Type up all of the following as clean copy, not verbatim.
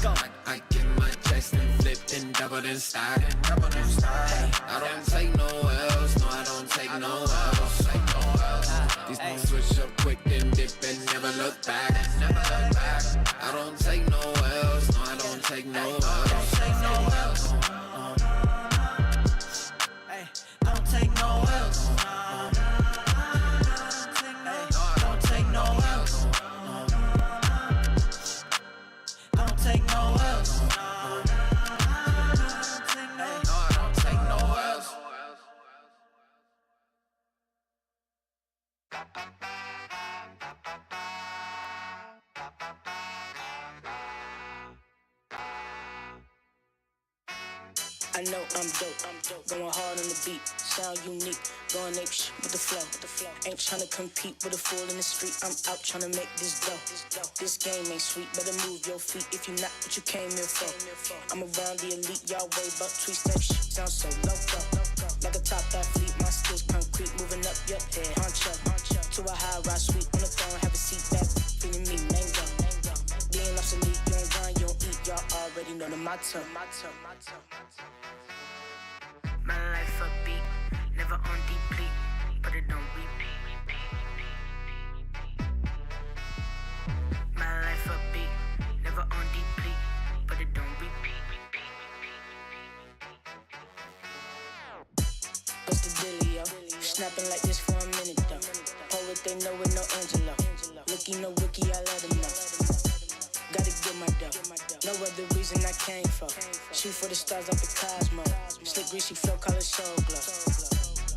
I get my chest and flipped and doubled in style. I don't take no L's, no, I don't take no L's. These moves switch up quick, then dip and never look back. I don't take no L's, no, I don't take no L's. Don't take no L's. Don't take no L's. Don't take no L's. Don't take no L's. I know I'm dope, going hard on the beat, sound unique, going ape shit with the flow, ain't tryna compete with a fool in the street, I'm out tryna make this dough, this game ain't sweet, better move your feet if you not what you came here for, I'm around the elite, y'all way buck tweets, that shit sounds so loco, like a top athlete, my skills concrete, moving up your head, honcho, to a high ride suite, on the throne, have a seat back, feeling me, mango, being obsolete, you don't grind, you don't eat, y'all already know the motto. My life a beat, never on deplete, but it don't repeat. My life a beat, never on deplete, but it don't repeat. What's the dealio? Snapping like this for a minute though. Poet they know with no Angelo. Rookie no rookie, I let him know. Gotta get my dough. No other reason I came for. Shoot for the stars up the cosmos. Slick greasy flow, call it soul glow.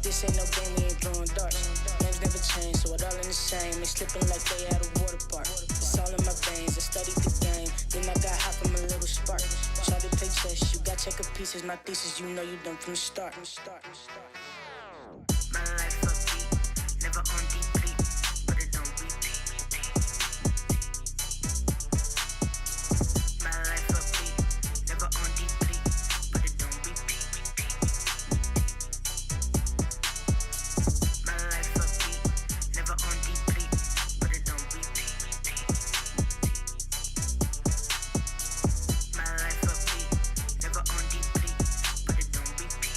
This ain't no game, we ain't throwing darts. Names never change, so it all in the same. They slipping like they at a water park. It's all in my veins, I studied the game. Then I got hot from a little spark. Try to play chess, you got check of pieces. My thesis, you know you done from the start. My life a beat, never on deplete, but it don't repeat. My life a beat, never on deplete, but it don't repeat. My life a beat, never on deplete, but it don't repeat. My life a beat, never on deplete, but it don't repeat.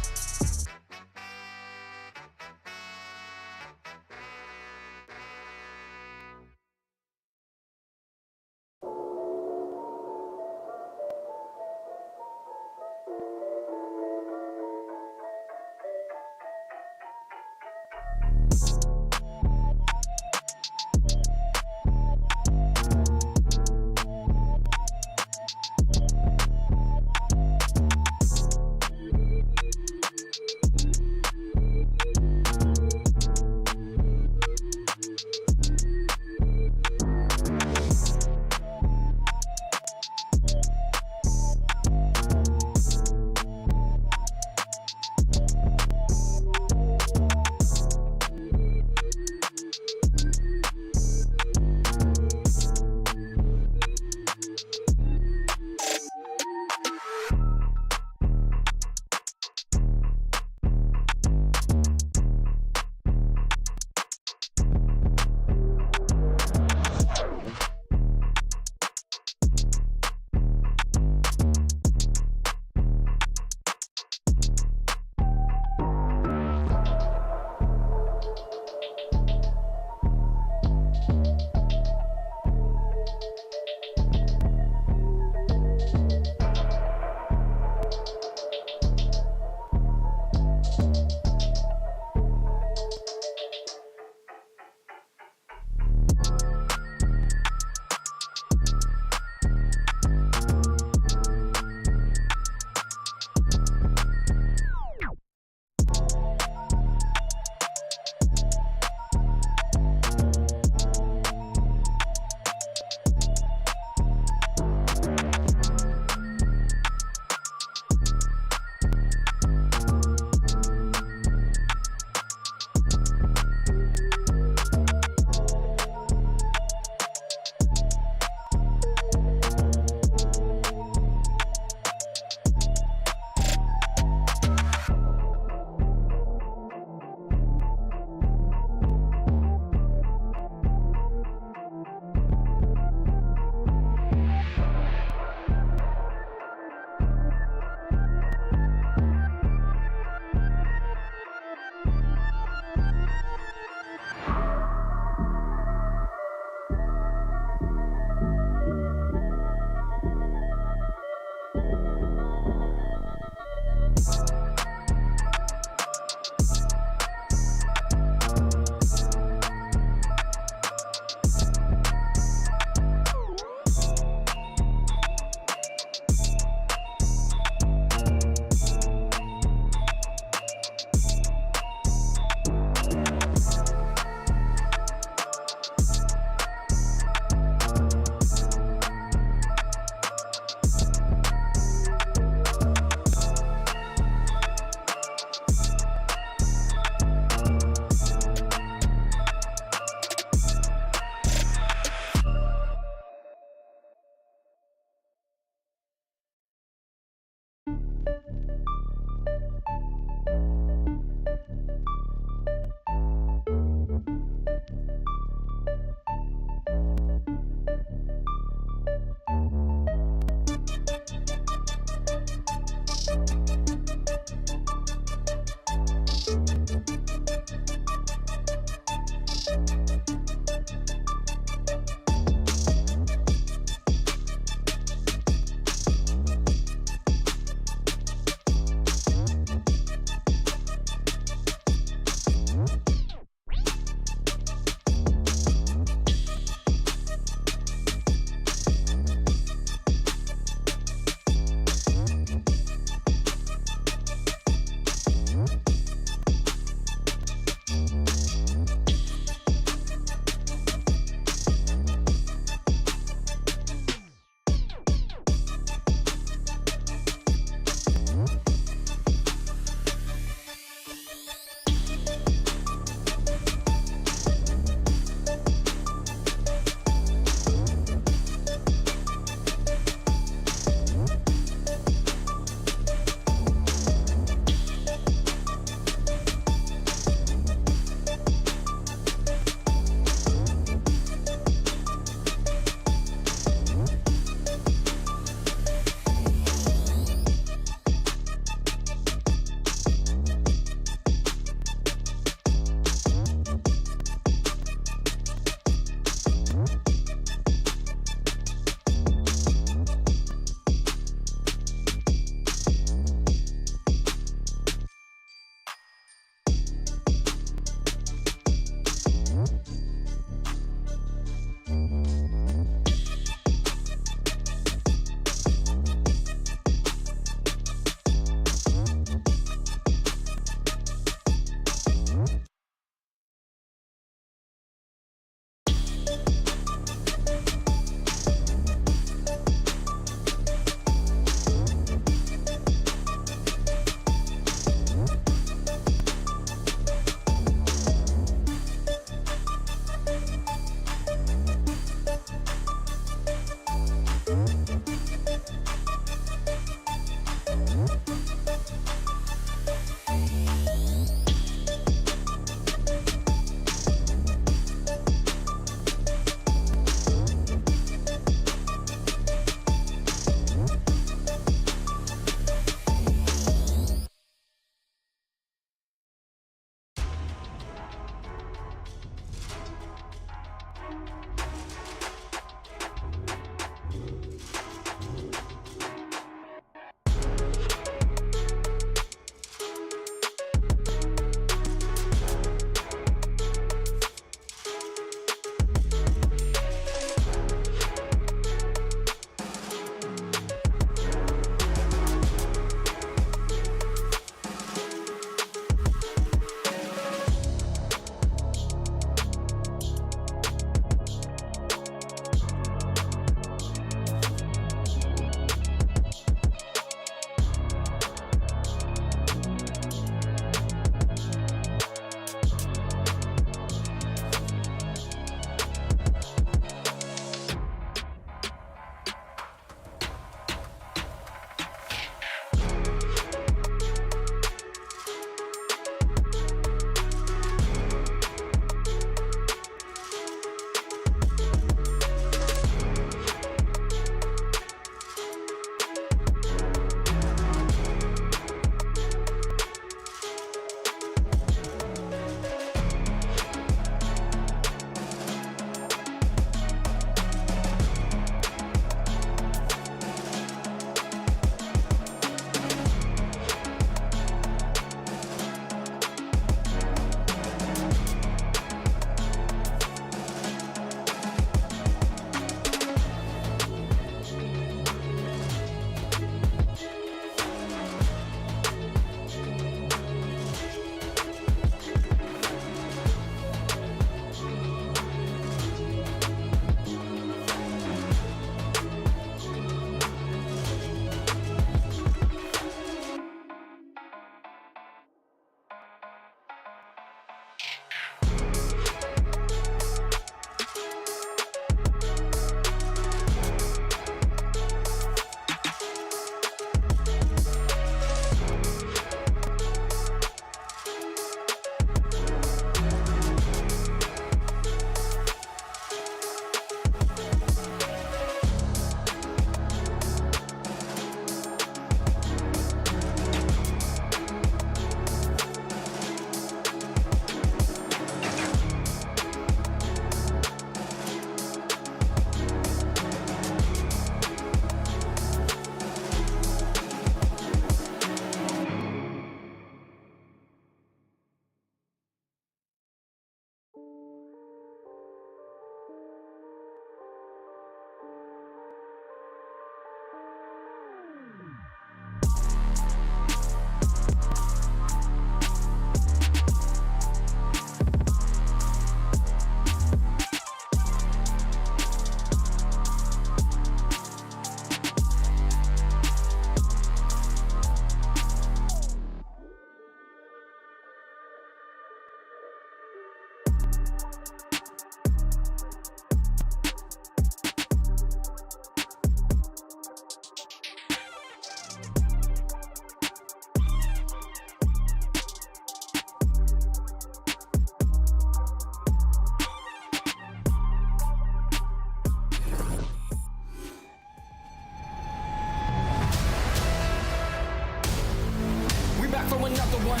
one,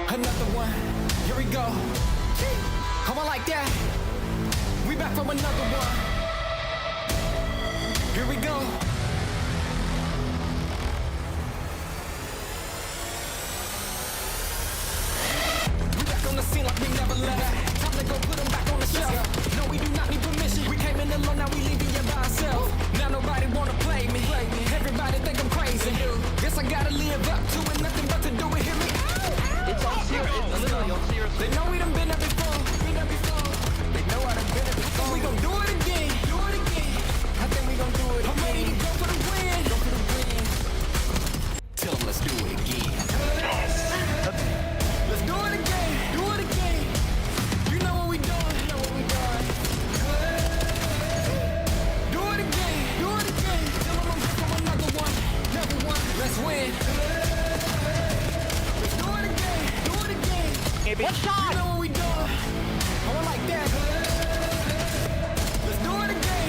another one. Here we go. Come on like that. We back from another one. Here we go. We back on the scene like we never left. Time to go put them back on the shelf. No, we do not need permission. We came in alone, now we leaving you by ourselves. Now nobody wanna play me. Everybody think I'm crazy. Guess I gotta live up to it. Nothing but to do it. Hear me? It's on serious. It's literally on serious. They know we done been there before. They know I done been there before. We gon' do it again. I think we gon' do it again. I'm ready to go for the win. Tell them let's do it again. Let's do it again. You know what we doing. Do it again. Tell them I'm back from another one. Let's win. Let's do it again. What shot? You know what we doing. I want like that. Let's do it again.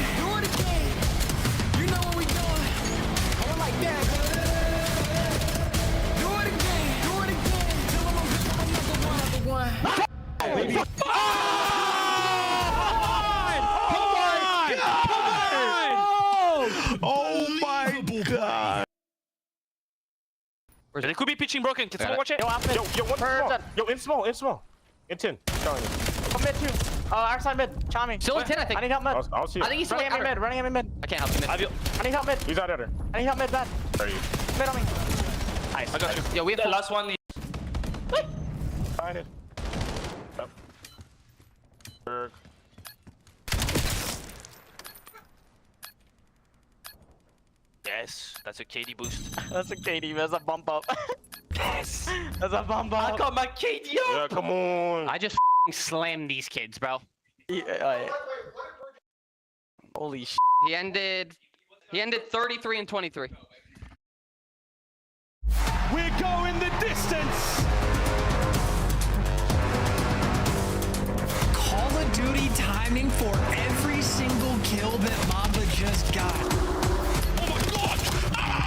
You know what we doing. I want like that. Do it again. Tell them I'm back from another one. Oh my god. They could be pitching broken. Can someone watch it? Yo, outfit. Yo, one small. Yo, in small. In 10. Showing you. Come mid too. Our side mid. Chami. Still in 10, I think. I need help mid. I'll see it. I think he's running at me mid. I can't help him. I need help mid. He's out of there. I need help mid bad. There you Mid on me. I got you. Yo, we have the last one. Find it. Yep. Berg. Yes, that's a KD boost. That's a KD. That's a bump up. Yes. That's a bump up. I got my KD up. Yeah, come on. I just slammed these kids, bro. Holy sh. He ended 33 and 23. We're going the distance. Call of Duty timing for every single kill that Mamba just got. Oh my god!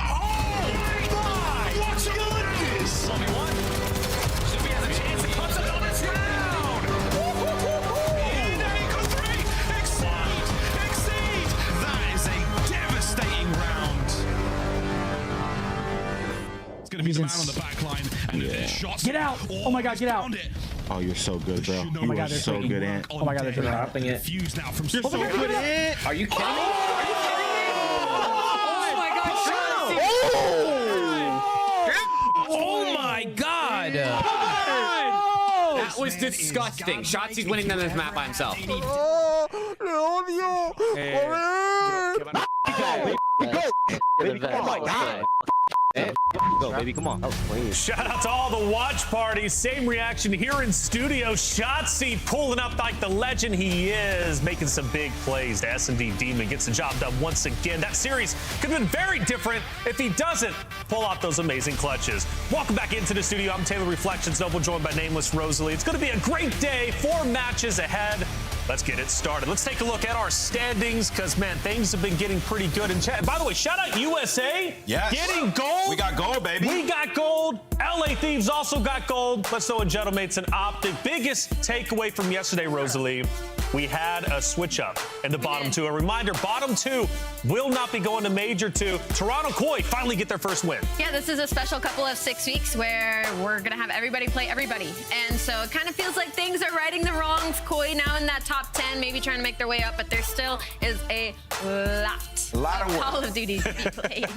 Oh my! What's good this? Only one. Should we have a chance to cut it on its down? In equal 3. Exceed! That is a devastating round. It's gonna be the man on the back line and the shots. Get out! Oh my god, get out! Oh, you're so good, bro. Oh my god, they're so good, Ant. Oh my god, they're dropping it. Fuse now from You're so good, Ant. Are you kidding me? Oh my god, Oh my god! that was disgusting. Shotzi's winning on this map by himself. Oh my god. Go, baby, come on. Shout out to all the watch parties. Same reaction here in studio. Shotzi pulling up like the legend he is, making some big plays. The S&D Demon gets the job done once again. That series could have been very different if he doesn't pull out those amazing clutches. Welcome back into the studio. I'm Taylor Reflections Noble, joined by Nameless Rosalie. It's going to be a great day. 4 matches ahead. Let's get it started. Let's take a look at our standings because, man, things have been getting pretty good in chat. By the way, shout out USA. Yes. Getting gold. We got gold, baby. We got gold. LA Thieves also got gold. Let's know, gentlemen, it's an optic. Biggest takeaway from yesterday, Rosalie, we had a switch up in the bottom 2. A reminder, bottom 2 will not be going to Major 2. Toronto Koi finally get their first win. Yeah, this is a special couple of 6 weeks where we're going to have everybody play everybody. And so it kind of feels like things are righting the wrongs. Koi now in that top 10, maybe trying to make their way up, but there still is a lot of Call of Duty to be played.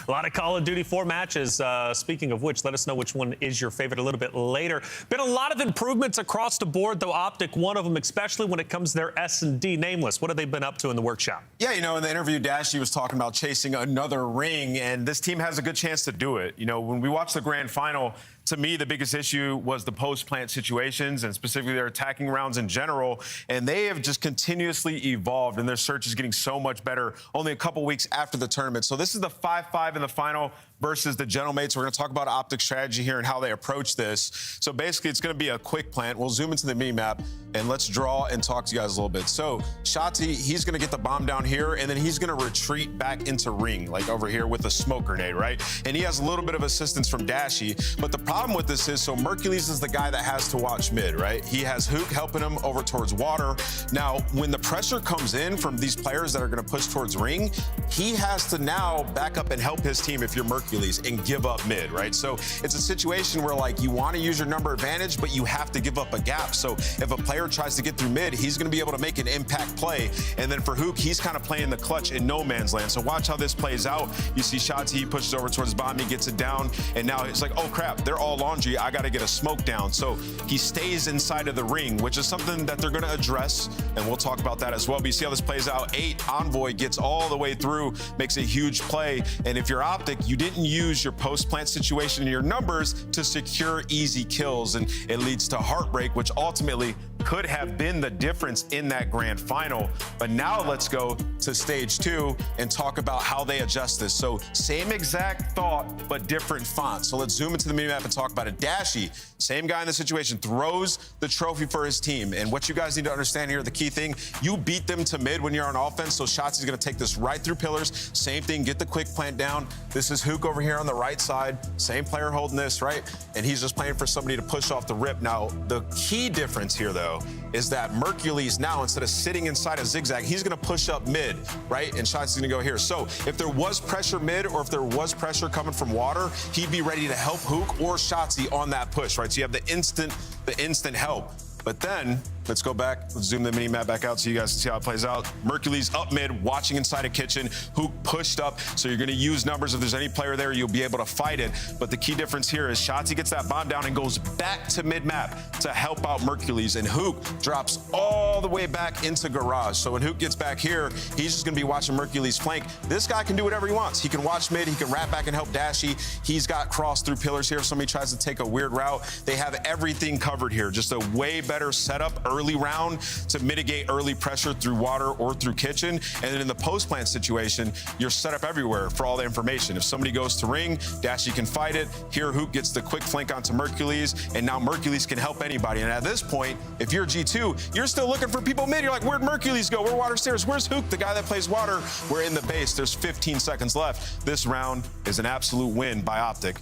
A lot of Call of Duty 4 matches. Speaking of which, let us know which one is your favorite a little bit later. Been a lot of improvements across the board, though Optic one of them, especially when it comes to their S&D. Nameless, what have they been up to in the workshop? Yeah, you know, in the interview, Dashy was talking about chasing another ring, and this team has a good chance to do it. You know, when we watched the grand final, to me, the biggest issue was the post-plant situations and specifically their attacking rounds in general. And they have just continuously evolved, and their search is getting so much better only a couple weeks after the tournament. So this is the 5-5 in the final. versus the Gentlemates. We're going to talk about Optic strategy here and how they approach this. So basically, it's going to be a quick plant. We'll zoom into the mini-map, and let's draw and talk to you guys a little bit. So Shotzzy, he's going to get the bomb down here, and then he's going to retreat back into ring, like over here with a smoke grenade, right? And he has a little bit of assistance from Dashy. But the problem with this is, so Mercules is the guy that has to watch mid, right? He has Hook helping him over towards water. Now, when the pressure comes in from these players that are going to push towards ring, he has to now back up and help his team if you're Mercules and give up mid, right? So it's a situation where, like, you want to use your number advantage, but you have to give up a gap. So if a player tries to get through mid, he's going to be able to make an impact play. And then for Hook, he's kind of playing the clutch in no man's land. So watch how this plays out. You see Shotzzy, he pushes over towards bomb, he gets it down, and now it's like, oh crap, they're all laundry, I got to get a smoke down. So he stays inside of the ring, which is something that they're going to address, and we'll talk about that as well. But you see how this plays out. 8, Envoy gets all the way through, makes a huge play, and if you're Optic, you didn't use your post-plant situation in your numbers to secure easy kills, and it leads to heartbreak, which ultimately could have been the difference in that grand final. But now let's go to stage 2 and talk about how they adjust this. So same exact thought, but different font. So let's zoom into the minimap and talk about it. Dashy, same guy in the situation, throws the trophy for his team. And what you guys need to understand here, the key thing, you beat them to mid when you're on offense, so Shotzzy's gonna take this right through pillars. Same thing, get the quick plant down. This is Hook over here on the right side. Same player holding this, right? And he's just playing for somebody to push off the rip. Now, the key difference here, though, is that Mercules now, instead of sitting inside a zigzag, he's gonna push up mid, right? And Shotzzy's gonna go here. So if there was pressure mid, or if there was pressure coming from water, he'd be ready to help Hook or Shotzzy on that push, right? So you have the instant help. But then, let's go back, let's zoom the mini-map back out so you guys can see how it plays out. Mercules up mid, watching inside a kitchen. Hook pushed up, so you're gonna use numbers. If there's any player there, you'll be able to fight it. But the key difference here is Shotzzy gets that bomb down and goes back to mid-map to help out Mercules, and Hook drops all the way back into garage. So when Hook gets back here, he's just gonna be watching Mercules flank. This guy can do whatever he wants. He can watch mid, he can wrap back and help Dashy. He's got cross through pillars here if somebody tries to take a weird route. They have everything covered here. Just a way better setup early round to mitigate early pressure through water or through kitchen. And then in the post-plant situation, you're set up everywhere for all the information. If somebody goes to ring, Dashy can fight it. Here, Hook gets the quick flank onto Mercules, and now Mercules can help anybody. And at this point, if you're G2, you're still looking for people mid. You're like, where'd Mercules go? Where water stairs? Where's Hook, the guy that plays water? We're in the base. There's 15 seconds left. This round is an absolute win by Optic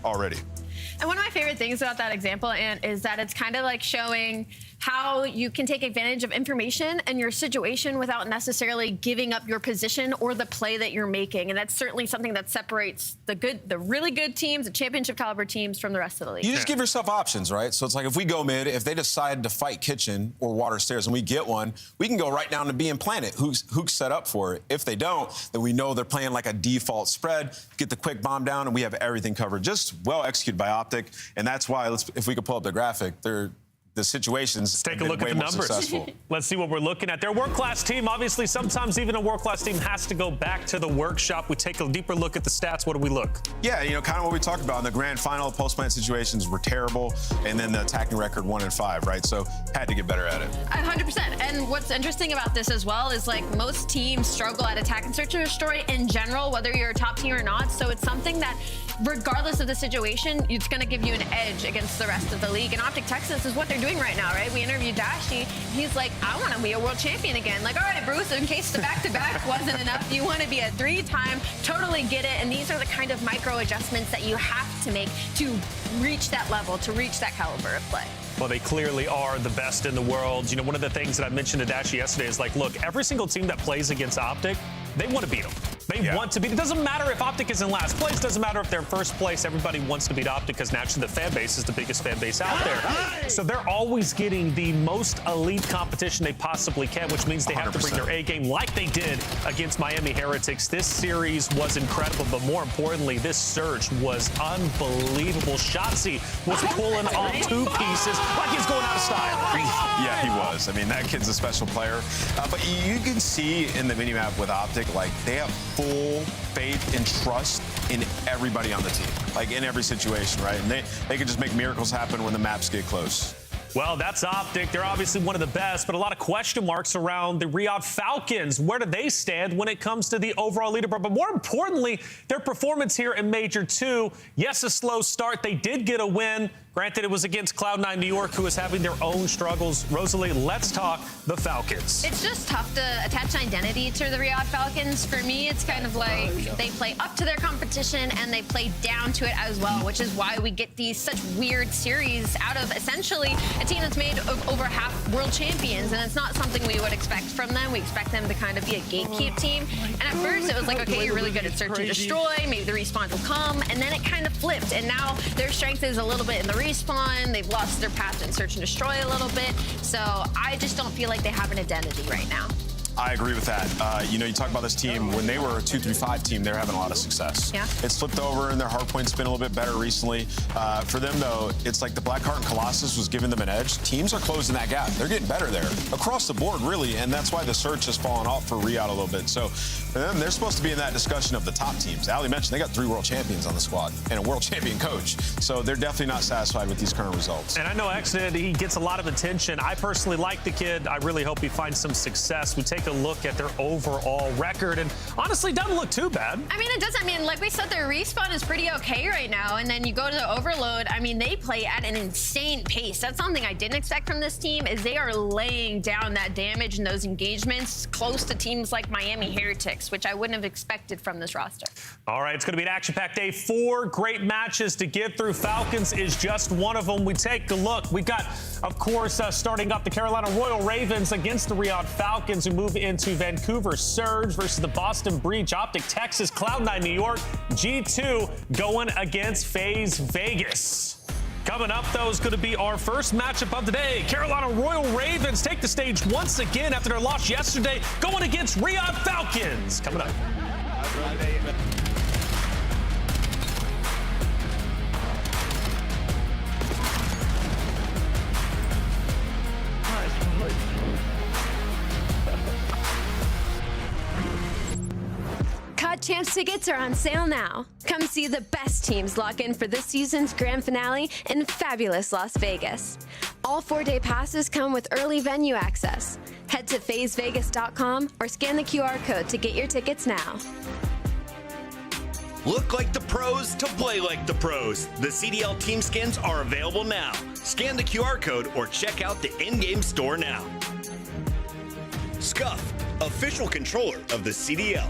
already. And one of my favorite things about that example, Ant, is that it's kind of like showing how you can take advantage of information and your situation without necessarily giving up your position or the play that you're making. And that's certainly something that separates the really good teams, the championship caliber teams, from the rest of the league. You just give yourself options, right? So it's like if we go mid, if they decide to fight kitchen or water stairs and we get one, we can go right down to being planet. Hook's set up for it. If they don't, then we know they're playing like a default spread, get the quick bomb down, and we have everything covered. Just well executed by Optic. And that's why, if we could pull up the graphic, the situations. Let's take a look at the numbers. Let's see what we're looking at. They're a world-class team. Obviously, sometimes even a world-class team has to go back to the workshop. We take a deeper look at the stats. What do we look? Yeah, you know, kind of what we talked about in the grand final. Post-plant situations were terrible, and then the attacking record 1-5, right? So had to get better at it. 100%. And what's interesting about this as well is, like, most teams struggle at attack and search and destroy in general, whether you're a top team or not. So it's something that, regardless of the situation, it's going to give you an edge against the rest of the league. And Optic Texas is what they're doing right now, right? We interviewed Dashy. He's like, I want to be a world champion again. Like, all right, Bruce, in case the back-to-back wasn't enough, you want to be a 3-time, totally get it. And these are the kind of micro adjustments that you have to make to reach that level, to reach that caliber of play. Well, they clearly are the best in the world. You know, one of the things that I mentioned to Dashy yesterday is, like, look, every single team that plays against Optic, they want to beat them. They want to beat. It doesn't matter if Optic is in last place. It doesn't matter if they're in first place. Everybody wants to beat Optic because naturally the fan base is the biggest fan base out there. So they're always getting the most elite competition they possibly can, which means they have to bring their A game like they did against Miami Heretics. This series was incredible, but more importantly, this surge was unbelievable. Shotzzy was pulling off 2 pieces like he's going out of style. Yeah, he was. I mean, that kid's a special player. But you can see in the minimap with Optic, like, they have full faith and trust in everybody on the team, like in every situation, right? And they can just make miracles happen when the maps get close. Well, that's Optic. They're obviously one of the best, but a lot of question marks around the Riyadh Falcons. Where do they stand when it comes to the overall leaderboard? But more importantly, their performance here in Major 2. Yes, a slow start. They did get a win. Granted, it was against Cloud9 New York, who is having their own struggles. Rosalie, let's talk the Falcons. It's just tough to attach an identity to the Riyadh Falcons. For me, it's kind of like they play up to their competition and they play down to it as well, which is why we get these such weird series out of essentially a team that's made of over half world champions, and it's not something we would expect from them. We expect them to kind of be a gatekeep team. And at first, it was like, okay, you're really good at search and destroy. Maybe the respawns will come, and then it kind of flipped. And now their strength is a little bit in the respawn. They've lost their path in search and destroy a little bit. So I just don't feel like they have an identity right now. I agree with that. You talk about this team. When they were a 2-3-5 team, they were having a lot of success. Yeah. It's flipped over, and their hardpoint's been a little bit better recently. For them, though, it's like the Blackheart and Colossus was giving them an edge. Teams are closing that gap. They're getting better there across the board, really, and that's why the search has fallen off for Riyadh a little bit. So for them, they're supposed to be in that discussion of the top teams. Ali mentioned they got 3 world champions on the squad and a world champion coach. So they're definitely not satisfied with these current results. And I know Exit, he gets a lot of attention. I personally like the kid. I really hope he finds some success. We take a look at their overall record, and honestly, doesn't look too bad. I mean, it doesn't. I mean, like we said, their respawn is pretty okay right now, and then you go to the Overload. I mean, they play at an insane pace. That's something I didn't expect from this team, is they are laying down that damage in those engagements close to teams like Miami Heretics, which I wouldn't have expected from this roster. All right, it's going to be an action-packed day. 4 great matches to get through. Falcons is just one of them. We take a look. We've got, of course, starting up the Carolina Royal Ravens against the Riyadh Falcons, who move into Vancouver Surge versus the Boston Breach, Optic Texas, Cloud9 New York, G2 going against FaZe Vegas. Coming up, though, is going to be our first matchup of the day. Carolina Royal Ravens take the stage once again after their loss yesterday, going against Riyadh Falcons. Coming up. COD Champs tickets are on sale now. Come see the best teams lock in for this season's grand finale in fabulous Las Vegas. All 4-day passes come with early venue access. Head to FazeVegas.com or scan the QR code to get your tickets now. Look like the pros to play like the pros. The CDL team skins are available now. Scan the QR code or check out the in-game store now. Scuff, official controller of the CDL.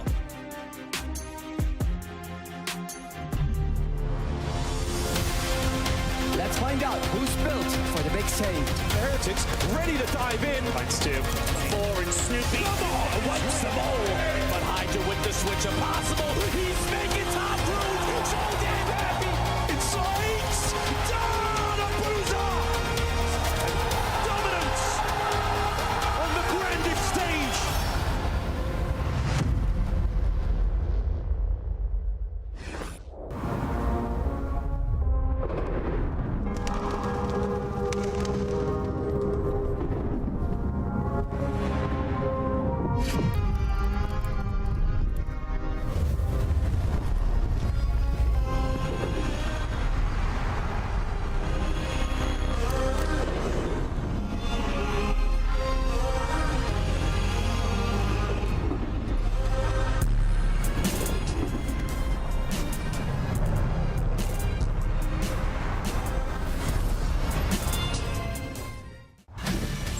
Let's find out who's built for the big save. Heretics ready to dive in. Fights 2. 4 and Snoopy wipes them all. But Hydra with the switch impossible. He's making top room. So damn happy. It's Sykes. Down a bruiser. Dominance on the grandest stage.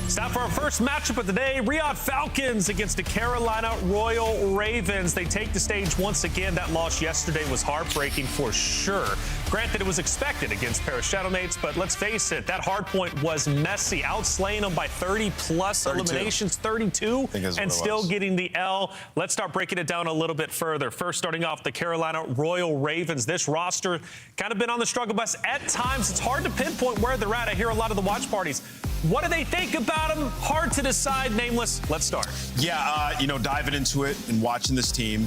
It's time for our first matchup of the day. Riyadh Falcons against the Carolina Royal Ravens. They take the stage once again. That loss yesterday was heartbreaking for sure. Granted, it was expected against Paris Shadowmates, but let's face it, that hardpoint was messy. Outslaying them by 30-plus eliminations, 32, and still getting the L. Let's start breaking it down a little bit further. First, starting off the Carolina Royal Ravens. This roster kind of been on the struggle bus at times. It's hard to pinpoint where they're at. I hear a lot of the watch parties. What do they think about them? Hard to decide. Nameless, let's start. Yeah, diving into it and watching this team,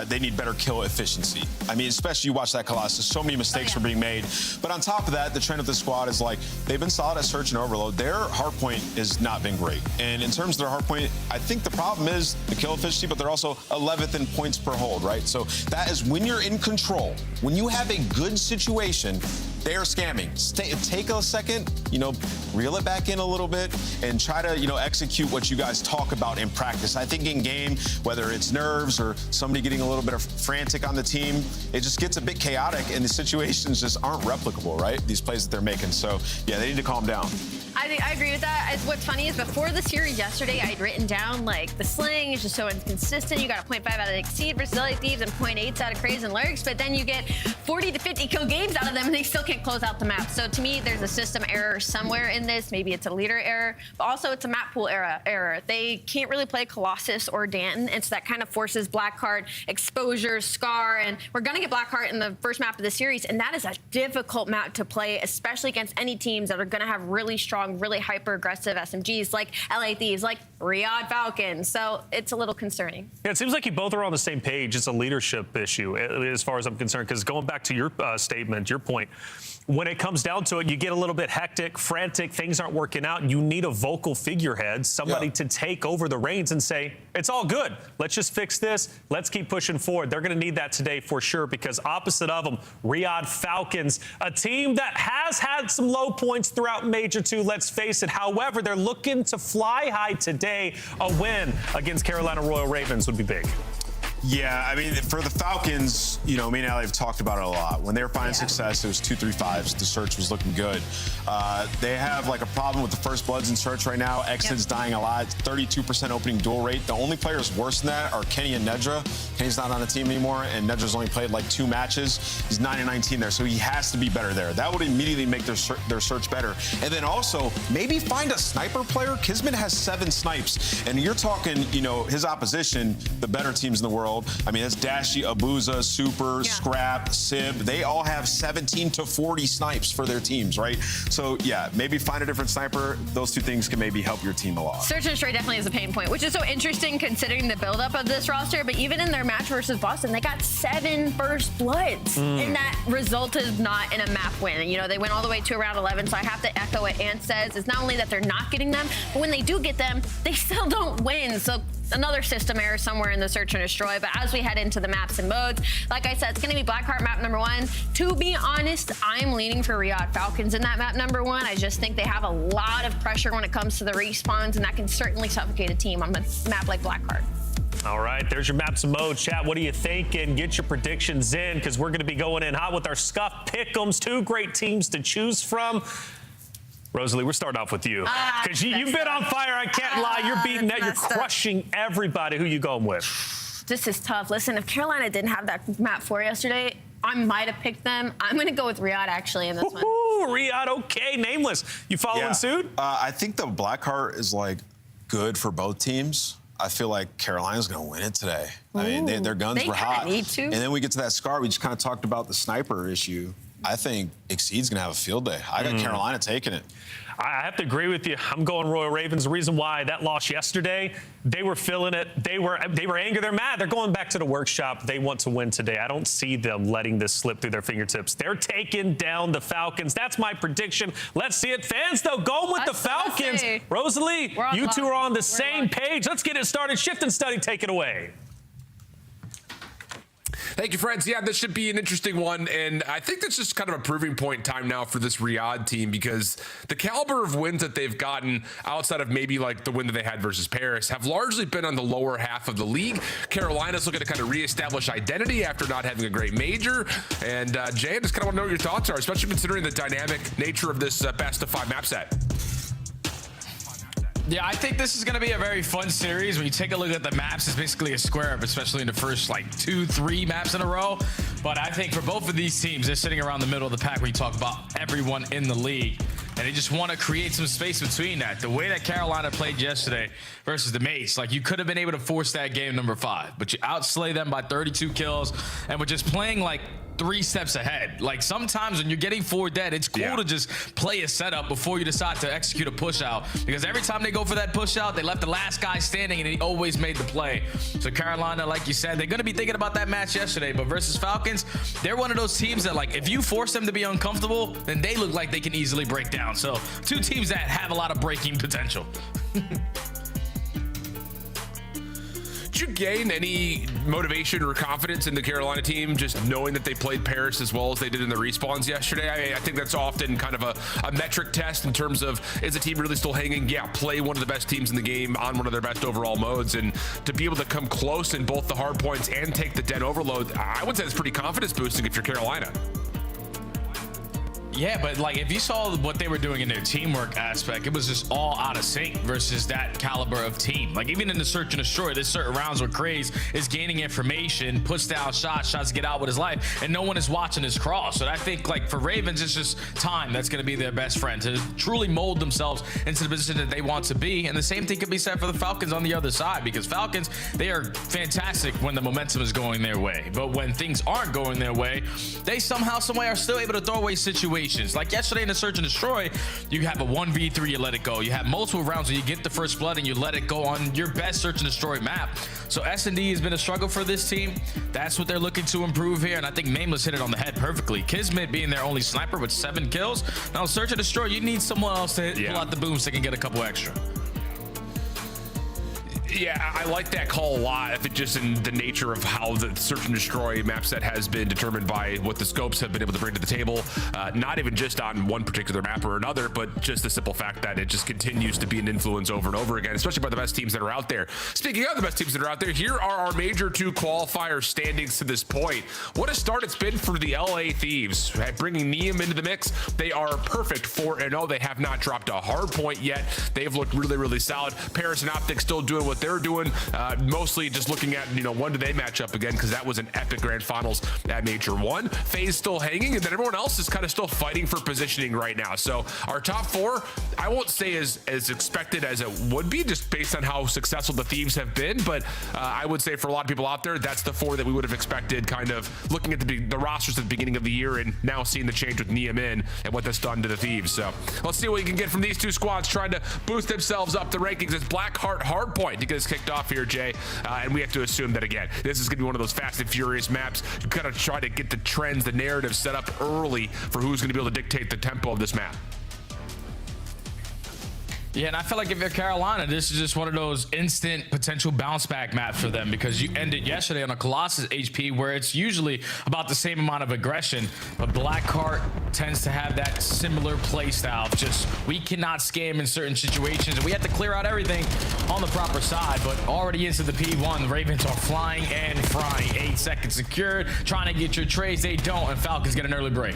they need better kill efficiency. I mean, especially you watch that Colossus, so many mistakes were being made. But on top of that, the trend of the squad is like, they've been solid at search and overload. Their hardpoint has not been great. And in terms of their hardpoint, I think the problem is the kill efficiency, but they're also 11th in points per hold, right? So that is when you're in control, when you have a good situation, they are scamming. Take a second, reel it back in a little bit and try to, execute what you guys talk about in practice. I think in game, whether it's nerves or somebody getting a little bit of frantic on the team, it just gets a bit chaotic and the situations just aren't replicable, right? These plays that they're making. So, yeah, they need to calm down. I agree with that. What's funny is before the series yesterday, I'd written down, the sling is just so inconsistent. You got a 0.5 out of Exceed versus LA Thieves and 0.8s out of Craze and Lurks, but then you get 40 to 50 kill games out of them, and they still can't close out the map. So to me, there's a system error somewhere in this. Maybe it's a leader error, but also it's a map pool error. They can't really play Colossus or Danton, and so that kind of forces Blackheart, Exposure, Scar, and we're going to get Blackheart in the first map of the series, and that is a difficult map to play, especially against any teams that are going to have really strong, really hyper-aggressive SMGs like LA Thieves, like Riyadh Falcons. So it's a little concerning. Yeah, it seems like you both are on the same page. It's a leadership issue as far as I'm concerned, because going back to your statement, your point, when it comes down to it, you get a little bit hectic, frantic, things aren't working out. You need a vocal figurehead, somebody to take over the reins and say, it's all good. Let's just fix this. Let's keep pushing forward. They're going to need that today for sure, because opposite of them, Riyadh Falcons, a team that has had some low points throughout Major 2, let's face it. However, they're looking to fly high today. A win against Carolina Royal Ravens would be big. Yeah, I mean, for the Falcons, me and Ali have talked about it a lot. When they were finding success, it was 2-3-5s. The search was looking good. They have a problem with the first bloods in search right now. Exit's dying a lot. 32% opening duel rate. The only players worse than that are Kenny and Nedra. Kenny's not on the team anymore, and Nedra's only played 2 matches. He's 9-19 there, so he has to be better there. That would immediately make their search better. And then also, maybe find a sniper player. Kismet has 7 snipes, and you're talking, his opposition, the better teams in the world. I mean, that's Dashi, Abuza, Super, Scrap, Sib. They all have 17 to 40 snipes for their teams, right? So, yeah, maybe find a different sniper. Those 2 things can maybe help your team a lot. Search and destroy definitely is a pain point, which is so interesting considering the buildup of this roster. But even in their match versus Boston, they got 7 first bloods, and that resulted not in a map win. They went all the way to around 11, so I have to echo what Ant says. It's not only that they're not getting them, but when they do get them, they still don't win. So another system error somewhere in the search and destroy. But as we head into the maps and modes, like I said, it's going to be Blackheart map number 1. To be honest, I'm leaning for Riyadh Falcons in that map number 1. I just think they have a lot of pressure when it comes to the respawns, and that can certainly suffocate a team on a map like Blackheart. All right, there's your maps and modes. Chat, what are you thinking? Get your predictions in, because we're going to be going in hot with our Scuff Pick'ems. 2 great teams to choose from. Rosalie, we're starting off with you, because you've been on fire. I can't lie. You're beating that. You're crushing everybody. Who you going with? This is tough. Listen, if Carolina didn't have that map 4 yesterday, I might have picked them. I'm going to go with Riyadh, actually, in this one. Riyadh, okay. Nameless. You following suit? I think the Blackheart is, good for both teams. I feel like Carolina's going to win it today. I mean, their guns were hot. Need to. And then we get to that Scar. We just kind of talked about the sniper issue. I think Exceed's going to have a field day. I got Carolina taking it. I have to agree with you. I'm going Royal Ravens. The reason why that loss yesterday, they were feeling it. They were angry. They're mad. They're going back to the workshop. They want to win today. I don't see them letting this slip through their fingertips. They're taking down the Falcons. That's my prediction. Let's see it. Fans, though, going with the Falcons. Rosalie, you 2 are on the same page. Let's get it started. Shift and Study, take it away. Thank you, friends. Yeah, this should be an interesting one, and I think that's just kind of a proving point in time now for this Riyadh team, because the caliber of wins that they've gotten outside of maybe the win that they had versus Paris have largely been on the lower half of the league. Carolina's looking to kind of reestablish identity after not having a great major, and Jay, I just kind of want to know what your thoughts are, especially considering the dynamic nature of this best of 5 map set. Yeah, I think this is going to be a very fun series. When you take a look at the maps, it's basically a square up, especially in the first 2-3 maps in a row. But I think for both of these teams, they're sitting around the middle of the pack when you talk about everyone in the league. And they just want to create some space between that. The way that Carolina played yesterday versus the Mace, you could have been able to force that game number 5, but you outslay them by 32 kills, and we're just playing 3 steps ahead. Sometimes when you're getting 4 dead, it's cool to just play a setup before you decide to execute a push out, because every time they go for that push out, they left the last guy standing and he always made the play. So Carolina, like you said, they're going to be thinking about that match yesterday, but versus Falcons, they're one of those teams that if you force them to be uncomfortable, then they look like they can easily break down. So 2 teams that have a lot of breaking potential. Did you gain any motivation or confidence in the Carolina team just knowing that they played Paris as well as they did in the respawns yesterday? I think that's often kind of a metric test in terms of, is the team really still hanging? Yeah, play one of the best teams in the game on one of their best overall modes, and to be able to come close in both the hard points and take the den overload, I would say it's pretty confidence boosting if you're Carolina. Yeah, but like if you saw what they were doing in their teamwork aspect, it was just all out of sync versus that caliber of team. Like even in the search and destroy, there's certain rounds where Craze is gaining information, puts down shots get out with his life, and no one is watching his cross. So I think like for Ravens, it's just time that's going to be their best friend to truly mold themselves into the position that they want to be. And the same thing could be said for the Falcons on the other side, because Falcons, they are fantastic when the momentum is going their way. But when things aren't going their way, they somehow, some way are still able to throw away situations. Like yesterday in the search and destroy, you have a 1v3, you let it go. You have multiple rounds where you get the first blood and you let it go on your best search and destroy map. So S&D has been a struggle for this team. That's what they're looking to improve here, and I think Nameless hit it on the head perfectly. Kismet being their only sniper with 7 kills. Now search and destroy, you need someone else to pull out the booms that can get a couple extra. Yeah, I like that call a lot. I think just in the nature of how the search and destroy map set has been determined by what the scopes have been able to bring to the table, not even just on one particular map or another, but just the simple fact that it just continues to be an influence over and over again, especially by the best teams that are out there. Speaking of the best teams that are out there, here are our major 2 qualifier standings to this point. What a start it's been for the LA Thieves. Bringing Neum into the mix, they are perfect 4-0. They have not dropped a hard point yet. They've looked really, really solid. Paris and Optic still doing what they're doing, mostly just looking at, when do they match up again, because that was an epic grand finals at Major 1. FaZe still hanging, and then everyone else is kind of still fighting for positioning right now. So our top 4, I won't say as expected as it would be, just based on how successful the Thieves have been, but I would say for a lot of people out there, that's the 4 that we would have expected, kind of looking at the rosters at the beginning of the year and now seeing the change with Neum in and what that's done to the Thieves. So let's see what you can get from these 2 squads trying to boost themselves up the rankings. It's Blackheart Hardpoint to get us kicked off here, Jay, and we have to assume that again this is going to be one of those fast and furious maps. You gotta try to get the trends, the narrative set up early for who's going to be able to dictate the tempo of this map. Yeah, and I feel like if you're Carolina, this is just one of those instant potential bounce back maps for them, because you ended yesterday on a Colossus HP where it's usually about the same amount of aggression, but Blackheart tends to have that similar play style. Just we cannot scam in certain situations, and we have to clear out everything on the proper side. But already into the P1, the Ravens are flying and frying. 8 seconds secured, trying to get your trades. They don't, and Falcons get an early break.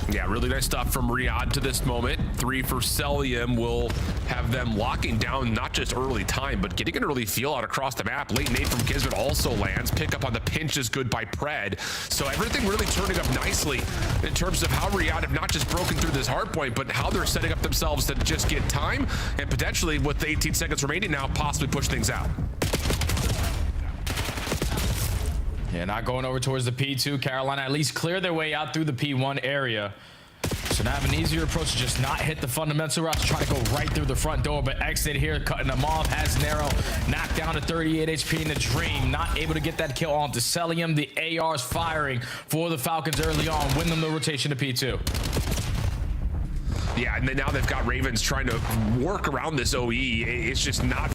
Yeah, really nice stuff from Riyadh to this moment. 3 for Celium will have them locking down not just early time, but getting an early feel out across the map. Late nade from Kismet also lands. Pick up on the pinch is good by Pred. So everything really turning up nicely in terms of how Riyadh have not just broken through this hard point, but how they're setting up themselves to just get time and potentially, with the 18 seconds remaining now, possibly push things out. Yeah, not going over towards the P2. Carolina at least clear their way out through the P1 area. So now have an easier approach to just not hit the fundamental routes, try to go right through the front door, but exit here, cutting them off, has Narrow knocked down to 38 HP in the Dream, not able to get that kill onto Celium. The AR's firing for the Falcons early on, win them the rotation to P2. Yeah, and then now they've got Ravens trying to work around this OE. It's just not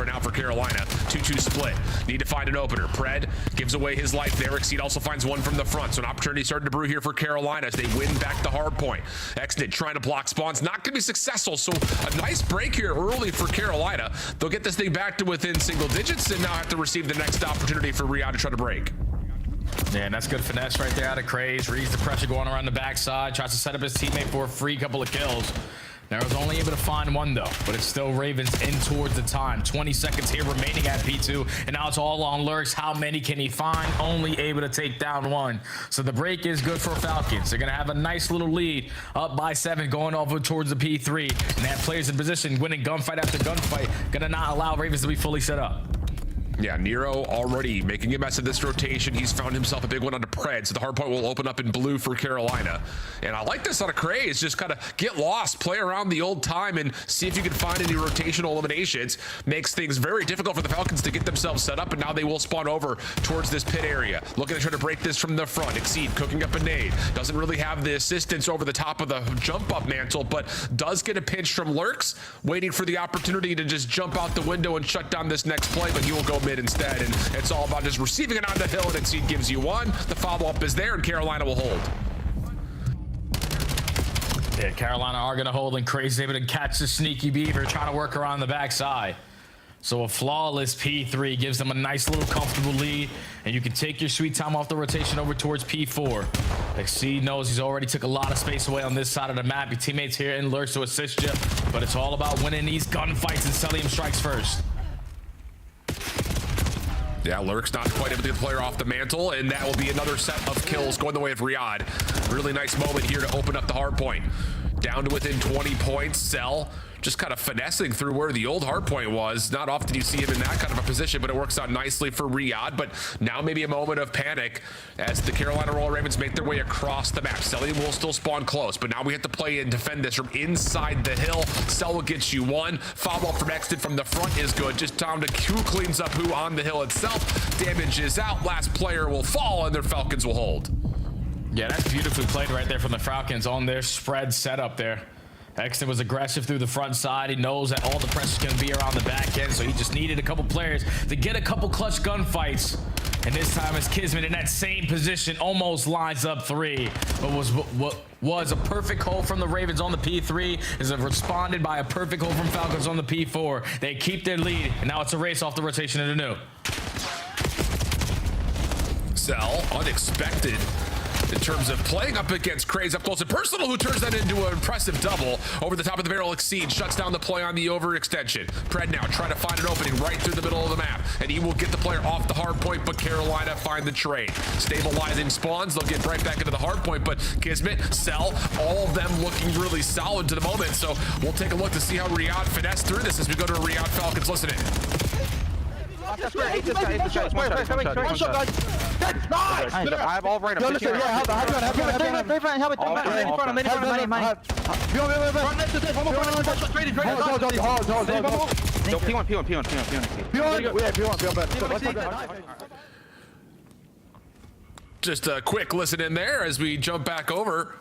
now for Carolina. 2-2 split. Need to find an opener. Pred gives away his life there. Exceed also finds one from the front. So an opportunity starting to brew here for Carolina as they win back the hard point. Exnit trying to block spawns. Not going to be successful. So a nice break here early for Carolina. They'll get this thing back to within single digits and now have to receive the next opportunity for Riyadh to try to break. Yeah, and that's good finesse right there out of Craze. Reads the pressure going around the backside. Tries to set up his teammate for a free couple of kills. Narrow's only able to find one though, but it's still Ravens in towards the time. 20 seconds here remaining at P2, and now it's all on Lurks. How many can he find? Only able to take down 1. So the break is good for Falcons. They're gonna have a nice little lead, up by 7, going over towards the P3, and they have players in position, winning gunfight after gunfight. Gonna not allow Ravens to be fully set up. Yeah, Nero already making a mess of this rotation. He's found himself a big one onto Pred, so the hard point will open up in blue for Carolina. And I like this on a Craze. Just kind of get lost, play around the old time, and see if you can find any rotational eliminations. Makes things very difficult for the Falcons to get themselves set up, and now they will spawn over towards this pit area. Looking to try to break this from the front. Exceed cooking up a nade. Doesn't really have the assistance over the top of the jump up mantle, but does get a pinch from Lurks, waiting for the opportunity to just jump out the window and shut down this next play, but he will go mid instead, and it's all about just receiving it on the hill, and Exceed gives you one. The follow-up is there, and Carolina will hold. Yeah, Carolina are going to hold, and Crazy able to catch the sneaky beaver, trying to work around the backside. So a flawless P3 gives them a nice little comfortable lead, and you can take your sweet time off the rotation over towards P4. Exceed knows he's already took a lot of space away on this side of the map. Your teammates here in Lurks to assist you, but it's all about winning these gunfights, and Celium strikes first. Yeah, Lurk's not quite able to get the player off the mantle, and that will be another set of kills going the way of Riyadh. Really nice moment here to open up the hard point. Down to within 20 points. Cell just kind of finessing through where the old hard point was. Not often you see him in that kind of a position, but it works out nicely for Riyadh. But now maybe a moment of panic as the Carolina Royal Ravens make their way across the map. Celium will still spawn close, but now we have to play and defend this from inside the hill. Cell will get you one. Follow-up from Exton from the front is good. Just down to who cleans up who on the hill itself. Damage is out. Last player will fall, and their Falcons will hold. Yeah, that's beautifully played right there from the Falcons on their spread setup there. Exton was aggressive through the front side. He knows that all the press is going to be around the back end, so he just needed a couple players to get a couple clutch gunfights. And this time it's Kismet in that same position, almost lines up three, but was a perfect hole from the Ravens on the P3 is responded by a perfect hole from Falcons on the P4. They keep their lead, and now it's a race off the rotation of the new. Cell, unexpected in terms of playing up against Craze up close and personal, who turns that into an impressive double over the top of the barrel. Exceed shuts down the play on the overextension. Pred now trying to find an opening right through the middle of the map, and he will get the player off the hard point, but Carolina find the trade. Stabilizing spawns, they'll get right back into the hard point, but Kismet, Cell, all of them looking really solid to the moment. So we'll take a look to see how Riyadh finesse through this as we go to Riyadh Falcons. Listen in. One shot, guys. That's nice. I have all right. Yo, listen, yeah, Just a quick listen in there as we jump back over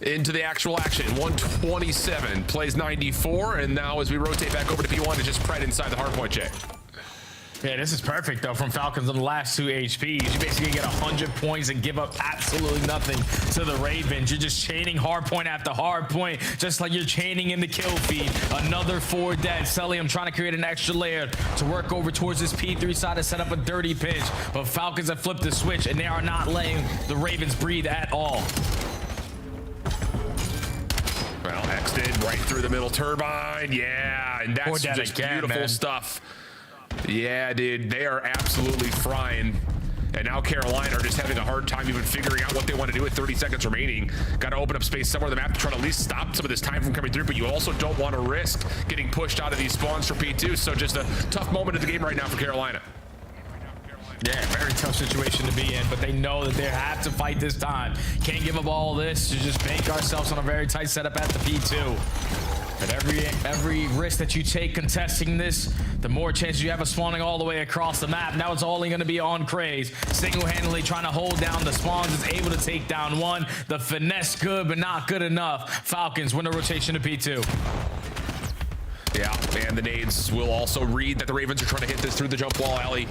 into the actual action. 127 plays 94, and now as we rotate back over to P1, it's just Pred inside the hardpoint check. Yeah, this is perfect, though, from Falcons on the last 2 HPs. You basically get 100 points and give up absolutely nothing to the Ravens. You're just chaining hardpoint after hardpoint, just like you're chaining in the kill feed. Another 4 dead. Celium trying to create an extra layer to work over towards this P3 side to set up a dirty pinch. But Falcons have flipped the switch, and they are not letting the Ravens breathe at all. Well, Exton right through the middle turbine. Yeah, and that's just again, beautiful man. Stuff. Yeah, dude, they are absolutely frying. And now Carolina are just having a hard time even figuring out what they want to do with 30 seconds remaining. Got to open up space somewhere on the map to try to at least stop some of this time from coming through, but you also don't want to risk getting pushed out of these spawns for P2. So just a tough moment of the game right now for Carolina. Yeah, very tough situation to be in, but they know that they have to fight this time. Can't give up all this to just bank ourselves on a very tight setup at the P2. But every risk that you take contesting this, the more chances you have of spawning all the way across the map. Now it's only going to be on Craze. Single-handedly trying to hold down the spawns, is able to take down one. The finesse good, but not good enough. Falcons win the rotation to P2. Yeah, and the nades will also read that the Ravens are trying to hit this through the jump wall alley.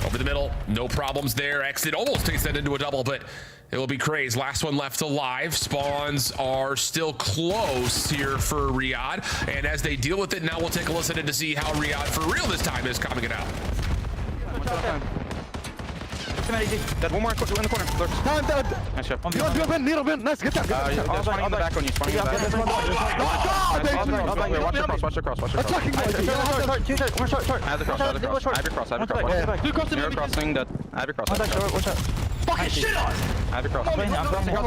Over the middle, no problems there. Exit almost takes that into a double, but it will be Craze. Last one left alive. Spawns are still close here for Riyadh. And as they deal with it, now we'll take a listen in to see how Riyadh, for real this time, is coming it out. Dead, one more in the corner. Time, dead. Nice shot. Needle bin. Nice, get that. Spawning in the back on you. Spawning in the back. Watch the cross. Attacking guys. Short. I have the cross. Do crossing. You're crossing that. I have your cross. Watch out. Fucking shit on! I have your cross. I'm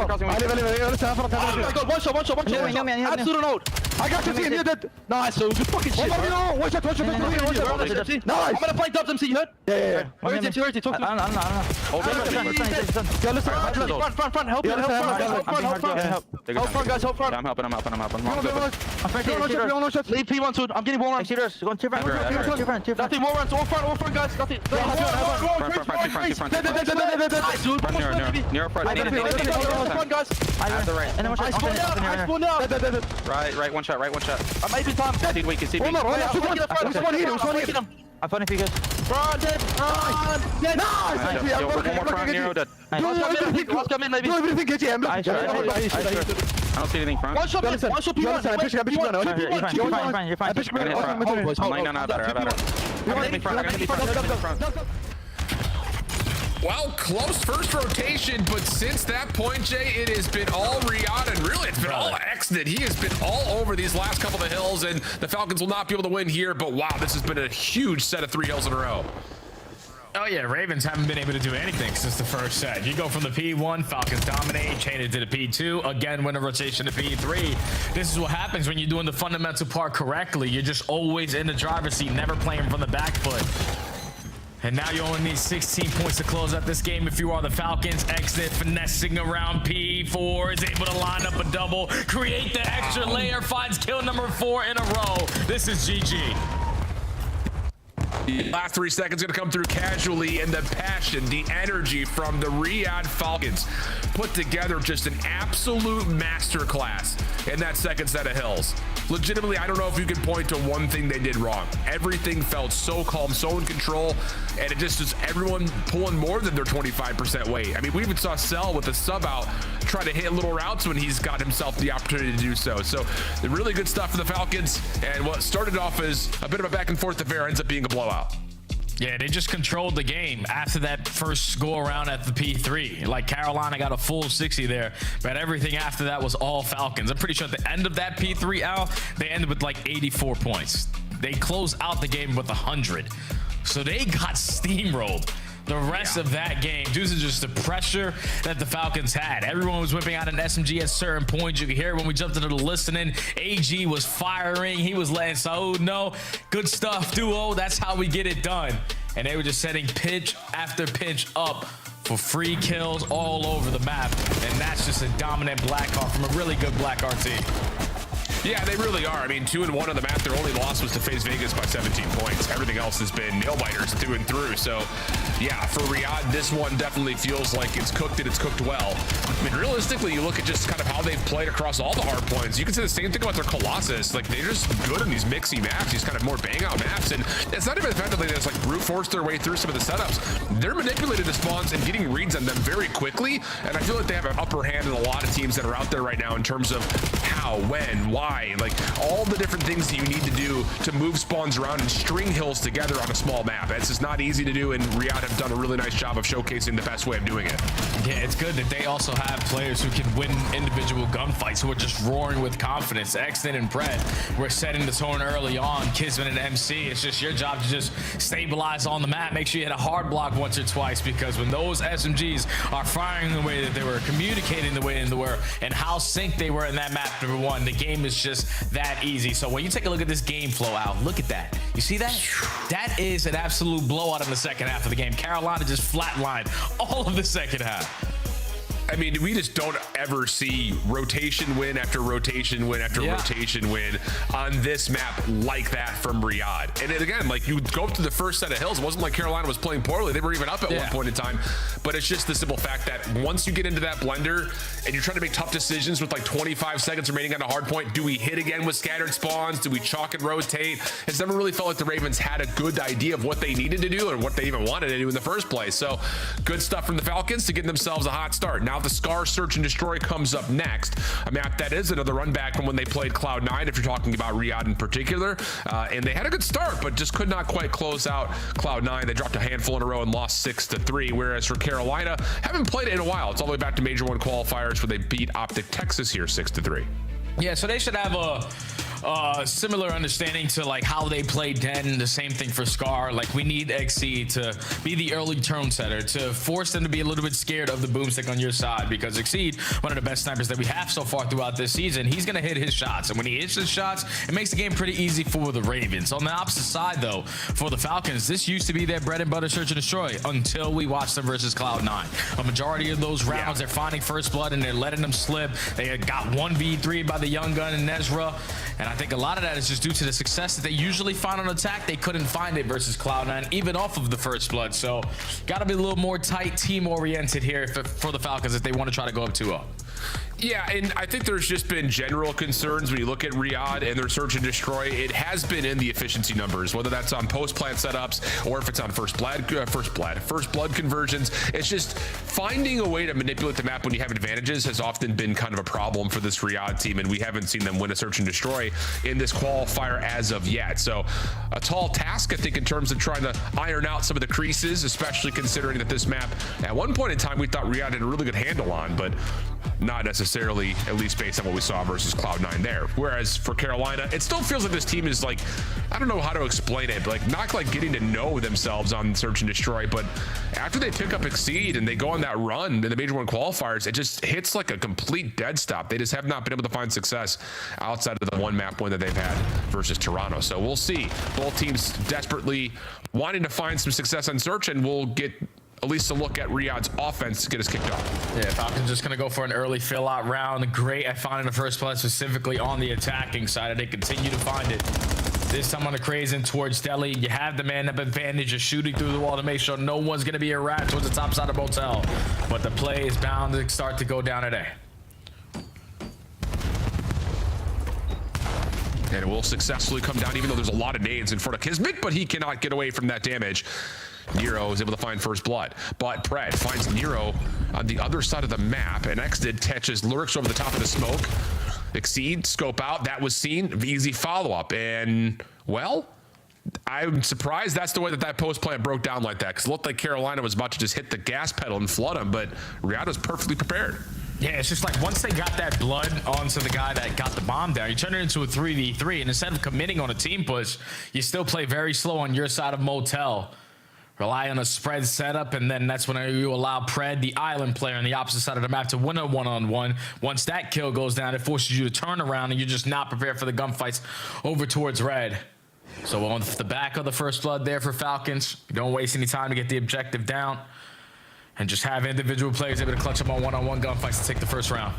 crossing. Oh my god, one shot. Absolute node. I got you, team. You're dead. Nice, so good fucking shit. Watch out. Nice. I'm gonna flank Dubs MC, you heard? Yeah. Where is he? Talk to me. Yeah, listen. Front. Help. Help front, guys. Help front. I'm helping. No shots. Leave P1 to. I'm getting more runs. Serious. Go on, two front. Nothing, more runs. All front, guys. Nothing. Near front. Front, guys. I have the right. I spawn now. Right, one shot. I'm maybe time. Seed weak. One here. I'm funny if you guys. Run. Nice. One more front, Nero dead. Do everything, get your emblem. I don't see anything front. One shot, P1. I'm pushing. You're fine. I'm laying down. I better. Well, close first rotation, but since that point, Jay, it has been all Riyadh, and really it's been all Exnit. He has been all over these last couple of hills, and the Falcons will not be able to win here, but wow, this has been a huge set of 3 hills in a row. Oh yeah, Ravens haven't been able to do anything since the first set. You go from the P1, Falcons dominate, chain it to the P2, again win a rotation to P3. This is what happens when you're doing the fundamental part correctly. You're just always in the driver's seat, never playing from the back foot. And now you only need 16 points to close out this game if you are the Falcons. Exit finessing around P4, is able to line up a double, create the extra layer, finds kill number 4 in a row. This is GG. The last 3 seconds gonna come through casually, and the passion, the energy from the Riyadh Falcons put together just an absolute masterclass in that second set of hills. Legitimately, I don't know if you can point to one thing they did wrong. Everything felt so calm, so in control, and it just was everyone pulling more than their 25% weight. I mean, we even saw Cell with a sub out try to hit little routes when he's got himself the opportunity to do so. So the really good stuff for the Falcons, and what started off as a bit of a back and forth affair ends up being a blowout. Yeah, they just controlled the game after that first go around at the P3. Like Carolina got a full 60 there, but everything after that was all Falcons. I'm pretty sure at the end of that P3 out, they ended with like 84 points. They closed out the game with 100. So they got steamrolled. The rest of that game, due to just the pressure that the Falcons had. Everyone was whipping out an SMG at certain points. You could hear it when we jumped into the listening. AG was firing. He was letting Saud know. Good stuff, duo. That's how we get it done. And they were just setting pitch after pitch up for free kills all over the map. And that's just a dominant Blackheart from a really good Blackheart team. Yeah, they really are. I mean, 2-1 on the map. Their only loss was to face Vegas by 17 points. Everything else has been nail biters through and through. So, yeah, for Riyadh, this one definitely feels like it's cooked and it's cooked well. I mean, realistically, you look at just kind of how they've played across all the hard points. You can say the same thing about their Colossus. Like, they're just good on these mixy maps, these kind of more bang-out maps. And it's not even the fact that they just, like, brute force their way through some of the setups. They're manipulating the spawns and getting reads on them very quickly. And I feel like they have an upper hand in a lot of teams that are out there right now in terms of how, when, why, like all the different things that you need to do to move spawns around and string hills together on a small map. It's just not easy to do, and Riyadh have done a really nice job of showcasing the best way of doing it. Yeah, it's good that they also have players who can win individual gunfights, who are just roaring with confidence. Exton and Brett were setting the tone early on. Kisman and MC, it's just your job to just stabilize on the map. Make sure you hit a hard block once or twice, because when those SMGs are firing the way that they were, communicating the way they were, and how synced they were in that map, number one, the game is just that easy. So when you take a look at this game flow out, look at that. You see that? That is an absolute blowout in the second half of the game. Carolina just flatlined all of the second half. I mean, we just don't ever see rotation win after rotation win after rotation win on this map like that from Riyadh. And then again, like you go up to the first set of hills, it wasn't like Carolina was playing poorly. They were even up at one point in time. But it's just the simple fact that once you get into that blender and you're trying to make tough decisions with like 25 seconds remaining on a hard point, do we hit again with scattered spawns? Do we chalk and rotate? It's never really felt like the Ravens had a good idea of what they needed to do or what they even wanted to do in the first place. So good stuff from the Falcons to get themselves a hot start. Now the Scar Search and Destroy comes up next, a map that is another run back from when they played Cloud9, if you're talking about Riyadh in particular, and they had a good start but just could not quite close out Cloud9. They dropped a handful in a row and lost 6-3, whereas for Carolina, haven't played it in a while. It's all the way back to Major 1 qualifiers where they beat Optic Texas here 6-3. Yeah, so they should have similar understanding to like how they played Den. The same thing for Scar. Like we need XC to be the early tone setter, to force them to be a little bit scared of the boomstick on your side, because Exceed, one of the best snipers that we have so far throughout this season, he's gonna hit his shots, and when he hits his shots, it makes the game pretty easy for the Ravens. On the opposite side though, for the Falcons, this used to be their bread and butter search and destroy until we watched them versus Cloud9. A majority of those rounds, they're finding first blood and they're letting them slip. They had got 1v3 by the young gun and Nezra, and I think a lot of that is just due to the success that they usually find on attack. They couldn't find it versus Cloud9, even off of the first blood. So got to be a little more tight, team oriented here for the Falcons if they want to try to go up 2-0. Yeah, and I think there's just been general concerns when you look at Riyadh and their search and destroy. It has been in the efficiency numbers, whether that's on post-plant setups or if it's on first blood conversions. It's just finding a way to manipulate the map when you have advantages has often been kind of a problem for this Riyadh team, and we haven't seen them win a search and destroy in this qualifier as of yet. So a tall task, I think, in terms of trying to iron out some of the creases, especially considering that this map, at one point in time, we thought Riyadh had a really good handle on, but not necessarily, at least based on what we saw versus Cloud9 there. Whereas for Carolina, it still feels like this team is like, I don't know how to explain it, but like not like getting to know themselves on search and destroy, but after they pick up Exceed and they go on that run in the Major 1 qualifiers, it just hits like a complete dead stop. They just have not been able to find success outside of the one map win that they've had versus Toronto. So we'll see. Both teams desperately wanting to find some success on search, and we'll get at least a look at Riyadh's offense to get us kicked off. Yeah, Falcons just going to go for an early fill-out round. Great, I found in the first place, specifically on the attacking side, and they continue to find it. This time on the crazing towards Delhi, you have the man-up advantage of shooting through the wall to make sure no one's going to be a rat towards the top side of Motel. But the play is bound to start to go down today. And it will successfully come down, even though there's a lot of nades in front of Kismet, but he cannot get away from that damage. Nero is able to find first blood, but Pred finds Nero on the other side of the map, and Xdid catches Lurks over the top of the smoke. Exceed, scope out, that was seen, easy follow-up, and, well, I'm surprised that's the way that post plant broke down like that, because it looked like Carolina was about to just hit the gas pedal and flood him, but Riyadh was perfectly prepared. Yeah, it's just like once they got that blood onto the guy that got the bomb down, you turn it into a 3v3, and instead of committing on a team push, you still play very slow on your side of Motel. Rely on a spread setup, and then that's when you allow Pred, the island player on the opposite side of the map, to win a one-on-one. Once that kill goes down, it forces you to turn around, and you're just not prepared for the gunfights over towards Red. So on the back of the first blood there for Falcons, don't waste any time to get the objective down, and just have individual players able to clutch them on one-on-one gunfights to take the first round.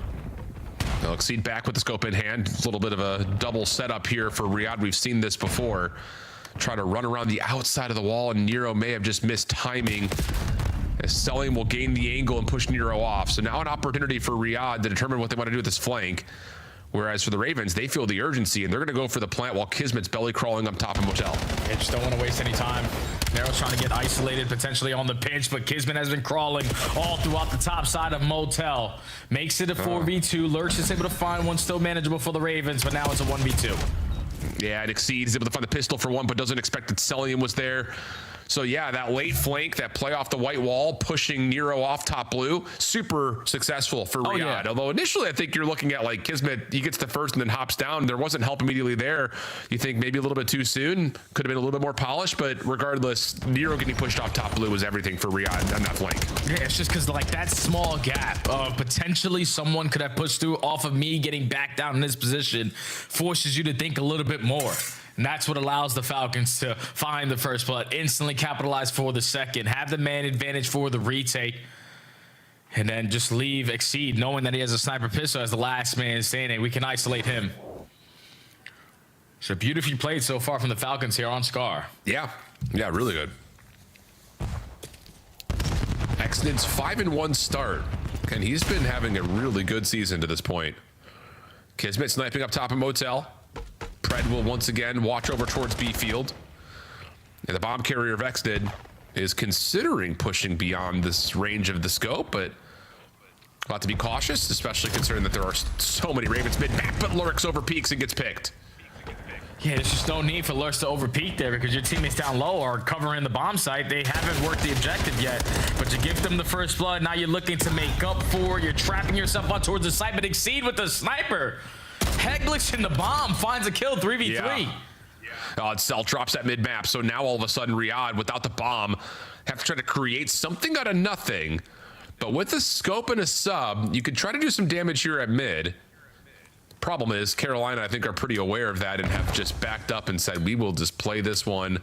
They'll Exceed back with the scope in hand. A little bit of a double setup here for Riyadh. We've seen this before. Try to run around the outside of the wall, and Nero may have just missed timing, as Selim will gain the angle and push Nero off. So now an opportunity for Riyadh to determine what they want to do with this flank. Whereas for the Ravens, they feel the urgency, and they're going to go for the plant while Kismet's belly crawling up top of Motel. They just don't want to waste any time. Nero's trying to get isolated potentially on the pinch, but Kismet has been crawling all throughout the top side of Motel. Makes it a 4v2. Lurch is able to find one, still manageable for the Ravens, but now it's a 1v2. Yeah, it exceeds, able to find the pistol for one, but doesn't expect that Celium was there. So yeah, that late flank, that play off the white wall, pushing Nero off top blue, super successful for Riyadh. Yeah. Although initially I think you're looking at like Kismet, he gets the first and then hops down. There wasn't help immediately there. You think maybe a little bit too soon, could have been a little bit more polished, but regardless, Nero getting pushed off top blue was everything for Riyadh on that flank. Yeah, it's just because like that small gap, potentially someone could have pushed through off of me getting back down in this position, forces you to think a little bit more. And that's what allows the Falcons to find the first blood, instantly capitalize for the second, have the man advantage for the retake, and then just leave Exceed, knowing that he has a sniper pistol as the last man standing. We can isolate him. So beautifully played so far from the Falcons here on Scar. Yeah, really good. Exnid's 5-1 start, and he's been having a really good season to this point. Kismet sniping up top of Motel. Pred will once again watch over towards B field. And the bomb carrier of Exnid is considering pushing beyond this range of the scope, but we'll have to be cautious, especially considering that there are so many Ravens mid-map, but Lurks over peaks and gets picked. Yeah, there's just no need for Lurks to over-peak there because your teammates down low are covering the bomb site. They haven't worked the objective yet, but you give them the first blood. Now you're looking to make up for, you're trapping yourself on towards the site, but Exceed with the sniper. Heglix in the bomb finds a kill, 3v3. Yeah. Cell drops that mid-map, so now all of a sudden Riyadh, without the bomb, have to try to create something out of nothing. But with a scope and a sub, you could try to do some damage here at mid. Problem is, Carolina, I think, are pretty aware of that and have just backed up and said, we will just play this one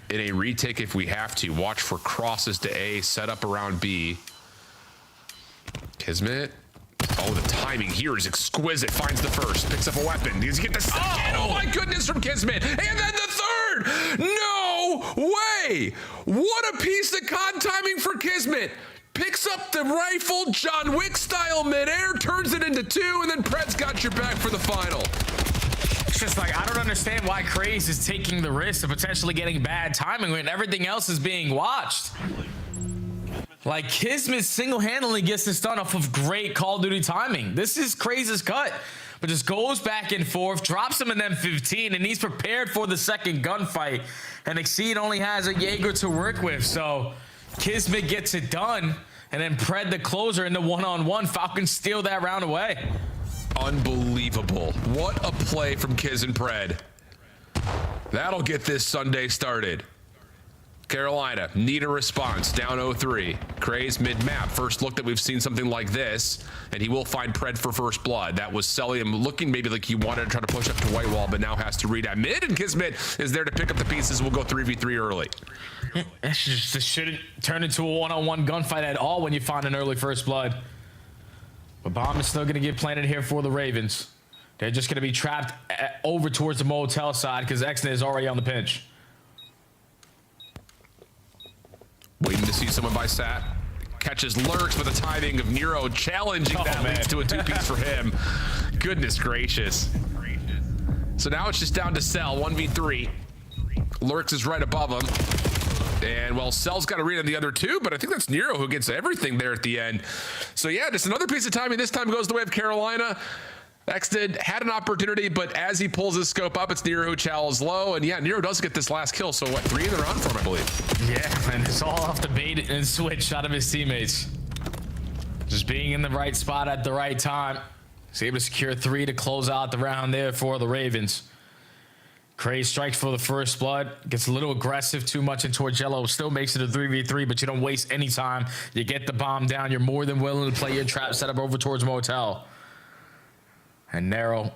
in a retake if we have to. Watch for crosses to A, set up around B. Kismet. Oh, the timing here is exquisite. Finds the first, picks up a weapon. Does he get the second? Oh my goodness, from Kismet. And then the third. No way. What a piece of COD timing for Kismet. Picks up the rifle, John Wick style midair, turns it into 2, and then Pred's got your back for the final. It's just like, I don't understand why Craze is taking the risk of potentially getting bad timing when everything else is being watched. Like, Kismet single-handedly gets this done off of great Call of Duty timing. This is Craze's cut, but just goes back and forth, drops him in them 15, and he's prepared for the second gunfight. And Exceed only has a Jaeger to work with, so Kismet gets it done, and then Pred the closer in the one-on-one. Falcons steal that round away. Unbelievable. What a play from Kiz and Pred. That'll get this Sunday started. Carolina need a response, down 0-3. Craze mid-map. First look that we've seen something like this, and he will find Pred for first blood. That was Celium looking maybe like he wanted to try to push up to white wall, but now has to read at mid, and Kismet is there to pick up the pieces. We'll go 3v3 early. This shouldn't turn into a one-on-one gunfight at all when you find an early first blood. But bomb is still going to get planted here for the Ravens. They're just going to be trapped over towards the motel side because Exnet is already on the pinch. Waiting to see someone by Sat. Catches Lurks with the timing of Nero challenging that leads to a 2-piece for him. Goodness gracious. So now it's just down to Cell, 1v3. Lurks is right above him. And, well, Cell's got to read on the other two, but I think that's Nero who gets everything there at the end. So, yeah, just another piece of timing. This time goes the way of Carolina. Exted had an opportunity, but as he pulls his scope up, it's Nero who chowls low. And, yeah, Nero does get this last kill. So, what, 3 in the round for him, I believe. Yeah, and it's all off the bait and switch out of his teammates. Just being in the right spot at the right time. He's able to secure 3 to close out the round there for the Ravens. Craze strikes for the first blood. Gets a little aggressive, too much in towards yellow. Still makes it a 3v3, but you don't waste any time. You get the bomb down. You're more than willing to play your trap setup over towards motel. And Narrow,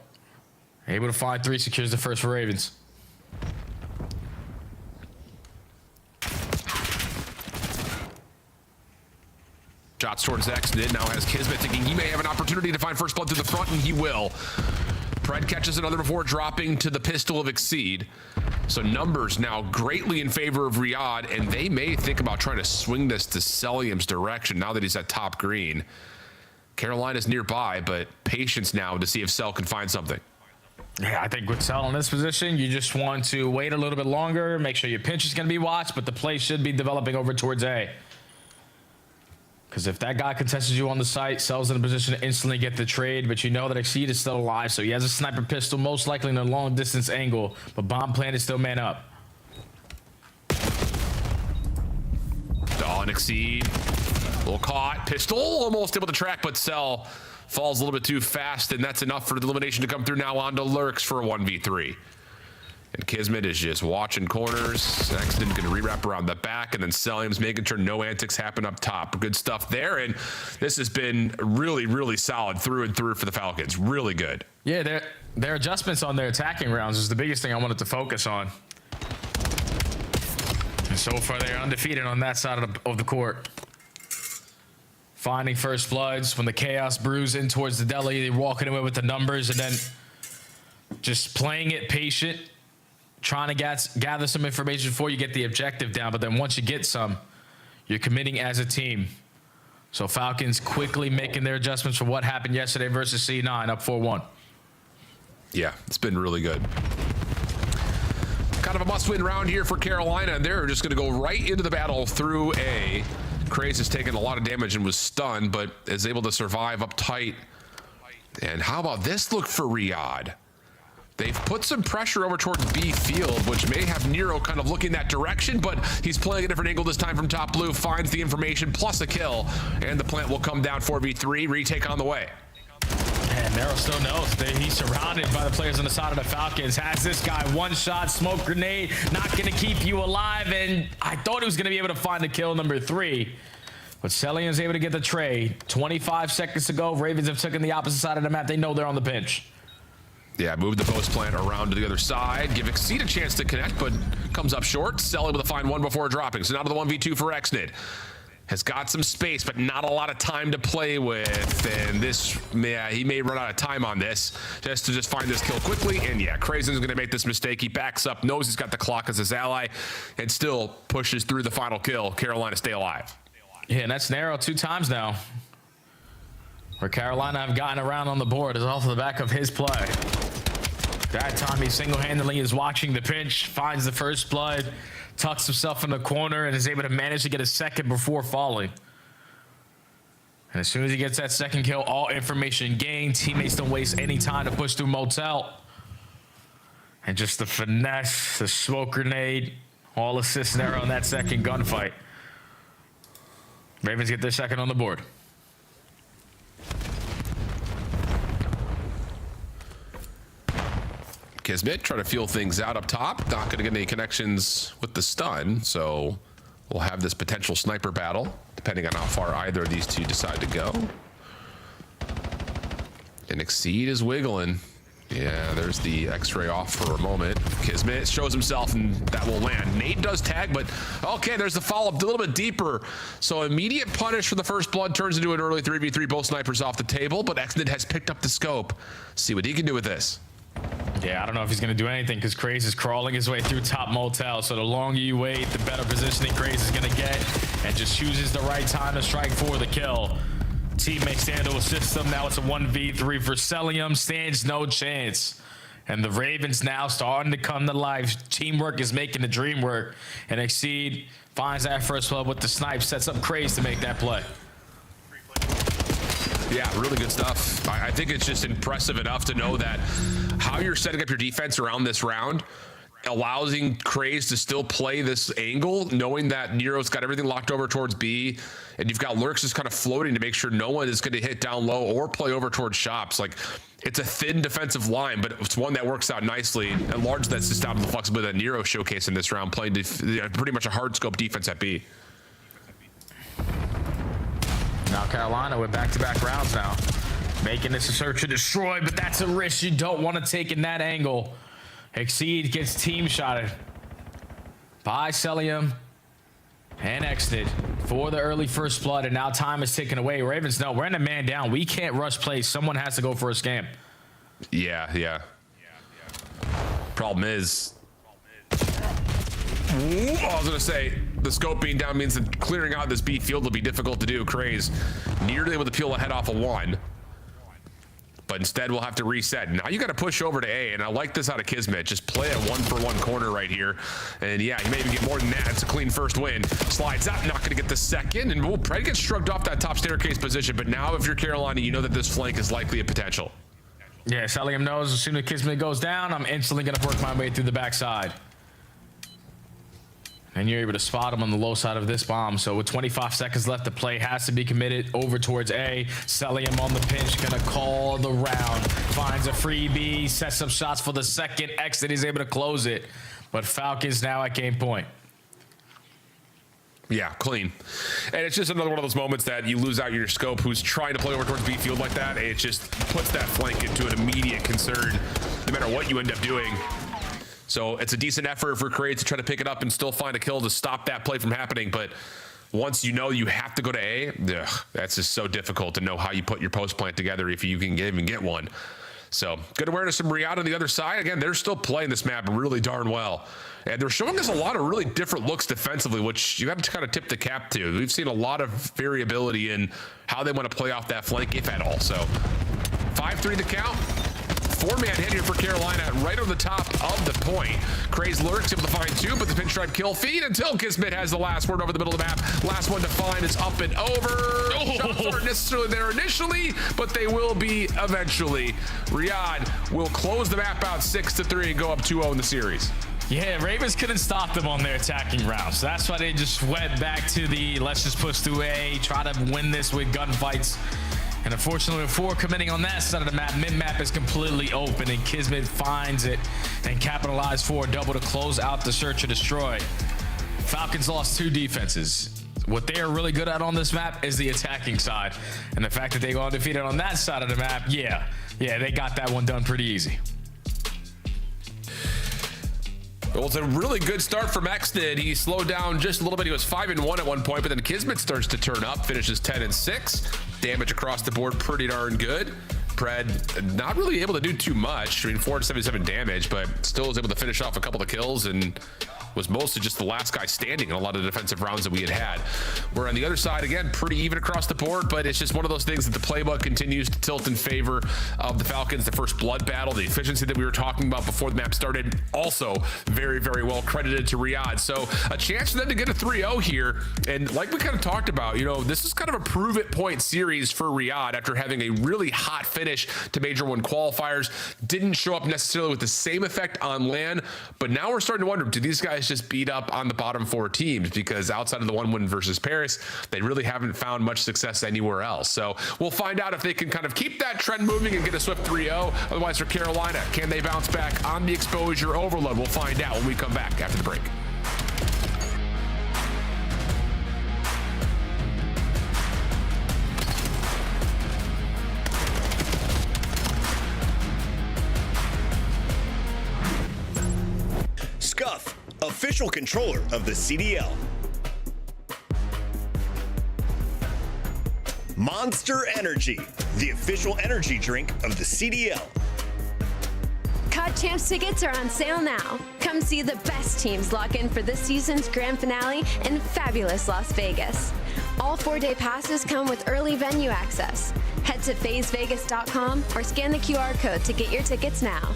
able to find 3, secures the first for Ravens. Shots towards Exted. Now has Kismet thinking he may have an opportunity to find first blood through the front, and he will. Pred catches another before dropping to the pistol of Exceed. So numbers now greatly in favor of Riyadh, and they may think about trying to swing this to Celium's direction now that he's at top green. Carolina's nearby, but patience now to see if Cell can find something. Yeah, I think with Cell in this position, you just want to wait a little bit longer, make sure your pinch is going to be watched, but the play should be developing over towards A. Because if that guy contested you on the site, Cell's in a position to instantly get the trade, but you know that Exceed is still alive, so he has a sniper pistol, most likely in a long-distance angle, but bomb plan is still man up. On Exceed. A little caught. Pistol almost able to track, but Cell falls a little bit too fast, and that's enough for the elimination to come through now onto Lurks for a 1v3. And Kismet is just watching corners. Sexton going to rewrap around the back, and then Celium's making sure no antics happen up top. Good stuff there, and this has been really, really solid through and through for the Falcons. Really good. Yeah, their adjustments on their attacking rounds is the biggest thing I wanted to focus on. And so far, they're undefeated on that side of the court. Finding first bloods when the chaos brews in towards the deli, they're walking away with the numbers, and then just playing it patient, trying to gather some information before you get the objective down. But then once you get some, you're committing as a team. So Falcons quickly making their adjustments for what happened yesterday versus C9, up 4-1. Yeah, it's been really good. Kind of a must-win round here for Carolina, and they're just going to go right into the battle through A. Craze has taken a lot of damage and was stunned, but is able to survive up tight. And how about this look for Riyadh? They've put some pressure over towards B field, which may have Nero kind of looking that direction, but he's playing a different angle this time from top blue, finds the information plus a kill, and the plant will come down 4v3, retake on the way. And Nero still knows that he's surrounded by the players on the side of the Falcons. Has this guy one shot, smoke grenade, not going to keep you alive. And I thought he was going to be able to find the kill number 3. But Celium's able to get the trade. 25 seconds to go. Ravens have taken the opposite side of the map. They know they're on the pinch. Yeah, move the post plant around to the other side. Give Exceed a chance to connect, but comes up short. Cell able to find one before dropping. So now to the 1v2 for Xnid. Has got some space, but not a lot of time to play with. And this, yeah, he may run out of time on this just to find this kill quickly. And yeah, Krazen's going to make this mistake. He backs up, knows he's got the clock as his ally, and still pushes through the final kill. Carolina stay alive. Yeah, and that's Nero 2 times now, where Carolina have gotten around on the board is off the back of his play. That time he single-handedly is watching the pinch, finds the first blood, tucks himself in the corner, and is able to manage to get a second before falling. And as soon as he gets that second kill, all information gained. Teammates don't waste any time to push through Motel. And just the finesse, the smoke grenade, all assists Nero on that second gunfight. Ravens get their second on the board. Kismet trying to feel things out up top. Not going to get any connections with the stun, so we'll have this potential sniper battle, depending on how far either of these two decide to go. And Exceed is wiggling. Yeah, there's the X-ray off for a moment. Kismet shows himself, and that will land. Nate does tag, but okay, there's the follow-up a little bit deeper. So immediate punish for the first blood turns into an early 3v3. Both snipers off the table, but Xnid has picked up the scope. See what he can do with this. Yeah, I don't know if he's going to do anything because Craze is crawling his way through top Motel. So the longer you wait, the better positioning Craze is going to get, and just chooses the right time to strike for the kill. Teammates stand to assist him. Now it's a 1v3 for Celium. Stands no chance. And the Ravens now starting to come to life. Teamwork is making the dream work. And Exceed finds that first blood with the snipe. Sets up Craze to make that play. Yeah, really good stuff. I think it's just impressive enough to know that how you're setting up your defense around this round allowing Craze to still play this angle, knowing that Nero's got everything locked over towards B, and you've got Lurks just kind of floating to make sure no one is going to hit down low or play over towards shops. Like, it's a thin defensive line, but it's one that works out nicely. And large, that's just out of the flexibility that Nero showcased in this round, playing pretty much a hard scope defense at B. Now Carolina with back-to-back rounds now, making this a search and destroy, but that's a risk you don't want to take in that angle. Exceed gets team shotted by Celium and Xnid for the early first blood, and now time is taken away. Ravens, no, we're in a man down. We can't rush plays. Someone has to go for a scam. Yeah. Problem is, I was gonna say, the scope being down means that clearing out this B field will be difficult to do. Craze nearly able to peel a head off of one, but instead we'll have to reset. Now you got to push over to A, and I like this out of Kismet. Just play a 1-for-1 corner right here, and yeah, you maybe get more than that. It's a clean first win. Slides out, not gonna get the second, and we'll probably get shrugged off that top staircase position. But now if you're Carolina, you know that this flank is likely a potential. Yeah, Celium knows as soon as Kismet goes down, I'm instantly gonna work my way through the backside. And you're able to spot him on the low side of this bomb. So with 25 seconds left, the play has to be committed over towards A. Celium on the pinch, gonna call the round. Finds a freebie, sets up shots for the second exit. He's able to close it. But Falcons now at game point. Yeah, clean. And it's just another one of those moments that you lose out your scope who's trying to play over towards B field like that. And it just puts that flank into an immediate concern, no matter what you end up doing. So it's a decent effort for Craze to try to pick it up and still find a kill to stop that play from happening. But once you know you have to go to A, that's just so difficult to know how you put your post plant together if you can even get one. So good awareness from Riyadh on the other side. Again, they're still playing this map really darn well. And they're showing us a lot of really different looks defensively, which you have to kind of tip the cap to. We've seen a lot of variability in how they want to play off that flank, if at all. So 5-3 the count. 4-man hit here for Carolina right on the top of the point. Craze Lurks able to find two, but the pinstripe kill feed until Kismet has the last word over the middle of the map. Last one to find is up and over. Shots aren't necessarily there initially, but they will be eventually. Riyadh will close the map out 6-3 and go up 2-0 in the series. Yeah, Ravens couldn't stop them on their attacking rounds. So that's why they just went back to the let's just push through A, try to win this with gunfights. And unfortunately, with 4 committing on that side of the map, mid-map is completely open, and Kismet finds it and capitalized for a double to close out the search and destroy. Falcons lost 2 defenses. What they are really good at on this map is the attacking side. And the fact that they go undefeated on that side of the map, yeah, they got that one done pretty easy. Well, it's a really good start for Maxted. He slowed down just a little bit. He was 5-1 at one point, but then Kismet starts to turn up, finishes 10-6. Damage across the board pretty darn good. Pred not really able to do too much. I mean, 477 damage, but still was able to finish off a couple of kills and was mostly just the last guy standing in a lot of the defensive rounds that we had. We're on the other side, again, pretty even across the board, but it's just one of those things that the playbook continues to tilt in favor of the Falcons. The first blood battle, the efficiency that we were talking about before the map started, also very, very well credited to Riyadh. So a chance for them to get a 3-0 here. And like we kind of talked about, you know, this is kind of a prove it point series for Riyadh after having a really hot finish to Major 1 qualifiers. Didn't show up necessarily with the same effect on LAN, but now we're starting to wonder, do these guys just beat up on the bottom 4 teams? Because outside of the 1 win versus Paris, they really haven't found much success anywhere else. So we'll find out if they can kind of keep that trend moving and get a swift 3-0. Otherwise, for Carolina, can they bounce back on the exposure overload? We'll find out when we come back after the break. Scuff, official controller of the CDL. Monster Energy, the official energy drink of the CDL. COD Champs tickets are on sale now. Come see the best teams lock in for this season's grand finale in fabulous Las Vegas. All 4-day passes come with early venue access. Head to phasevegas.com or scan the QR code to get your tickets now.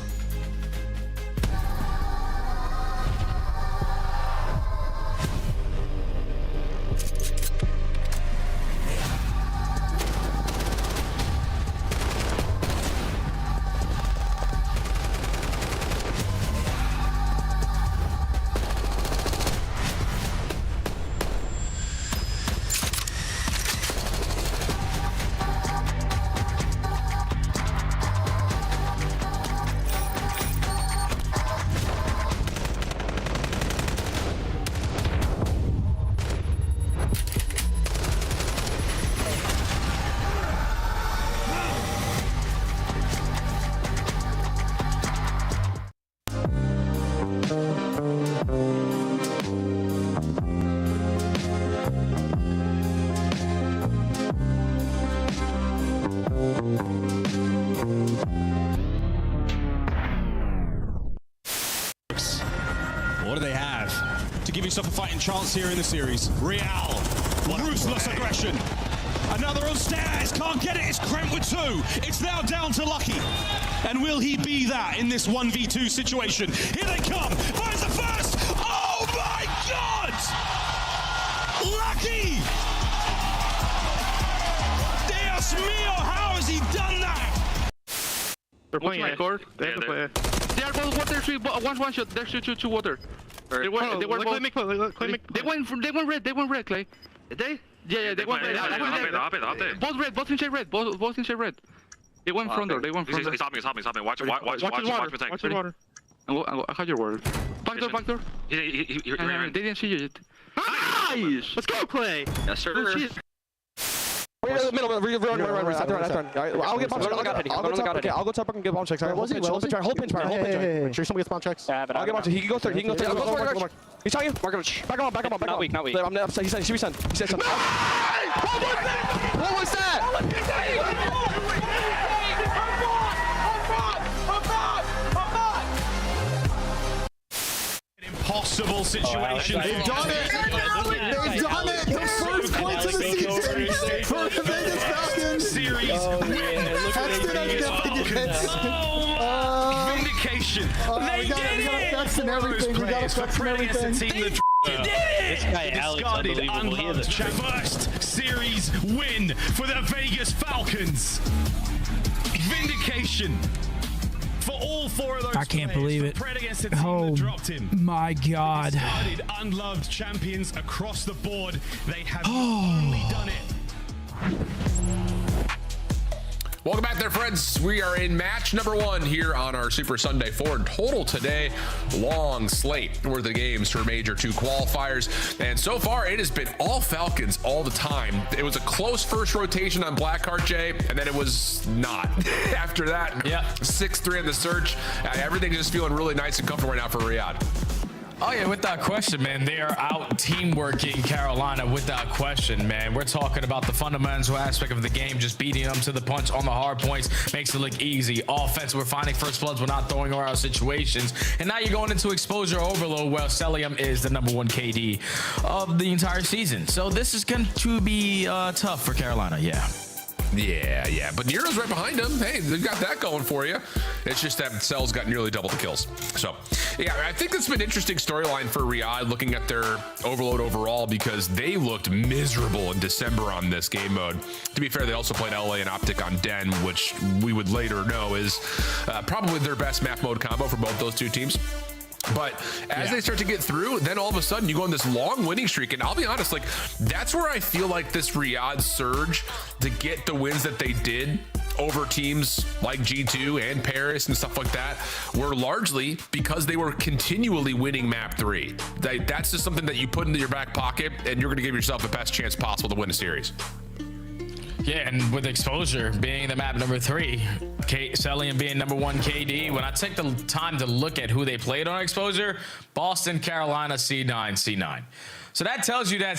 What do they have to give yourself a fighting chance here in the series? Real, ruthless aggression. Another on stairs, can't get it, it's Krent with 2. It's now down to Lucky. And will he be that in this 1v2 situation? Here they come, finds the first! Oh my God! Lucky! Dios mío, how has he done that? They're playing A. They have to play A. They are both water, 3, one shot, there's 2 water. They went red, Clay. They? Yeah, they went red. Both red, both inside red, both inside red. They went front door, He's hopping. Watch his water. I had your word. Back door. They didn't see you yet. Nice! Let's go, Clay! Yes, sir. Run. I'll get bomb checks. I'll go top and get bomb checks. Hold pinch. Make sure somebody gets bomb checks. I'll get bomb checks. He can go third. He's telling you. Back on. Not weak. He said, he said something. What was that? Impossible situation. They've done it. The first points of the season for the Vegas Falcons. Series win. Vindication. We got effects and everything. We got effects and everything. This guy Alex, unbelievable. First series win for the Vegas Falcons. Vindication. For all 4 of those I can't believe it. Oh my God. Unloved champions across the board. They have only done it. Welcome back there, friends. We are in match number 1 here on our Super Sunday 4 in total today. Long slate worth of games for Major 2 qualifiers. And so far, it has been all Falcons all the time. It was a close first rotation on Blackheart, Jay, and then it was not. After that, 6-3 in the search. Everything's just feeling really nice and comfortable right now for Riyadh. Oh, yeah, without question, man. They are out teamworking Carolina without question, man. We're talking about the fundamental aspect of the game, just beating them to the punch on the hard points makes it look easy. Offense, we're finding first bloods, we're not throwing around situations. And now you're going into exposure overload, where Celium is the #1 KD of the entire season. So this is going to be tough for Carolina, yeah. Yeah, but Nero's right behind him. Hey, they've got that going for you. It's just that Cell's got nearly double the kills. So, yeah, I think it's been an interesting storyline for Riyadh looking at their overload overall, because they looked miserable in December on this game mode. To be fair, they also played LA and Optic on Den, which we would later know is probably their best map mode combo for both those two teams. But as they start to get through, then all of a sudden you go on this long winning streak. And I'll be honest, like, that's where I feel like this Riyadh surge to get the wins that they did over teams like G2 and Paris and stuff like that were largely because they were continually winning map 3. That's just something that you put into your back pocket, and you're going to give yourself the best chance possible to win a series. Yeah, and with exposure being the map number 3, Celium being #1 KD, when I take the time to look at who they played on exposure, Boston, Carolina, C9. So that tells you that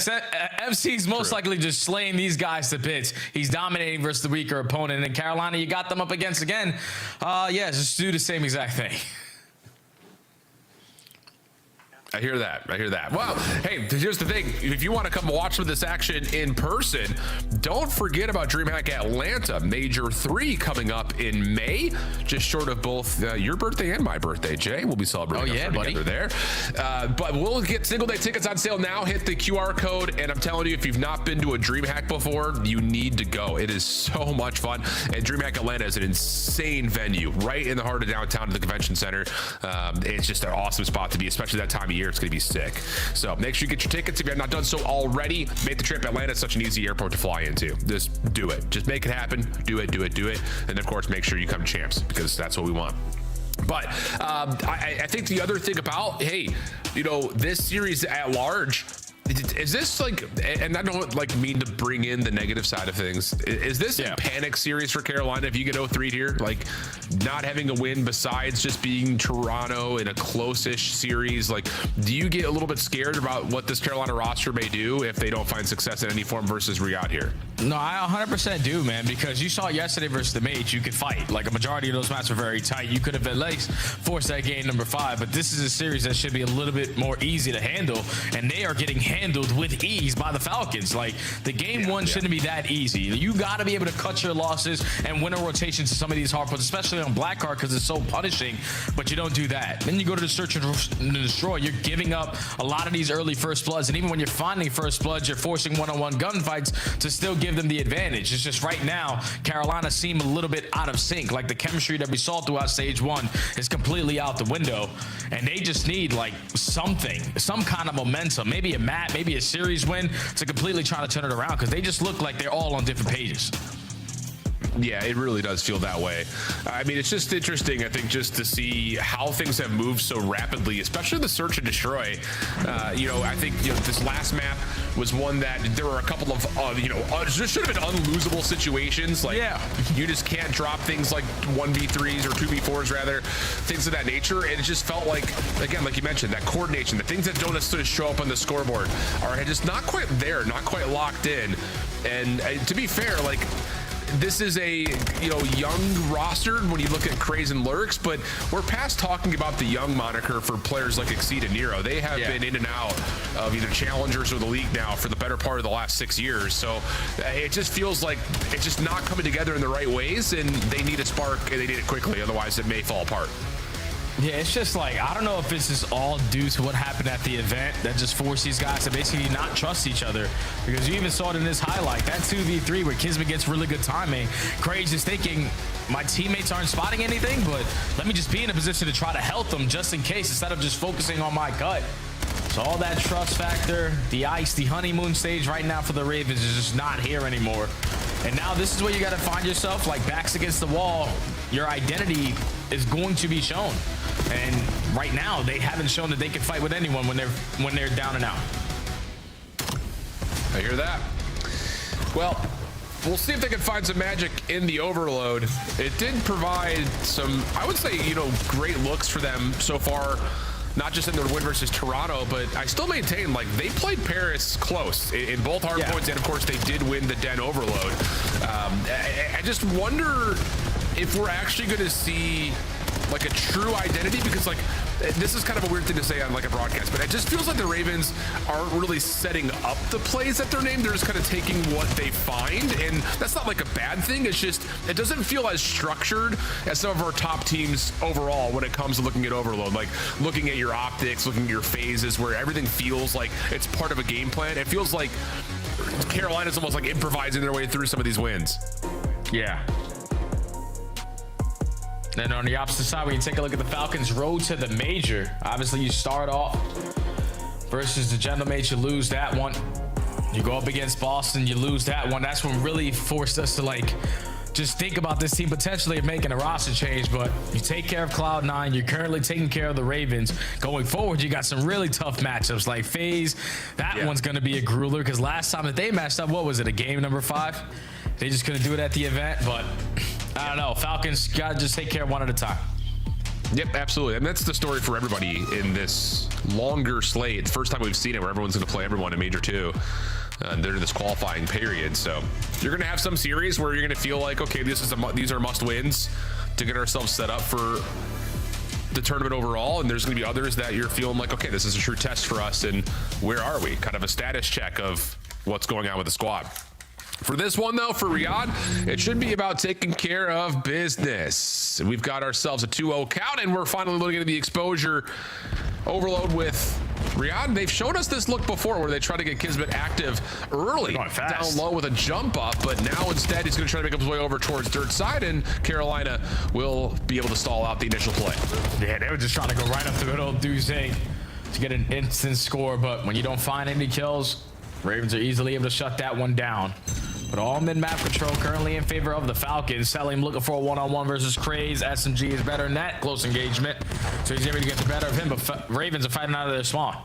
FC's most likely just slaying these guys to bits. He's dominating versus the weaker opponent. And in Carolina, you got them up against again. Yeah, just do the same exact thing. I hear that. Well, hey, here's the thing. If you want to come watch some of this action in person, don't forget about DreamHack Atlanta Major 3 coming up in May, just short of both your birthday and my birthday, Jay. We'll be celebrating together there. But we'll get single day tickets on sale now. Hit the QR code, and I'm telling you, if you've not been to a DreamHack before, you need to go. It is so much fun. And DreamHack Atlanta is an insane venue right in the heart of downtown at the convention center. It's just an awesome spot to be, especially that time of year. It's going to be sick. So make sure you get your tickets if you have not done so already. Make the trip. Atlanta is such an easy airport to fly into. Just do it. Just make it happen. Do it. And of course, make sure you come champs, because that's what we want. But I think the other thing about, hey, you know, this series at large, is this like, and I don't like mean to bring in the negative side of things, is this a panic series for Carolina if you get 0-3 here? Like, not having a win besides just being Toronto in a close-ish series, like, do you get a little bit scared about what this Carolina roster may do if they don't find success in any form versus Riyadh here? No, I 100% do, man, because you saw yesterday versus the Mage, you could fight. Like, a majority of those matches were very tight. You could have at least forced that game number 5, but this is a series that should be a little bit more easy to handle, and they are getting handled with ease by the Falcons. Like, the game one shouldn't be that easy. You got to be able to cut your losses and win a rotation to some of these hard points, especially on Blackheart, because it's so punishing, but you don't do that. Then you go to the search and destroy. You're giving up a lot of these early first bloods, and even when you're finding first bloods, you're forcing one-on-one gunfights to still give them the advantage. It's just right now, Carolina seem a little bit out of sync. Like, the chemistry that we saw throughout stage 1 is completely out the window, and they just need like something, some kind of momentum, maybe a map, maybe a series win to completely try to turn it around, because they just look like they're all on different pages. Yeah, it really does feel that way. I mean, it's just interesting, I think, just to see how things have moved so rapidly, especially the search and destroy. You know, I think, you know, this last map was one that there were a couple of, you know, there should have been unlosable situations. Like, you just can't drop things like 1v3s or 2v4s, rather, things of that nature. And it just felt like, again, like you mentioned, that coordination, the things that don't necessarily show up on the scoreboard are just not quite there, not quite locked in. And to be fair, like, this is a, you know, young roster when you look at Craze and Lurks, but we're past talking about the young moniker for players like Exceed and Nero. They have been in and out of either challengers or the league now for the better part of the last 6 years. So it just feels like it's just not coming together in the right ways, and they need a spark, and they need it quickly. Otherwise, it may fall apart. Yeah, it's just like, I don't know if this is all due to what happened at the event that just forced these guys to basically not trust each other. Because you even saw it in this highlight, that 2v3 where Kismet gets really good timing. Craig is thinking, my teammates aren't spotting anything, but let me just be in a position to try to help them just in case, instead of just focusing on my gut. So all that trust factor, the ice, the honeymoon stage right now for the Ravens is just not here anymore. And now this is where you got to find yourself like backs against the wall. Your identity is going to be shown. And right now, they haven't shown that they can fight with anyone when they're down and out. I hear that. Well, we'll see if they can find some magic in the overload. It did provide some, I would say, you know, great looks for them so far. Not just in their win versus Toronto, but I still maintain, like, they played Paris close in both hard points, and of course they did win the Den overload. I just wonder if we're actually going to see like a true identity, because like this is kind of a weird thing to say on like a broadcast, but it just feels like the Ravens aren't really setting up the plays that they're named. They're just kind of taking what they find, and that's not like a bad thing. It's just it doesn't feel as structured as some of our top teams overall when it comes to looking at overload, like looking at your optics, looking at your phases, where everything feels like it's part of a game plan. It feels like Carolina's almost like improvising their way through some of these wins. Yeah. Then on the opposite side, when you take a look at the Falcons' road to the major, obviously you start off versus the Gentlemates, you lose that one. You go up against Boston, you lose that one. That's what really forced us to like just think about this team potentially making a roster change. But you take care of Cloud9, you're currently taking care of the Ravens. Going forward, you got some really tough matchups like FaZe. That one's going to be a grueler, because last time that they matched up, what was it, a game number 5? They just couldn't do it at the event, but I don't know. Falcons got to just take care of one at a time. Yep, absolutely. And that's the story for everybody in this longer slate. First time we've seen it where everyone's going to play everyone in Major 2 during this qualifying period. So you're going to have some series where you're going to feel like, okay, these are must wins to get ourselves set up for the tournament overall. And there's going to be others that you're feeling like, okay, this is a true test for us. And where are we? Kind of a status check of what's going on with the squad. For this one, though, for Riyadh, it should be about taking care of business. We've got ourselves a 2-0 count, and we're finally looking at the exposure overload with Riyadh. They've showed us this look before where they try to get Kismet active early, down low with a jump up, but now instead he's going to try to make his way over towards dirt side, and Carolina will be able to stall out the initial play. Yeah, they were just trying to go right up the middle of Duze to get an instant score, but when you don't find any kills, Ravens are easily able to shut that one down. But all mid-map control currently in favor of the Falcons. Selim looking for a one-on-one versus Craze. SMG is better in that close engagement, so he's able to get the better of him, but Ravens are fighting out of their spawn.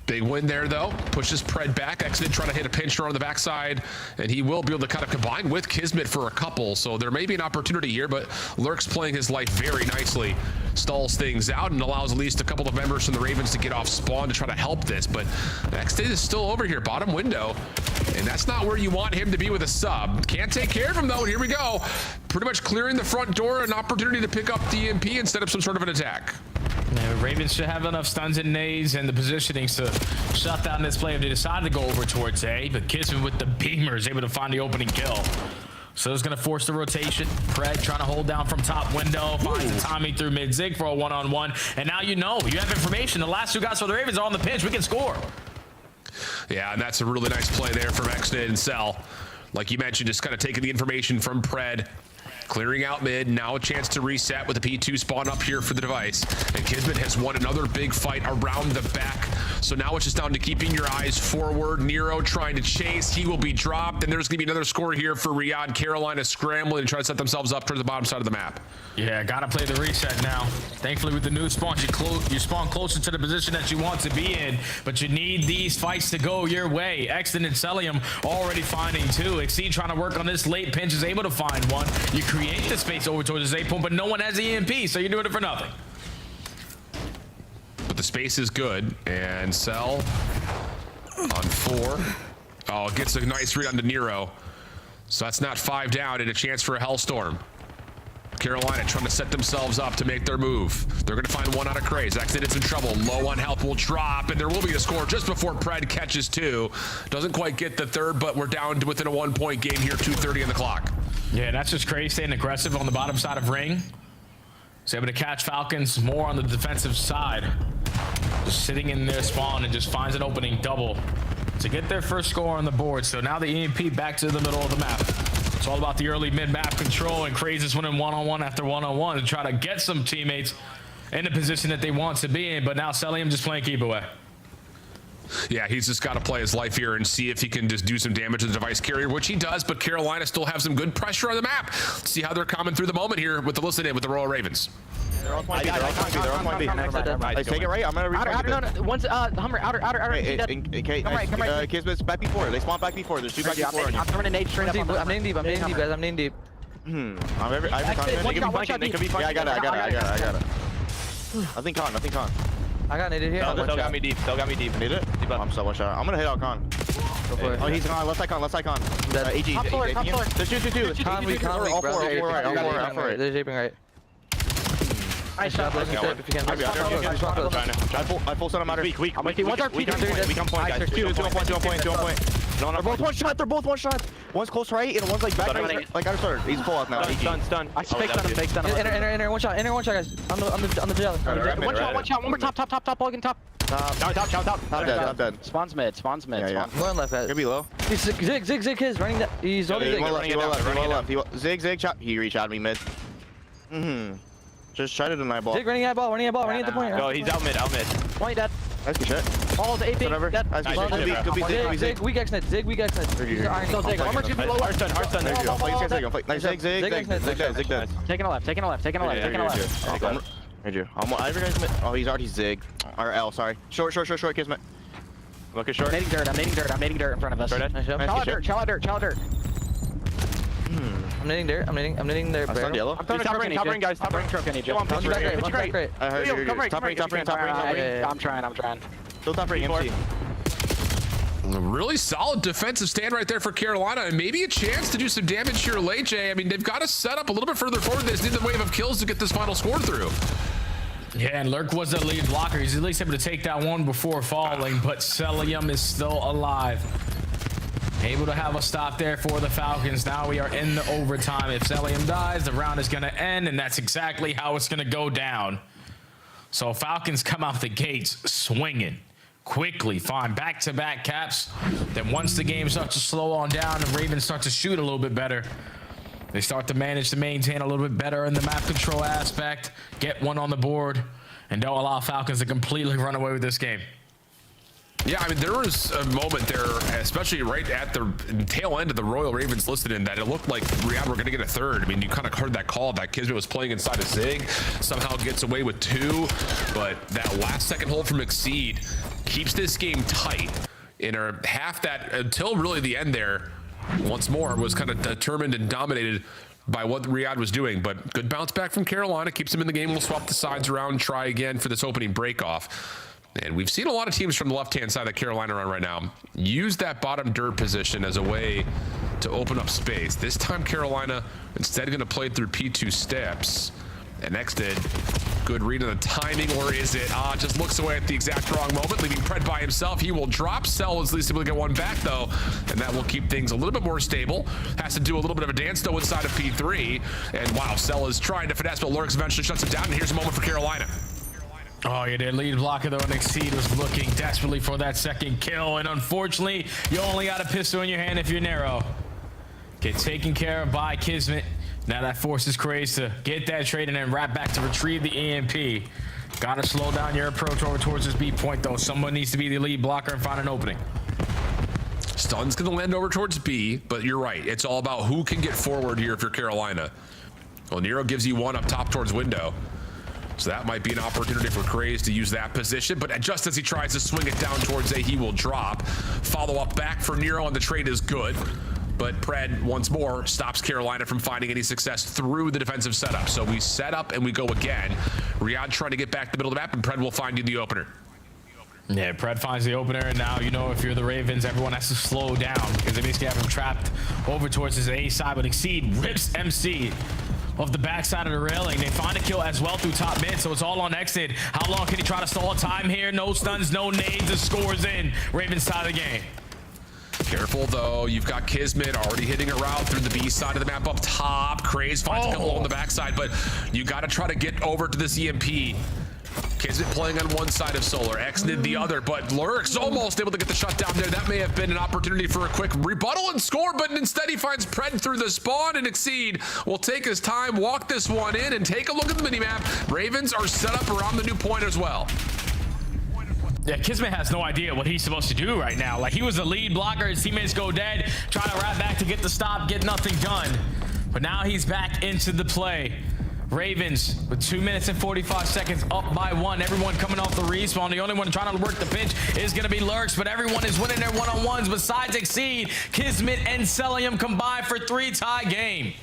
Big win there, though. Pushes Pred back. Exit trying to hit a pincher on the backside, and he will be able to kind of combine with Kismet for a couple. So there may be an opportunity here, but Lurk's playing his life very nicely. Stalls things out and allows at least a couple of members from the Ravens to get off spawn to try to help this. But Exit is still over here, bottom window, and that's not where you want him to be with a sub. Can't take care of him, though, and here we go. Pretty much clearing the front door, an opportunity to pick up the EMP instead of some sort of an attack. Yeah, Ravens should have enough stuns and nades and the positionings to shut down this play if they decide to go over towards A, but Kismet with the beamer is able to find the opening kill. So it's going to force the rotation. Pred trying to hold down from top window, finds the timing through mid-zig for a one-on-one, and now you know, you have information. The last two guys for the Ravens are on the pinch. We can score. Yeah, and that's a really nice play there from Exnid and Cell. Like you mentioned, just kind of taking the information from Pred, clearing out mid, now a chance to reset with the P2 spawn up here for the device. And Kismet has won another big fight around the back. So now it's just down to keeping your eyes forward. Nero trying to chase, he will be dropped. And there's gonna be another score here for Riyadh. Carolina scrambling and trying to set themselves up towards the bottom side of the map. Yeah, gotta play the reset now. Thankfully with the new spawns, you spawn closer to the position that you want to be in, but you need these fights to go your way. Exton and Celium already finding two. Exceed trying to work on this late pinch, is able to find one. You create the space over towards the A point, but no one has the EMP, so you're doing it for nothing. But the space is good, and Cell on 4. Oh, gets a nice read onto Nero. So that's not 5 down and a chance for a Hellstorm. Carolina trying to set themselves up to make their move. They're going to find one out of Craze. Exit's in trouble. Low on health will drop, and there will be a score just before Pred catches 2. Doesn't quite get the third, but we're down to within a 1-point game here, 2:30 on the clock. Yeah, that's just Craze staying aggressive on the bottom side of ring. He's able to catch Falcons more on the defensive side. Just sitting in their spawn and just finds an opening double to get their first score on the board. So now the EMP back to the middle of the map. It's all about the early mid-map control, and Craze is winning one-on-one after one-on-one to try to get some teammates in the position that they want to be in, but now Celium just playing keep away. Yeah, he's just got to play his life here and see if he can just do some damage to the device carrier, which he does, but Carolina still have some good pressure on the map. Let's see how they're coming through the moment here with the listen in with the Royal Ravens. They're on point B. They're on point B. I take it right. I'm gonna read. One's Hummer, outer. Come right. Kismet's back before. They spawn back before. There's two back before. I'm throwing a nade straight up. I'm nading deep, guys. I'm nading deep. I'm every confident. They could be flanking. Yeah, I got it. Nothing con. I got naded here. Still got me deep. Need it? I'm so one shot. I'm gonna hit out con. Go for it. Oh, he's gone. Left side con. AG. Top floor. There's two. All four. They're shaping right. I shot. I full son of matter. Weak. I'm waiting. One's our weak on point, guys. Two on point. They're both one shot. One's close right and one's like back like outer starter. He's full out now. Stun. I fake stun him. Inner one shot, guys. On the jail. One shot. One more top. All top. Top dead. Spawns mid. Yeah. One left. Could be low. Zig is running that. He's only left. Zig shot. He reshot me mid. Just try to deny ball. Zig running at ball, running at the point. Go, he's out mid. Point dead. That's good shit. Ball's 8 Whatever. dead. Could be Zig. Weak X net. Zig. He's ironing. Still Zig. One more two below. Hard stun. There you go. Nice Zig dead. Taking a left. Heard you. Oh, he's already Zig. Or L, sorry. Short, Kismet. Looking short. I'm nading dirt in front of us. Chow dirt. I'm nading dirt. I'm nading their barrel. I'm yellow. I'm covering, guys. Top ring truck. I need you. One great. I heard you. Top ring. I'm trying. Still top ring, MC. A really solid defensive stand right there for Carolina, and maybe a chance to do some damage here late, Jay. I mean, they've got to set up a little bit further forward. They just need the wave of kills to get this final score through. Yeah, and Lurk was the lead blocker. He's at least able to take that one before falling, but Celium is still alive. Able to have a stop there for the Falcons. Now we are in the overtime. If Celium dies, the round is going to end, and that's exactly how it's going to go down. So Falcons come out the gates swinging quickly, find back-to-back caps. Then once the game starts to slow on down, the Ravens start to shoot a little bit better. They start to manage to maintain a little bit better in the map control aspect, get one on the board, and don't allow Falcons to completely run away with this game. Yeah, I mean, there was a moment there, especially right at the tail end of the Royal Ravens listed in, that it looked like Riyadh were going to get a third. I mean, you kind of heard that call that Kismet was playing inside of Zig, somehow gets away with 2, but that last second hold from Exceed keeps this game tight. In a half that, until really the end there, once more, was kind of determined and dominated by what Riyadh was doing. But good bounce back from Carolina, keeps them in the game. We'll swap the sides around, try again for this opening break-off. And we've seen a lot of teams from the left-hand side that Carolina are on right now use that bottom dirt position as a way to open up space. This time Carolina instead going to play through P2 steps. And next did good read on the timing, or is it? Just looks away at the exact wrong moment, leaving Pred by himself. He will drop. Cell is at least able to get one back though, and that will keep things a little bit more stable. Has to do a little bit of a dance though inside of P3. And wow, Cell is trying to finesse, but Lurks eventually shuts him down. And here's a moment for Carolina. Oh, yeah, their lead blocker, though, and Exceed was looking desperately for that second kill. And unfortunately, you only got a pistol in your hand if you're narrow. Get taken care of by Kismet. Now that forces Craze to get that trade and then wrap back to retrieve the EMP. Got to slow down your approach over towards this B point, though. Someone needs to be the lead blocker and find an opening. Stun's going to land over towards B, but you're right. It's all about who can get forward here if you're Carolina. Well, Nero gives you one up top towards window. So that might be an opportunity for Craze to use that position, but just as he tries to swing it down towards A, he will drop. Follow up back for Nero on the trade is good, but Pred once more stops Carolina from finding any success through the defensive setup. So we set up and we go again. Riyadh trying to get back to the middle of the map, and Pred will find you the opener. Yeah, Pred finds the opener, and now, you know, if you're the Ravens, everyone has to slow down because they basically have him trapped over towards his A side, but Exceed rips MC off the backside of the railing. They find a kill as well through top mid, so it's all on Exit. How long can he try to stall time here? No stuns, no nades, the score's in. Ravens side of the game. Careful though, you've got Kismet already hitting a route through the B side of the map up top. Craze finds a couple on the backside, but you got to try to get over to this EMP. Kismet playing on one side of Solar, Exnid the other, but Lurk's almost able to get the shut down there. That may have been an opportunity for a quick rebuttal and score, but instead he finds Pred through the spawn, and Exceed will take his time, walk this one in, and take a look at the minimap. Ravens are set up around the new point as well. Yeah, Kismet has no idea what he's supposed to do right now. Like, he was the lead blocker, his teammates go dead, trying to ride back to get the stop, get nothing done. But now he's back into the play. Ravens with 2 minutes and 45 seconds up by 1. Everyone coming off the respawn. The only one trying to work the pinch is going to be Lurks, but everyone is winning their one-on-ones besides Exceed. Kismet and Celium combined for 3 tie game.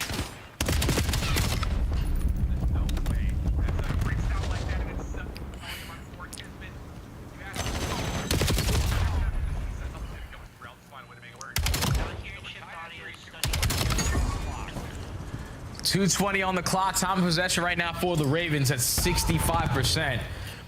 .220 on the clock. Time of possession right now for the Ravens at 65%.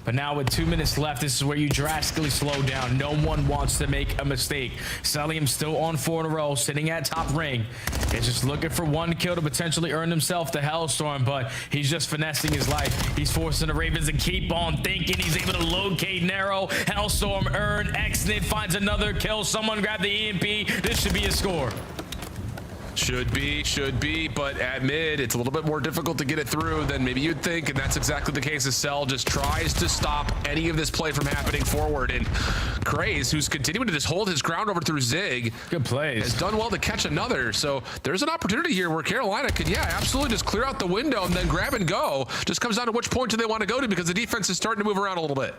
But now with 2 minutes left, this is where you drastically slow down. No one wants to make a mistake. Celium still on 4 in a row, sitting at top ring. He's just looking for 1 kill to potentially earn himself the Hellstorm, but he's just finessing his life. He's forcing the Ravens to keep on thinking. He's able to locate Narrow. Hellstorm earn. Xnit finds another kill. Someone grab the EMP. This should be a score. Should be, but at mid, it's a little bit more difficult to get it through than maybe you'd think, and that's exactly the case as Cell just tries to stop any of this play from happening forward. And Craze, who's continuing to just hold his ground over through Zig, good plays, has done well to catch another. So there's an opportunity here where Carolina could, absolutely just clear out the window and then grab and go. Just comes down to which point do they want to go to, because the defense is starting to move around a little bit.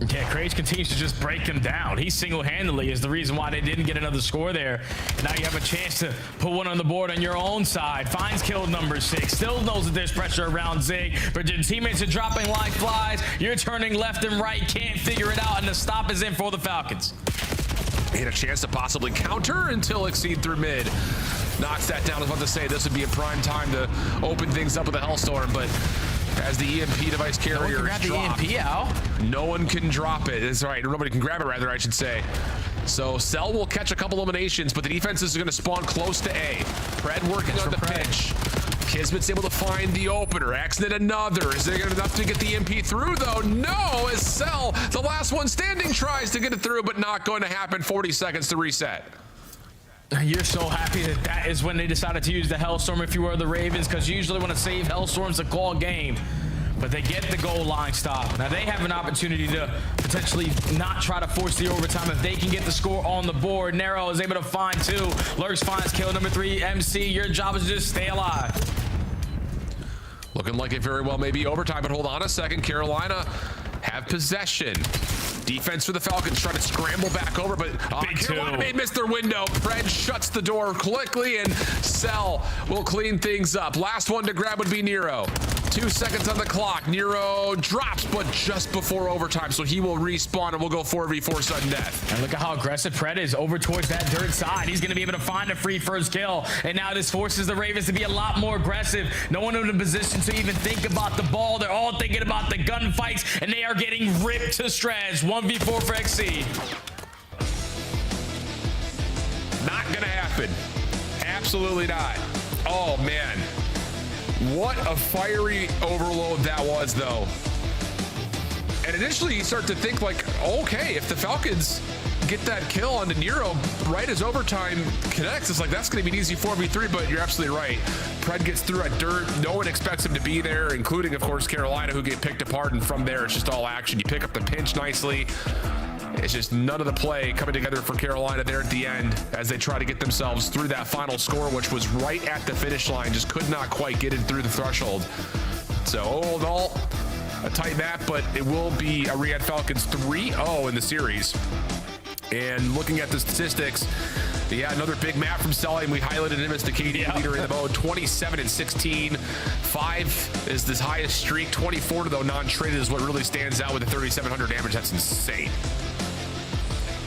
Yeah, Craze continues to just break him down. He single-handedly is the reason why they didn't get another score there. Now you have a chance to put one on the board on your own side. Finds kill number 6. Still knows that there's pressure around Zig, but your teammates are dropping like flies. You're turning left and right, can't figure it out, and the stop is in for the Falcons. He had a chance to possibly counter until Exceed through mid. Knocks that down. I was about to say this would be a prime time to open things up with a Hellstorm, but as the EMP device carrier grab the EMP out. No one can drop it. That's right. Nobody can grab it, rather, I should say. So Cell will catch a couple eliminations, but the defense is going to spawn close to A. Pred working on the pitch. Kismet's able to find the opener. Xnit another. Is there enough to get the EMP through, though? No, as Cell, the last one standing, tries to get it through, but not going to happen. 40 seconds to reset. You're so happy that is when they decided to use the Hellstorm if you were the Ravens, because you usually want to save Hellstorms to call game. But they get the goal line stop. Now they have an opportunity to potentially not try to force the overtime if they can get the score on the board. Narrow is able to find 2. Lurks finds kill number 3. MC, your job is to just stay alive. Looking like it very well may be overtime, but hold on a second. Carolina have possession. Defense for the Falcons trying to scramble back over, but Carolina may miss their window. Fred shuts the door quickly, and Cell will clean things up. Last one to grab would be Nero. 2 seconds on the clock. Nero drops, but just before overtime, so he will respawn and we'll go 4v4 sudden death. And look at how aggressive Pred is over towards that dirt side. He's going to be able to find a free first kill, and now this forces the Ravens to be a lot more aggressive. No one in a position to even think about the ball. They're all thinking about the gunfights, and they are getting ripped to shreds. 1v4 for Exceed. Not gonna happen. Absolutely not. Oh man, what a fiery overload that was, though. And initially you start to think like, okay, if the Falcons get that kill onto Nero right as overtime connects, it's like that's going to be an easy 4v3, but you're absolutely right. Pred gets through at dirt. No one expects him to be there, including, of course, Carolina, who get picked apart, and from there, it's just all action. You pick up the pinch nicely. It's just none of the play coming together for Carolina there at the end as they try to get themselves through that final score, which was right at the finish line, just could not quite get it through the threshold. So all in all, a tight map, but it will be a Riyadh Falcons 3-0 in the series. And looking at the statistics, another big map from Celium. We highlighted him as the KD leader in the mode, 27-16. 5 is his highest streak. 24 though non-traded is what really stands out with the 3,700 damage. That's insane.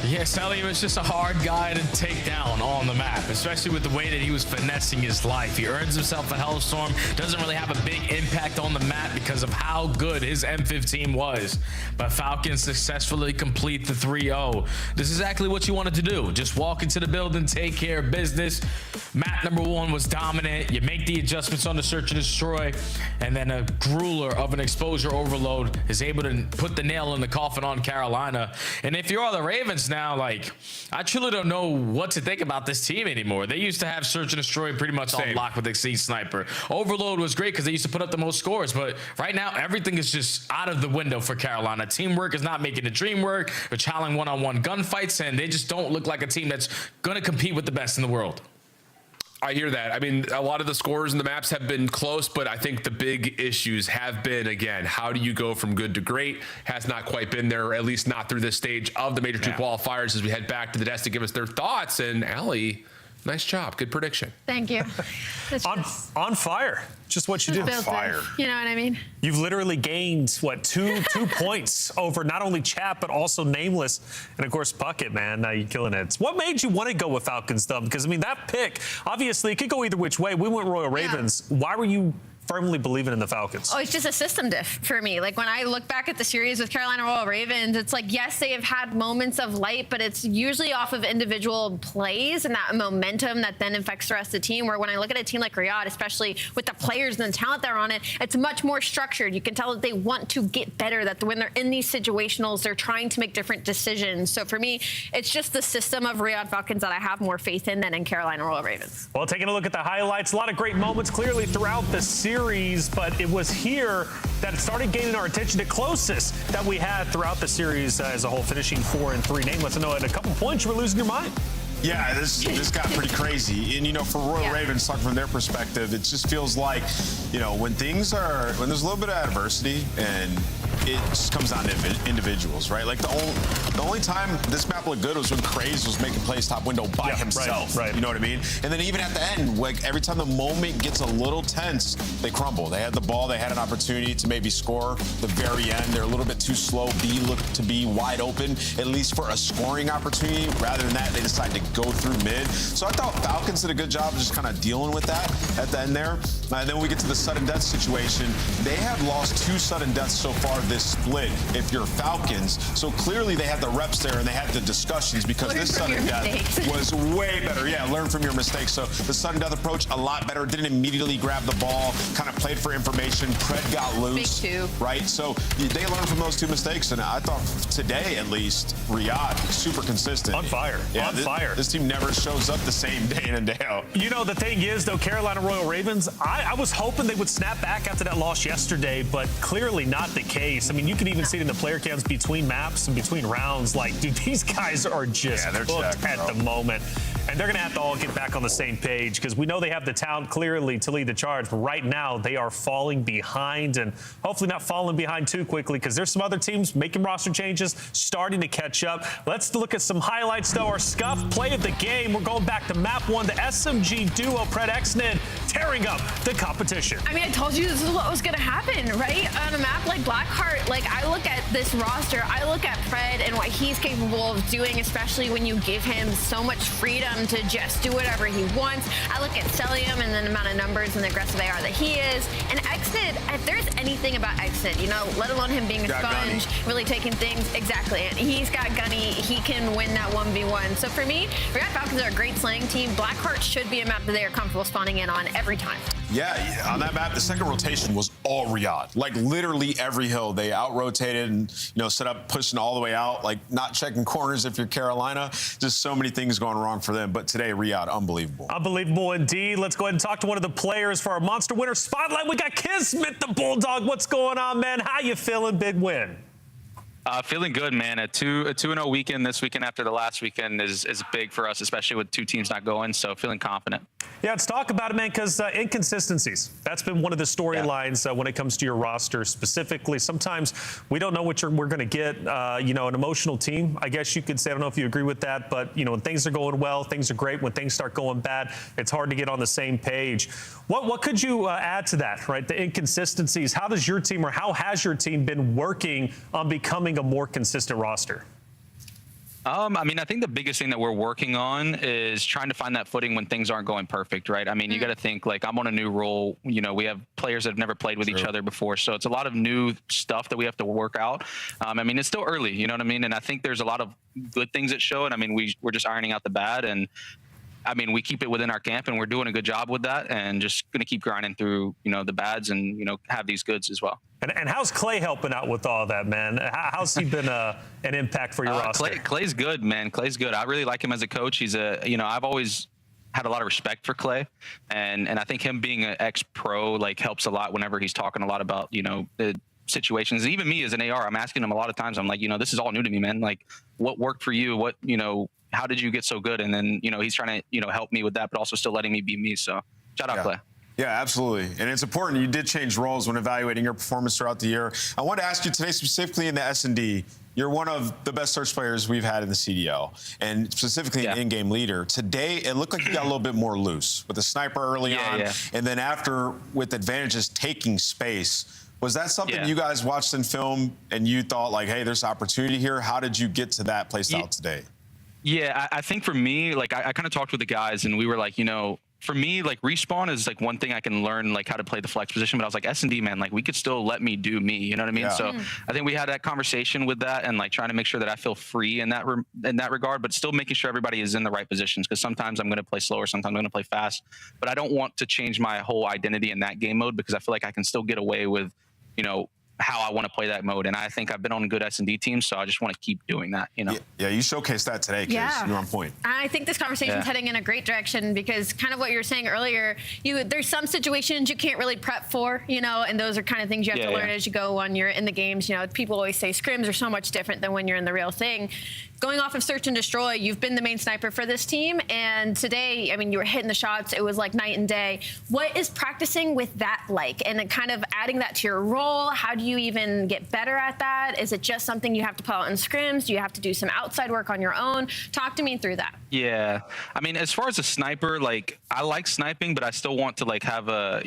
Yeah, Celium is just a hard guy to take down on the map, especially with the way that he was finessing his life. He earns himself a Hellstorm, doesn't really have a big impact on the map because of how good his M15 was. But Falcons successfully complete the 3-0. This is exactly what you wanted to do. Just walk into the building, take care of business. Map number 1 was dominant. You make the adjustments on the search and destroy, and then a grueler of an exposure overload is able to put the nail in the coffin on Carolina. And if you're the Ravens now, now, like, I truly don't know what to think about this team anymore. They used to have Search and Destroy pretty much on lock with Exceed Sniper. Overload was great because they used to put up the most scores, but right now everything is just out of the window for Carolina. Teamwork is not making the dream work. They're challenging one-on-one gunfights, and they just don't look like a team that's going to compete with the best in the world. I hear that. I mean, a lot of the scores and the maps have been close, but I think the big issues have been, again, how do you go from good to great? Has not quite been there, or at least not through this stage of the Major 2 qualifiers as we head back to the desk to give us their thoughts. And Allie, nice job. Good prediction. Thank you. On fire. Just what you do. Fire. You know what I mean? You've literally gained, what, two points over not only Chat, but also Nameless. And, of course, Bucket, man. Now you're killing it. What made you want to go with Falcons, though? Because, I mean, that pick, obviously, it could go either which way. We went Royal Ravens. Why were you firmly believing in the Falcons? Oh, it's just a system diff for me. Like, when I look back at the series with Carolina Royal Ravens, it's like, yes, they have had moments of light, but it's usually off of individual plays and that momentum that then affects the rest of the team. Where when I look at a team like Riyadh, especially with the players and the talent that are on it, it's much more structured. You can tell that they want to get better, that when they're in these situationals, they're trying to make different decisions. So for me, it's just the system of Riyadh Falcons that I have more faith in than in Carolina Royal Ravens. Well, taking a look at the highlights, a lot of great moments clearly throughout the series, but it was here that it started gaining our attention, the closest that we had throughout the series as a whole, finishing 4-3. Nameless, I know at a couple points you were losing your mind. Yeah, this got pretty crazy. And, you know, for Royal Ravens, talking from their perspective, it just feels like, you know, when there's a little bit of adversity and it just comes down to individuals, right? Like the only time this map looked good was when Craze was making plays top window by himself. Right. You know what I mean? And then even at the end, like every time the moment gets a little tense, they crumble. They had the ball, they had an opportunity to maybe score the very end. They're a little bit too slow. B looked to be wide open, at least for a scoring opportunity. Rather than that, they decided to go through mid. So I thought Falcons did a good job of just kind of dealing with that at the end there. And then we get to the sudden death situation. They have lost 2 sudden deaths so far this split if you're Falcons. So clearly they had the reps there and they had the discussions because this sudden death was way better. Yeah, learn from your mistakes. So the sudden death approach, a lot better. Didn't immediately grab the ball, kind of played for information. Pred got loose. Right? So they learned from those 2 mistakes. And I thought today, at least, Riyadh, super consistent. On fire. Yeah, on fire. This team never shows up the same day in and day out. You know, the thing is, though, Carolina Royal Ravens, I was hoping they would snap back after that loss yesterday, but clearly not the case. I mean, you can even see it in the player cams between maps and between rounds. Like, dude, these guys are just booked at the moment. And they're going to have to all get back on the same page because we know they have the talent clearly to lead the charge. But right now, they are falling behind and hopefully not falling behind too quickly because there's some other teams making roster changes, starting to catch up. Let's look at some highlights, though. Our Scuff play of the game. We're going back to map 1, the SMG duo, Pred Xnid, tearing up the competition. I mean, I told you this is what was going to happen, right? On a map like Blackheart, like I look at this roster, I look at Pred and what he's capable of doing, especially when you give him so much freedom to just do whatever he wants. I look at Celium and the amount of numbers and the aggressive AR that he is. And Xnid, if there's anything about Xnid, you know, let alone him being a sponge, really taking things, exactly. And he's got Gunny, he can win that 1v1. So for me, Riyadh Falcons are a great slaying team. Blackheart should be a map that they are comfortable spawning in on every time. Yeah, on that map, the second rotation was all Riyadh. Like literally every hill, they out-rotated and, you know, set up, pushing all the way out, like not checking corners if you're Carolina. Just so many things going wrong for them. But today, Riyadh, unbelievable. Unbelievable indeed. Let's go ahead and talk to one of the players for our Monster Winner Spotlight. We got Kismet the Bulldog. What's going on, man? How you feeling? Big win. Feeling good, man. A 2-0 weekend this weekend after the last weekend is big for us, especially with 2 teams not going. So feeling confident. Yeah, let's talk about it, man, because inconsistencies. That's been one of the storylines when it comes to your roster specifically. Sometimes we don't know what we're going to get. You know, an emotional team, I guess you could say. I don't know if you agree with that, but, you know, when things are going well, things are great. When things start going bad, it's hard to get on the same page. What could you add to that, right? The inconsistencies. How does your team or how has your team been working on becoming a more consistent roster? I mean, I think the biggest thing that we're working on is trying to find that footing when things aren't going perfect, right? I mean, you got to think, like, I'm on a new role. You know, we have players that have never played with each other before. So it's a lot of new stuff that we have to work out. I mean, it's still early, you know what I mean? And I think there's a lot of good things that show. And I mean, we're just ironing out the bad. And I mean, we keep it within our camp, and we're doing a good job with that, and just going to keep grinding through, the bads and, have these goods as well. And how's Clay helping out with all that, man? How's he been an impact for your roster? Clay's good, man. Clay's good. I really like him as a coach. He's I've always had a lot of respect for Clay, and I think him being an ex-pro like helps a lot whenever he's talking a lot about, the situations. And even me as an AR, I'm asking him a lot of times, I'm like, this is all new to me, man. Like, what worked for you? What, how did you get so good? And then, he's trying to, help me with that, but also still letting me be me. So shout out, Clay. Yeah, absolutely. And it's important. You did change roles when evaluating your performance throughout the year. I want to ask you today, specifically in the S&D, you're one of the best search players we've had in the CDL, and specifically an in-game leader. Today, it looked like you got a little bit more loose with the sniper early on, and then after with advantages taking space. Was that something you guys watched in film and you thought like, hey, there's opportunity here? How did you get to that play style today? Yeah, I think for me, like I kind of talked with the guys and we were like, for me, like respawn is like one thing I can learn like how to play the flex position, but I was like S&D, man, like we could still let me do me, you know what I mean? Yeah. So I think we had that conversation with that and like trying to make sure that I feel free in that regard, but still making sure everybody is in the right positions, because sometimes I'm going to play slower, sometimes I'm going to play fast, but I don't want to change my whole identity in that game mode, because I feel like I can still get away with, how I want to play that mode. And I think I've been on good S&D teams, so I just want to keep doing that, Yeah, you showcased that today, Case. You're on point. I think this conversation's heading in a great direction, because kind of what you were saying earlier, there's some situations you can't really prep for, and those are kind of things you have to learn as you go when you're in the games. People always say scrims are so much different than when you're in the real thing. Going off of search and destroy, you've been the main sniper for this team, and today, I mean, you were hitting the shots. It was like night and day. What is practicing with that like, and then kind of adding that to your role? How do you even get better at that? Is it just something you have to pull out in scrims? Do you have to do some outside work on your own? Talk to me through that. Yeah, I mean, as far as a sniper, like I like sniping, but I still want to like have a,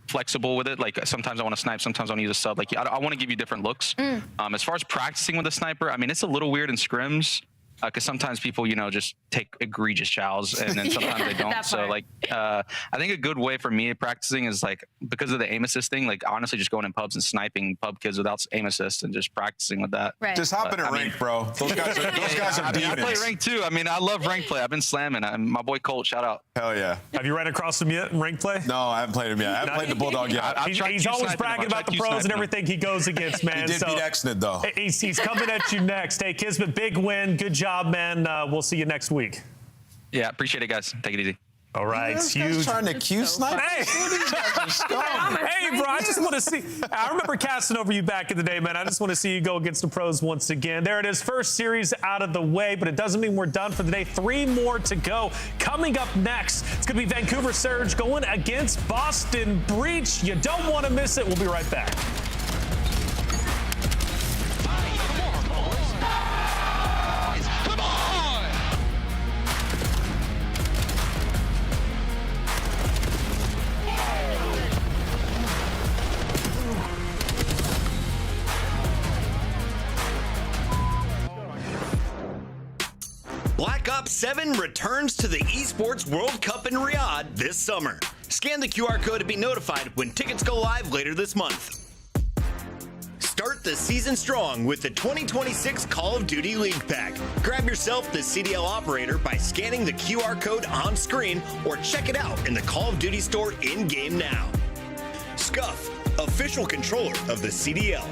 flexible with it. Like sometimes I want to snipe, sometimes I want to use a sub. Like I want to give you different looks. As far as practicing with a sniper, I mean, it's a little weird in scrims, because sometimes people, just take egregious chows, and then sometimes they don't. So like, I think a good way for me practicing is like, because of the aim assist thing, like honestly just going in pubs and sniping pub kids without aim assist and just practicing with that. Right. Just hop in a rank, bro. Those guys are demons. I play rank too. I mean, I love rank play. I've been slamming. My boy Colt, shout out. Hell yeah. Have you ran across him yet in rank play? No, I haven't played him yet. I haven't played the Bulldog yet. He's always bragging about the pros and everything he goes against, man. He did beat Exnid, though. He's coming at you next. Hey, Kismet, big win. Good job, man. We'll see you next week. Yeah, appreciate it, guys. Take it easy. All right, huge. Trying to cue snipe. Hey, bro, I just want to see. I remember casting over you back in the day, man. I just want to see you go against the pros once again. There it is, first series out of the way, but it doesn't mean we're done for the day. 3 more to go. Coming up next, it's going to be Vancouver Surge going against Boston Breach. You don't want to miss it. We'll be right back. Black Ops 7 returns to the Esports World Cup in Riyadh this summer. Scan the QR code to be notified when tickets go live later this month. Start the season strong with the 2026 Call of Duty League Pack. Grab yourself the CDL operator by scanning the QR code on screen, or check it out in the Call of Duty store in-game now. Scuff, official controller of the CDL.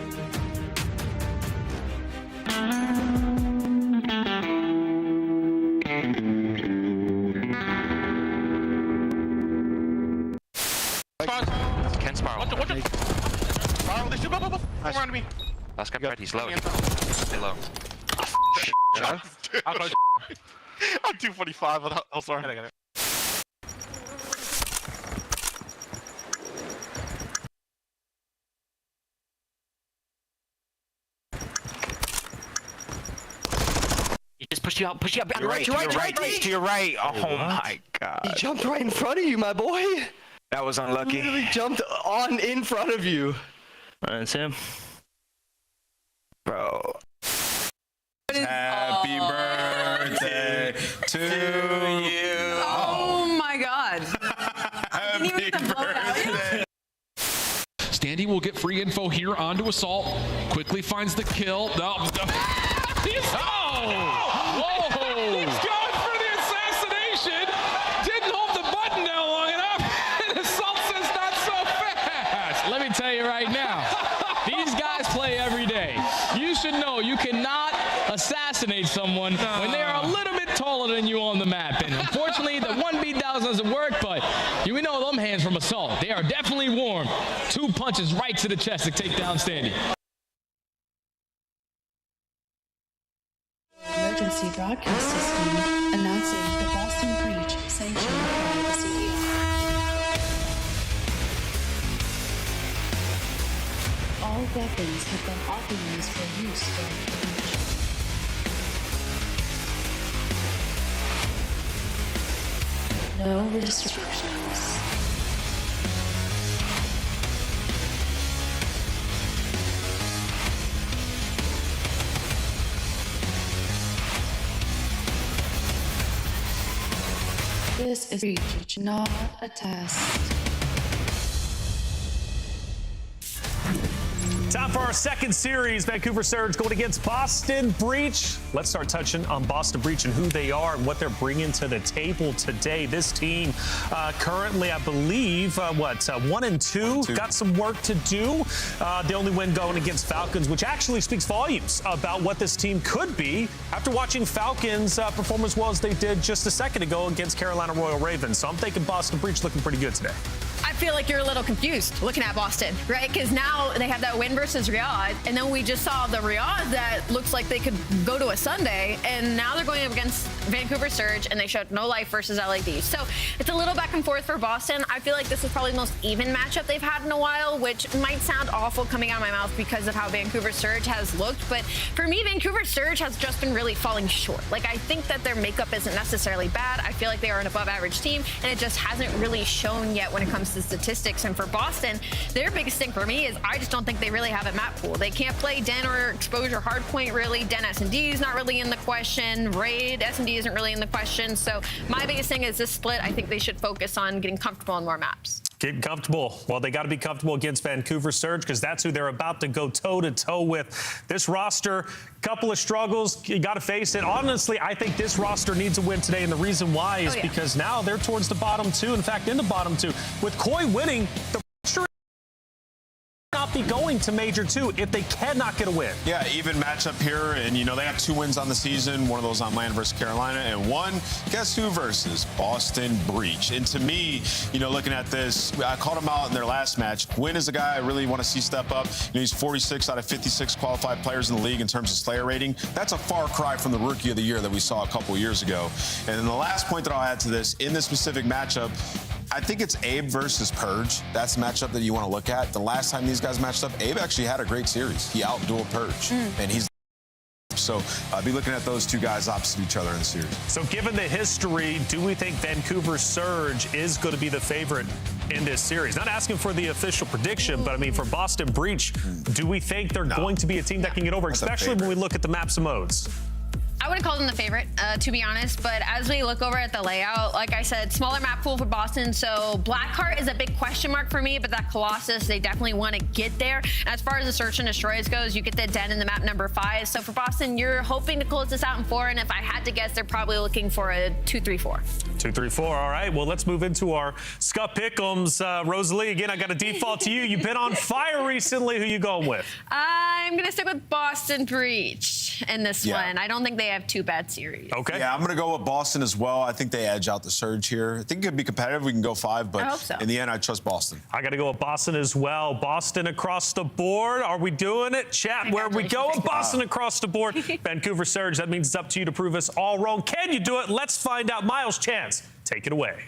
Ken Spiral. What the? Spiral, they shoot up. Come around me. Last guy red, he's low. Stay low. I'm 245. Oh, sorry. I got it. He just pushed you out. Push you out. To your right. Oh my god. He jumped right in front of you, my boy. That was unlucky. He literally jumped on in front of you. That's him. Bro. Happy birthday to you. Oh my god. Happy birthday. Standy will get free info here onto Assault. Quickly finds the kill. Whoa! He's gone for the assassination. taller than you on the map. And unfortunately, the 1 down doesn't work, but you know them hands from assault. They are definitely warm. 2 punches right to the chest to take down Standy. Emergency broadcast system announcing the Boston breach sanctioned by the city. All weapons have been authorized for use during the breach. No restrictions. This is breach, not a test. Time for our second series. Vancouver Surge going against Boston Breach. Let's start touching on Boston Breach and who they are and what they're bringing to the table today. This team currently, I believe, 1-2. Got some work to do. The only win going against Falcons, which actually speaks volumes about what this team could be after watching Falcons perform as well as they did just a second ago against Carolina Royal Ravens. So I'm thinking Boston Breach looking pretty good today. I feel like you're a little confused looking at Boston, right? Because now they have that win versus Riyadh, and then we just saw the Riyadh that looks like they could go to a Sunday, and now they're going up against Vancouver Surge, and they showed no life versus LAD. So it's a little back and forth for Boston. I feel like this is probably the most even matchup they've had in a while, which might sound awful coming out of my mouth because of how Vancouver Surge has looked. But for me, Vancouver Surge has just been really falling short. Like, I think that their makeup isn't necessarily bad. I feel like they are an above average team, and it just hasn't really shown yet when it comes to statistics. And for Boston, their biggest thing for me is I just don't think they really have a map pool. They can't play Den or Exposure Hardpoint really. Den S&D is not really in the question. Raid S&D isn't really in the question. So my biggest thing is this split. I think they should focus on getting comfortable on more maps. Getting comfortable. Well, they got to be comfortable against Vancouver Surge because that's who they're about to go toe-to-toe with. This roster, couple of struggles. You got to face it. Honestly, I think this roster needs a win today, and the reason why is because now they're towards the bottom two. In fact, in the bottom two. With Koi winning, the roster not be going to Major 2 if they cannot get a win. Yeah, even matchup here, and you know they have 2 wins on the season, one of those on land versus Carolina, and one, guess who versus Boston Breach. And to me, you know, looking at this, I called him out in their last match. Quinn is a guy I really want to see step up. You know, he's 46 out of 56 qualified players in the league in terms of Slayer rating. That's a far cry from the Rookie of the Year that we saw a couple years ago. And then the last point that I'll add to this, in this specific matchup, I think it's Abe versus Purge. That's the matchup that you want to look at. The last time these guys matched up, Abe actually had a great series. He outdueled Purge, and he's so I'll be looking at those 2 guys opposite each other in the series. So given the history, do we think Vancouver Surge is going to be the favorite in this series? Not asking for the official prediction, but I mean for Boston Breach, do we think they're going to be a team that can get over, especially when we look at the maps and modes? I wouldn't call them the favorite, to be honest, but as we look over at the layout, like I said, smaller map pool for Boston, so Blackheart is a big question mark for me, but that Colossus, they definitely want to get there. As far as the Search and Destroys goes, you get the Den in the map number 5, so for Boston, you're hoping to close this out in 4, and if I had to guess, they're probably looking for a 2-3-4. 2-3-4, all right. Well, let's move into our Scut Pick'ems. Rosalie, again, I got to default to you. You've been on fire recently. Who you going with? I'm going to stick with Boston Breach in this one. I don't think they have 2 bad series. Okay. Yeah, I'm going to go with Boston as well. I think they edge out the Surge here. I think it could be competitive. We can go 5, but I hope so. In the end, I trust Boston. I got to go with Boston as well. Boston across the board. Are we doing it? Chat, where are we going? Boston across the board. Vancouver Surge, that means it's up to you to prove us all wrong. Can you do it? Let's find out. Miles Chance, take it away.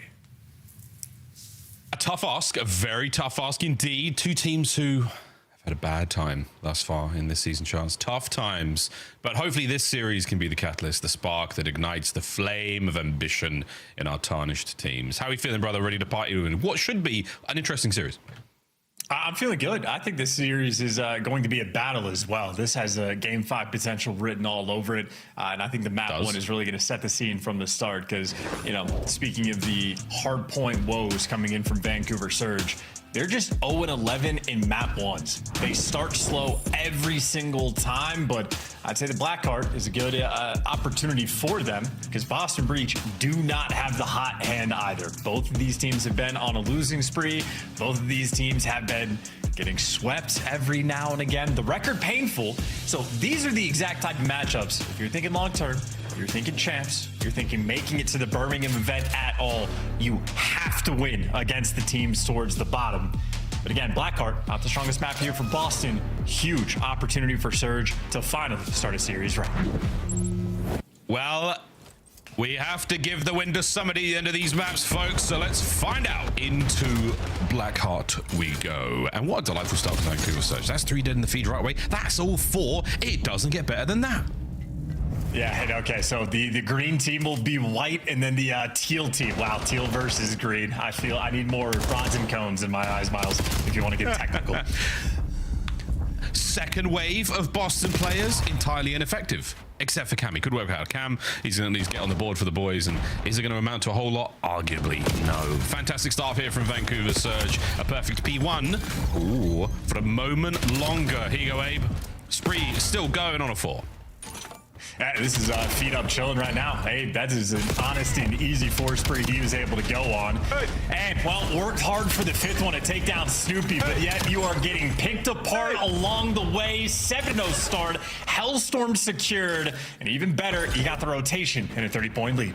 A tough ask, a very tough ask indeed. 2 teams who have had a bad time thus far in this season, Chance. Tough times, but hopefully this series can be the catalyst, the spark that ignites the flame of ambition in our tarnished teams. How are you feeling, brother? Ready to party in what should be an interesting series? I'm feeling good. I think this series is going to be a battle as well. This has a Game 5 potential written all over it, and I think the map one is really going to set the scene from the start because, you know, speaking of the hard point woes coming in from Vancouver Surge, they're just 0-11 in map 1s. They start slow every single time, but I'd say the Blackheart is a good opportunity for them because Boston Breach do not have the hot hand either. Both of these teams have been on a losing spree. Both of these teams have been getting swept every now and again. The record painful. So these are the exact type of matchups. If you're thinking long term, you're thinking champs, you're thinking making it to the Birmingham event at all, you have to win against the teams towards the bottom. But again, Blackheart, not the strongest map here for Boston. Huge opportunity for Surge to finally start a series right. Well, we have to give the win to somebody at the end of these maps, folks. So let's find out. Into Blackheart we go. And what a delightful start for Vancouver Surge. That's 3 dead in the feed right away. That's all 4. It doesn't get better than that. Yeah, okay, so the green team will be white, and then the teal team. Wow, teal versus green. I feel I need more rods and cones in my eyes, Miles, if you want to get technical. Second wave of Boston players, entirely ineffective. Except for Cam. He could work out. Cam, he's going to at least get on the board for the boys. And is it going to amount to a whole lot? Arguably, no. Fantastic start here from Vancouver Surge. A perfect P1. Ooh, for a moment longer. Here you go, Abe. Spree still going on a 4. Yeah, this is feet up chilling right now. Hey, that is an honest and easy 4 spree he was able to go on. And, well, worked hard for the 5th one to take down Snoopy, but yet you are getting picked apart along the way. 7-0 start, Hellstorm secured, and even better, you got the rotation and a 30-point lead.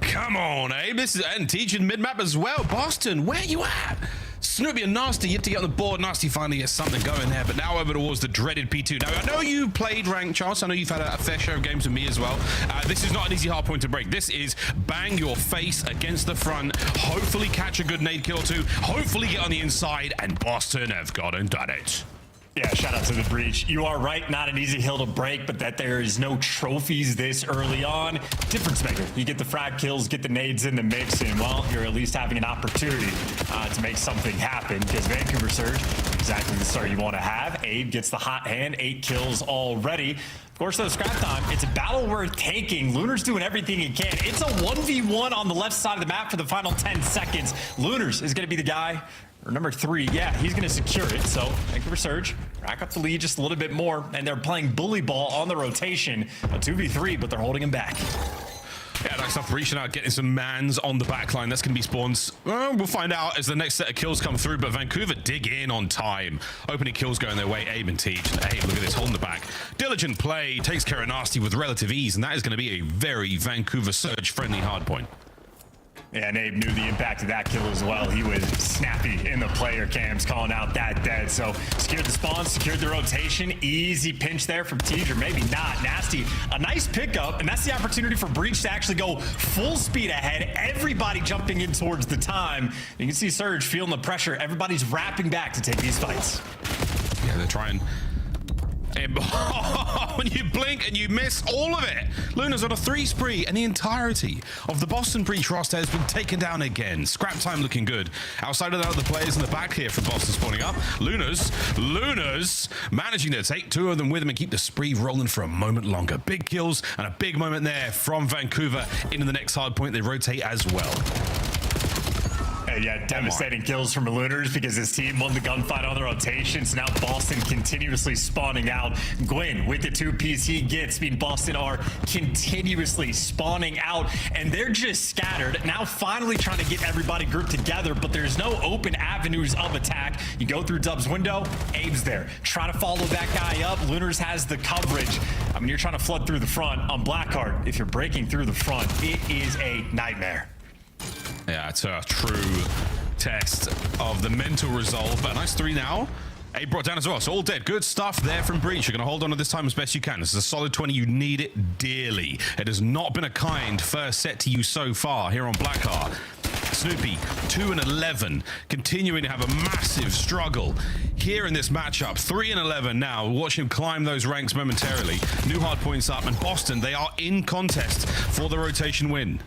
Come on, Abe. This is and teaching mid-map as well. Boston, where you at? Snoopy and Nasty yet to get on the board. Nasty finally gets something going there, but now over towards the dreaded P2. Now, I know you played ranked, Charles. I know you've had a fair share of games with me as well. This is not an easy hard point to break. This is bang your face against the front, hopefully catch a good nade kill or 2, hopefully get on the inside, and Boston have gone and done it. Yeah, shout out to the breach. You are right, not an easy hill to break, but that there is no trophies this early on. Difference maker. You get the frag kills, get the nades in the mix, and, well, you're at least having an opportunity to make something happen, because Vancouver Surge, exactly the start you want to have. Abe gets the hot hand, 8 kills already. Of course, though, scrap time, it's a battle worth taking. Lunar's doing everything he can. It's a 1v1 on the left side of the map for the final 10 seconds. Lunars is going to be the guy. Or number 3, yeah, he's going to secure it. So Vancouver Surge rack up the lead just a little bit more, and they're playing bully ball on the rotation. A 2v3, but they're holding him back. Yeah, nice stuff. Reaching out, getting some mans on the back line. That's going to be spawns. We'll find out as the next set of kills come through, but Vancouver dig in on time. Opening kills going their way. Abe and Teach. Abe, look at this, holding the back. Diligent play, takes care of Nasty with relative ease, and that is going to be a very Vancouver Surge-friendly hardpoint. Yeah, and Abe knew the impact of that kill as well. He was snappy in the player cams, calling out that dead. So secured the spawn, secured the rotation. Easy pinch there from Teej, or maybe not. Nasty, a nice pickup, and that's the opportunity for Breach to actually go full speed ahead. Everybody jumping in towards the time. You can see Surge feeling the pressure. Everybody's wrapping back to take these fights. Yeah, they're trying. And when you blink and you miss all of it. Luna's on a 3 spree, and the entirety of the Boston Breach roster has been taken down again. Scrap time looking good. Outside of that, the players in the back here from Boston spawning up. Luna's managing to take 2 of them with them and keep the spree rolling for a moment longer. Big kills and a big moment there from Vancouver. Into the next hard point, they rotate as well. Yeah, devastating kills from Lunars because his team won the gunfight on the rotation. So now Boston continuously spawning out. Gwyn with the 2-piece he gets. I mean, Boston are continuously spawning out, and they're just scattered. Now finally trying to get everybody grouped together, but there's no open avenues of attack. You go through Dub's window, Abe's there. Try to follow that guy up. Lunars has the coverage. I mean, you're trying to flood through the front on Blackheart. If you're breaking through the front, it is a nightmare. Yeah, it's a true test of the mental resolve, but a nice 3 now. Abe brought down as well, so all dead. Good stuff there from Breach. You're going to hold on to this time as best you can. This is a solid 20. You need it dearly. It has not been a kind first set to you so far here on Blackheart. Snoopy, 2 and 11, continuing to have a massive struggle here in this matchup. 3 and 11 now. Watch him climb those ranks momentarily. New hard points up, and Boston, they are in contest for the rotation win.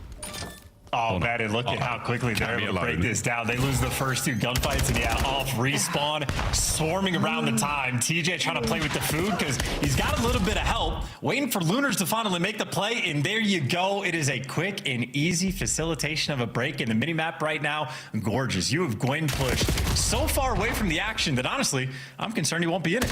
Oh, man, and look at how quickly they're able to break this down. They lose the first 2 gunfights, and yeah, off respawn, swarming around the time. TJ trying to play with the food because he's got a little bit of help, waiting for Lunars to finally make the play, and there you go. It is a quick and easy facilitation of a break in the minimap right now. Gorgeous. You have Gwyn pushed so far away from the action that, honestly, I'm concerned he won't be in it.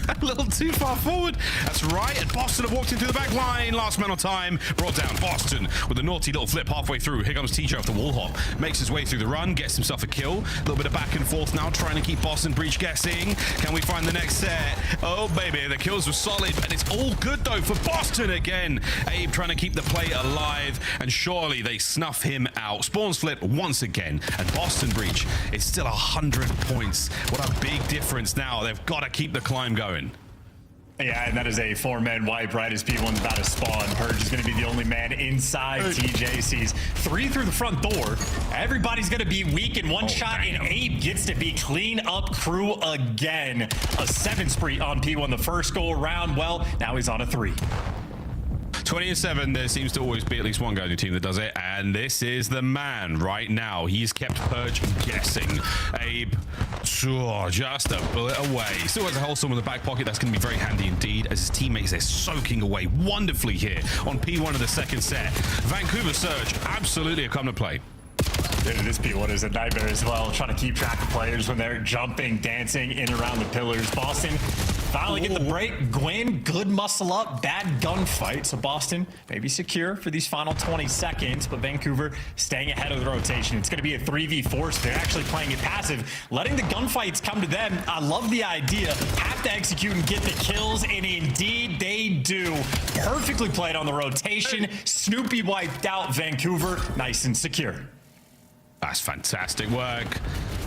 A little too far forward. That's right. And Boston have walked into the back line. Last man on time. Brought down Boston with a naughty little flip halfway through. Here comes TJ off the wall hop. Makes his way through the run. Gets himself a kill. A little bit of back and forth now, trying to keep Boston Breach guessing. Can we find the next set? Oh, baby. The kills were solid. And it's all good, though, for Boston again. Abe trying to keep the play alive. And surely they snuff him out. Spawns flip once again. And Boston Breach is still 100 points. What a big difference now. They've got to keep the climb going. Yeah, and that is a 4-man wipe right as P1's about to spawn. Purge is going to be the only man inside. TJ sees 3 through the front door. Everybody's going to be weak in one shot, and Abe gets to be clean up crew again. A 7 spree on P1 the first go around. Well, now he's on a 3. 20-7, there seems to always be at least one guy on your team that does it, and this is the man right now. He's kept Purge guessing. Abe, just a bullet away. Still has a whole storm in the back pocket. That's going to be very handy indeed, as his teammates are soaking away wonderfully here on P1 of the second set. Vancouver Surge, absolutely a come to play. Dude, this P1 is a nightmare as well, trying to keep track of players when they're jumping, dancing in around the pillars. Boston finally get the break. Gwyn, good muscle up, bad gunfight. So Boston maybe secure for these final 20 seconds, but Vancouver staying ahead of the rotation. It's going to be a 3v4, so they're actually playing it passive, letting the gunfights come to them. I love the idea. Have to execute and get the kills, and indeed they do. Perfectly played on the rotation. Snoopy wiped out Vancouver, nice and secure. That's fantastic work.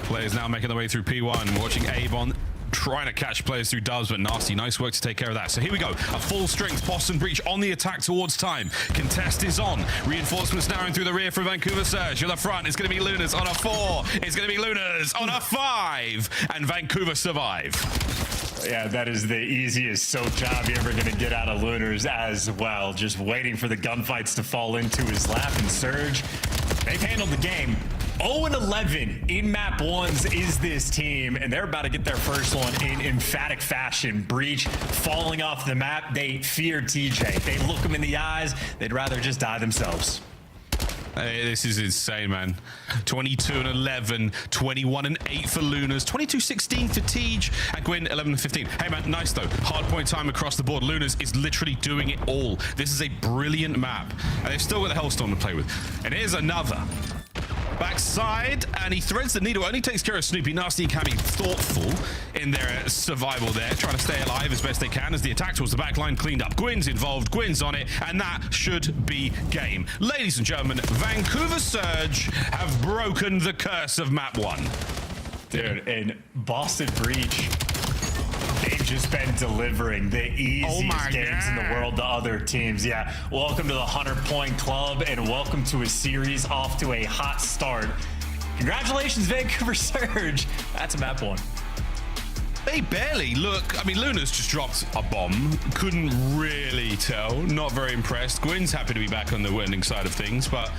Players now making their way through P1. Watching Avon trying to catch players through dubs, but nasty. Nice work to take care of that. So here we go. A full strength Boston Breach on the attack towards time. Contest is on. Reinforcements narrowing through the rear from Vancouver Surge. To the front, it's going to be Lunas on a 4. It's going to be Lunas on a 5. And Vancouver survive. Yeah, that is the easiest soak job you're ever going to get out of Lunars as well. Just waiting for the gunfights to fall into his lap. And Surge, they've handled the game. 0-11 in map 1s is this team, and they're about to get their first one in emphatic fashion. Breach falling off the map. They fear TJ. They look him in the eyes. They'd rather just die themselves. Hey, this is insane, man. 22-11, 21-8 for Lunas, 22-16 for Tej, and Gwyn 11-15. Hey, man, nice though. Hard point time across the board. Lunas is literally doing it all. This is a brilliant map, and they've still got the Hellstorm to play with. And here's another. Backside, and he threads the needle. Only takes care of Snoopy. Nasty and Cammy thoughtful in their survival there, trying to stay alive as best they can as the attack towards the back line cleaned up. Gwyn's involved, Gwyn's on it, and that should be game. Ladies and gentlemen, Vancouver Surge have broken the curse of map 1. Dude, and Boston Breach, they've just been delivering the easiest games in the world to other teams. Yeah, welcome to the 100-point club, and welcome to a series off to a hot start. Congratulations, Vancouver Surge. That's a map 1. They barely look. I mean, Luna's just dropped a bomb. Couldn't really tell. Not very impressed. Gwyn's happy to be back on the winning side of things, but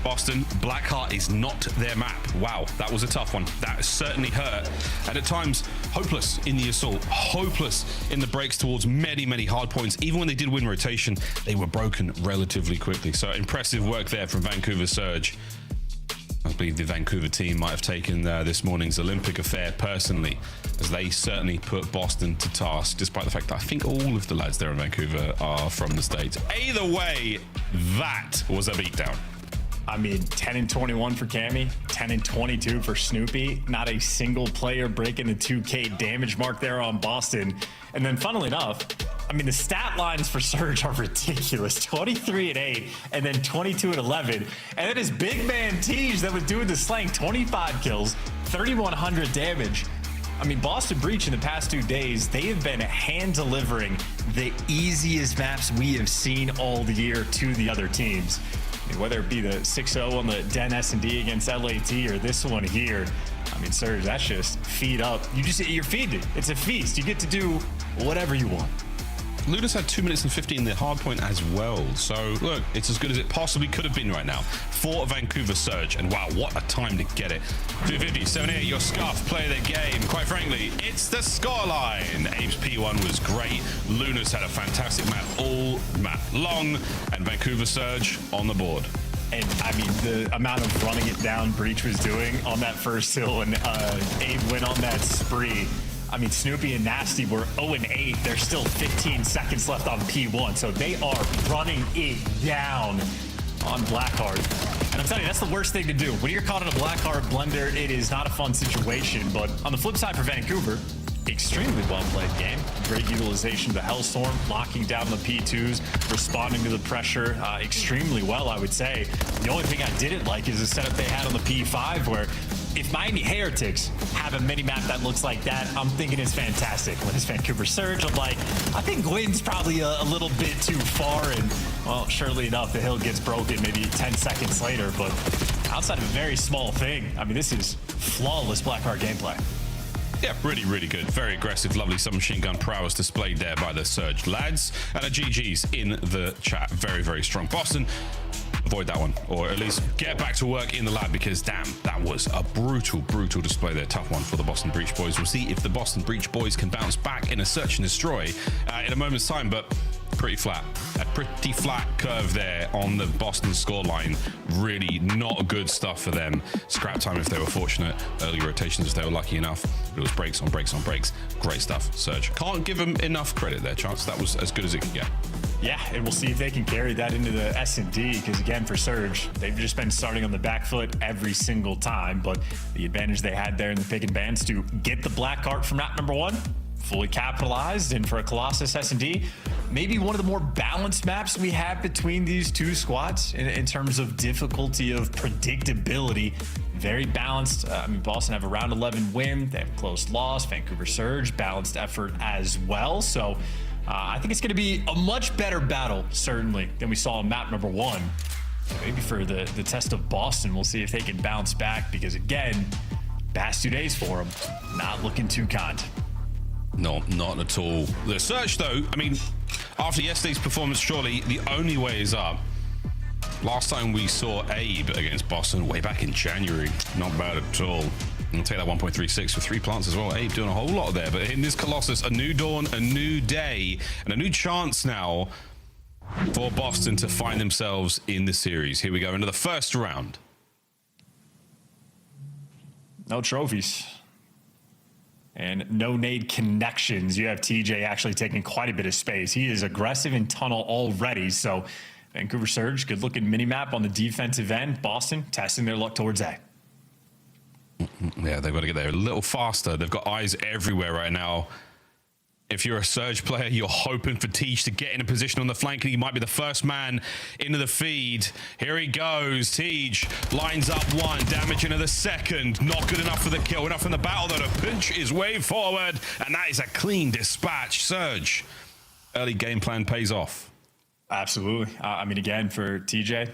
Boston, Blackheart is not their map. Wow, that was a tough one. That certainly hurt. And at times, hopeless in the assault, hopeless in the breaks towards many, many hard points. Even when they did win rotation, they were broken relatively quickly. So impressive work there from Vancouver Surge. I believe the Vancouver team might have taken this morning's Olympic affair personally, as they certainly put Boston to task, despite the fact that I think all of the lads there in Vancouver are from the States. Either way, that was a beatdown. I mean, 10-21 for Cammy, 10-22 for Snoopy. Not a single player breaking the 2K damage mark there on Boston. And then, funnily enough, I mean, the stat lines for Surge are ridiculous. 23-8, and then 22-11. And then his big man Tej that was doing the slang, 25 kills, 3,100 damage. I mean, Boston Breach in the past 2 days, they have been hand delivering the easiest maps we have seen all the year to the other teams. I mean, whether it be the 6-0 on the Den S&D against LAT or this one here, I mean, Surge, that's just feed up. You're feeding. It's a feast. You get to do whatever you want. Lunas had 2 minutes and 50 in the hard point as well. So, look, it's as good as it possibly could have been right now for Vancouver Surge. And wow, what a time to get it. 250, 78, your scuff, play the game. Quite frankly, it's the scoreline. Abe's P1 was great. Lunas had a fantastic map all map long. And Vancouver Surge on the board. And I mean, the amount of running it down Breach was doing on that first hill, and Abe went on that spree. I mean, Snoopy and Nasty were 0-8. There's still 15 seconds left on P1, so they are running it down on Blackheart. And I'm telling you, that's the worst thing to do. When you're caught in a Blackheart blender, it is not a fun situation. But on the flip side for Vancouver, extremely well-played game. Great utilization of the Hellstorm, locking down the P2s, responding to the pressure extremely well, I would say. The only thing I didn't like is the setup they had on the P5, where if Miami Heretics have a mini-map that looks like that, I'm thinking it's fantastic. When it's Vancouver Surge, I'm like, I think Gwyn's probably a little bit too far, and, well, surely enough, the hill gets broken maybe 10 seconds later, but outside of a very small thing, I mean, this is flawless Blackheart gameplay. Yeah, really, really good. Very aggressive, lovely submachine gun prowess displayed there by the Surge lads. And a GG's in the chat. Very, very strong. Boston, avoid that one. Or at least get back to work in the lab, because, damn, that was a brutal, brutal display there. Tough one for the Boston Breach boys. We'll see if the Boston Breach boys can bounce back in a search and destroy in a moment's time, but pretty flat. A pretty flat curve there on the Boston scoreline. Really not good stuff for them. Scrap time if they were fortunate. Early rotations if they were lucky enough. But it was breaks on breaks on breaks. Great stuff, Surge. Can't give them enough credit there, Chance. That was as good as it could get. Yeah, and we'll see if they can carry that into the S&D, because again, for Surge, they've just been starting on the back foot every single time, but the advantage they had there in the pick and bans to get the Blackheart from map number 1, fully capitalized, and for a Colossus S&D, maybe one of the more balanced maps we have between these two squads in terms of difficulty of predictability. Very balanced. I mean, Boston have a round 11 win. They have close loss. Vancouver Surge, balanced effort as well. So I think it's going to be a much better battle, certainly, than we saw on map number 1. Maybe for the test of Boston, we'll see if they can bounce back, because, again, past 2 days for them, not looking too kind. No, not at all. The Surge, though, I mean, after yesterday's performance, surely the only way is up. Last time we saw Abe against Boston way back in January. Not bad at all. I'll take that 1.36 for 3 plants as well. Abe doing a whole lot there. But in this Colossus, a new dawn, a new day, and a new chance now for Boston to find themselves in the series. Here we go into the first round. No trophies. And no nade connections. You have TJ actually taking quite a bit of space. He is aggressive in tunnel already. So Vancouver Surge, good looking minimap on the defensive end. Boston testing their luck towards A. Yeah, they've got to get there a little faster. They've got eyes everywhere right now. If you're a Surge player, you're hoping for Teach to get in a position on the flank, and he might be the first man into the feed. Here he goes. Teach lines up one, damage into the second. Not good enough for the kill. Enough in the battle, though, to pinch his way forward, and that is a clean dispatch. Surge, early game plan pays off. Absolutely. I mean, again, for TJ,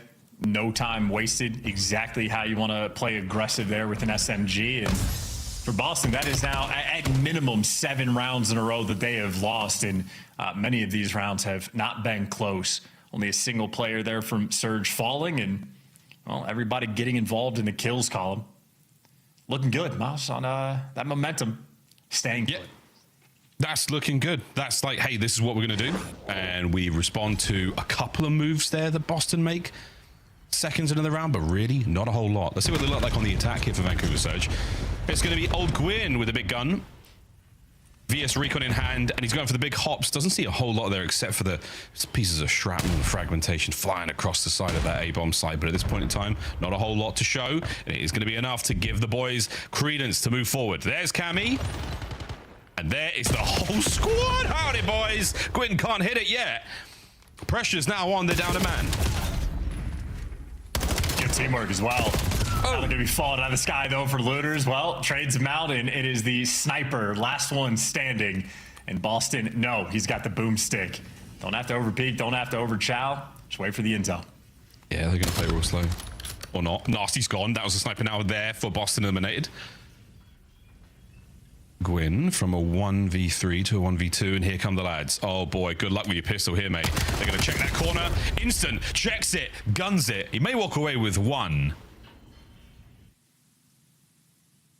no time wasted. Exactly how you want to play aggressive there with an SMG. And for Boston, that is now at minimum 7 rounds in a row that they have lost, and many of these rounds have not been close. Only a single player there from Surge falling, and, well, everybody getting involved in the kills column. Looking good, Mouse, on that momentum staying good. That's looking good. That's like, hey, this is what we're going to do. And we respond to a couple of moves there that Boston make seconds into the round, but really not a whole lot. Let's see what they look like on the attack here for Vancouver Surge. It's going to be old Gwyn with a big gun. VS Recon in hand, and he's going for the big hops. Doesn't see a whole lot there except for the pieces of shrapnel and fragmentation flying across the side of that A-bomb site. But at this point in time, not a whole lot to show. And it is going to be enough to give the boys credence to move forward. There's Cammy. And there is the whole squad. Howdy, boys. Gwyn can't hit it yet. Pressure's now on. They're down a man. Good teamwork as well. Now they're going to be falling out of the sky, though, for looters. Well, trades him out, and it is the sniper, last one standing. And Boston, no, he's got the boomstick. Don't have to overpeak, don't have to overchow. Just wait for the intel. Yeah, they're going to play real slow. Or not. Nasty's gone. That was a sniper now there for Boston eliminated. Gwyn from a 1v3 to a 1v2, and here come the lads. Oh boy, good luck with your pistol here, mate. They're going to check that corner. Instant, checks it, guns it. He may walk away with one.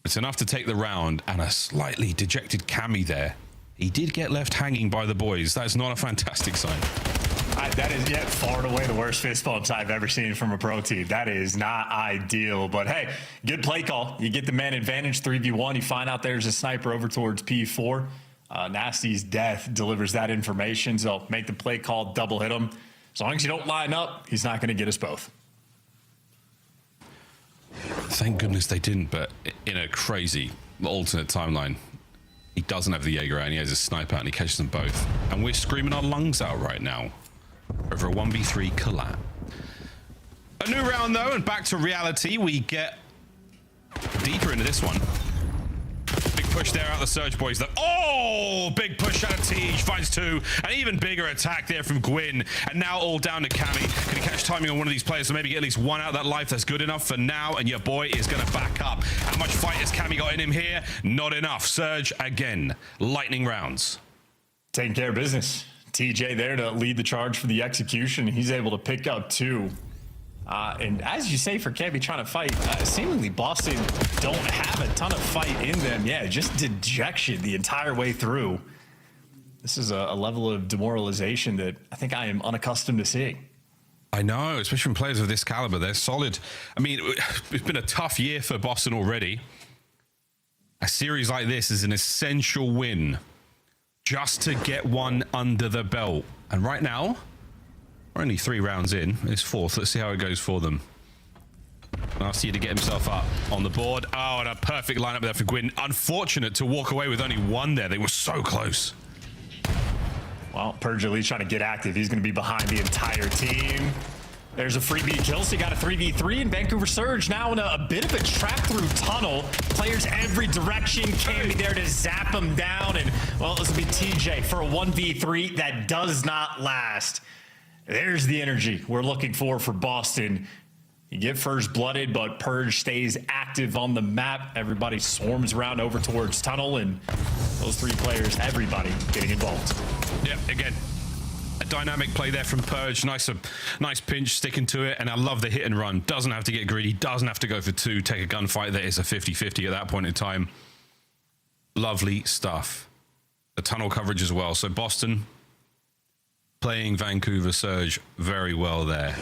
It's enough to take the round, and a slightly dejected Cammy there. He did get left hanging by the boys. That's not a fantastic sign. That is yet far and away the worst fist bumps I've ever seen from a pro team. That is not ideal. But hey, good play call. You get the man advantage 3v1. You find out there's a sniper over towards P4. Nasty's death delivers that information. So make the play call, double hit him. As long as you don't line up, he's not going to get us both. Thank goodness they didn't, but in a crazy alternate timeline, he doesn't have the Jaeger out and he has a sniper out and he catches them both. And we're screaming our lungs out right now over a 1v3 collab. A new round though, and back to reality. We get deeper into this one. Big push there out of the Surge boys. Oh, big push out of Tej, finds two. An even bigger attack there from Gwyn. And now all down to Cammy. Can he catch timing on one of these players to maybe get at least one out of that life? That's good enough for now. And your boy is going to back up. How much fight has Cammy got in him here? Not enough. Surge again. Lightning rounds. Taking care of business. TJ there to lead the charge for the execution. He's able to pick up two. And as you say, for Cammy trying to fight, seemingly Boston don't have a ton of fight in them. Yeah, just dejection the entire way through. This is a level of demoralization that I think I am unaccustomed to seeing. I know, especially from players of this caliber. They're solid. I mean, it's been a tough year for Boston already. A series like this is an essential win just to get one under the belt. And right now, we're only 3 rounds in. It's 4th. Let's see how it goes for them. Nasty to get himself up on the board. Oh, and a perfect lineup there for Gwyn. Unfortunate to walk away with only 1 there. They were so close. Well, Purge at least trying to get active. He's going to be behind the entire team. There's a freebie kill, so you got a 3v3, and Vancouver Surge now in a bit of a trap through tunnel. Players every direction, Cammy there to zap him down, and, well, this will be TJ for a 1v3 that does not last. There's the energy we're looking for Boston. You get first blooded, but Purge stays active on the map. Everybody swarms around over towards tunnel, and those 3 players, everybody getting involved. Yeah, again, a dynamic play there from Purge. Nice pinch, sticking to it, and I love the hit and run. Doesn't have to get greedy, doesn't have to go for 2, take a gunfight that is a 50-50 at that point in time. Lovely stuff. The tunnel coverage as well. So Boston playing Vancouver Surge very well there.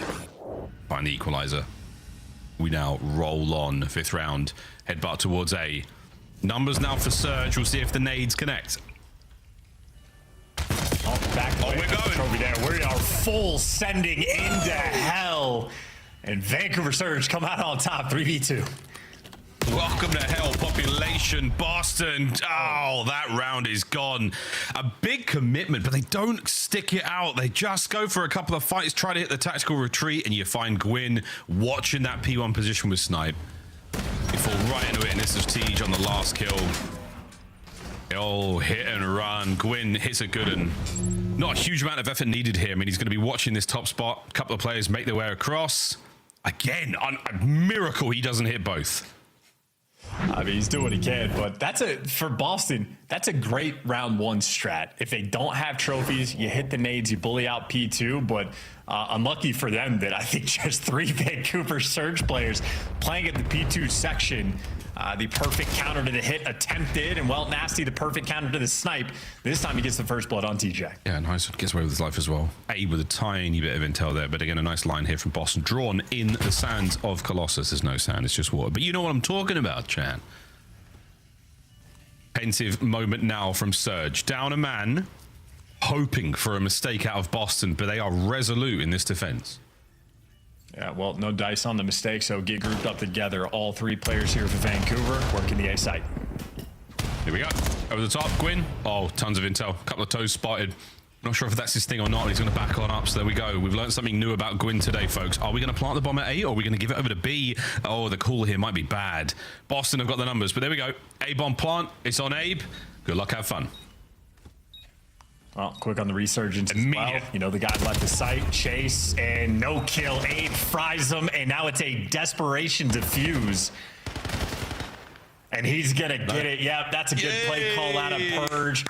Find the equalizer. We now roll on 5th round. Headbutt towards A. Numbers now for Surge. We'll see if the nades connect. We're going. Trophy there. We are full sending into hell. And Vancouver Surge come out on top 3v2. Welcome to hell, population. Boston. Oh, that round is gone. A big commitment, but they don't stick it out. They just go for a couple of fights, try to hit the tactical retreat, and you find Gwyn watching that P1 position with Snipe. You fall right into it, and this is Tej on the last kill. Oh, hit and run. Gwyn hits a good one. Not a huge amount of effort needed here. I mean, he's going to be watching this top spot. A couple of players make their way across. Again, a miracle he doesn't hit both. I mean, he's doing what he can, but for Boston, that's a great round 1 strat. If they don't have trophies, you hit the nades, you bully out P2, but unlucky for them that I think just 3 Vancouver Surge players playing at the P2 section. The perfect counter to the hit attempted, and well, Nasty, the perfect counter to the snipe. This time he gets the first blood on TJ. Yeah, nice. Gets away with his life as well. A with a tiny bit of intel there, but again, a nice line here from Boston. Drawn in the sands of Colossus. There's no sand, it's just water. But you know what I'm talking about, Chan. Pensive moment now from Surge. Down a man, hoping for a mistake out of Boston, but they are resolute in this defense. Yeah, well, no dice on the mistake, so get grouped up together. All 3 players here for Vancouver working the A site. Here we go. Over the top, Gwyn. Oh, tons of intel. A couple of toes spotted. Not sure if that's his thing or not. He's going to back on up, so there we go. We've learned something new about Gwyn today, folks. Are we going to plant the bomb at A, or are we going to give it over to B? Oh, the call here might be bad. Boston have got the numbers, but there we go. A-bomb plant. It's on Abe. Good luck, have fun. Well, quick on the resurgence as well. You know, the guy left the site, chase, and no kill. Abe fries them, and now it's a desperation defuse. And he's gonna get it. Yep, that's a good play call out of Purge.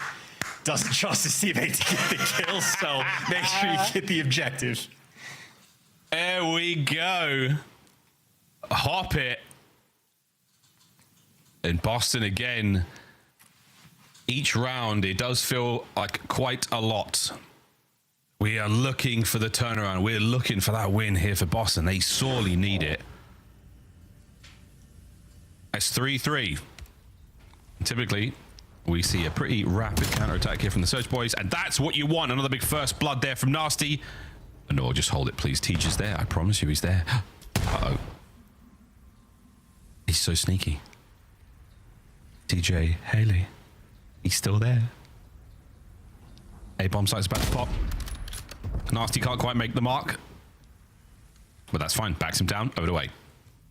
Doesn't trust his teammate to get the kill, so make sure you get the objective. There we go. Hop it. And Boston again. Each round, it does feel like quite a lot. We are looking for the turnaround. We're looking for that win here for Boston. They sorely need it. It's 3-3. Typically, we see a pretty rapid counterattack here from the Surge boys, and that's what you want. Another big first blood there from Nasty. No, just hold it, please. Teach is there. I promise you he's there. Uh-oh. He's so sneaky. TJ Haley. He's still there. A bomb site's about to pop. Nasty can't quite make the mark. But that's fine. Backs him down. Over the way.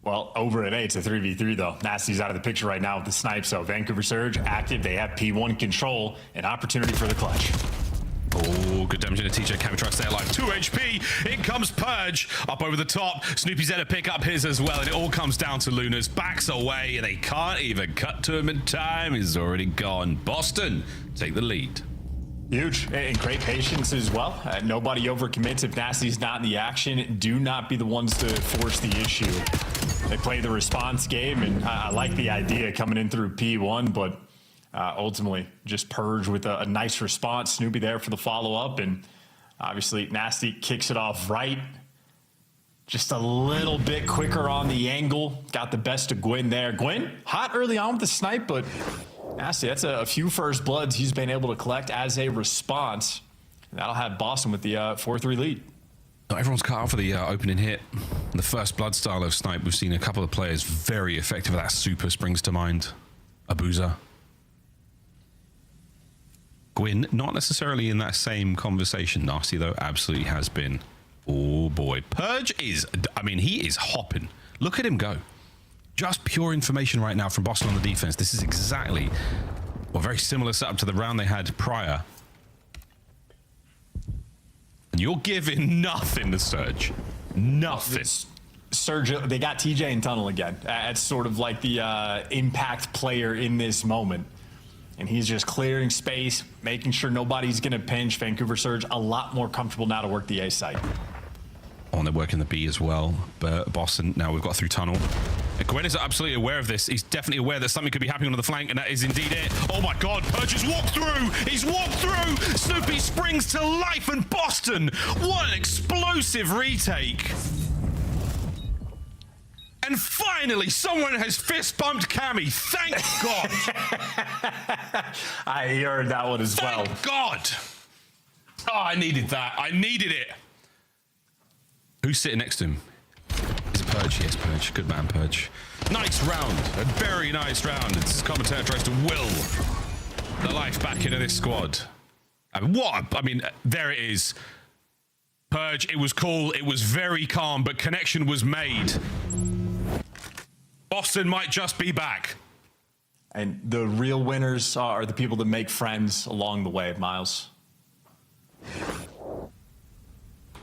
Well, over at A, it's a 3v3 though. Nasty's out of the picture right now with the snipe, so Vancouver Surge active. They have P1 control, an opportunity for the clutch. Oh, good damage into TJ. Can we try to stay alive? 2 HP. In comes Purge. Up over the top. Snoopy's there to pick up his as well, and it all comes down to Luna's. Backs away, and they can't even cut to him in time. He's already gone. Boston take the lead. Huge, and great patience as well. Nobody overcommits if Nasty's not in the action. Do not be the ones to force the issue. They play the response game, and I like the idea coming in through P1, but ultimately just Purge with a nice response. Snoopy there for the follow-up, and obviously Nasty kicks it off right. Just a little bit quicker on the angle. Got the best of Gwyn there. Gwyn, hot early on with the snipe, but Nasty, that's a few first bloods he's been able to collect as a response. And that'll have Boston with the 4-3 lead. Not everyone's cut out for the opening hit. The first blood style of snipe, we've seen a couple of players very effective. That super springs to mind. Abuza. Gwyn, not necessarily in that same conversation. Nasty, though, absolutely has been. Oh, boy. Purge is, I mean, he is hopping. Look at him go. Just pure information right now from Boston on the defense. This is exactly, well, very similar setup to the round they had prior. And you're giving nothing to Surge. Nothing. Surge, they got TJ in tunnel again. That's sort of like the impact player in this moment. And he's just clearing space, making sure nobody's going to pinch. Vancouver Surge a lot more comfortable now to work the A site. Oh, and they're working the B as well. But Boston, now we've got through tunnel. Gwen is absolutely aware of this. He's definitely aware that something could be happening on the flank, and that is indeed it. Oh my God, Purge has walked through. He's walked through. Snoopy springs to life, and Boston, what an explosive retake. And finally, someone has fist bumped Cammy. Thank God. I heard that one as well. Thank God. Oh, I needed that. I needed it. Who's sitting next to him? Is it Purge? Yes, Purge. Good man, Purge. Nice round. A very nice round. This commentator tries to will the life back into this squad. I mean, what? I mean, there it is. Purge, it was cool. It was very calm, but connection was made. Boston might just be back. And the real winners are the people that make friends along the way, Miles.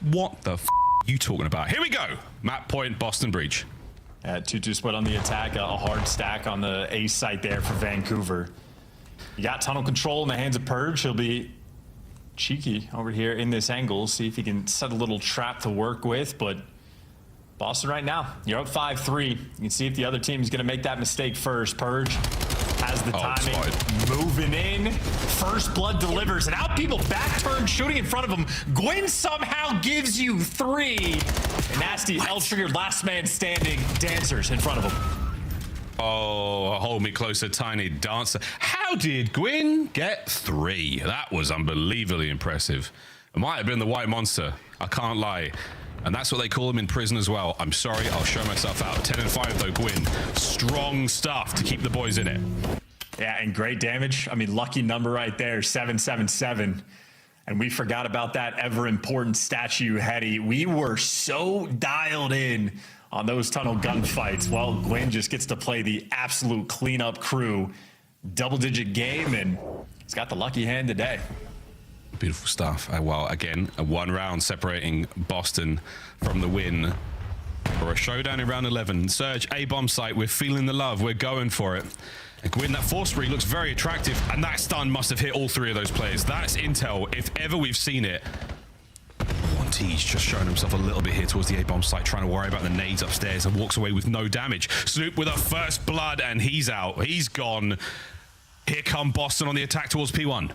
What the f are you talking about? Here we go. Map point, Boston breach. 2-2 split on the attack, a hard stack on the A site there for Vancouver. You got tunnel control in the hands of Purge. He'll be cheeky over here in this angle, see if he can set a little trap to work with, but Boston right now, you're up 5-3. You can see if the other team is going to make that mistake first. Purge has the timing, moving in. First blood delivers, and out people back turn, shooting in front of him. Gwyn somehow gives you 3. Nasty L-triggered last man standing dancers in front of him. Oh, hold me closer, tiny dancer. How did Gwyn get 3? That was unbelievably impressive. It might have been the white monster. I can't lie. And that's what they call him in prison as well. I'm sorry, I'll show myself out. 10-5 though, Gwyn. Strong stuff to keep the boys in it. Yeah, and great damage. I mean, lucky number right there, 777. And we forgot about that ever important statue, Hetty. We were so dialed in on those tunnel gunfights. Well, Gwyn just gets to play the absolute cleanup crew. Double-digit game, and he's got the lucky hand today. Beautiful stuff. Well, again, a 1 round separating Boston from the win for a showdown in round 11. Surge, A bomb site. We're feeling the love. We're going for it. And Gwyn, that force spree looks very attractive, and that stun must have hit all 3 of those players. That's intel, if ever we've seen it. He's just showing himself a little bit here towards the A bomb site, trying to worry about the nades upstairs, and walks away with no damage. Snoop with a first blood, and he's out. He's gone. Here come Boston on the attack towards P1.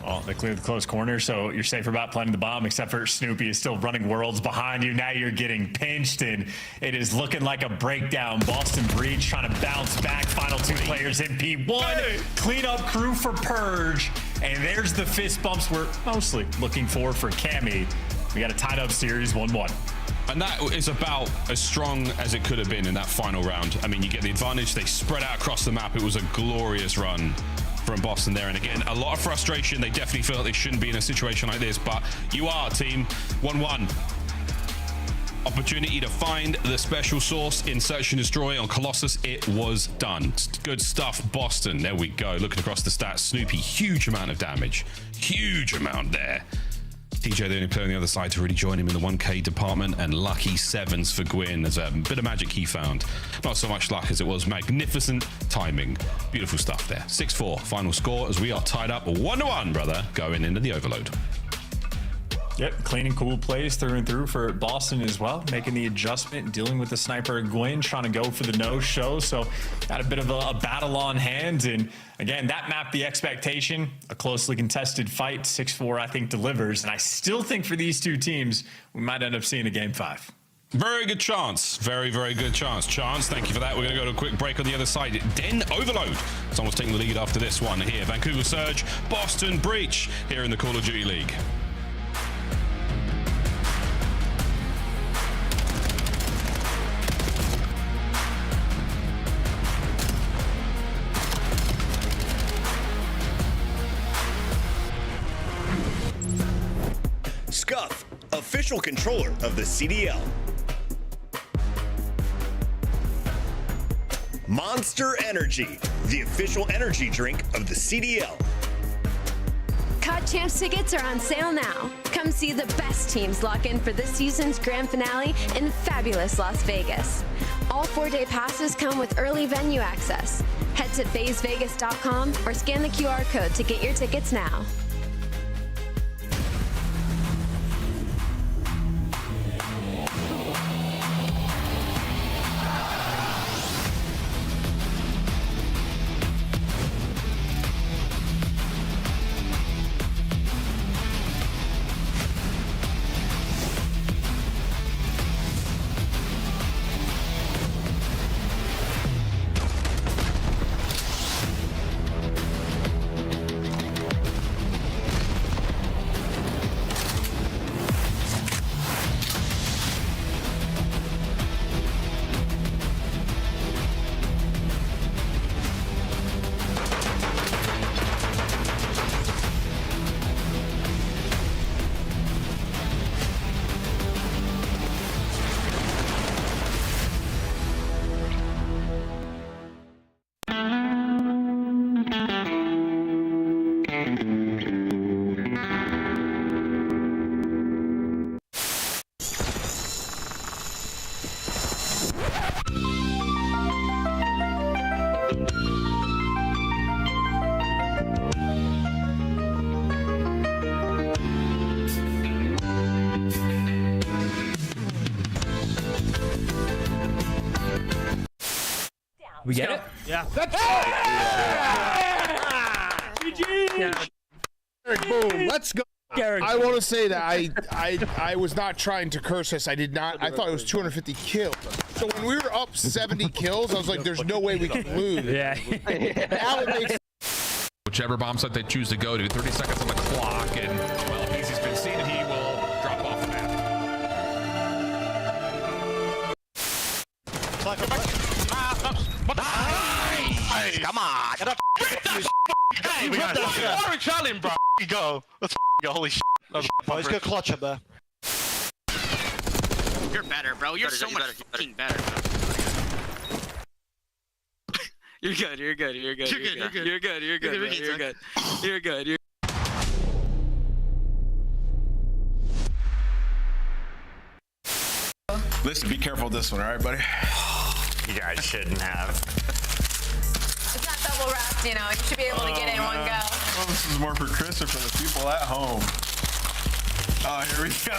Well, they cleared the close corner, so you're safe about planting the bomb, except for Snoopy is still running worlds behind you. Now you're getting pinched, and it is looking like a breakdown. Boston Breach trying to bounce back. Final 2 players in P1. Cleanup crew for Purge. And there's the fist bumps we're mostly looking for Cammy. We got a tied up series 1-1. And that is about as strong as it could have been in that final round. I mean, you get the advantage. They spread out across the map. It was a glorious run from Boston there. And again, a lot of frustration. They definitely feel like they shouldn't be in a situation like this, but you are, team. 1-1. Opportunity to find the special source in Search and Destroy on Colossus. It was done. Good stuff, Boston. There we go. Looking across the stats, Snoopy, huge amount of damage. Huge amount there. TJ, the only player on the other side to really join him in the 1K department, and lucky 7s for Gwyn. There's a bit of magic he found. Not so much luck as it was magnificent timing. Beautiful stuff there. 6-4 final score as we are tied up 1-1, brother, going into the overload. Yep, clean and cool plays through and through for Boston as well, making the adjustment, dealing with the sniper Gwyn, trying to go for the no-show. So got a bit of a battle on hands. And again, that mapped the expectation, a closely contested fight. 6-4, I think, delivers. And I still think for these two teams, we might end up seeing a game 5. Very good chance. Very, very good chance. Chance, thank you for that. We're going to go to a quick break on the other side. Den Overload. Someone's taking the lead after this one here. Vancouver Surge, Boston Breach here in the Call of Duty League. Scuff, official controller of the CDL. Monster Energy, the official energy drink of the CDL. COD Champs tickets are on sale now. Come see the best teams lock in for this season's grand finale in fabulous Las Vegas. All 4-day passes come with early venue access. Head to FazeVegas.com or scan the QR code to get your tickets now. We get it? Yeah. That's GG! Boom, let's go. I want to say that I was not trying to curse us. I did not. I thought it was 250 kills. So when we were up 70 kills, I was like, there's no way we can lose. Yeah. Now it makes Whichever bomb site they choose to go to, 30 seconds on the clock, and well, if Easy's been seen, he will drop off the map. Nice! Come on! Get up! Hey, we got that orange challenge, bro! You go! Let's go! Holy shit! He's got clutch up there. You're better, bro. You're so much fucking better. You're good. You're good. You're good. You're good. You're good. You're good. You're good. You're good. You're good. You're Listen, be careful with this one, all right, buddy? You guys shouldn't have. It's not double wrapped, you know. You should be able to get it in one go. Well, this is more for Chris or for the people at home. Oh, here we go.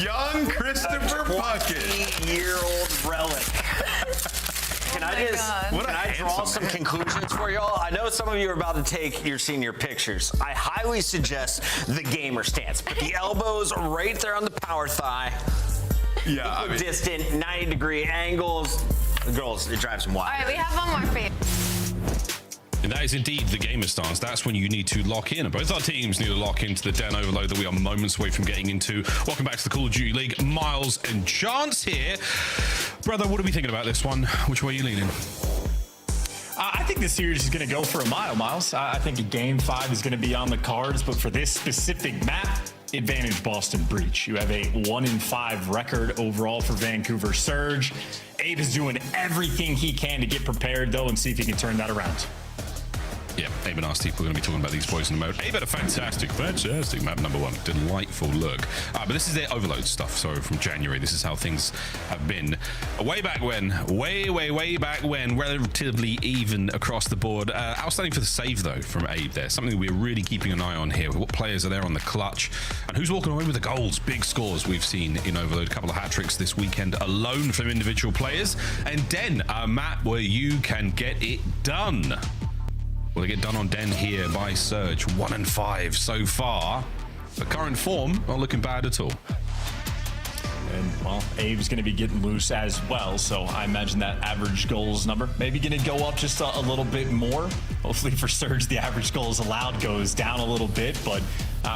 Young Christopher Puckett. 20-year-old relic. Can I draw some conclusions for y'all? I know some of you are about to take your senior pictures. I highly suggest the gamer stance. Put the elbows right there on the power thigh. Yeah, I mean, distant, 90-degree angles. The girls, it drives them wild. All right, we have one more for you. And that is indeed the gamer stance. That's when you need to lock in. And both our teams need to lock into the Den overload that we are moments away from getting into. Welcome back to the Call of Duty League. Miles and Chance here. Brother, what are we thinking about this one? Which way are you leaning? I think this series is going to go for a mile, Miles. I think a Game 5 is going to be on the cards, but for this specific map, advantage Boston Breach. You have a 1-5 record overall for Vancouver Surge. Abe is doing everything he can to get prepared, though, and see if he can turn that around. Yeah, Abe and Asti, we're going to be talking about these boys in a moment. Abe had a fantastic map number 1. Delightful look. But this is their overload stuff. So from January, this is how things have been. Way back when, way back when, relatively even across the board. Outstanding for the save, though, from Abe there. Something we're really keeping an eye on here. What players are there on the clutch? And who's walking away with the goals? Big scores we've seen in overload. A couple of hat-tricks this weekend alone from individual players. And Den, a map where you can get it done. Will they get done on Den here by Surge? 1-5 so far. The current form not looking bad at all. And, well, Abe's going to be getting loose as well, so I imagine that average goals number maybe going to go up just a little bit more. Hopefully for Surge, the average goals allowed goes down a little bit, but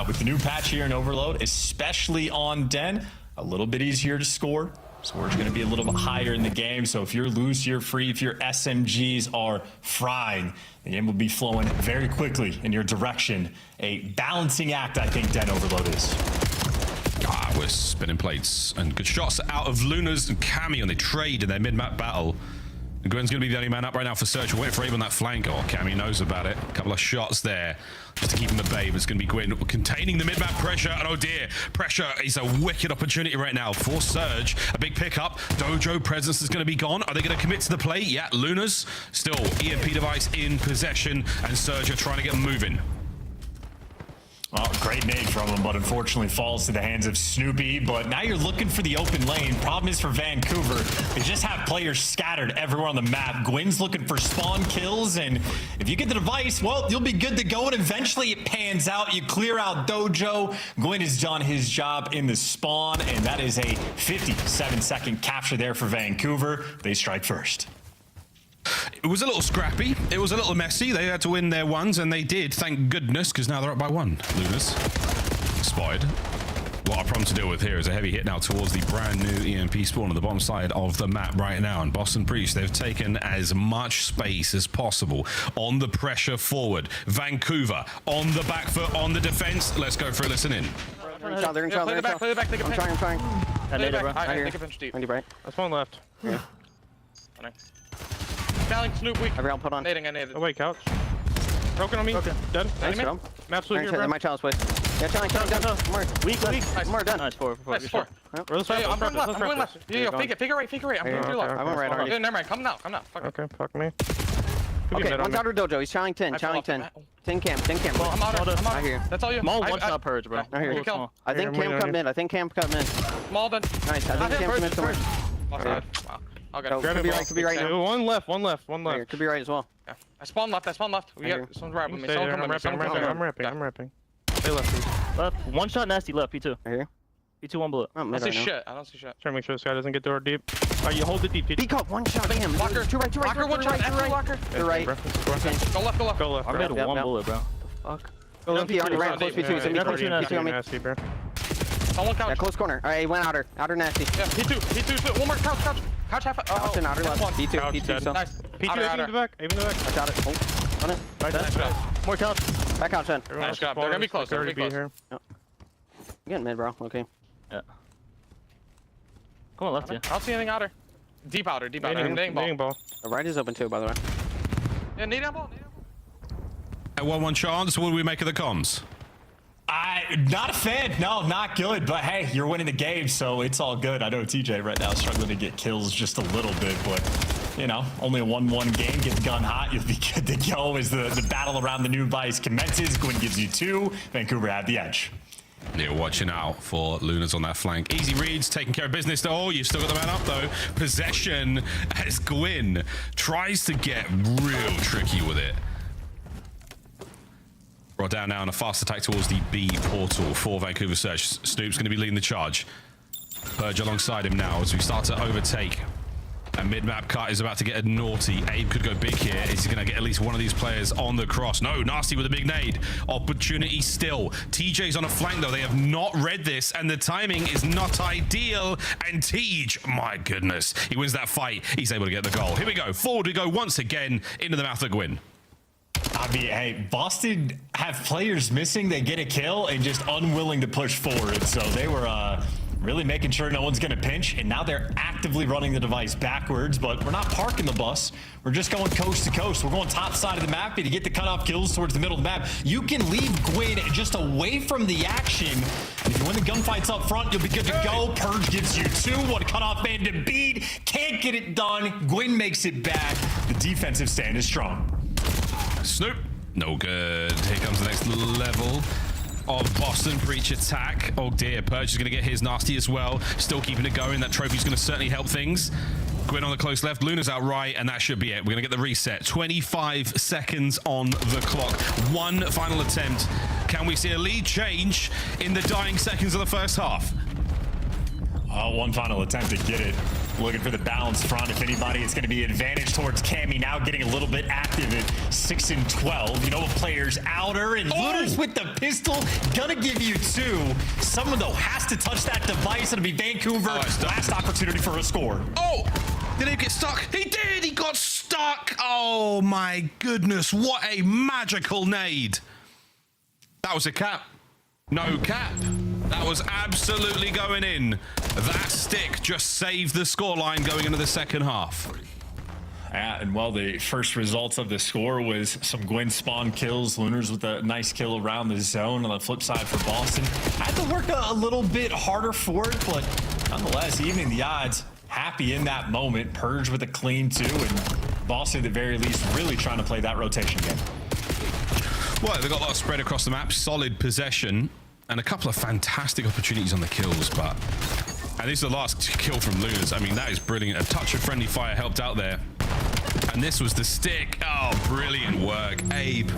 with the new patch here in Overload, especially on Den, a little bit easier to score. Score's going to be a little bit higher in the game, so if you're loose, you're free. If your SMGs are frying, the game will be flowing very quickly in your direction. A balancing act, I think, Den Overload is. We're spinning plates and good shots out of Lunas and Cammy on the trade in their mid-map battle. And Gwen's going to be the only man up right now for Search. We're waiting for Abe on that flank. Oh, Cammy knows about it. A couple of shots there just to keep him at bay. But it's going to be Gwen containing the mid-map pressure. And oh dear, pressure is a wicked opportunity right now for Surge. A big pickup. Dojo presence is going to be gone. Are they going to commit to the play? Yeah, Lunas still EMP device in possession. And Surge are trying to get moving. Well, great nade from him, but unfortunately falls to the hands of Snoopy. But now you're looking for the open lane. Problem is for Vancouver, they just have players scattered everywhere on the map. Gwen's looking for spawn kills, and if you get the device, well, you'll be good to go, and eventually it pans out. You clear out Dojo. Gwen has done his job in the spawn, and that is a 57-second capture there for Vancouver. They strike first. It was a little scrappy. It was a little messy. They had to win their ones, and they did, thank goodness, because now they're up by 1. Lunas spotted. What our problem to deal with here is a heavy hit now towards the brand new EMP spawn on the bottom side of the map right now. And Boston Priest, they've taken as much space as possible on the pressure forward. Vancouver on the back foot, on the defense. Let's go for it. Listen in. Play the back, I'm trying. I need it, bro. Right here. That's one left. Yeah. Styling Snoop weak. Everyone put on. Nading, I naded. Oh wait, couch. Broken on me. Okay. Dead. Nice, bro. Map's here, bro. My challenge, please. Yeah, challenge, done. More. Weak. Nice. More, done. Nice, 4. Nice, 4. I'm going left. Yeah, figure right. I'm going through left. I went right already. Never mind. Come now. Okay, fuck me. Okay, one's outer dojo. He's challenging 10. 10 cam. Well, I'm out. I hear. That's all you. Maul one shot purge, bro. I hear. I think cam cut mid. Maul done. Nice. I think cam cut mid somewhere. Wow. Okay. Could be right now. One left. Here, could be right as well. Yeah. I spawned left. We got someone's right with me. I'm rapping. Stay left. One shot nasty left, P2. Right here. P2 one bullet. I don't see shit. Trying to make sure this guy doesn't get door deep. Alright, you hold it deep. P cut one shot. Damn. Walker. Two right. One shot. Walker. You're right. Go left. I made one bullet, bro. Fuck. Go left. Already ran close P2. P2 on me. Nasty, bro. On one couch. Yeah, close corner. Alright, he went outer. Outer nasty. Yeah, P2. One more couch. Couch half. Oh, outer left. P2. So. Nice. P2 even the back. I got it. Oh, on it. Nice job. More couch. Back couch then. Nice job. They're gonna be close. Here. Yep. Getting mid, bro. Okay. Yeah. Come on, left. I don't see anything outer. Deep outer. Nading ball. The right is open too, by the way. Yeah, nading ball. At 1-1 chance, what do we make of the comms? Not a fan. No, not good. But hey, you're winning the game, so it's all good. I know TJ right now is struggling to get kills just a little bit, but you know, only a 1-1 game. Get the gun hot, you'll be good to go as the battle around the new device commences. Gwen gives you 2. Vancouver have the edge. Yeah, watching out for Lunas on that flank. Easy reads, taking care of business. Oh, you've still got the man up though. Possession as Gwyn tries to get real tricky with it. Brought down now on a fast attack towards the B portal for Vancouver Surge. Snoop's going to be leading the charge. Purge alongside him now as we start to overtake. A mid-map cut is about to get a naughty. Abe could go big here. Is he going to get at least one of these players on the cross? No, Nasty with a big nade. Opportunity still. TJ's on a flank, though. They have not read this, and the timing is not ideal. And Tej, my goodness, he wins that fight. He's able to get the goal. Here we go. Forward we go once again into the mouth of Gwyn. I mean, hey, Boston have players missing. They get a kill and just unwilling to push forward. So they were really making sure no one's going to pinch. And now they're actively running the device backwards. But we're not parking the bus. We're just going coast to coast. We're going top side of the map. And to get the cutoff kills towards the middle of the map, you can leave Gwyn just away from the action. If you win the gunfights up front, you'll be good to go. Purge gives you 2. One cutoff man to beat. Can't get it done. Gwyn makes it back. The defensive stand is strong. Snoop, no good. Here comes the next level of Boston breach attack. Oh dear, Purge is going to get his nasty as well. Still keeping it going. That trophy's going to certainly help things. Gwyn on the close left, Luna's out right, and that should be it. We're going to get the reset. 25 seconds on the clock. One final attempt. Can we see a lead change in the dying seconds of the first half? One final attempt to get it. Looking for the balance front. If anybody, it's going to be advantage towards Cammy now getting a little bit active at 6 and 12. You know, a player's outer and Lunas with the pistol. Gonna give you 2. Someone, though, has to touch that device. It'll be Vancouver. Last opportunity for a score. Oh! Did he get stuck? He did! He got stuck! Oh, my goodness. What a magical nade. That was a cap. No cap. That was absolutely going in. That stick just saved the scoreline going into the second half. Yeah, and well, the first results of the score was some Gwyn spawn kills. Lunars with a nice kill around the zone. On the flip side for Boston, had to work a little bit harder for it, but nonetheless, evening the odds. Happy in that moment. Purge with a clean 2, and Boston at the very least really trying to play that rotation game. Well, they've got a lot of spread across the map, solid possession, and a couple of fantastic opportunities on the kills, but... And this is the last kill from Lunas. I mean, that is brilliant. A touch of friendly fire helped out there. And this was the stick. Oh, brilliant work. Abe,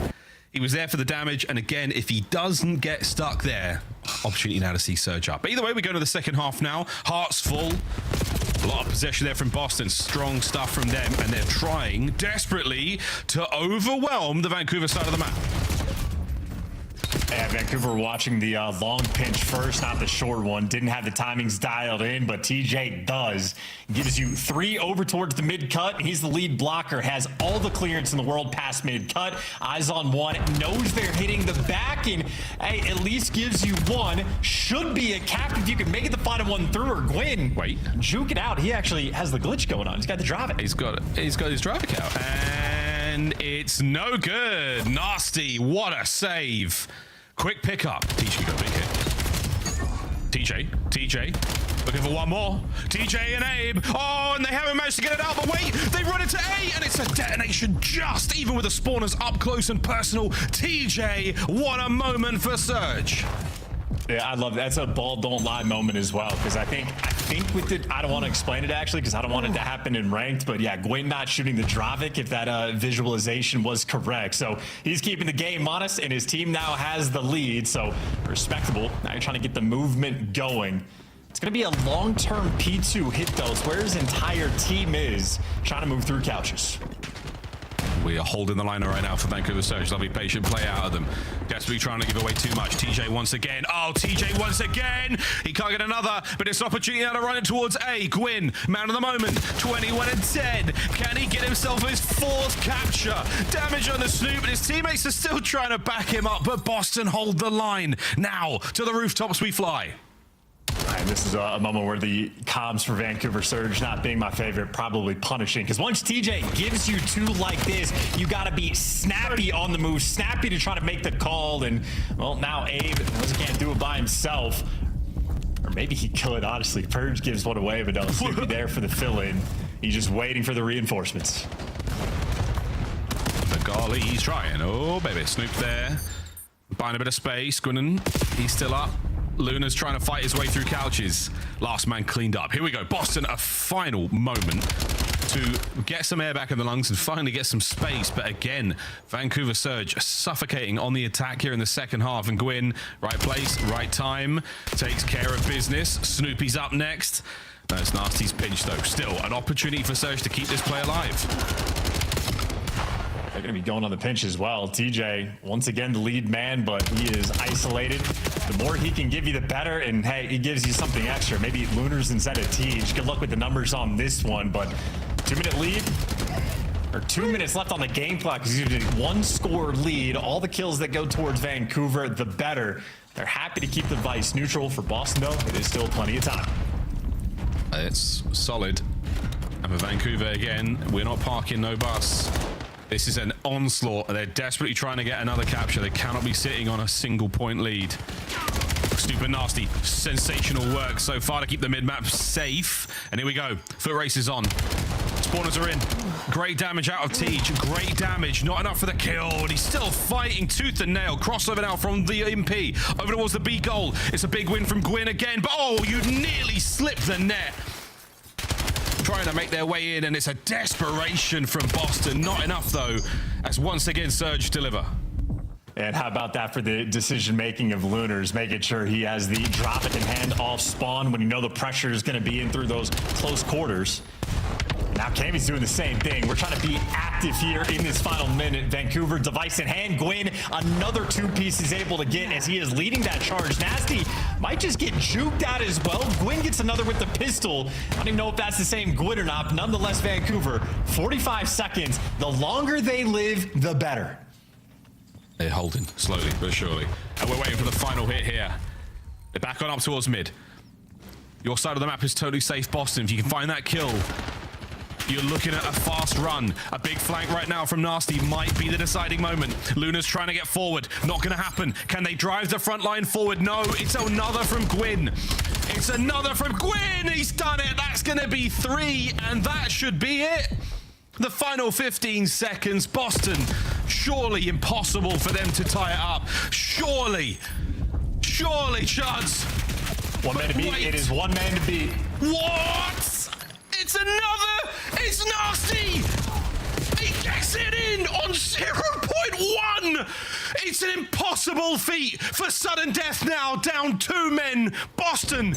he was there for the damage. And again, if he doesn't get stuck there, opportunity now to see Surge up. But either way, we go to the second half now. Hearts full. A lot of possession there from Boston. Strong stuff from them. And they're trying desperately to overwhelm the Vancouver side of the map. Yeah, Vancouver watching the long pinch first, not the short one. Didn't have the timings dialed in, but TJ does. Gives you 3 over towards the mid-cut. He's the lead blocker, has all the clearance in the world past mid-cut. Eyes on one, knows they're hitting the back, and hey, at least gives you 1. Should be a cap if you can make it the final one through, or Gwyn. Wait. Juke it out. He actually has the glitch going on. He's got the Dravik. He's got his Dravik out. And it's no good. Nasty. What a save. Quick pickup. TJ got a big hit. TJ. Looking for one more. TJ and Abe. Oh, and they haven't managed to get it out. But wait, they run into A, and it's a detonation just even with the spawners up close and personal. TJ, what a moment for Surge. Yeah, I love that. That's a ball don't lie moment as well, because I think with it, I don't want to explain it actually, because I don't want it to happen in ranked, but yeah, Gwyn not shooting the Dravik, if that visualization was correct. So he's keeping the game honest, and his team now has the lead, so respectable. Now you're trying to get the movement going. It's going to be a long-term P2 hit, though. It's where his entire team is trying to move through couches. We are holding the liner right now for Vancouver Surge. Lovely patient play out of them. Desperately trying to give away too much. TJ once again. Oh, TJ once again. He can't get another, but it's an opportunity now to run it towards A. Gwyn, man of the moment. 21 and 10. Can he get himself his 4th capture? Damage on the Snoop, and his teammates are still trying to back him up, but Boston hold the line. Now, to the rooftops we fly. And this is a moment where the comms for Vancouver Surge, not being my favorite, probably punishing. Because once TJ gives you 2 like this, you got to be snappy on the move, snappy to try to make the call. And, well, now Abe can't do it by himself. Or maybe he could, honestly. Purge gives one away, but no, Snoopy there for the fill-in. He's just waiting for the reinforcements. The golly, he's trying. Oh, baby. Snoop there. Buying a bit of space. Gwyn, he's still up. Luna's trying to fight his way through couches. Last man cleaned up. Here we go. Boston, a final moment to get some air back in the lungs and finally get some space. But again, Vancouver Surge suffocating on the attack here in the second half. And Gwyn, right place, right time, takes care of business. Snoopy's up next. That's Nasty's pinch though. Still an opportunity for Surge to keep this play alive. They're going to be going on the pinch as well. TJ, once again, the lead man, but he is isolated. The more he can give you, the better. And hey, he gives you something extra. Maybe Lunars instead of Tej. Good luck with the numbers on this one, but 2-minute lead, or 2 minutes left on the game clock. Excuse me, 1-score lead. All the kills that go towards Vancouver, the better. They're happy to keep the Vice neutral. For Boston, though, it is still plenty of time. It's solid. And for Vancouver again, we're not parking no bus. This is an onslaught. They're desperately trying to get another capture. They cannot be sitting on a single point lead. Stupid Nasty. Sensational work so far to keep the mid-map safe. And here we go. Foot race is on. Spawners are in. Great damage out of Tej. Great damage. Not enough for the kill. And he's still fighting tooth and nail. Crossover now from the MP. Over towards the B goal. It's a big win from Gwyn again. But oh, you nearly slipped the net. Trying to make their way in, and it's a desperation from Boston. Not enough, though, as once again Surge deliver. And how about that for the decision-making of Lunars, making sure he has the drop it in hand off spawn when you know the pressure is going to be in through those close quarters. Now Kami's doing the same thing. We're trying to be active here in this final minute. Vancouver, device in hand. Gwyn, another 2-piece he's able to get as he is leading that charge. Nasty might just get juked out as well. Gwyn gets another with the pistol. I don't even know if that's the same Gwyn or not, but nonetheless, Vancouver, 45 seconds. The longer they live, the better. They're holding slowly but surely. And we're waiting for the final hit here. They're back on up towards mid. Your side of the map is totally safe, Boston. If you can find that kill, you're looking at a fast run. A big flank right now from Nasty might be the deciding moment. Luna's trying to get forward. Not going to happen. Can they drive the front line forward? No, it's another from Gwyn. It's another from Gwyn. He's done it. That's going to be 3, and that should be it. The final 15 seconds. Boston, surely impossible for them to tie it up. Surely, Chuds. One man to beat. It is one man to beat. What? It's another! It's Nasty! He gets it in on 0.1! It's an impossible feat for sudden death now, down 2 men. Boston,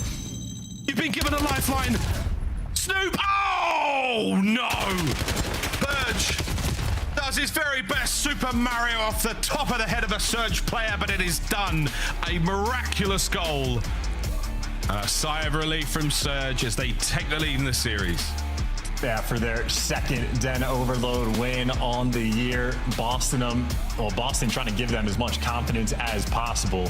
you've been given a lifeline. Snoop, oh no! Burge does his very best Super Mario off the top of the head of a Surge player, but it is done. A miraculous goal. A sigh of relief from Surge as they take the lead in the series. Yeah, for their second Den Overload win on the year. Boston trying to give them as much confidence as possible.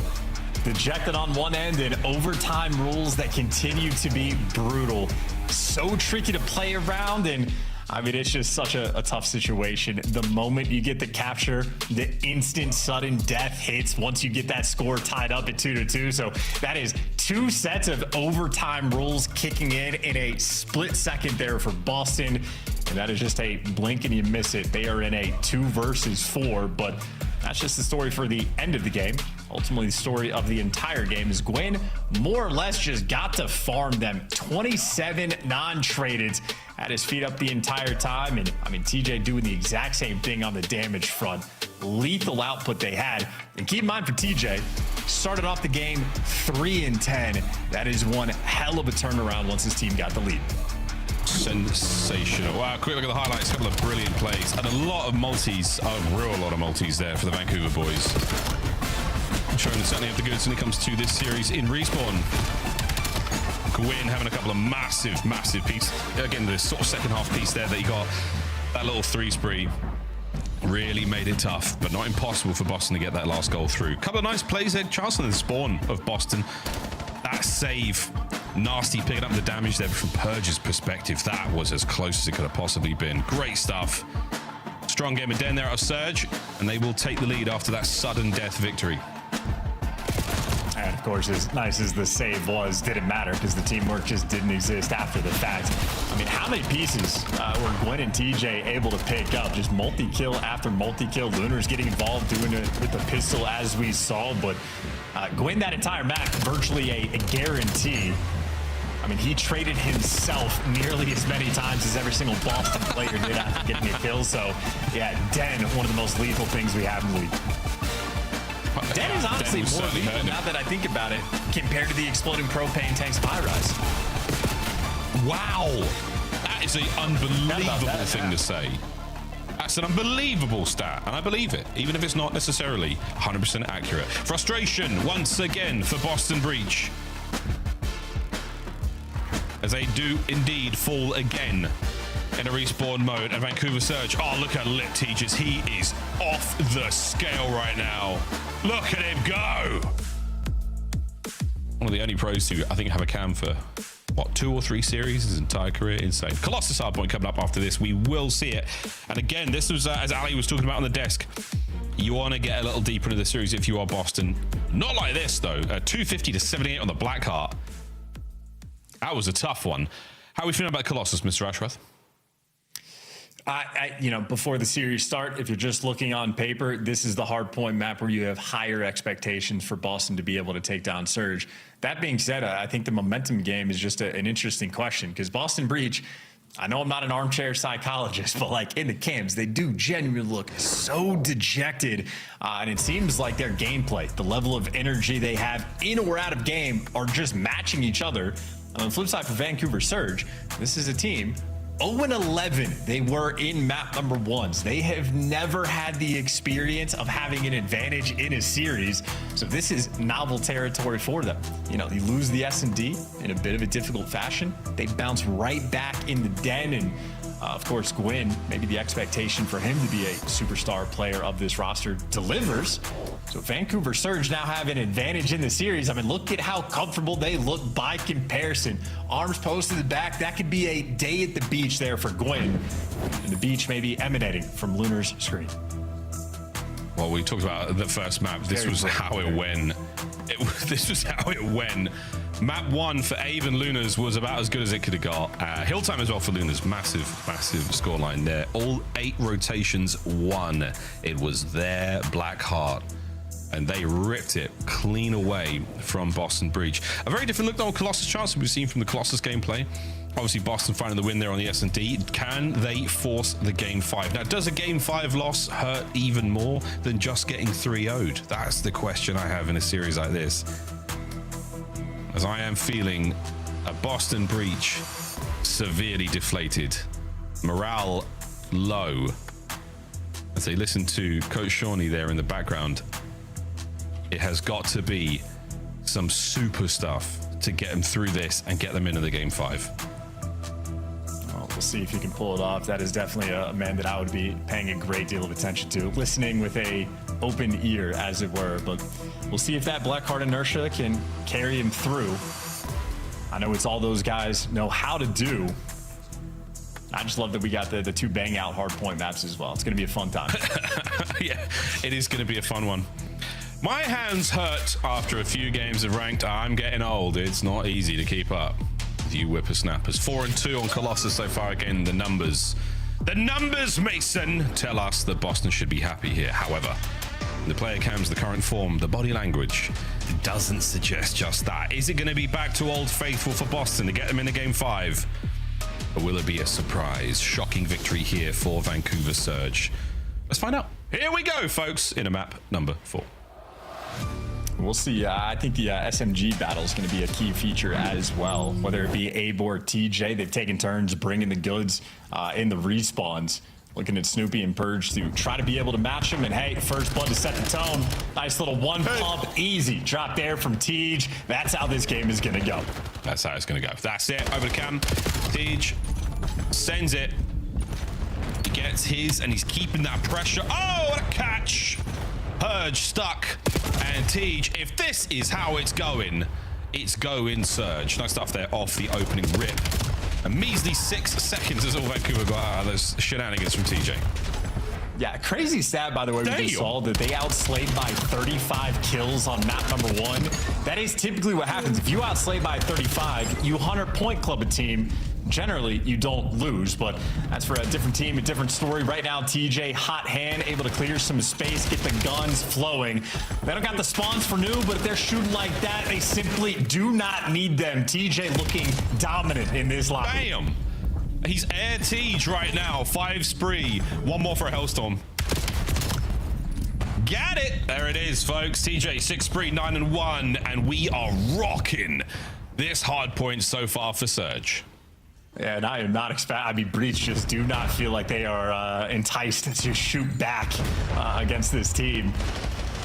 Dejected on one end and overtime rules that continue to be brutal. So tricky to play around, and I mean, it's just such a tough situation. The moment you get the capture, the instant sudden death hits once you get that score tied up at 2-2. So that is 2 sets of overtime rules kicking in a split second there for Boston. And that is just a blink and you miss it. They are in a 2 versus 4, but that's just the story for the end of the game. Ultimately, the story of the entire game is Gwyn more or less just got to farm them. 27 non-traded at his feet up the entire time. And I mean, TJ doing the exact same thing on the damage front. Lethal output they had. And keep in mind for TJ, started off the game 3-10. That is one hell of a turnaround once his team got the lead. Sensational. Wow, quick look at the highlights. A couple of brilliant plays. And a lot of multis. A real lot of multis there for the Vancouver boys. Showing certainly have the goods when it comes to this series in Respawn. Gwyn having a couple of massive pieces. Again, the sort of second half piece there that he got. That little 3 spree really made it tough, but not impossible for Boston to get that last goal through. Couple of nice plays there. Charleston and Spawn of Boston. That save. Nasty picking up the damage there from Purge's perspective. That was as close as it could have possibly been. Great stuff. Strong game of Den there out of Surge, and they will take the lead after that sudden death victory. And of course, as nice as the save was, didn't matter because the teamwork just didn't exist after the fact. I mean, how many pieces were Gwen and TJ able to pick up? Just multi-kill after multi-kill. Lunar's getting involved, doing it with the pistol as we saw, but Gwen that entire map, virtually a guarantee. I mean, he traded himself nearly as many times as every single Boston player did after getting a kill. So, yeah, Den, one of the most lethal things we have in the league. Den is honestly more lethal now that I think about it compared to the exploding propane tanks Pyrrise. Wow. That is an unbelievable thing to say. That's an unbelievable stat, and I believe it, even if it's not necessarily 100% accurate. Frustration once again for Boston Breach, as they do indeed fall again in a respawn mode. And Vancouver Surge, oh, look at Lit Teachers. He is off the scale right now. Look at him go. One of the only pros to, I think, have a cam for, what, 2 or 3 series his entire career. Insane. Colossus hardpoint coming up after this. We will see it. And again, this was, as Ali was talking about on the desk, you want to get a little deeper into the series if you are Boston. Not like this, though. 250 to 78 on the Blackheart. That was a tough one. How are we feeling about Colossus, Mr. Ashworth? You know, before the series start, if you're just looking on paper, this is the hard point map where you have higher expectations for Boston to be able to take down Surge. That being said, I think the momentum game is just an interesting question because Boston Breach, I know I'm not an armchair psychologist, but like in the cams, they do genuinely look so dejected. And it seems like their gameplay, the level of energy they have in or out of game are just matching each other. On the flip side for Vancouver Surge, this is a team 0-11 they were in map number 1s. They have never had the experience of having an advantage in a series. So this is novel territory for them. You know, you lose the S&D in a bit of a difficult fashion. They bounce right back in the den. And of course, Gwyn, maybe the expectation for him to be a superstar player of this roster delivers. So Vancouver Surge now have an advantage in the series. I mean, look at how comfortable they look by comparison. Arms posted to the back. That could be a day at the beach there for Gwyn. And the beach may be emanating from Lunar's screen. Well, we talked about the first map. This was how it went. This was how it went. Map 1 for Abe and Luna's was about as good as it could have got. Hilltime as well for Luna's. Massive scoreline there. All 8 rotations won. It was their Blackheart. And they ripped it clean away from Boston Breach. A very different look though on Colossus chance we've seen from the Colossus gameplay. Obviously Boston finding the win there on the S&D. Can they force the game 5? Now, does a game 5 loss hurt even more than just getting 3-0'd? That's the question I have in a series like this. As I am feeling a Boston Breach severely deflated. Morale low. As they listen to Coach Shawnee there in the background, it has got to be some super stuff to get them through this and get them into the game 5. Well, we'll see if you can pull it off. That is definitely a man that I would be paying a great deal of attention to, listening with a open ear, as it were. But we'll see if that Blackheart inertia can carry him through. I know it's all those guys know how to do. I just love that we got the 2 bang out hard point maps as well. It's going to be a fun time. Yeah, it is going to be a fun one. My hands hurt after a few games of ranked. I'm getting old. It's not easy to keep up with you whippersnappers. 4-2 on Colossus so far. Again, the numbers, Mason, tell us that Boston should be happy here. However, the player cams, the current form, the body language doesn't suggest just that. Is it going to be back to old faithful for Boston to get them in the game 5? Or will it be a surprise? Shocking victory here for Vancouver Surge. Let's find out. Here we go, folks, in a map number 4. We'll see. I think the SMG battle is going to be a key feature as well, whether it be Abe or TJ. They've taken turns bringing the goods in the respawns. Looking at Snoopy and Purge to try to be able to match him. And hey, first blood to set the tone. Nice little one pump, easy drop there from Tej. That's how this game is going to go. That's how it's going to go. That's it. Over to Cam. Tej sends it. He gets his, and he's keeping that pressure. Oh, what a catch! Purge stuck. And Tej, if this is how it's going Surge. Nice stuff there off the opening rip. A measly 6 seconds is all Vancouver got out of those shenanigans from TJ. Yeah, crazy stat, by the way, we just saw that they outslayed by 35 kills on map number 1. That is typically what happens. If you outslay by 35, you 100-point club a team. Generally, you don't lose, but that's for a different team, a different story. Right now, TJ, hot hand, able to clear some space, get the guns flowing. They don't got the spawns for new, but if they're shooting like that, they simply do not need them. TJ looking dominant in this lobby. Bam! He's air Tej right now. 5 spree. One more for a Hellstorm. Got it! There it is, folks. TJ, 6 spree, 9 and 1, and we are rocking this hard point so far for Surge. Yeah, and I am not I mean, Breach just do not feel like they are enticed to shoot back against this team.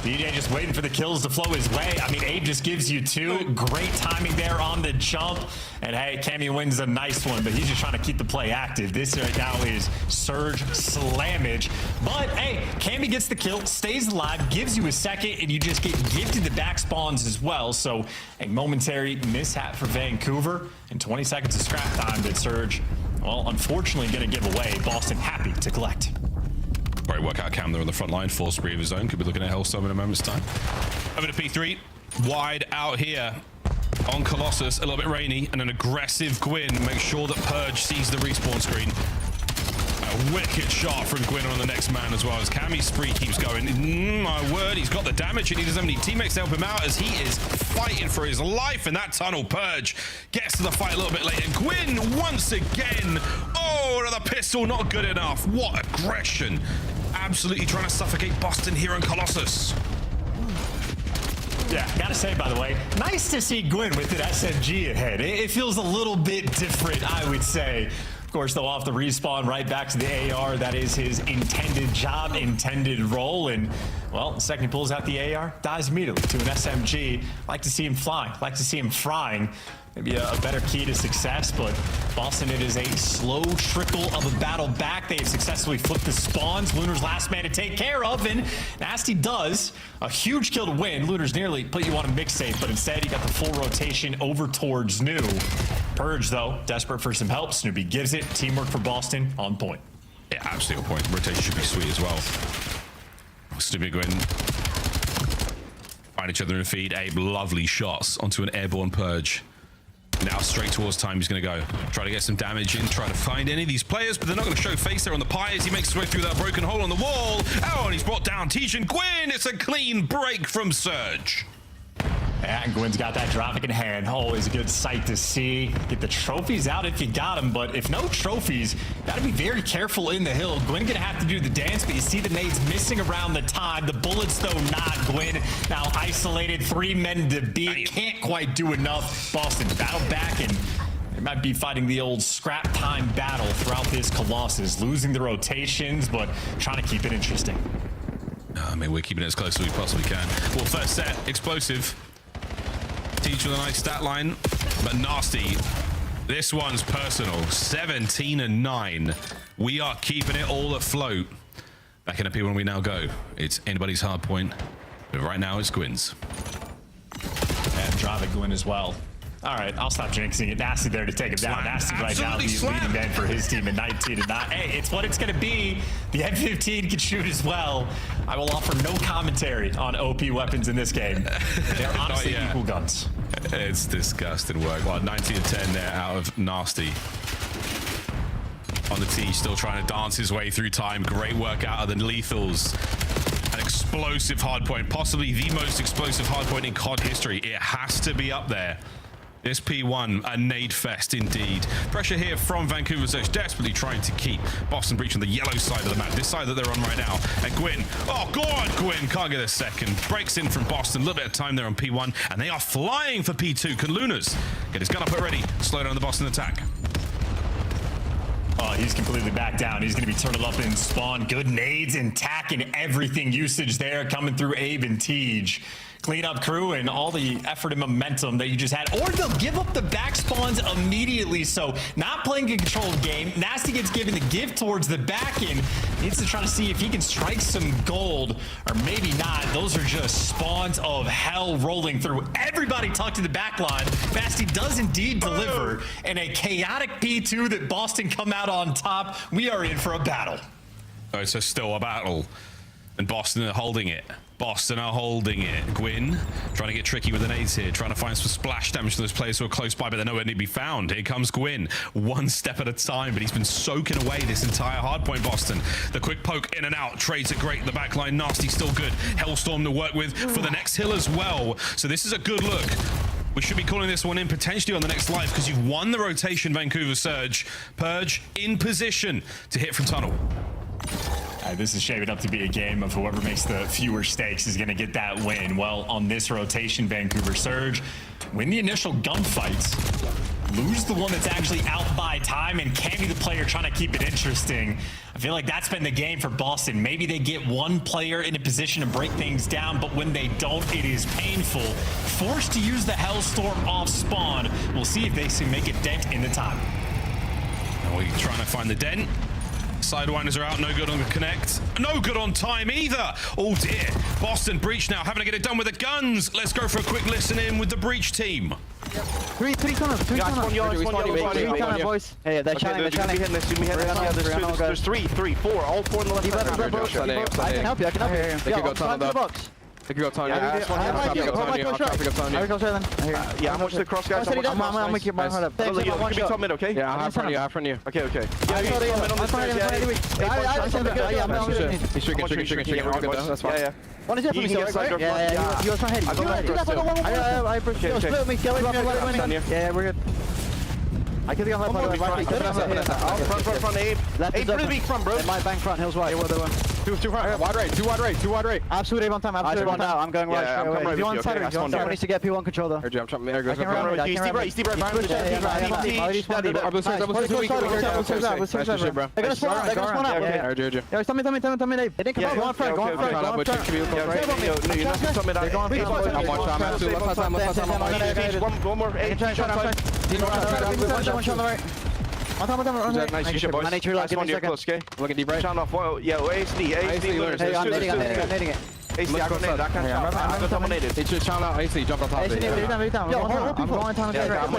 DJ just waiting for the kills to flow his way. I mean, Abe just gives you 2. Great timing there on the jump. And hey, Cammy wins a nice one, but he's just trying to keep the play active. This right now is Surge slammage. But hey, Cammy gets the kill, stays alive, gives you a second, and you just get gifted the back spawns as well. So a momentary mishap for Vancouver and 20 seconds of scrap time that Surge, well, unfortunately going to give away. Boston happy to collect. Great work out Cam there on the front line. 4 spree of his own. Could be looking at Hellstorm in a moment's time. Over to P3. Wide out here on Colossus. A little bit rainy. And an aggressive Gwyn. Make sure that Purge sees the respawn screen. A wicked shot from Gwyn on the next man as well as Cammy's spree keeps going. My word, he's got the damage and he doesn't have any teammates to help him out as he is fighting for his life in that tunnel. Purge gets to the fight a little bit later. Gwyn once again. Oh, another pistol, not good enough. What aggression. Absolutely trying to suffocate Boston here on Colossus. Yeah, gotta say, by the way, nice to see Gwyn with an SMG ahead. It feels a little bit different, I would say. Of course, though, off the respawn, right back to the AR. That is his intended job, intended role. And, well, the second he pulls out the AR, dies immediately to an SMG. Like to see him flying, like to see him frying. Maybe a better key to success, but Boston, it is a slow trickle of a battle back. They have successfully flipped the spawns. Lunar's last man to take care of, and Nasty does a huge kill to win. Lunar's nearly put you on a mixtape, but instead he got the full rotation over towards New. Purge, though, desperate for some help. Snoopy gives it. Teamwork for Boston on point. Yeah, absolutely on point. Rotation should be sweet as well. Snoopy Gwyn find each other in the feed. Abe, lovely shots onto an airborne Purge. Now straight towards time he's going to go. Try to get some damage in, try to find any of these players, but they're not going to show face there on the pie as he makes his way through that broken hole on the wall. Oh, and he's brought down Tej Gwyn. It's a clean break from Surge. And Gwyn's got that Dravik in hand. Always a good sight to see. Get the trophies out if you got them, but if no trophies, got to be very careful in the hill. Gwyn gonna have to do the dance, but you see the nades missing around the time. The bullets, though, not. Gwyn now isolated. 3 men to beat. Can't quite do enough. Boston battle back, and they might be fighting the old scrap time battle throughout this Colossus. Losing the rotations, but trying to keep it interesting. I mean, we're keeping it as close as we possibly can. Well, first set, explosive. Tej with a nice stat line, but Nasty. This one's personal. 17 and 9. We are keeping it all afloat. Back in a P1 we now go. It's anybody's hard point, but right now it's Gwyn's. And Dravik Gwyn as well. All right, I'll stop jinxing it. Nasty there to take him down. Nasty right now, the leading man for his team at 19 and 9. Hey, it's what it's going to be. The M15 can shoot as well. I will offer no commentary on OP weapons in this game. They're honestly equal guns. It's disgusting work. Well, 19 and 10 there out of Nasty. On the tee, still trying to dance his way through time. Great work out of the Lethals. An explosive hardpoint, possibly the most explosive hardpoint in COD history. It has to be up there. This P1, a nade fest indeed. Pressure here from Vancouver Surge, desperately trying to keep Boston Breach on the yellow side of the map, this side that they're on right now. And Gwyn, oh God, Gwyn can't get a second. Breaks in from Boston, a little bit of time there on P1, and they are flying for P2. Can Lunas get his gun up already? Slow down the Boston attack. Oh, he's completely back down. He's going to be turtled up in spawn. Good nades and tack and everything usage there coming through Abe and Tej. Clean up crew and all the effort and momentum that you just had. Or they'll give up the back spawns immediately. So not playing a controlled game. Nasty gets given the gift towards the back end. Needs to try to see if he can strike some gold or maybe not. Those are just spawns of hell rolling through. Everybody tucked to the back line. Nasty does indeed deliver. And a chaotic P2 that Boston come out on top. We are in for a battle. Oh, so still a battle. And Boston are holding it. Boston are holding it. Gwyn trying to get tricky with the nades here, trying to find some splash damage to those players who are close by, but they're nowhere to be found. Here comes Gwyn, one step at a time, but he's been soaking away this entire hardpoint. Boston, the quick poke in and out, trades are great. The backline nasty, still good. Hellstorm to work with for the next hill as well. So this is a good look. We should be calling this one in potentially on the next live because you've won the rotation, Vancouver Surge. Purge in position to hit from tunnel. This is shaping up to be a game of whoever makes the fewer stakes is going to get that win. Well, on this rotation, Vancouver Surge win the initial gunfights, lose the one that's actually out by time, and can be the player trying to keep it interesting. I feel like that's been the game for Boston. Maybe they get one player in a position to break things down, but when they don't, it is painful. Forced to use the Hellstorm off spawn. We'll see if they can make a dent in the time. Now we're trying to find the dent. Sidewinders are out, no good on the connect. No good on time either. Oh dear. Boston Breach now having to get it done with the guns. Let's go for a quick listen in with the Breach team. Three tunnels. Three tunnels, boys. Hey, they're challenging. They're hitting this. There's three, four. All four in the left side. I can help you. They could go tunnel though. They could go tunnel. Yeah, I'm watching the cross guys. I'm with you. You can be top mid, okay? Yeah, I'm front you. Okay. He's tricking. That's fine. Yeah. One is here for me, yeah. You're trying to I appreciate it. Split me, yeah, we're good. I can be on my front, Abe. Abe, really front, bro. My bank front, hills right. Two front. Wide right. Absolute Abe on time. Absolute one now. I'm going right straight away. If you want center, someone needs to get P1 control though. I'm trying to Steep right. They're gonna spawn out. Yeah, tell me, Abe. They didn't come out. Go on front. You're not coming out. One more. One shot on the right. Nice, you should, boys. Last one, you're close, okay? Looking deep right. Shot off. Yeah, ASD. Hey, I'm nading it. AC, I can't shot. I'm dominated. He should shout out AC, jump on top of it. I'm going down again. I'm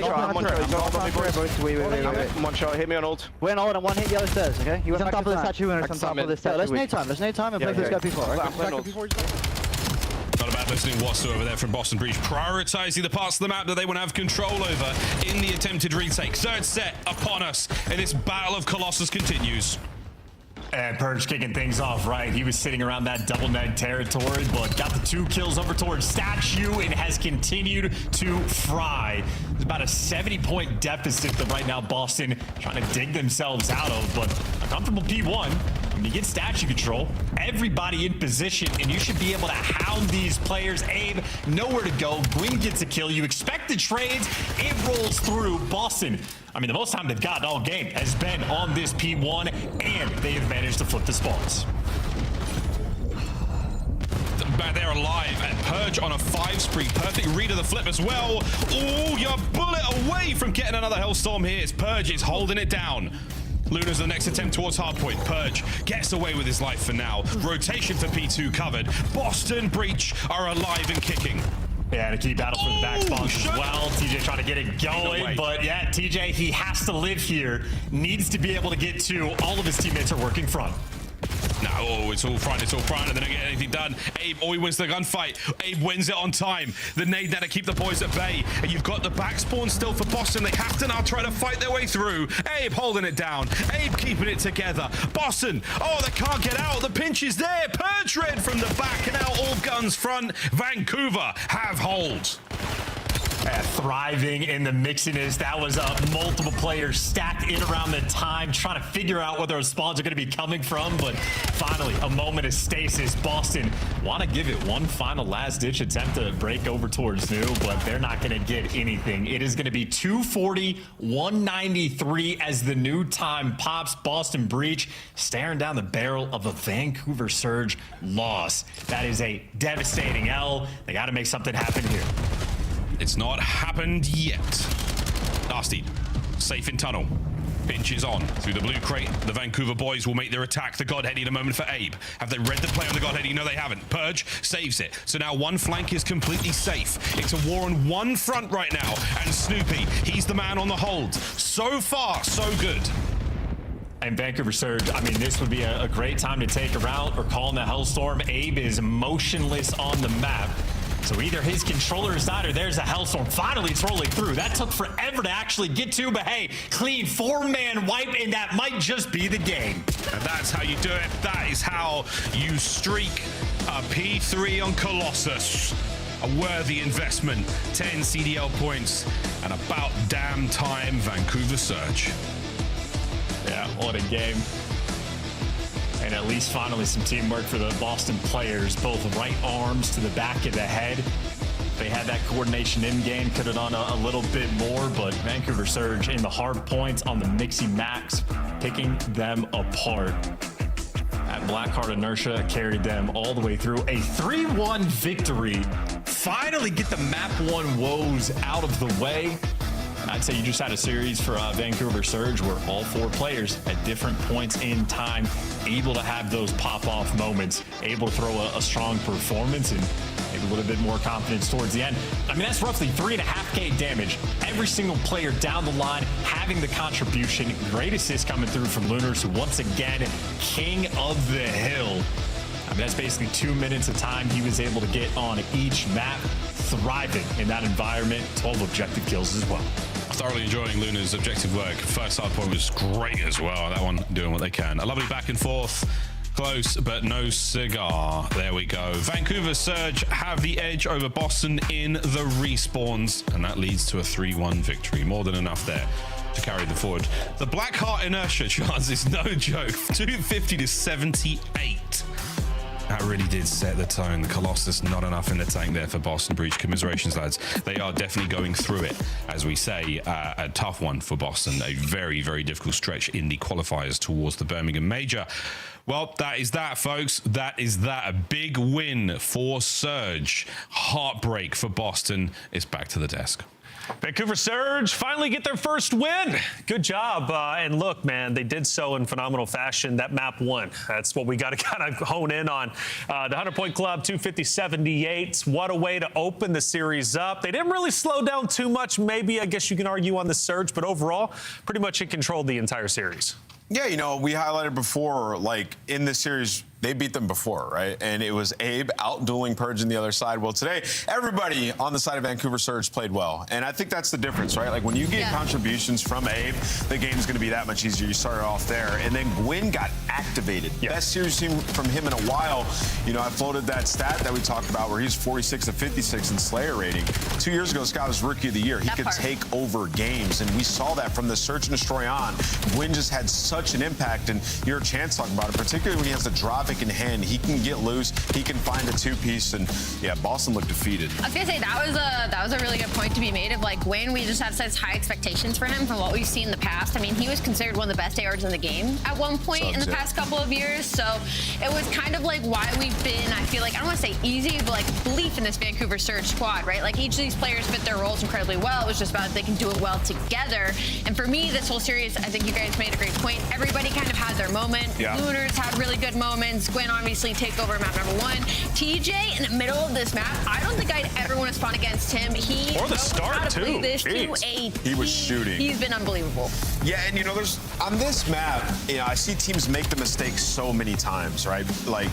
one shot, hit me on ult. We're in ult and one hit the other stairs, okay? He's on top of the statue and on top of the stairs. Let's nade time and play this guy P4, right? Not a bad listening whatsoever there from Boston Breach, prioritizing the parts of the map that they want to have control over in the attempted retake. Third set upon us, and this battle of Colossus continues. And Purge kicking things off, right? He was sitting around that double neg territory, but got the 2 kills over towards Statue and has continued to fry. There's about a 70-point deficit that right now Boston trying to dig themselves out of, but a comfortable P1. When you get Statue control, everybody in position, and you should be able to hound these players. Abe, nowhere to go. Gwyn gets a kill. You expect the trades. It rolls through. Boston, I mean, the most time they've gotten all game has been on this P1, and they have managed to flip the spawns. They're alive, and Purge on a 5 spree. Perfect read of the flip as well. Oh, you're a bullet away from getting another Hellstorm here. Purge is holding it down. Luna's the next attempt towards hardpoint. Purge gets away with his life for now. Rotation for P2 covered. Boston Breach are alive and kicking. Yeah, and a key battle for the back spawns as well. TJ trying to get it going, but yeah, TJ, he has to live here. Needs to be able to get to. All of his teammates are working front. No, it's all front, and they don't get anything done. Abe, he wins the gunfight. Abe wins it on time. The nade now to keep the boys at bay. And you've got the back spawn still for Boston. They have to now try to fight their way through. Abe holding it down. Abe keeping it together. Boston, oh, they can't get out. The pinch is there. Purge red from the back, and now all guns front. Vancouver have hold. Thriving in the mixiness. That was multiple players stacked in around the time, trying to figure out where those spawns are going to be coming from. But finally, a moment of stasis. Boston want to give it one final last-ditch attempt to break over towards New, but they're not going to get anything. It is going to be 240, 193 as the new time pops. Boston Breach staring down the barrel of a Vancouver Surge loss. That is a devastating L. They got to make something happen here. It's not happened yet. Nasty, safe in tunnel. Pinch is on through the blue crate. The Vancouver boys will make their attack. The Godheady in a moment for Abe. Have they read the play on the Godheady? No, they haven't. Purge saves it. So now one flank is completely safe. It's a war on one front right now. And Snoopy, he's the man on the hold. So far, so good. And Vancouver Surge, I mean, this would be a great time to take a route or call in the Hellstorm. Abe is motionless on the map. So either his controller is not, or there's a Hellstorm. Finally, it's rolling through. That took forever to actually get to, but hey, clean 4-man wipe, and that might just be the game. And that's how you do it. That is how you streak a P3 on Colossus. A worthy investment. 10 CDL points, and about damn time, Vancouver Surge. Yeah, what a game. And at least finally some teamwork for the Boston players, both right arms to the back of the head. They had that coordination in game, could have done a little bit more, but Vancouver Surge in the hard points on the Mixie Max, picking them apart. That Blackheart inertia carried them all the way through a 3-1 victory. Finally get the map 1 woes out of the way. I'd say you just had a series for Vancouver Surge where all 4 players at different points in time able to have those pop-off moments, able to throw a strong performance and maybe a little bit more confidence towards the end. I mean, that's roughly 3.5K damage. Every single player down the line having the contribution. Great assist coming through from Lunars, who once again, king of the hill. I mean, that's basically 2 minutes of time he was able to get on each map, thriving in that environment. 12 objective kills as well. Thoroughly enjoying Luna's objective work. First hard point was great as well. That one doing what they can. A lovely back and forth. Close, but no cigar. There we go. Vancouver Surge have the edge over Boston in the respawns, and that leads to a 3-1 victory. More than enough there to carry them forward. The Blackheart inertia chance is no joke. 250 to 78. That really did set the tone. The Colossus, not enough in the tank there for Boston Breach. Commiserations, lads. They are definitely going through it. As we say, a tough one for Boston. A very, very difficult stretch in the qualifiers towards the Birmingham Major. Well, that is that, folks. That is that. A big win for Surge. Heartbreak for Boston. It's back to the desk. Vancouver Surge finally get their first win. Good job. And look, man, they did so in phenomenal fashion. That map 1. That's what we got to kind of hone in on. The 100-point club, 250-78. What a way to open the series up. They didn't really slow down too much, maybe, I guess you can argue, on the Surge, but overall, pretty much in control the entire series. Yeah, you know, we highlighted before, like, in this series, they beat them before, right? And it was Abe out-dueling Purge on the other side. Well, today, everybody on the side of Vancouver Surge played well. And I think that's the difference, right? Like, when you get contributions from Abe, the game's going to be that much easier. You started off there. And then Gwyn got activated. Best series team from him in a while. You know, I floated that stat that we talked about where he's 46 to 56 in Slayer rating. 2 years ago, Scott was Rookie of the Year. He could take over games. And we saw that from the Search and Destroy on. Gwyn just had such an impact. And your Chance talking about it, particularly when he has the Drovic in hand. He can get loose. He can find a 2-piece, and yeah, Boston looked defeated. I was gonna say that was a really good point to be made. Of like Gwyn, we just have such high expectations for him from what we've seen in the past. I mean, he was considered one of the best ARs in the game at one point in the past couple of years. So it was kind of like why we've been, I feel like, I don't want to say easy, but like belief in this Vancouver Surge squad, right? Like each of these players fit their roles incredibly well. It was just about if they can do it well together. And for me, this whole series, I think you guys made a great point. Everybody kind of had their moment. Lunars had really good moments. Gwyn obviously take over map number 1. TJ in the middle of this map, I don't think I'd ever want to spawn against him. He or the start too. He was shooting. He's been unbelievable. Yeah, and you know, there's on this map, you know, I see teams make the mistake so many times, right? Like,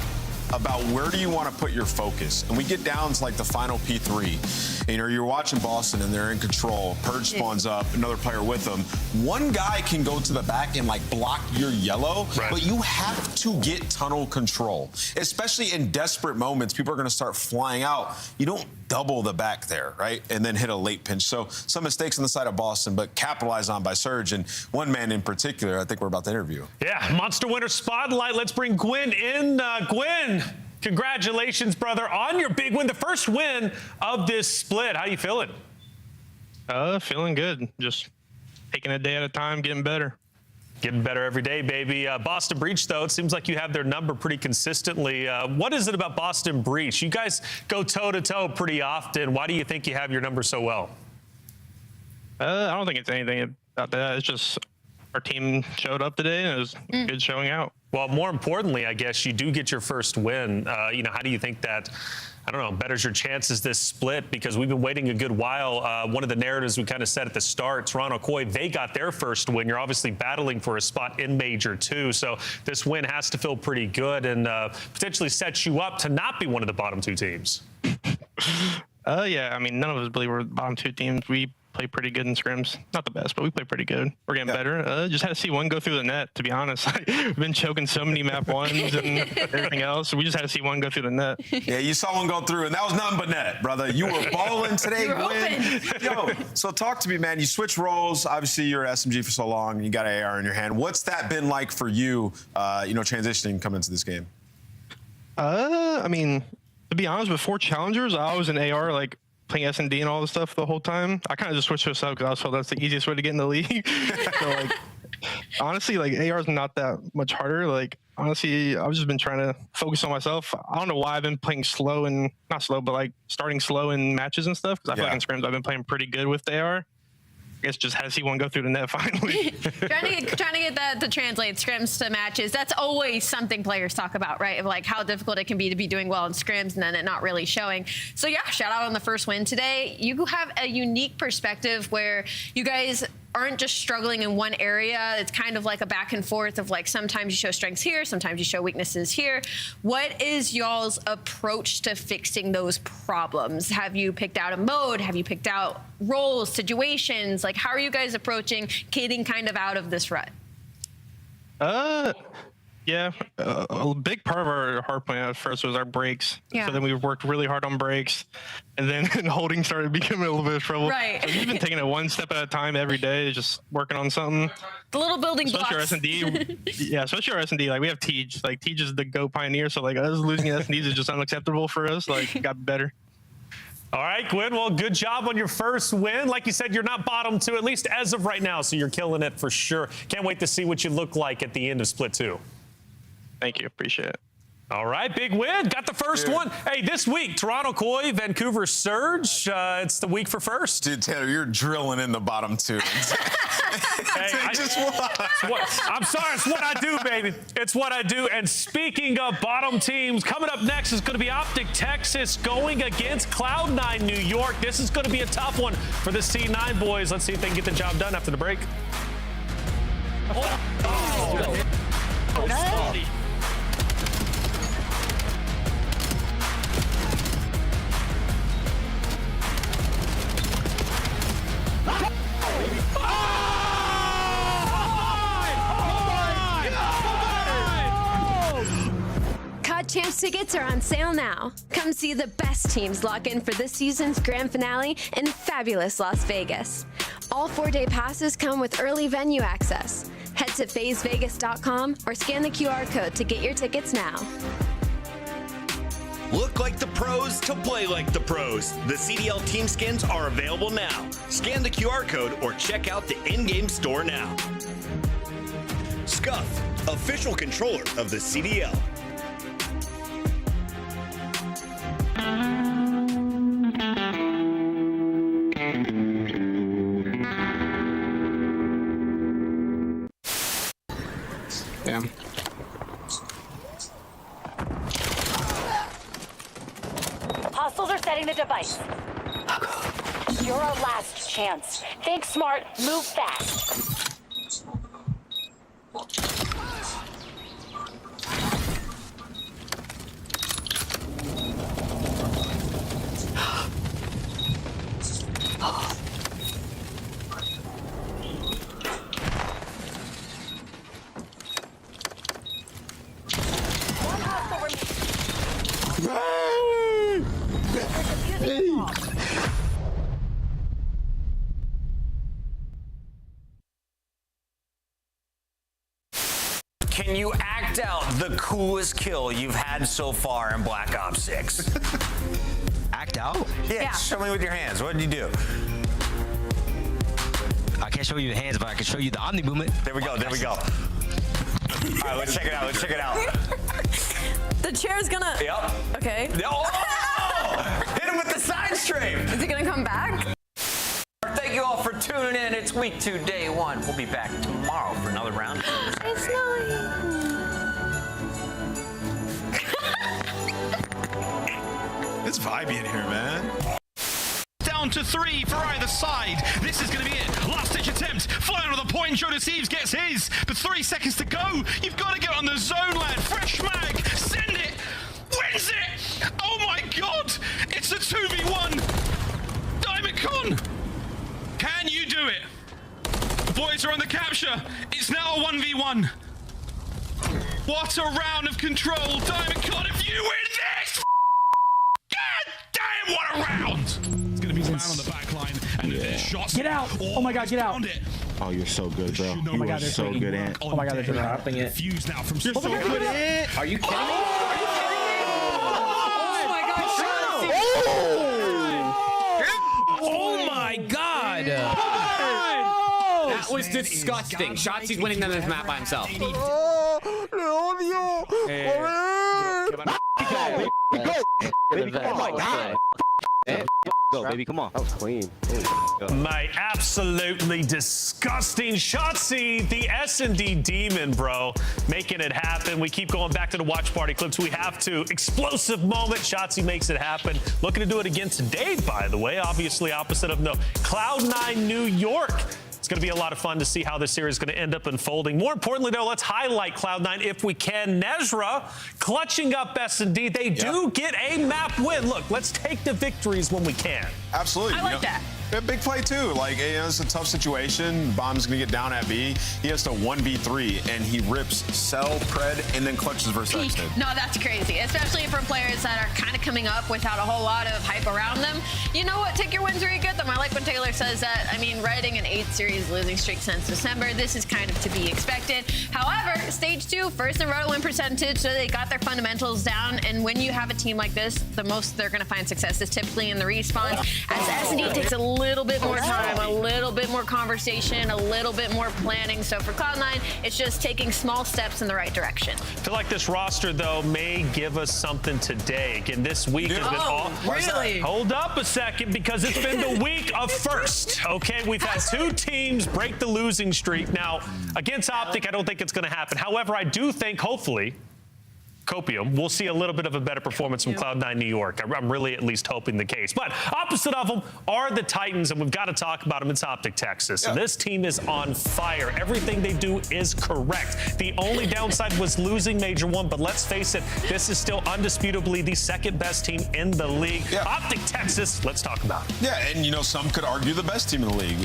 about where do you want to put your focus? And we get down to like the final P3. You know, you're watching Boston and they're in control. Purge spawns up, another player with them. One guy can go to the back and like block your yellow, but you have to get tunnel control. Especially in desperate moments, people are going to start flying out. You don't double the back there, right? And then hit a late pinch. So some mistakes on the side of Boston, but capitalized on by Surge. And one man in particular, I think we're about to interview. Yeah, Monster Winter Spotlight. Let's bring Gwyn in. Gwyn, congratulations, brother, on your big win, the first win of this split. How you feeling? Feeling good. Just taking a day at a time, getting better. Getting better every day, baby. Boston Breach, though, it seems like you have their number pretty consistently. What is it about Boston Breach? You guys go toe-to-toe pretty often. Why do you think you have your number so well? I don't think it's anything about that. It's just our team showed up today, and it was good showing out. Well, more importantly, I guess you do get your first win. You know, how do you think that I don't know, betters your chances this split because we've been waiting a good while. One of the narratives we kind of said at the start, Toronto Koi, they got their first win. You're obviously battling for a spot in Major 2, so this win has to feel pretty good and potentially sets you up to not be one of the bottom 2 teams. Yeah, I mean, none of us believe we're the bottom 2 teams. We play pretty good in scrims. Not the best, but we play pretty good. We're getting better. Just had to see one go through the net, to be honest. We've been choking so many map ones and everything else. We just had to see one go through the net. Yeah, you saw one go through, and that was nothing but net, brother. You were balling today, Gwen. Yo, so talk to me, man. You switched roles. Obviously, you're SMG for so long, and you got an AR in your hand. What's that been like for you, transitioning coming into this game? I mean, to be honest, before Challengers, I was in AR, like, playing S&D and all this stuff the whole time. I kind of just switched to a sub because I was told that's the easiest way to get in the league. So, like, honestly, like, AR is not that much harder. Like, honestly, I've just been trying to focus on myself. I don't know why I've been playing slow and, not slow, but, like, starting slow in matches and stuff because I feel like in scrims I've been playing pretty good with AR. I guess just had to see one go through the net finally. trying to get that to translate scrims to matches. That's always something players talk about, right? Of like how difficult it can be to be doing well in scrims and then it not really showing. So yeah, shout out on the first win today. You have a unique perspective where you guys aren't just struggling in one area. It's kind of like a back and forth of like sometimes you show strengths here, sometimes you show weaknesses here. What is y'all's approach to fixing those problems? Have you picked out a mode? Have you picked out roles, situations? Like how are you guys approaching getting kind of out of this rut? Yeah, a big part of our hard point at first was our breaks. Yeah. So then we worked really hard on breaks, and then holding started becoming a little bit of trouble. Right. So we've been taking it one step at a time every day, just working on something. The little building especially blocks. Our S&D, yeah, especially our S&D. Like we have Tej. Like Tej is the Go pioneer, so like us losing S&Ds is just unacceptable for us. Like got better. All right, Gwen, well, good job on your first win. Like you said, you're not bottom 2, at least as of right now, so you're killing it for sure. Can't wait to see what you look like at the end of Split 2. Thank you. Appreciate it. All right, big win. Got the first one. Hey, this week, Toronto Koi, Vancouver Surge. It's the week for first. Dude, Taylor, you're drilling in the bottom 2. Hey, I'm sorry. It's what I do, baby. It's what I do. And speaking of bottom teams, coming up next is going to be Optic Texas going against Cloud9 New York. This is going to be a tough one for the C9 boys. Let's see if they can get the job done after the break. COD Champs tickets are on sale now. Come see the best teams lock in for this season's grand finale in fabulous Las Vegas. All 4-day passes come with early venue access. Head to phasevegas.com or scan the QR code to get your tickets now. Look like the pros to play like the pros. The CDL team skins are available now. Scan the QR code or check out the in-game store now. Scuff, official controller of the CDL. Damn. Hostiles are setting the device. You're our last chance. Think smart, move fast. Can you act out the coolest kill you've had so far in Black Ops 6? Act out? Yeah, show me with your hands. What did you do? I can't show you the hands, but I can show you the Omni movement. There we go, there we go. All right, let's check it out, let's check it out. The chair's gonna... Yep. Okay. Oh! Hit him with the side stream! Is he gonna come back? Thank you all for tuning in. It's week 2, day 1. We'll be back tomorrow for another round. It's not. It's vibey in here, man. Down to 3 for either side. This is going to be it. Last-ditch attempt. Flying on the point. Joe Deceives gets his. But 3 seconds to go. You've got to get on the zone, lad. Fresh mag. Send it. Wins it. Oh, my God. It's a 2v1. Diamond Con. Can you do it? The boys are on the capture. It's now a 1v1. What a round of control. Diamond Con, if you win this, God damn, what a round. It's going to be the man on the back line. And the shots. Get out. Oh my God, get out. Oh, you're so good, bro. Oh my God, you're so good, Ant. Oh my God, they're dropping it. Fuse now from You're so good, Ant. Are you kidding me? Oh my God! That was disgusting. Shotzi's winning them this map by himself. Oh my God. Go, baby, come on. That was clean. Mate, absolutely disgusting. Shotzi, the S&D demon, bro, making it happen. We keep going back to the watch party clips. We have to. Explosive moment. Shotzi makes it happen. Looking to do it again today, by the way. Obviously opposite of no Cloud9 New York. It's going to be a lot of fun to see how this series is going to end up unfolding. More importantly, though, let's highlight Cloud9 if we can. Nezra clutching up S&D. They do get a map win. Look, let's take the victories when we can. Absolutely. I like that. A big play, too. Like, it's a tough situation. Bomb's going to get down at B. He has to 1v3, and he rips Cell, Pred, and then clutches versus Extend. No, that's crazy, especially for players that are kind of coming up without a whole lot of hype around them. You know what? Take your wins where you get them. I like when Taylor says that. I mean, riding an 8-series losing streak since December, this is kind of to be expected. However, stage 2, first in roto win percentage, so they got their fundamentals down. And when you have a team like this, the most they're going to find success is typically in the respawn. As S&D takes a little bit more time, a little bit more conversation, a little bit more planning. So for Cloud9, it's just taking small steps in the right direction. I feel like this roster, though, may give us something today. Again, this week has been all... Really? Hold up a second, because it's been the week of first. Okay, we've had 2 teams break the losing streak. Now, against Optic, I don't think it's going to happen. However, I do think, hopefully, Copium, we'll see a little bit of a better performance from Cloud9 New York. I'm really at least hoping the case. But opposite of them are the Titans, and we've got to talk about them. It's Optic Texas. And this team is on fire. Everything they do is correct. The only downside was losing Major 1, but let's face it, this is still undisputably the second best team in the league. Optic Texas, let's talk about it. Yeah, and, some could argue the best team in the league.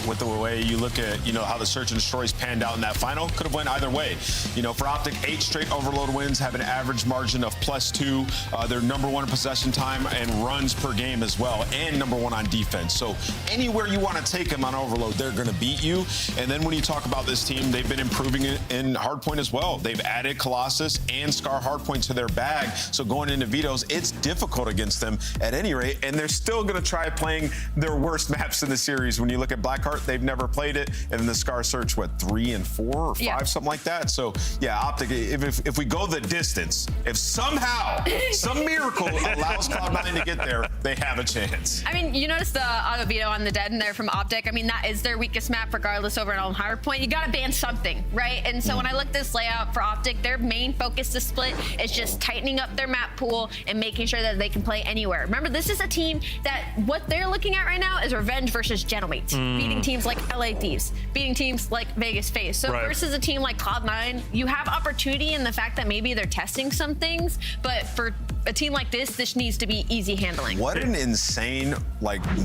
With the way you look at, how the Search and Destroys panned out in that final, could have went either way. For Optic, 8 straight overload wins, have an average margin of +2. They're #1 in possession time and runs per game as well, and #1 on defense. So anywhere you want to take them on overload, they're going to beat you. And then when you talk about this team, they've been improving in hardpoint as well. They've added Colossus and Scar hardpoint to their bag. So going into vetoes, it's difficult against them at any rate. And they're still going to try playing their worst maps in the series. When you look at Blackheart, they've never played it. And then the Scar Search, 3 and 4 or 5, something like that. So yeah, Optic, if we go the distance, if somehow, some miracle allows Cloud9 to get there, they have a chance. I mean, you notice the auto veto on the dead in there from Optic. I mean, that is their weakest map, regardless over on hardpoint. You got to ban something, right? And so when I look at this layout for Optic, their main focus to split is just tightening up their map pool and making sure that they can play anywhere. Remember, this is a team that what they're looking at right now is revenge versus Gentlemates, beating teams like LA Thieves, beating teams like Vegas FaZe. So versus a team like Cloud9, you have opportunity in the fact that maybe they're testing some things, but for a team like this needs to be easy handling. What an insane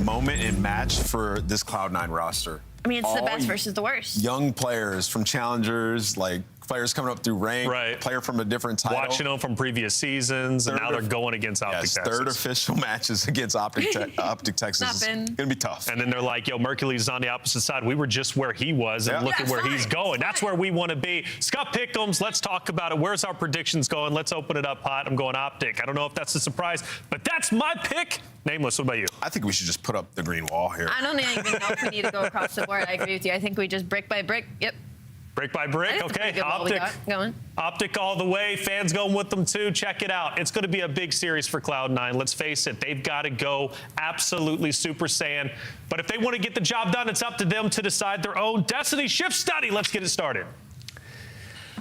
moment and match for this Cloud9 roster. I mean, it's the best versus the worst. Young players from challengers, players coming up through rank, player from a different title. Watching them from previous seasons, and now they're going against Optic Texas. Third official matches against Optic Texas is going to be tough. And then they're like, Mercules on the opposite side. We were just where he was, and look at where he's going. That's where we want to be. Scott Pickums, let's talk about it. Where's our predictions going? Let's open it up hot. I'm going Optic. I don't know if that's a surprise, but that's my pick. Nameless, what about you? I think we should just put up the green wall here. I don't even know if we need to go across the board. I agree with you. I think we just brick by brick. Yep. Brick by brick, okay. Optic all the way. Fans going with them too. Check it out. It's going to be a big series for Cloud9. Let's face it, they've got to go absolutely Super Saiyan. But if they want to get the job done, it's up to them to decide their own destiny. Shift study. Let's get it started.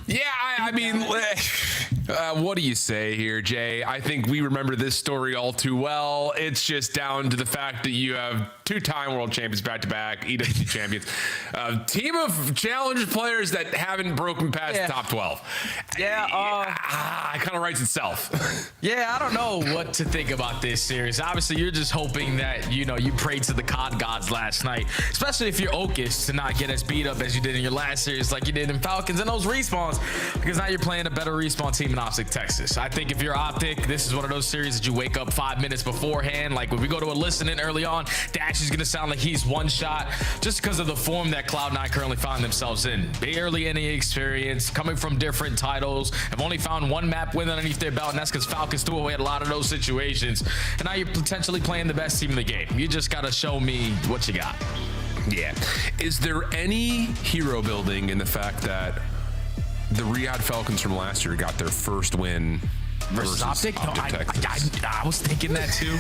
Yeah, I mean, What do you say here, Jay? I think we remember this story all too well. It's just down to the fact that you have 2-time world champions back-to-back, EWC champions, team of challenge players that haven't broken past the top 12. It kind of writes itself. Yeah, I don't know what to think about this series. Obviously, you're just hoping that, you prayed to the COD gods last night, especially if you're Okis, to not get as beat up as you did in your last series like you did in Falcons and those respawns, because now you're playing a better respawn team in Optic, Texas. I think if you're Optic, this is one of those series that you wake up 5 minutes beforehand. Like when we go to a listening early on, Dash is going to sound like he's one shot just because of the form that Cloud9 currently find themselves in. Barely any experience, coming from different titles, have only found one map win underneath their belt, and that's because Falcons threw away a lot of those situations. And now you're potentially playing the best team in the game. You just got to show me what you got. Yeah. Is there any hero building in the fact that the Riyadh Falcons from last year got their first win versus Optic? I was thinking that too,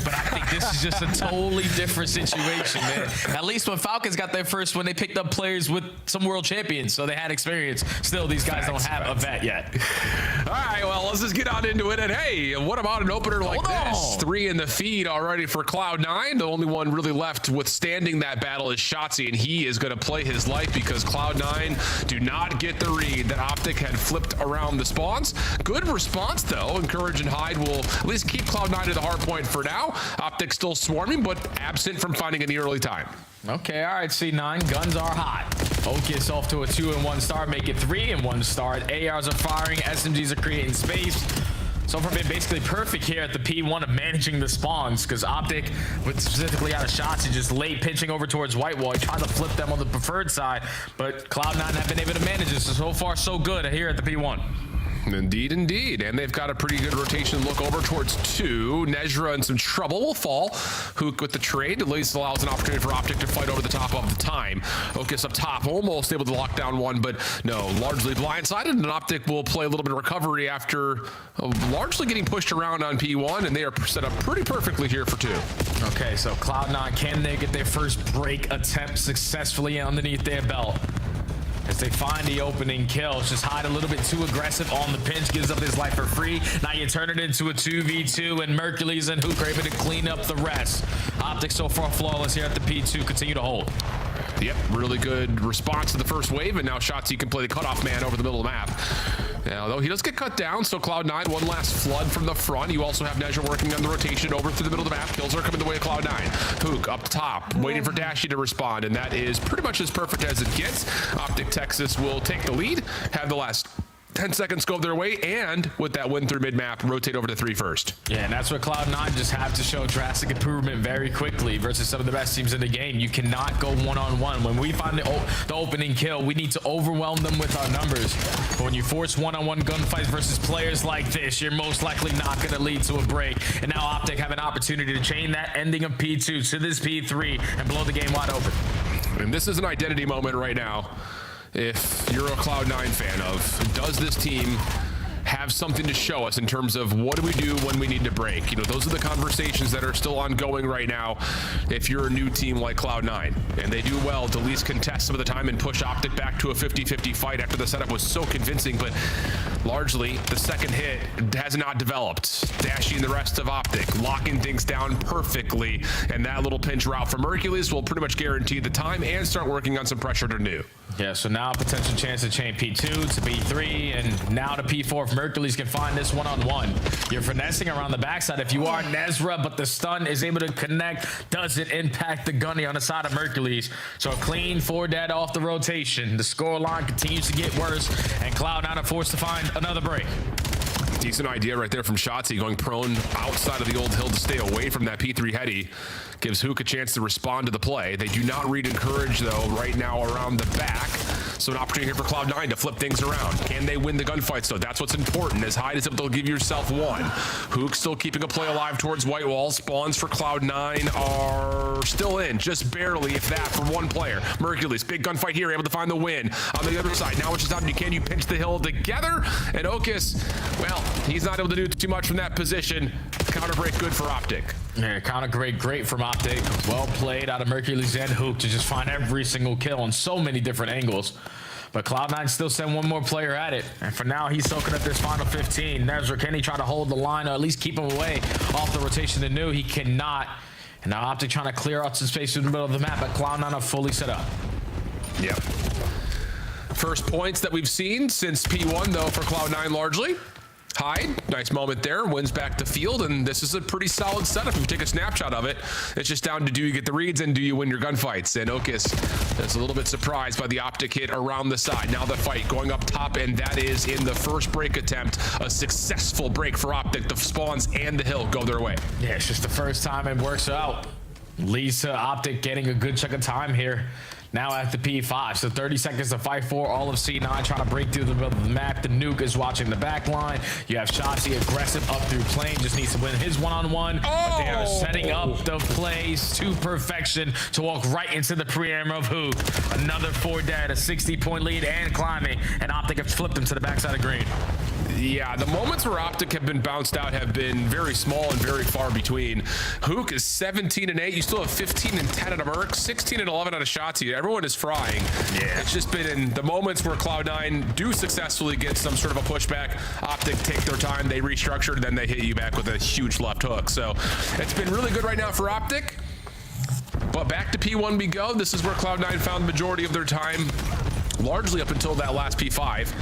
but I think this is just a totally different situation, man. At least when Falcons got their first win, they picked up players with some world champions, so they had experience. Still, these guys don't have a vet yet. All right, well, let's just get on into it. And hey, what about an opener like this? 3 in the feed already for Cloud9. The only one really left withstanding that battle is Shotzzy, and he is going to play his life because Cloud9 do not get the read that Optic had flipped around the spawns. Good response, though. Encourage and Hide will at least keep Cloud9 to the hard point for now. Optic still swarming, but absent from finding any early time. Okay, all right, C9, guns are hot. Okis off to a 2-1 start, make it 3-1 start. ARs are firing, SMGs are creating space. So far been basically perfect here at the P1 of managing the spawns, because Optic, with specifically out of shots, he just late pitching over towards White Wall. He tried to flip them on the preferred side, but Cloud9 have been able to manage this. So far, so good here at the P1. Indeed, indeed. And they've got a pretty good rotation look over towards 2. Nezra in some trouble will fall. Hook with the trade. At least allows an opportunity for Optic to fight over the top of the time. Okis up top, almost able to lock down one, but no, largely blindsided. And Optic will play a little bit of recovery after largely getting pushed around on P1, and they are set up pretty perfectly here for 2. Okay, so Cloud9, can they get their first break attempt successfully underneath their belt? As they find the opening kill, it's just Hide a little bit too aggressive on the pinch, gives up his life for free. Now you turn it into a 2v2, and Mercules and Hook are able to clean up the rest. Optic so far flawless here at the P2, continue to hold. Yep, really good response to the first wave, and now Shotzzy can play the cutoff man over the middle of the map. Now, though, he does get cut down, so Cloud9, one last flood from the front. You also have Nezra working on the rotation over through the middle of the map. Kills are coming the way of Cloud9. Hook up top, waiting for Dashy to respond, and that is pretty much as perfect as it gets. Optic Texas will take the lead, have the last 10 seconds go their way, and with that win through mid-map, rotate over to 3 first. Yeah, and that's what Cloud9 just have to show drastic improvement very quickly versus some of the best teams in the game. You cannot go one-on-one. When we find the opening kill, we need to overwhelm them with our numbers. But when you force one-on-one gunfights versus players like this, you're most likely not going to lead to a break. And now Optic have an opportunity to chain that ending of P2 to this P3 and blow the game wide open. And this is an identity moment right now. If you're a Cloud9 fan of, does this team have something to show us in terms of what do we do when we need to break? You know, those are the conversations that are still ongoing right now if you're a new team like Cloud9. And they do well to at least contest some of the time and push Optic back to a 50-50 fight after the setup was so convincing, but largely the second hit has not developed. Dashy and the rest of Optic locking things down perfectly, and that little pinch route from Hercules will pretty much guarantee the time and start working on some pressure to new. Yeah, so now a potential chance to chain P2 to P3, and now to P4 if Mercules can find this one-on-one. You're finessing around the backside if you are Nezra, but the stun is able to connect, doesn't impact the gunny on the side of Mercules. So a clean 4 dead off the rotation. The scoreline continues to get worse, and Cloud9 are forced to find another break. Decent idea right there from Shotzzy, going prone outside of the old hill to stay away from that P3 heady. Gives Hook a chance to respond to the play. They do not read Encourage, though, right now around the back. So an opportunity here for Cloud9 to flip things around. Can they win the gunfights, though? That's what's important, as Hide is able to give yourself one. Hook still keeping a play alive towards White Wall. Spawns for Cloud9 are still in, just barely, if that, for one player. Mercules, big gunfight here, able to find the win. On the other side, now it's just out, can you pinch the hill together? And Okis, well, he's not able to do too much from that position. Counter break good for Optic. Yeah, counter great from Optic. Well played out of Mercules and Hook to just find every single kill on so many different angles. But Cloud9 still send one more player at it. And for now, he's soaking up this final 15. Nezra, can he try to hold the line or at least keep him away off the rotation to new? He cannot. And now Optic trying to clear out some space in the middle of the map, but Cloud9 are fully set up. Yep. First points that we've seen since P1, though, for Cloud9 largely. Hyde, nice moment there, wins back to field, and this is a pretty solid setup. If you take a snapshot of it, it's just down to do you get the reads and do you win your gunfights. And Okus is a little bit surprised by the Optic hit around the side. Now the fight going up top, and that is in the first break attempt. A successful break for Optic. The spawns and the hill go their way. Yeah, it's just the first time it works out. Leads to Optic getting a good chunk of time here. Now at the P5, so 30 seconds to fight for. All of C9 trying to break through the middle of the map. The nuke is watching the back line. You have Shotzzy aggressive up through plane, just needs to win his one-on-one. But they are setting up the plays to perfection to walk right into the preamp of Hook. Another 4 dead, a 60-point lead and climbing, and Optic have flipped him to the backside of green. Yeah, the moments where Optic have been bounced out have been very small and very far between. Hook is 17-8. You still have 15-10 out of Merc, 16-11 out of Shotzzy. Everyone is frying. Yeah. It's just been in the moments where Cloud9 do successfully get some sort of a pushback. Optic take their time, they restructure, then they hit you back with a huge left hook. So it's been really good right now for Optic. But back to P1 we go. This is where Cloud9 found the majority of their time, largely up until that last P5.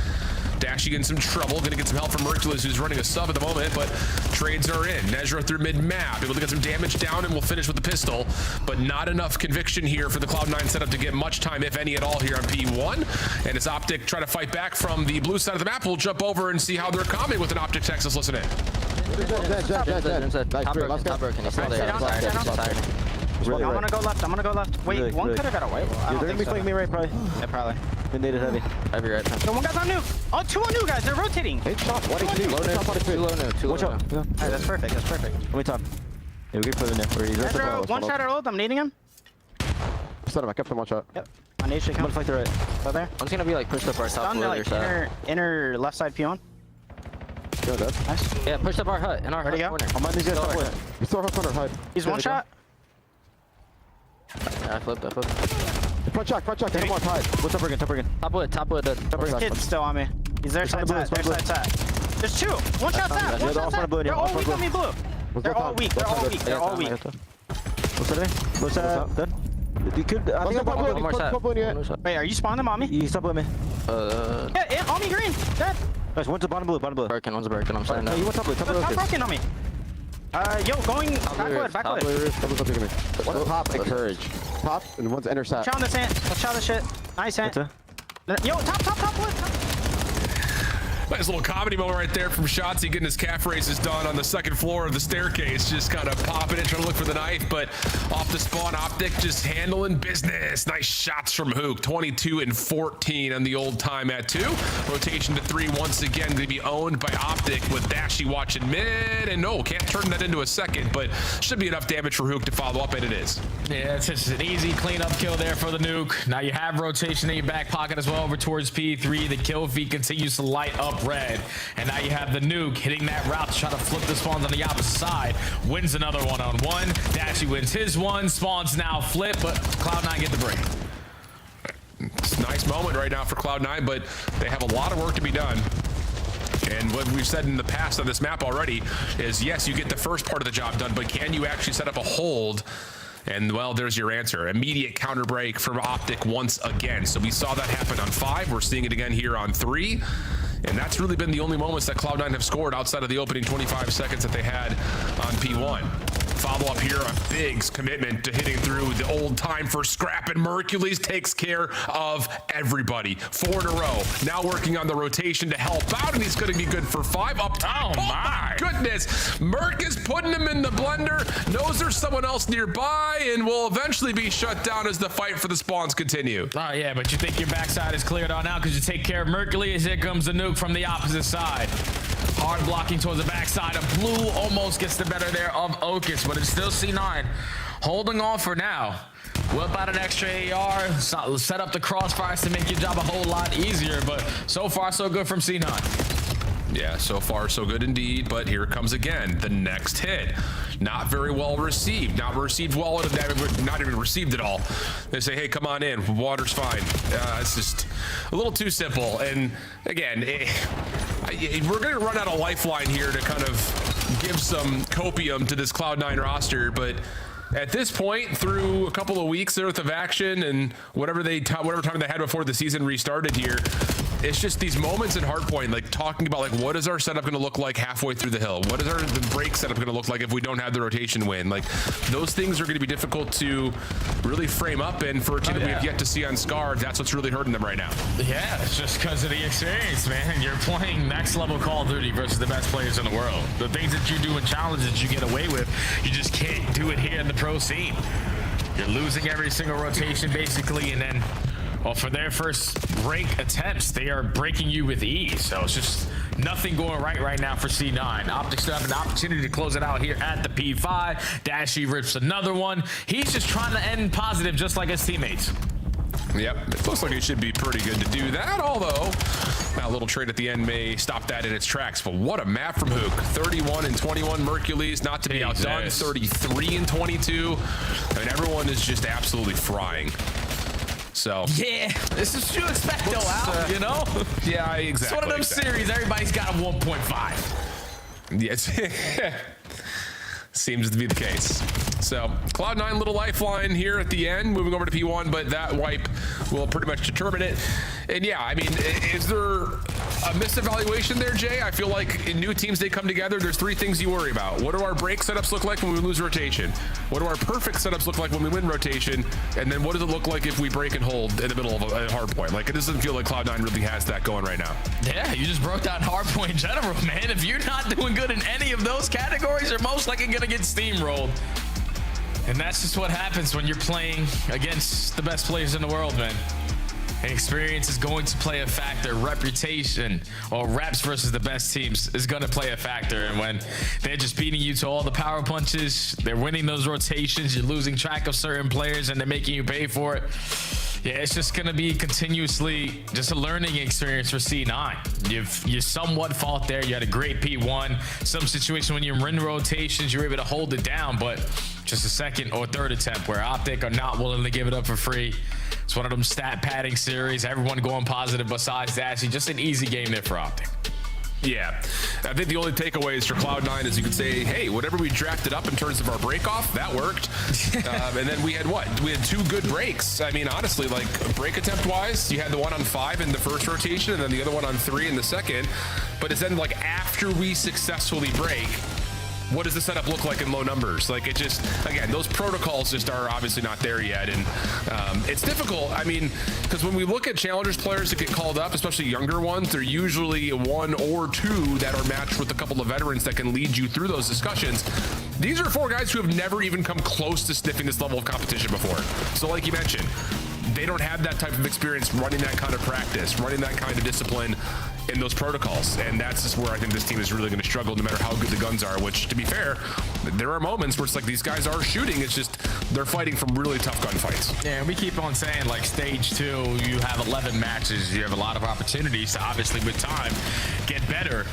Dashy in some trouble, gonna get some help from Merculus, who's running a sub at the moment, but trades are in. Nezra through mid-map, able to get some damage down, and we'll finish with the pistol, but not enough conviction here for the Cloud9 setup to get much time, if any at all, here on P1. And as Optic try to fight back from the blue side of the map, we'll jump over and see how they're coming with an Optic Texas. Listen in. Top broken. I'm gonna go left. I'm gonna go left. Wait, one could have got away. They're gonna be fighting me right, probably. Yeah, probably. Been needed heavy. Heavy right. No, one guy's on nuke. Oh, 2 on nuke, guys. They're rotating. Hey, top. What is 2? Low nuke. 2 low nuke. 2 low nuke. All right, that's perfect. That's perfect. Let me top. Yeah, we can put in there. One shot at ult. I'm nading him. Set him. I kept him one shot. Yep. I need to come. I'm gonna fight the right. Go there. I'm just gonna be like pushed up our top floor. Inner left side P1. Go dead. Nice. Yeah, pushed up our hut in our hut corner. I'm on these guys top corner. You throw her corner hut. He's one shot. Yeah, I flipped. Front check. Hit him on high. What's up again? Top wood. This kid's still on me. He's there side top. There's 2. One shot top. They're all weak on me blue. They're all weak. What's that? Dead. You could. I think I'm Wait, are you spawning on me? You stop with me. Yeah, on me green. Dead. Guys, one's a bottom blue. Broken. I'm sorry. No, you want top blue. Top broken on me. Yo, going back wood. One's pop, encourage. Pop, and one's intercept. Let's try this shit. Nice ant. Yo, top wood. Nice little comedy moment right there from Shotzzy getting his calf raises done on the second floor of the staircase, just kind of popping it, trying to look for the knife, but off the spawn, Optic just handling business. Nice shots from Hook, 22 and 14 on the old time at 2. Rotation to 3 once again, going to be owned by Optic with Dashy watching mid, and no, can't turn that into a second, but should be enough damage for Hook to follow up, and it is. Yeah, it's just an easy cleanup kill there for the nuke. Now you have rotation in your back pocket as well over towards P3. The kill feed continues to light up red, and now you have the nuke hitting that route to try to flip the spawns on the opposite side. Wins another one-on-one. Dashy wins his one. Spawns now flip, but Cloud9 get the break. It's a nice moment right now for Cloud9, but they have a lot of work to be done. And what we've said in the past on this map already is, yes, you get the first part of the job done, but can you actually set up a hold? And, well, there's your answer. Immediate counter break from Optic once again. So we saw that happen on 5. We're seeing it again here on 3. And that's really been the only moments that Cloud9 have scored outside of the opening 25 seconds that they had on P1. Follow up here, a big commitment to hitting through the old time for scrap, and Mercules takes care of everybody. 4 in a row. Now working on the rotation to help out, and he's going to be good for 5 up top. Oh my goodness. Merc is putting him in the blender, knows there's someone else nearby, and will eventually be shut down as the fight for the spawns continue. Oh yeah, but you think your backside is cleared on now because you take care of Mercules. Here comes the nuke from the opposite side. Hard blocking towards the backside of blue, almost gets the better there of Okus, but it's still C9 holding on for now. Whip out an extra AR, set up the crossfires to make your job a whole lot easier, but so far so good from C9. Yeah, so far so good indeed, but here it comes again. The next hit. Not very well received. Not received well, not even received at all. They say, hey, come on in. Water's fine. It's just a little too simple. And again, we're going to run out of lifeline here to kind of give some copium to this Cloud9 roster, but at this point, through a couple of weeks worth of action and whatever time they had before the season restarted here, it's just these moments in Hardpoint, like talking about like what is our setup going to look like halfway through the hill? What is the break setup going to look like if we don't have the rotation win? Like those things are going to be difficult to really frame up, and for a team that we have yet to see on Scar, that's what's really hurting them right now. Yeah, it's just because of the experience, man. You're playing next level Call of Duty versus the best players in the world. The things that you do in challenges you get away with, you just can't do it here in the pro scene. You're losing every single rotation basically, and then for their first rank attempts, they are breaking you with ease. So it's just nothing going right now for C9. Optic still have an opportunity to close it out here at the P5. Dashy rips another one. He's just trying to end positive just like his teammates. Yep, it looks like he should be pretty good to do that, although that little trade at the end may stop that in its tracks. But what a map from Hook. 31 and 21 Mercules, not to be outdone. 33 and 22. I mean, everyone is just absolutely frying. So yeah, this is what you expect though, Al, you know? Yeah, exactly. It's one of them series, everybody's got a 1.5. Yes. Seems to be the case. So Cloud9 little lifeline here at the end, moving over to P1, but that wipe will pretty much determine it. And yeah, I mean, is there a misevaluation there, Jay? I feel like in new teams, they come together, there's three things you worry about. What do our break setups look like when we lose rotation? What do our perfect setups look like when we win rotation? And then what does it look like if we break and hold in the middle of a hard point? Like, it doesn't feel like Cloud9 really has that going right now. Yeah, you just broke down hard point in general, man. If you're not doing good in any of those categories, you're most likely gonna get steamrolled. And that's just what happens when you're playing against the best players in the world, man. And experience is going to play a factor. Reputation or reps versus the best teams is going to play a factor. And when they're just beating you to all the power punches, they're winning those rotations, you're losing track of certain players and they're making you pay for it. Yeah, it's just going to be continuously just a learning experience for C9. You somewhat fought there. You had a great P1. Some situation when you're in rotations, you're able to hold it down, but just a second or third attempt where Optic are not willing to give it up for free. It's one of them stat padding series. Everyone going positive besides Dashy. Just an easy game there for Optic. Yeah, I think the only takeaways for Cloud9 is you could say, hey, whatever we drafted up in terms of our break off, that worked. And then we had what? We had two good breaks. I mean, honestly, like break attempt wise, you had the one on 5 in the first rotation and then the other one on 3 in the second. But it's then like after we successfully break, what does the setup look like in low numbers? Like, it just, again, those protocols just are obviously not there yet. And it's difficult. I mean, because when we look at challengers players that get called up, especially younger ones, they're usually 1 or 2 that are matched with a couple of veterans that can lead you through those discussions. These are 4 guys who have never even come close to sniffing this level of competition before. So like you mentioned, they don't have that type of experience running that kind of practice, running that kind of discipline in those protocols. And that's just where I think this team is really going to struggle no matter how good the guns are, which, to be fair, there are moments where it's like these guys are shooting. It's just they're fighting from really tough gunfights. Yeah, we keep on saying, like, stage 2, you have 11 matches. You have a lot of opportunities to, obviously, with time, get better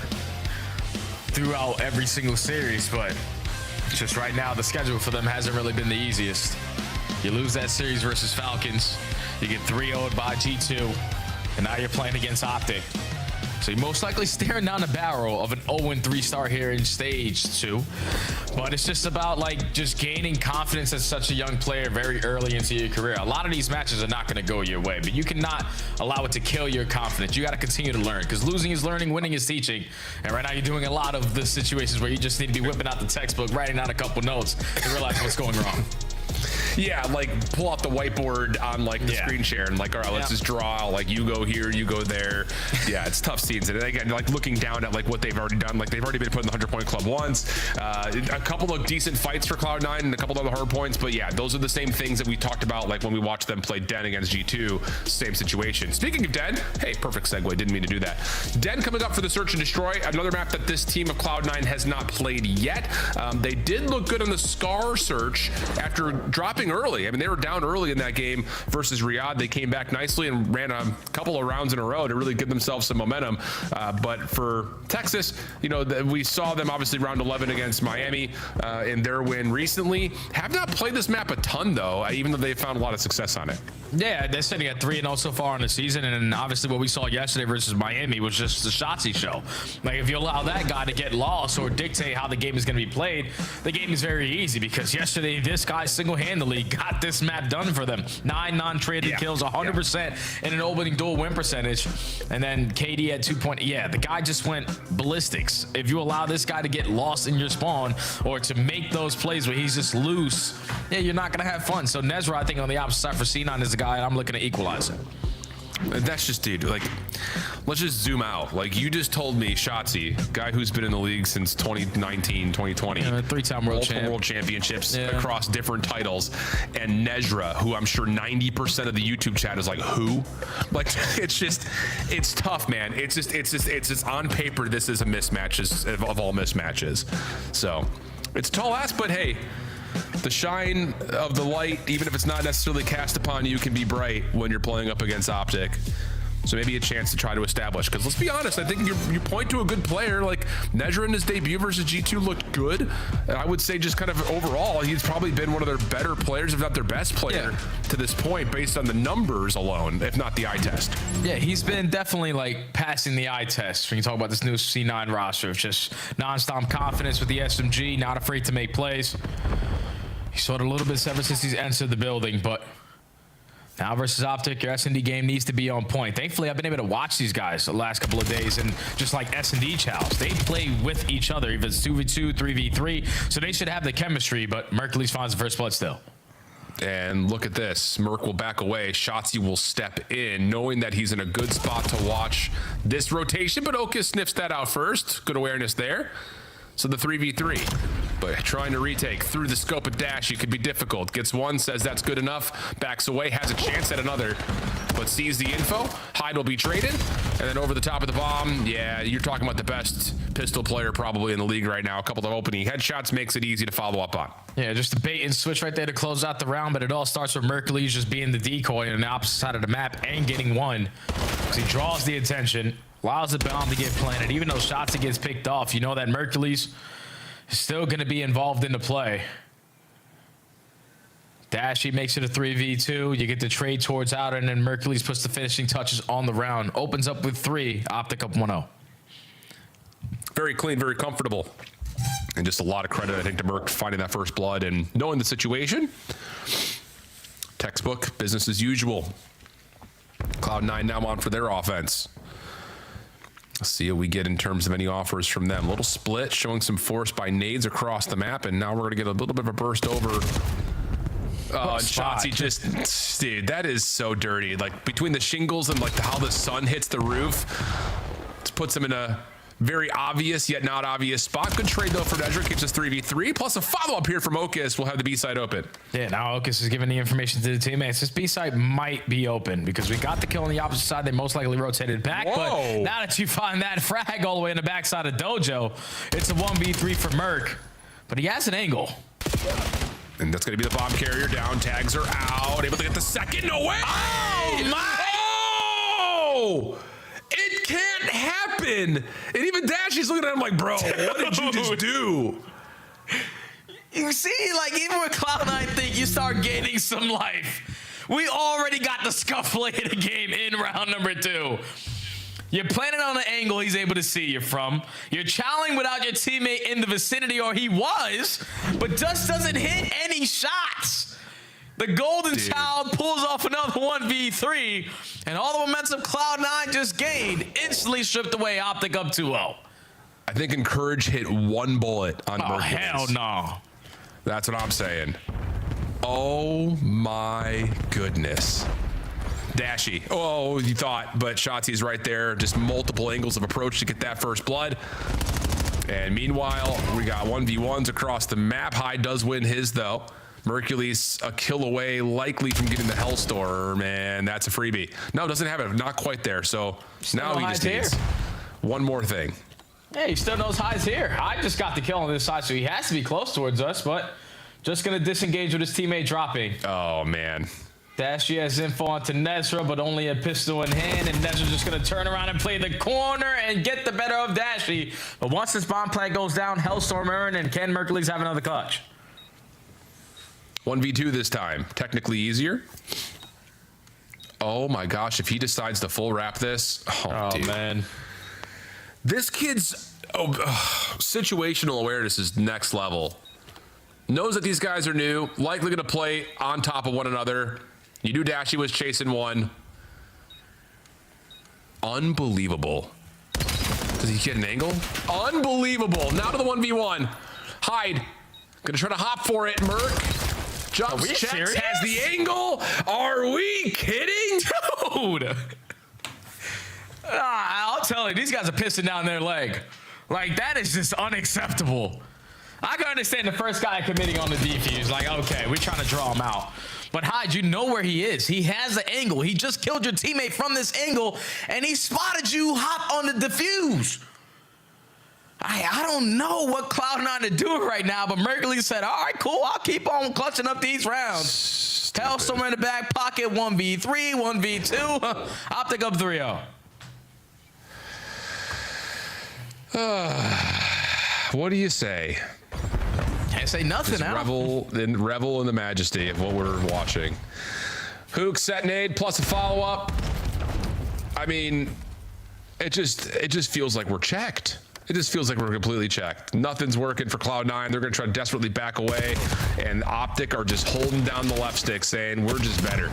throughout every single series. But just right now, the schedule for them hasn't really been the easiest. You lose that series versus Falcons. You get 3-0'd by G2. And now you're playing against Optic. So you're most likely staring down the barrel of an 0-3 start here in stage 2. But it's just about like just gaining confidence as such a young player very early into your career. A lot of these matches are not going to go your way, but you cannot allow it to kill your confidence. You got to continue to learn, because losing is learning, winning is teaching. And right now you're doing a lot of the situations where you just need to be whipping out the textbook, writing out a couple notes to realize what's going wrong. Yeah, like pull out the whiteboard on like the screen share and like, all right, let's just draw. Like you go here, you go there. Yeah, it's tough scenes. And again, like looking down at like what they've already done. Like they've already been put in the 100-point club once. A couple of decent fights for Cloud9 and a couple of other hard points. But yeah, those are the same things that we talked about like when we watched them play Den against G2. Same situation. Speaking of Den, hey, perfect segue. Didn't mean to do that. Den coming up for the Search and Destroy. Another map that this team of Cloud9 has not played yet. They did look good on the Scar Search after dropping losing early. I mean, they were down early in that game versus Riyadh. They came back nicely and ran a couple of rounds in a row to really give themselves some momentum. But for Texas, you know, we saw them obviously round 11 against Miami in their win recently. Have not played this map a ton, though, even though they've found a lot of success on it. Yeah, they're sitting at 3-0 so far in the season, and obviously what we saw yesterday versus Miami was just the Shotzzy show. Like, if you allow that guy to get lost or dictate how the game is going to be played, the game is very easy, because yesterday this guy single-handedly got this map done for them. 9 non-traded kills, 100% in an opening duel win percentage, and then KD at 2 point. Yeah, the guy just went ballistics. If you allow this guy to get lost in your spawn or to make those plays where he's just loose, yeah, you're not going to have fun. So Nezra, I think, on the opposite side for C9 is the guy, and I'm looking to equalize it. That's just, dude, like, let's just zoom out. Like, you just told me Shotzzy, guy who's been in the league since 2019, 2020. Yeah, 3-time world champ. World championships across different titles. And Nezra, who I'm sure 90% of the YouTube chat is like, who? Like, it's just, it's tough, man. It's just on paper, this is a mismatch of all mismatches. So, it's a tall ask, but hey, the shine of the light, even if it's not necessarily cast upon you, can be bright when you're playing up against Optic. So maybe a chance to try to establish. Because let's be honest, I think you point to a good player. Like, Nezra in his debut versus G2 looked good. And I would say just kind of overall, he's probably been one of their better players, if not their best player to this point, based on the numbers alone, if not the eye test. Yeah, he's been definitely like passing the eye test when you talk about this new C9 roster. It's just non-stop confidence with the SMG, not afraid to make plays. He showed a little bit ever since he's entered the building, but now versus Optic, your S&D game needs to be on point. Thankfully, I've been able to watch these guys the last couple of days, and just like S&D chows, they play with each other, if it's 2v2, 3v3, so they should have the chemistry, but Mercules finds the first blood still. And look at this. Merc will back away. Shotzzy will step in, knowing that he's in a good spot to watch this rotation, but Oka sniffs that out first. Good awareness there. So the 3v3, but trying to retake through the scope of Dash, it could be difficult. Gets one, says that's good enough, backs away, has a chance at another, but sees the info. Hyde will be traded, and then over the top of the bomb, yeah, you're talking about the best pistol player probably in the league right now. A couple of opening headshots makes it easy to follow up on. Yeah, just a bait and switch right there to close out the round, but it all starts with Mercules just being the decoy on the opposite side of the map and getting one, because he draws the attention, allows the bomb to get planted. Even though Shotzzy gets picked off, you know that Mercules is still going to be involved in the play. Dashy makes it a 3v2. You get the trade towards outer, and then Mercules puts the finishing touches on the round. Opens up with 3. Optic up 1-0. Very clean, very comfortable. And just a lot of credit, I think, to Merc finding that first blood and knowing the situation. Textbook, business as usual. Cloud9 now on for their offense. Let's see what we get in terms of any offers from them. A little split, showing some force by nades across the map, and now we're going to get a little bit of a burst over. Shotzzy just, dude, that is so dirty. Like, between the shingles and like how the sun hits the roof, it puts him in a very obvious yet not obvious spot. Good trade though for Nezra, keeps us 3v3, plus a follow-up here from Okus. We'll have the B-side open. Yeah, now Okus is giving the information to the teammates. This B-side might be open because we got the kill on the opposite side. They most likely rotated back. Whoa. But now that you find that frag all the way in the backside of Dojo, it's a 1v3 for Merc, but he has an angle. And that's going to be the bomb carrier down. Tags are out. Able to get the second. No way! Oh, my! Oh! It can't happen. And even Dashy's looking at him like, bro, what did you just do? You see, like, even with Cloud9 think you start gaining some life. We already got the scuff play of the game in round number 2. You're planning on the angle he's able to see you from. You're challenging without your teammate in the vicinity, or he was, but just doesn't hit any shots. The Golden Child pulls off another 1v3, and all the momentum Cloud9 just gained instantly stripped away. Optic up 2-0. I think Encourage hit one bullet on Mercules. Hell no. That's what I'm saying. Oh my goodness. Dashy. Oh, you thought, but Shotzzy's right there. Just multiple angles of approach to get that first blood. And meanwhile, we got 1v1s across the map. Hyde does win his, though. Mercules a kill away, likely from getting the Hellstorm, and that's a freebie. No, doesn't have it. Not quite there. So now he just needs one more thing. Yeah, he still knows Hyde's here. Hyde just got the kill on this side, so he has to be close towards us, but Just going to disengage with his teammate dropping. Oh, man. Dashy has info onto Nezra, but only a pistol in hand, and Nezra's just going to turn around and play the corner and get the better of Dashy. But once this bomb plant goes down, Hellstorm earn, and can Mercules have another clutch? 1v2 this time. Technically easier. Oh, my gosh. If he decides to full wrap this. Oh, dude. Man. This kid's situational awareness is next level. Knows that these guys are new, likely going to play on top of one another. You knew Dashy was chasing one. Unbelievable. Does he get an angle? Unbelievable. Now to the 1v1. Hyde. Gonna try to hop for it. Merc. Jumps, checks, serious? Has the angle. Are we kidding? Dude. I'll tell you, these guys are pissing down their leg. Like, that is just unacceptable. I can understand the first guy committing on the defuse. Like, okay, we're trying to draw him out. But Hyde, you know where he is. He has the angle. He just killed your teammate from this angle, and he spotted you hop on the defuse. I don't know what Cloud9 are doing right now, but Mercury said, all right, cool, I'll keep on clutching up these rounds. Hellstorm in the back pocket, 1v3, 1v2. Optic up 3-0. What do you say? Can't say nothing now. Revel in the majesty of what we're watching. Hook, set nade, plus a follow-up. I mean, it just feels like we're checked. It just feels like we're completely checked. Nothing's working for Cloud9. They're going to try to desperately back away, and Optic are just holding down the left stick, saying, we're just better.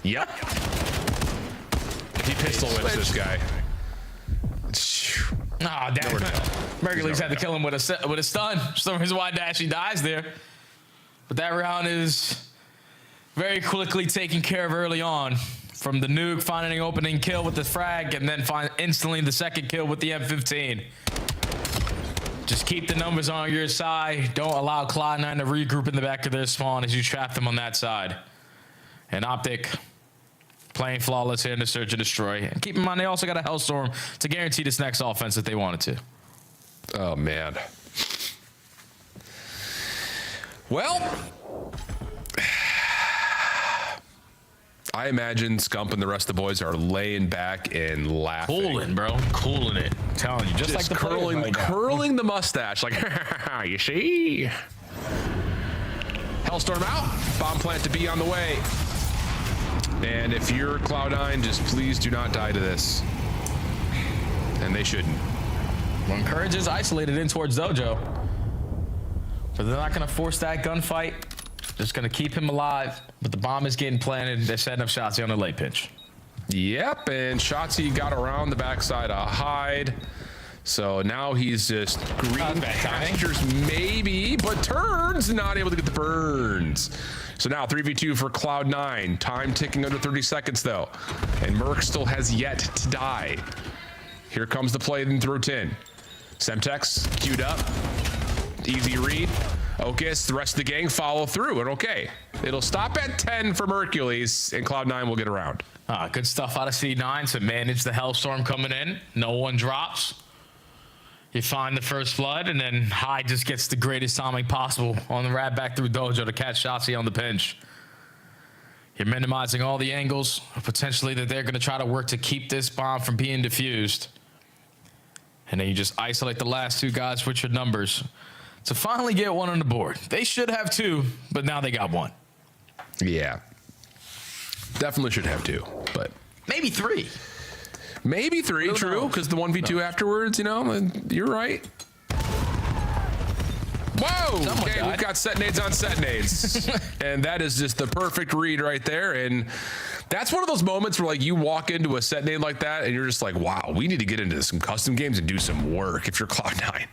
Yep. He pistol whips this guy. Oh, damn. Mercules had to kill him with a stun. Some reason why Dashy dies there. But that round is very quickly taken care of early on. From the nuke, finding an opening kill with the frag, and then instantly the second kill with the M15. Just keep the numbers on your side. Don't allow Cloud9 to regroup in the back of their spawn as you trap them on that side. And Optic playing flawless here in the search and destroy. And keep in mind, they also got a Hellstorm to guarantee this next offense if they wanted to. Oh, man. Well, I imagine Scump and the rest of the boys are laying back and laughing. Cooling, bro. Cooling it. I'm telling you. Just like the curling the mustache. Like, you see? Hellstorm out. Bomb plant to be on the way. And if you're Cloud9, just please do not die to this. And they shouldn't. When Courage is isolated in towards Dojo. But they're not going to force that gunfight. Just going to keep him alive. But the bomb is getting planted. They're setting up Shotzi on the late pinch. Yep, and Shotzi got around the backside of Hyde. So now he's just green pastures maybe, but turns not able to get the burns. So now 3v2 for Cloud9. Time ticking under 30 seconds though. And Merc still has yet to die. Here comes the play in through 10. Semtex queued up. Easy read. Ocus, the rest of the gang follow through, and okay. It'll stop at 10 for Mercules, and Cloud9 will get around. Good stuff out of C9 to manage the Hellstorm coming in. No one drops. You find the first blood, and then Hyde just gets the greatest timing possible on the rat back through Dojo to catch Shotzi on the pinch. You're minimizing all the angles, potentially that they're going to try to work to keep this bomb from being defused. And then you just isolate the last two guys with your numbers to finally get one on the board. They should have two, but now they got one. Yeah. Definitely should have two, but maybe three. Maybe three, true, because the 1v2 afterwards, you know, you're right. Whoa! Okay, we've got set nades on set nades. And that is just the perfect read right there. And that's one of those moments where, like, you walk into a set nade like that, and you're just like, wow, we need to get into some custom games and do some work if you're Cloud9.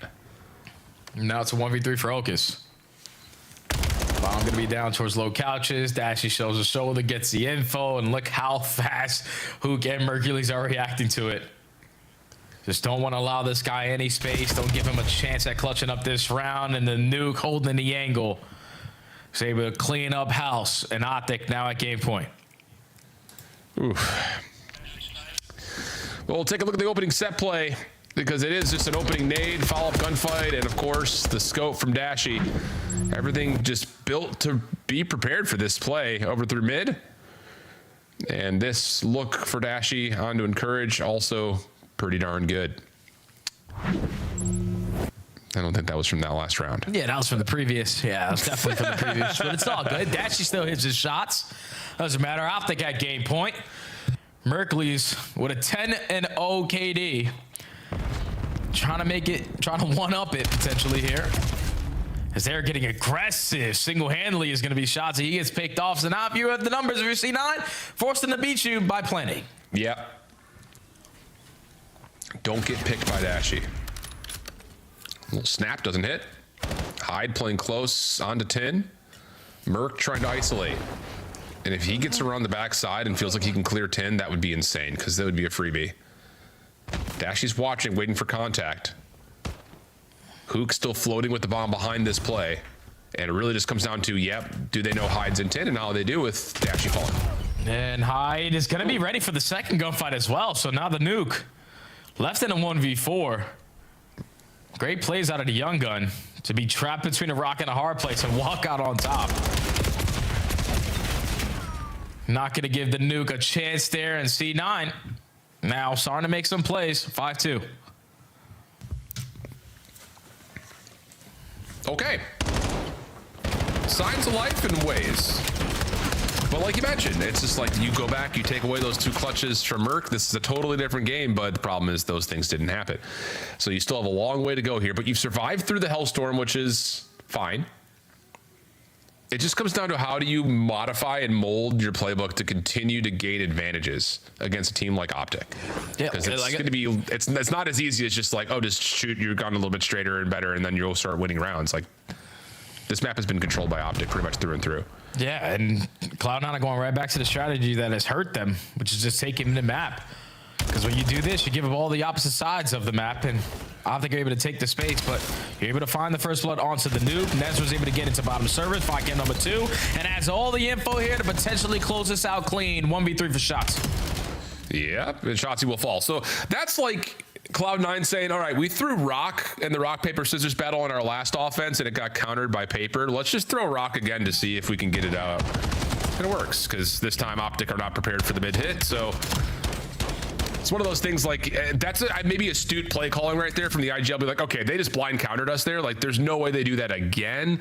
Now it's a 1v3 for Ocus. Bomb going to be down towards low couches. Dashy shows a shoulder, gets the info, and look how fast Hook and Mercules are reacting to it. Just don't want to allow this guy any space. Don't give him a chance at clutching up this round. And the nuke holding the angle. He's able to clean up house. And Optic now at game point. Oof. Well, we'll take a look at the opening set play. because it is just an opening nade, follow-up gunfight, and of course the scope from Dashy. Everything just built to be prepared for this play over through mid. And this look for Dashy onto Encourage, also pretty darn good. I don't think that was from that last round. Yeah, that was from the previous. Yeah, that was definitely from the previous. But it's all good. Dashy still hits his shots. Doesn't matter. Optic at game point. Merkley's with a 10-0 KD. Trying to one-up it potentially here. As they're getting aggressive. Single-handedly is going to be shots. He gets picked off. So now if you have the numbers of your C9, forced him to beat you by plenty. Yep. Don't get picked by Dashy. Little snap doesn't hit. Hyde playing close onto 10. Merc trying to isolate. And if he gets around the backside and feels like he can clear 10, that would be insane because that would be a freebie. Dashy's watching, waiting for contact. Hook still floating with the bomb behind this play. And it really just comes down to, yep, do they know Hyde's intent? And how they do with Dashy falling. And Hyde is going to be ready for the second gunfight as well. So now the nuke left in a 1v4. Great plays out of the young gun to be trapped between a rock and a hard place and walk out on top. Not going to give the nuke a chance there in C9. Now starting to make some plays. 5-2. Okay. Signs of life in ways. But like you mentioned, it's just like you go back, you take away those two clutches from Merc. This is a totally different game, but the problem is those things didn't happen. So you still have a long way to go here, but you've survived through the Hellstorm, which is fine. It just comes down to how do you modify and mold your playbook to continue to gain advantages against a team like Optic. Yeah, because it's going to be, it's not as easy as just like, oh, just shoot your gun a little bit straighter and better, and then you'll start winning rounds. Like, this map has been controlled by Optic pretty much through and through. Yeah, and Cloud9 are going right back to the strategy that has hurt them, which is just taking the map. Because when you do this, you give up all the opposite sides of the map, and I don't think you're able to take the space, but you're able to find the first blood onto the nuke. Nez was able to get into bottom service, find game number 2, and has all the info here to potentially close this out clean. 1v3 for shots. Yeah, and Shotzzy will fall. So that's like Cloud9 saying, all right, we threw rock in the rock, paper, scissors battle on our last offense, and it got countered by paper. Let's just throw rock again to see if we can get it out. And it works, because this time Optic are not prepared for the mid hit, so it's one of those things like that's maybe astute play calling right there from the IGL. Be like, okay, they just blind countered us there. Like, there's no way they do that again.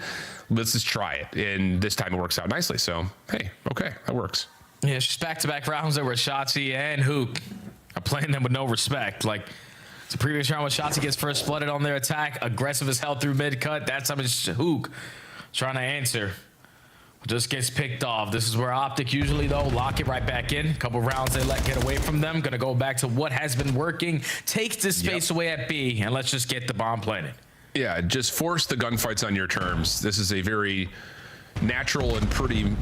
Let's just try it. And this time it works out nicely. So, hey, okay, that works. Yeah, it's just back-to-back rounds there where Shotzzy and Hook are playing them with no respect. Like, it's a previous round when Shotzzy gets first blooded on their attack, aggressive as hell through mid-cut. That time it's Hook trying to answer. Just gets picked off. This is where Optic usually, though, lock it right back in. A couple rounds they let get away from them. Going to go back to what has been working. Take the space away at B, and let's just get the bomb planted. Yeah, just force the gunfights on your terms. This is a very natural and pretty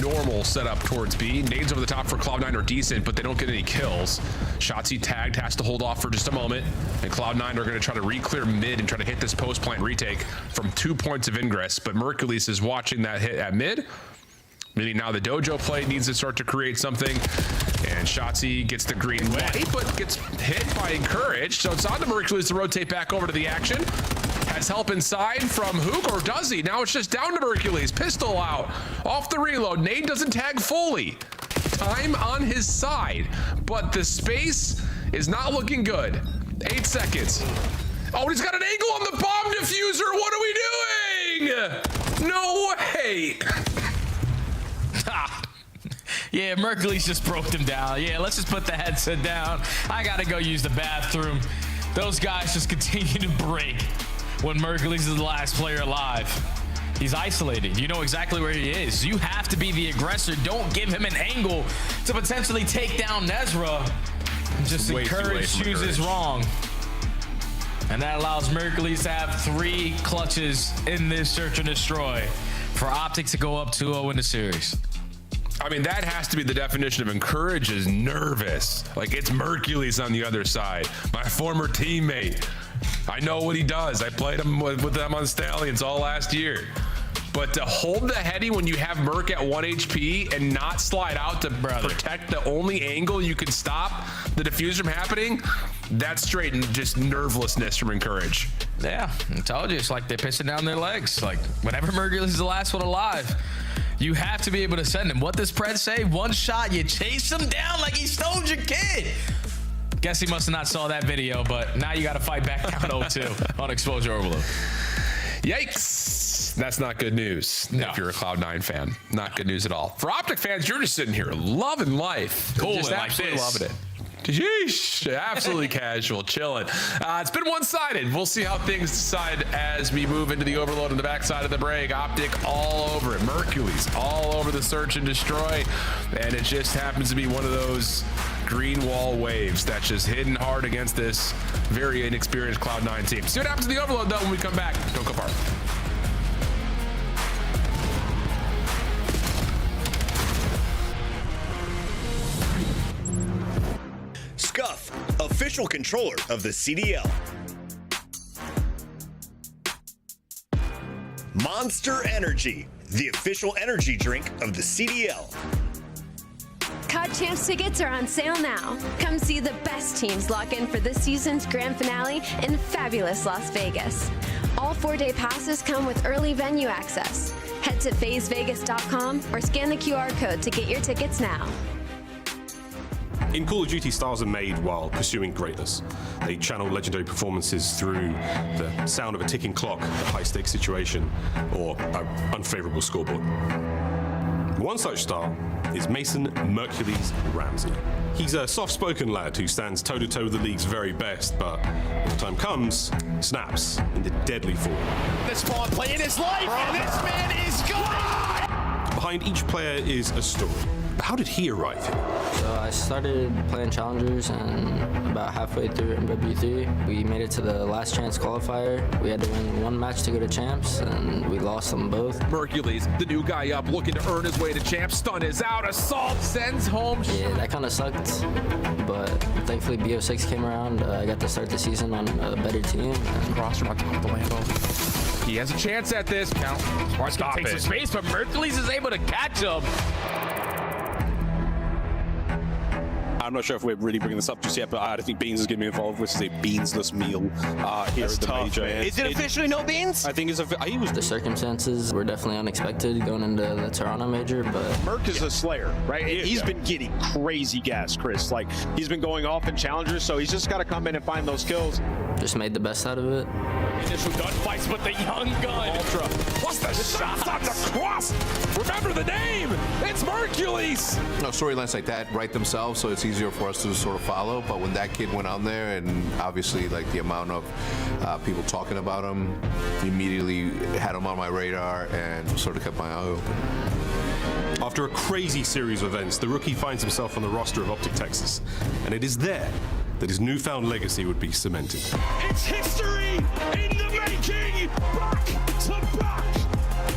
normal setup towards B. Nades over the top for Cloud9 are decent, but they don't get any kills. Shotzzy tagged, has to hold off for just a moment, and Cloud9 are going to try to re-clear mid and try to hit this post plant retake from 2 points of ingress, but Mercules is watching that hit at mid, meaning now the dojo play needs to start to create something, and Shotzzy gets the green light, but gets hit by Encourage, so it's on to Mercules to rotate back over to the action. Has help inside from Hook, or does he? Now it's just down to Mercules. Pistol out. Off the reload. Nade doesn't tag fully. Time on his side. But the space is not looking good. 8 seconds. Oh, he's got an angle on the bomb diffuser. What are we doing? No way. Yeah, Mercules just broke them down. Yeah, let's just put the headset down. I got to go use the bathroom. Those guys just continue to break. When Mercules is the last player alive. He's isolated. You know exactly where he is. You have to be the aggressor. Don't give him an angle to potentially take down Nezra. Just Encourage chooses wrong. And that allows Mercules to have 3 clutches in this search and destroy for Optic to go up 2-0 in the series. I mean, that has to be the definition of Encourage is nervous. Like, it's Mercules on the other side. My former teammate. I know what he does. I played him with them on Stallions all last year. but to hold the heady when you have Merc at 1 HP and not slide out to protect the only angle you can stop the defuse from happening, that's straight and just nervelessness from Encourage. Yeah, I told you, it's like they're pissing down their legs. Like, whenever Mercury's the last one alive, you have to be able to send him. What does Pred say? One shot, you chase him down like he stole your kid. Guess he must have not saw that video, but now you got to fight back down 0-2 on Exposure Overload. Yikes. That's not good news if you're a Cloud9 fan. Not good news at all. For Optic fans, you're just sitting here loving life. Cool, just like absolutely this. loving it. Yeesh, absolutely casual, chilling. It's been one-sided. We'll see how things decide as we move into the overload on the backside of the break. Optic all over it. Mercury's all over the search and destroy. And it just happens to be one of those green wall waves that's just hitting hard against this very inexperienced Cloud9 team. See what happens in the overload, though, when we come back. Don't go far. Scuff, official controller of the CDL. Monster Energy, the official energy drink of the CDL. COD Champs tickets are on sale now. Come see the best teams lock in for this season's grand finale in fabulous Las Vegas. All 4-day passes come with early venue access. Head to phasevegas.com or scan the QR code to get your tickets now. In Call of Duty, stars are made while pursuing greatness. They channel legendary performances through the sound of a ticking clock, a high-stakes situation, or an unfavorable scoreboard. One such star is Mason Mercules Ramsey. He's a soft-spoken lad who stands toe-to-toe with the league's very best, but when the time comes, snaps into deadly form. The spawn play in his life, and this man is gone! Behind each player is a story. How did he arrive here? So I started playing challengers, and about halfway through MW3, we made it to the last chance qualifier. We had to win one match to go to champs, and we lost them both. Mercules, the new guy up, looking to earn his way to champs. Stun is out. Assault sends home. Yeah, that kind of sucked, but thankfully BO6 came around. I got to start the season on a better team. Cross from on top of the Lambo. He has a chance at this. Count. Stop takes some space, but Mercules is able to catch him. I'm not sure if we're really bringing this up just yet, but I think Beans is going to be involved. This is a beansless meal here at the major. Man. Is it officially no Beans? I think the circumstances were definitely unexpected going into the Toronto major, but Merc is a slayer, right? He's been getting crazy gas, Chris. Like, he's been going off in challengers, so he's just got to come in and find those kills. Just made the best out of it. Initial gunfights with the young gun. Ultra. What's the shot on the cross? Remember the name. It's Mercules. Storylines like that write themselves, so it's easier for us to sort of follow. But when that kid went on there, and obviously like the amount of people talking about him, immediately had him on my radar and sort of kept my eye open. After a crazy series of events, the rookie finds himself on the roster of Optic Texas, and it is there that his newfound legacy would be cemented. It's history in the making! Back to back!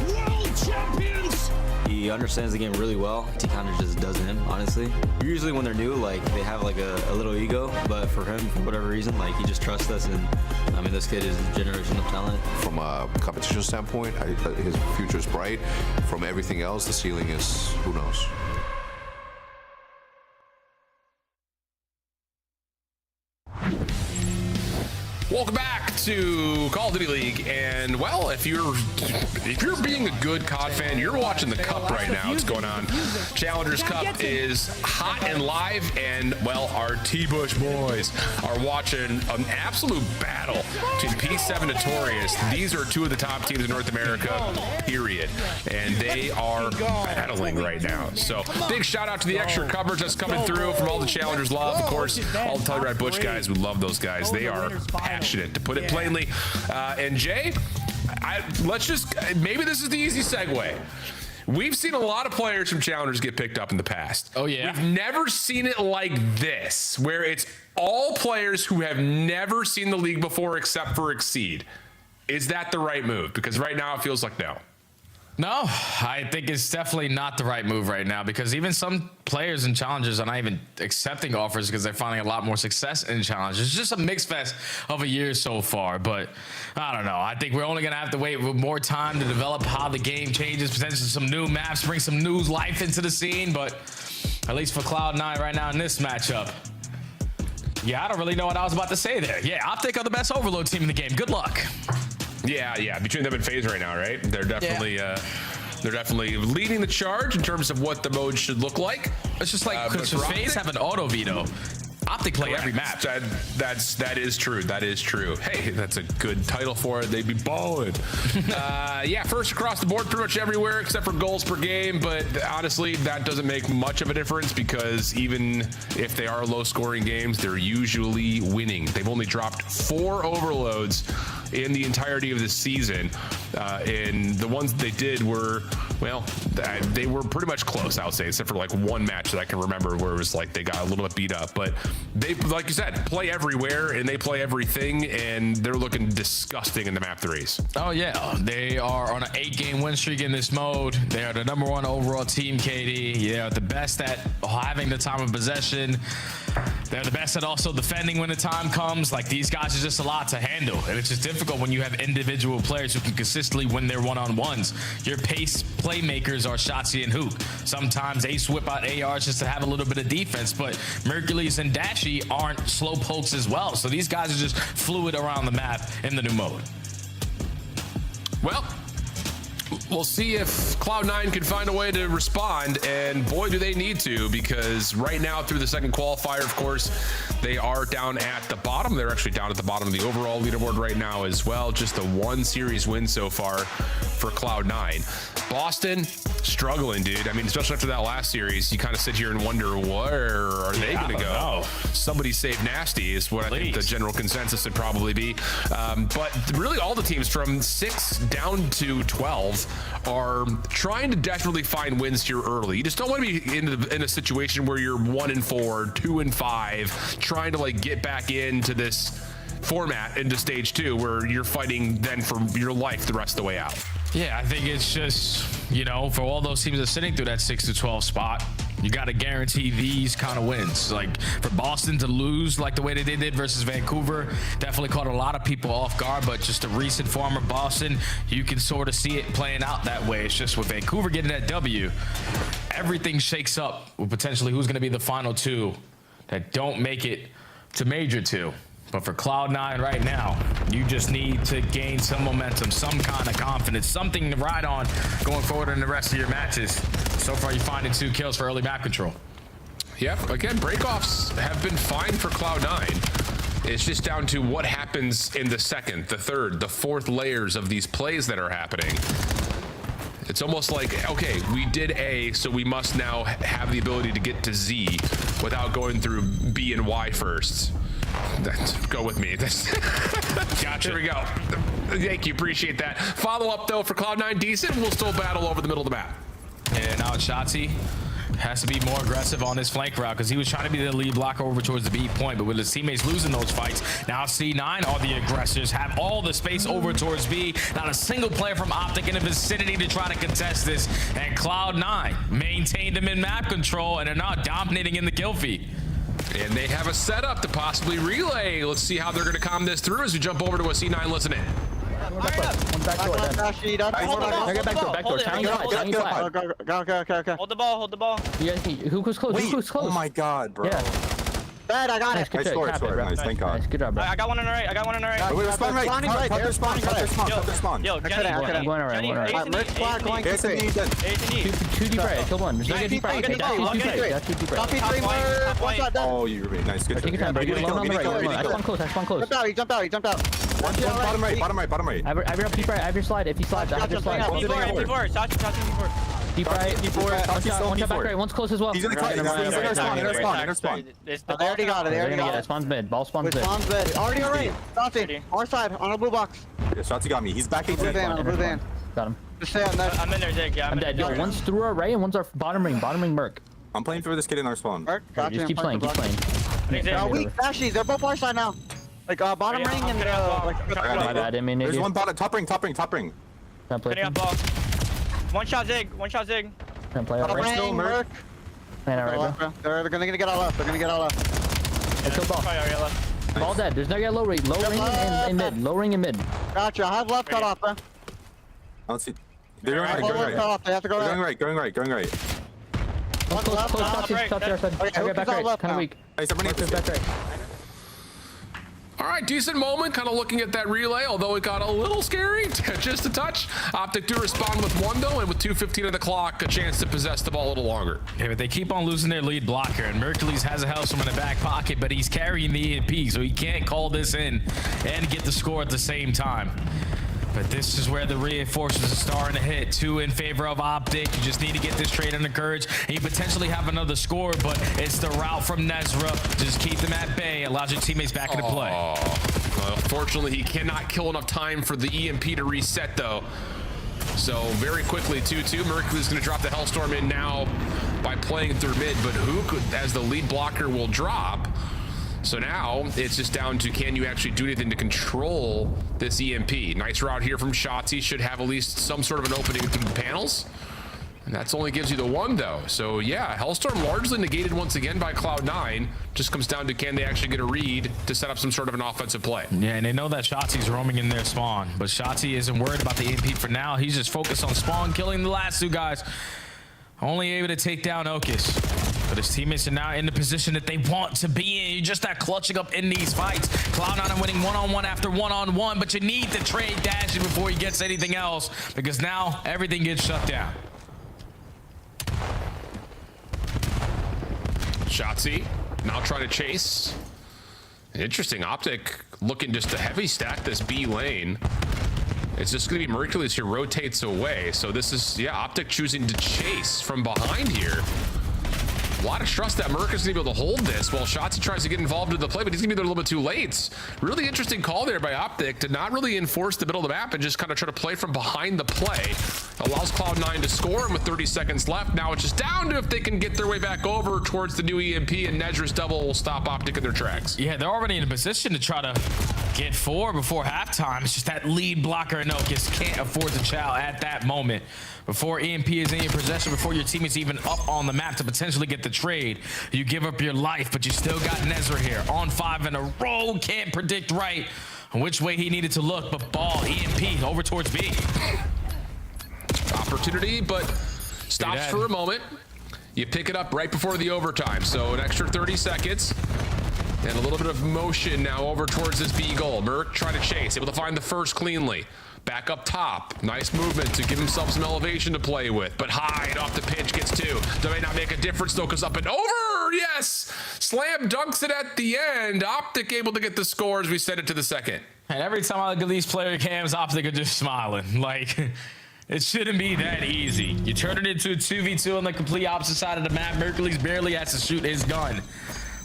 World champions! He understands the game really well. He kind of just does him, honestly. Usually when they're new, like, they have like a little ego, but for him, for whatever reason, like, he just trusts us, and I mean, this kid is a generational talent. From a competition standpoint, his future is bright. From everything else, the ceiling is, who knows. Welcome back to Call of Duty League, and well, if you're being a good COD fan, you're watching the Cup right now. It's going on. Challengers Cup is hot and live, and well, our T-Bush boys are watching an absolute battle between P7 Notorious. These are two of the top teams in North America, period, and they are battling right now. So big shout out to the extra coverage that's coming through from all the Challengers love. Of course, all the Telluride Butch guys, we love those guys. They are passionate, to put it plainly. And Jay, let's just, maybe this is the easy segue. We've seen a lot of players from Challengers get picked up in the past. Oh, yeah. We've never seen it like this, where it's all players who have never seen the league before except for Exceed. Is that the right move? Because right now it feels like no. No, I think it's definitely not the right move right now because even some players and challengers are not even accepting offers because they're finding a lot more success in challenges. It's just a mixed fest of a year so far, but I don't know. I think we're only going to have to wait with more time to develop how the game changes, potentially some new maps, bring some new life into the scene, but at least for Cloud9 right now in this matchup, yeah, I don't really know what I was about to say there. Yeah, Optic are the best Overload team in the game. Good luck. Yeah. Between them and FaZe right now, right? They're definitely they're definitely leading the charge in terms of what the mode should look like. It's just like FaZe have an auto veto. Optic play every map. That is true. That is true. Hey, that's a good title for it. They'd be balling. Yeah, first across the board pretty much everywhere except for goals per game. But honestly, that doesn't make much of a difference because even if they are low scoring games, they're usually winning. They've only dropped 4 overloads in the entirety of the season. And the ones they did were, well, they were pretty much close, I would say, except for like one match that I can remember where it was like they got a little bit beat up. But they, like you said, play everywhere and they play everything, and they're looking disgusting in the map 3s. Oh, yeah. They are on an 8-game win streak in this mode. They are the #1 overall team, KD. They are the best at having the time of possession. They're the best at also defending when the time comes. Like, these guys are just a lot to handle, and it's just difficult when you have individual players who can consistently win their one-on-ones. Your pace playmakers are Shotzzy and Hook. Sometimes they whip out ARs just to have a little bit of defense, but Mercules and Dashy aren't slow pokes as well. So these guys are just fluid around the map in the new mode. Well, we'll see if Cloud9 can find a way to respond, and boy, do they need to, because right now through the second qualifier, of course, they are down at the bottom. They're actually down at the bottom of the overall leaderboard right now as well. Just the 1 series win so far for Cloud9. Boston, struggling, dude. I mean, especially after that last series, you kind of sit here and wonder, where are they going to go? Somebody save Nasty is what I think the general consensus would probably be. But really all the teams from 6 down to 12 are trying to desperately find wins here early. You just don't want to be in a situation where you're 1-4, 2-5, trying to like get back into this format into stage 2 where you're fighting then for your life the rest of the way out. Yeah, I think it's just, you know, for all those teams that are sitting through that 6-12 spot, you got to guarantee these kind of wins. Like, for Boston to lose like the way they did versus Vancouver definitely caught a lot of people off guard, but just a recent form of Boston, you can sort of see it playing out that way. It's just with Vancouver getting that W, everything shakes up with potentially who's going to be the final 2 that don't make it to Major 2. But for Cloud9 right now, you just need to gain some momentum, some kind of confidence, something to ride on going forward in the rest of your matches. So far, you're finding 2 kills for early map control. Yep, again, breakoffs have been fine for Cloud9. It's just down to what happens in the second, the third, the fourth layers of these plays that are happening. It's almost like, okay, we did A, so we must now have the ability to get to Z without going through B and Y first. Go with me. Gotcha. Here we go. Thank you. Appreciate that. Follow up, though, for Cloud9 decent. We'll still battle over the middle of the map. And now Shotzzy has to be more aggressive on this flank route because he was trying to be the lead blocker over towards the B point, but with his teammates losing those fights, now C9 are the aggressors, have all the space over towards B. Not a single player from Optic in the vicinity to try to contest this, and Cloud9 maintained them in map control and are now dominating in the kill feed. And they have a setup to possibly relay. Let's see how they're going to calm this through as we jump over to a C9 listening. Okay. Hold the ball. Yeah, who was close? Who was close? Oh my god, bro. Yeah. Bad, I got it. Nice score. Nice, thank God. Nice, good job, bro. I got one on the right. Wait, spawn right. Cut their spawn. Yo, Jenny. I'm going around. Two deep right. I killed one. There's deep right. That's two deep right. Oh, you remain nice. Good. Take your time, bro. You're alone on the right. I spawn close. He jumped out. One bottom right. I have your deep right. I have your slide. If you slide, I have your slide. P4. Deep right. One shot back right. One's close as well. He's in the cut. He's in our spawn. They already got it. Spawn's mid. Ball spawn's mid. Already alright. Shotzzy, our side, on a blue box. Yeah, Shotzzy got me. He's back 18. Blue van. Got him. I'm in there, Jake. Yeah, I'm dead. Yo, one's through our right and one's our bottom ring Merc. I'm playing for this kid in our spawn. Just keep playing. Actually, they're both our side now. Like bottom ring and my bad. I mean, there's one bottom top ring. Can't play. One shot Zig. Can't play over. Still, Merc. Right, bro. They're gonna get all up. Let's go ball. Ball dead. There's no yellow ring. Low ring and mid. Low ring and mid. Gotcha. I have left cut off, bro. I don't see. They're going right. They have to go Going right. Close, top to our side. Okay, back right. Kind of weak. Back right. All right, decent moment, kind of looking at that relay, although it got a little scary, just a touch. Optic do respond with one, though, and with 2:15 on the clock, a chance to possess the ball a little longer. Yeah, but they keep on losing their lead blocker, and Mercules has a Hellstorm in the back pocket, but he's carrying the EMP, so he can't call this in and get the score at the same time. But this is where the reinforcements are starting to hit. 2 in favor of Optic. You just need to get this trade under courage, and you potentially have another score, but it's the route from Nezra. Just keep them at bay. Allows your teammates back into play. Well, fortunately, he cannot kill enough time for the EMP to reset, though. So very quickly, 2-2. Mercury's going to drop the Hellstorm in now by playing through mid, but Hook, as the lead blocker, will drop. So now it's just down to, can you actually do anything to control this EMP? Nice route here from Shotzi. Should have at least some sort of an opening through the panels. And that's only gives you the 1, though. So yeah, Hellstorm largely negated once again by Cloud9. Just comes down to, can they actually get a read to set up some sort of an offensive play? Yeah, and they know that Shotzi's roaming in their spawn. But Shotzi isn't worried about the EMP for now. He's just focused on spawn, killing the last 2 guys. Only able to take down Okus. But his teammates are now in the position that they want to be in. You're just not clutching up in these fights. Cloud9 are winning one-on-one after one-on-one, but you need to trade Dashy before he gets anything else, because now everything gets shut down. Shotzi now trying to chase. Interesting. Optic looking just to heavy stack this B lane. It's just going to be Mercules who rotates away. So this is, yeah, Optic choosing to chase from behind here. A lot of trust that Merc is going to be able to hold this while Shotzi tries to get involved in the play, but he's going to be there a little bit too late. Really interesting call there by Optic to not really enforce the middle of the map and just kind of try to play from behind the play. Allows Cloud9 to score, and with 30 seconds left, now it's just down to if they can get their way back over towards the new EMP, and Nezra's double will stop Optic in their tracks. Yeah, they're already in a position to try to get 4 before halftime. It's just that lead blocker, Inokus can't afford to chow at that moment. Before EMP is in your possession, before your team is even up on the map to potentially get the trade, you give up your life, but you still got Nezra here on 5 in a row. Can't predict right which way he needed to look, but ball, EMP over towards B. Opportunity, but stops for a moment. You pick it up right before the overtime, so an extra 30 seconds. And a little bit of motion now over towards this B goal. Merc trying to chase, able to find the first cleanly. Back up top. Nice movement to give himself some elevation to play with. But Hyde off the pitch gets 2. That may not make a difference though, because up and over. Yes! Slam dunks it at the end. Optic able to get the score as we send it to the second. And every time I look at these player cams, Optic are just smiling. Like, it shouldn't be that easy. You turn it into a 2v2 on the complete opposite side of the map. Mercules barely has to shoot his gun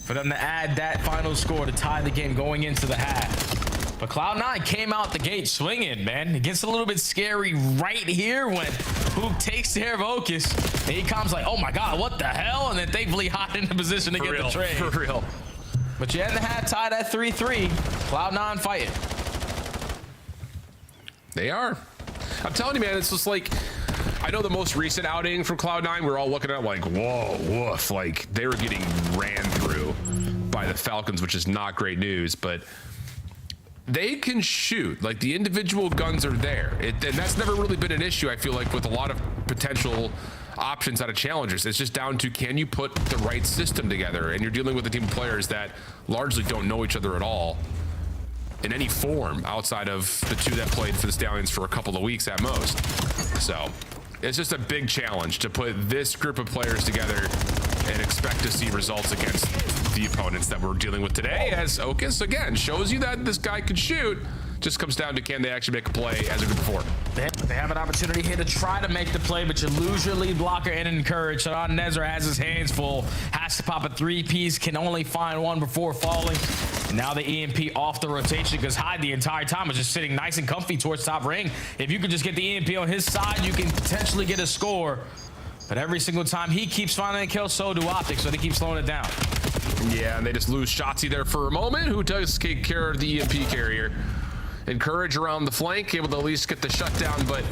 for them to add that final score to tie the game going into the half. But Cloud9 came out the gate swinging, man. It gets a little bit scary right here when Hook takes care of Okus. And he comes like, oh my God, what the hell? And then thankfully Hyde in the position to get the trade. For real. But you end the half tied at 3-3. Cloud9 fighting. They are. I'm telling you, man, it's just like, I know the most recent outing from Cloud9, we're all looking at like, whoa, woof. Like, they were getting ran through by the Falcons, which is not great news, but they can shoot. Like, the individual guns are there. And that's never really been an issue, I feel like, with a lot of potential options out of challengers. It's just down to, can you put the right system together? And you're dealing with a team of players that largely don't know each other at all in any form outside of the 2 that played for the Stallions for a couple of weeks at most. So it's just a big challenge to put this group of players together and expect to see results against the opponents that we're dealing with today, as Okus again shows you that this guy could shoot. Just comes down to, can they actually make a play as a group before? They have an opportunity here to try to make the play, but you lose your lead blocker and encourage. So now Nezra has his hands full, has to pop a 3-piece, can only find 1 before falling. And now the EMP off the rotation, because Hyde the entire time was just sitting nice and comfy towards top ring. If you could just get the EMP on his side, you can potentially get a score. But every single time he keeps finding a kill, so do Optic, so they keep slowing it down. Yeah, and they just lose Shotzi there for a moment, who does take care of the EMP carrier. Encourage around the flank, able to at least get the shutdown, but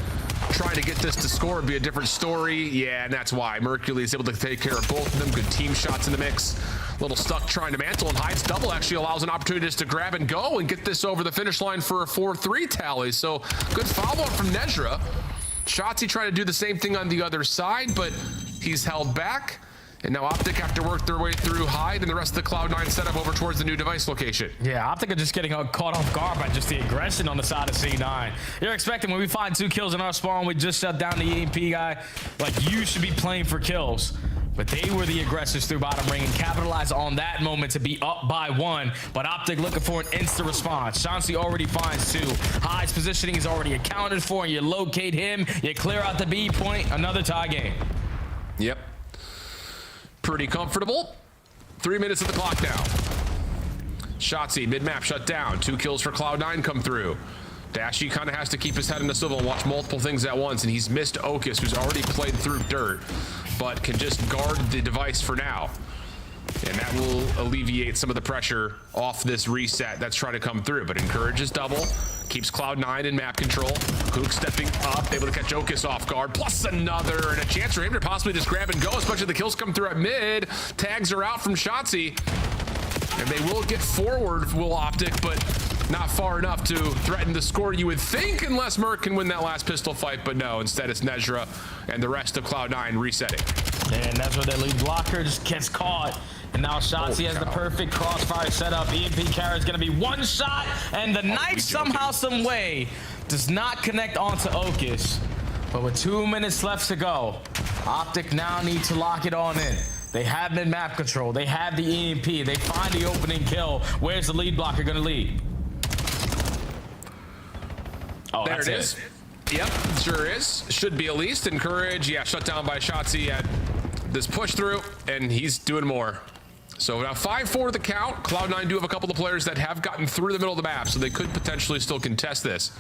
trying to get this to score would be a different story. Yeah, and that's why Mercury is able to take care of both of them. Good team shots in the mix. A little stuck trying to mantle, and Hyde's double actually allows an opportunity just to grab and go and get this over the finish line for a 4-3 tally. So good follow-up from Nezra. Shotzzy trying to do the same thing on the other side, but he's held back. And now Optic have to work their way through Hyde and the rest of the Cloud9 setup over towards the new device location. Yeah, Optic are just getting caught off guard by just the aggression on the side of C9. You're expecting when we find 2 kills in our spawn, we just shut down the EMP guy, like you should be playing for kills. But they were the aggressors through bottom ring and capitalized on that moment to be up by 1. But Optic looking for an instant response. Chauncey already finds 2. Hyde's positioning is already accounted for, and you locate him, you clear out the B point, another tie game. Yep. Pretty comfortable. 3 minutes of the clock now. Shotzzy, mid-map shut down. 2 kills for Cloud9 come through. Dashy kind of has to keep his head in the swivel and watch multiple things at once, and he's missed Okus, who's already played through dirt, but can just guard the device for now. And that will alleviate some of the pressure off this reset that's trying to come through. But encourages double, keeps Cloud9 in map control. Hook stepping up, able to catch Okus off guard, plus another, and a chance for him to possibly just grab and go, especially the kills come through at mid. Tags are out from Shotzzy, and they will get forward, will Optic, but not far enough to threaten the score, you would think, unless Merc can win that last pistol fight, but no, instead it's Nezra and the rest of Cloud9 resetting. And Nezra, their lead blocker, just gets caught. And now Shotzzy has the perfect crossfire setup. EMP carry is going to be 1 shot, and the knife somehow, some way, does not connect onto Okus. But with 2 minutes left to go, Optic now need to lock it on in. They have mid-map control. They have the EMP. They find the opening kill. Where's the lead blocker going to lead? Oh, there it is. Yep, sure is. Should be at least. Encourage. Yeah, shut down by Shotzzy at this push through, and he's doing more. So now 5-4 the count. Cloud9 do have a couple of players that have gotten through the middle of the map, so they could potentially still contest this.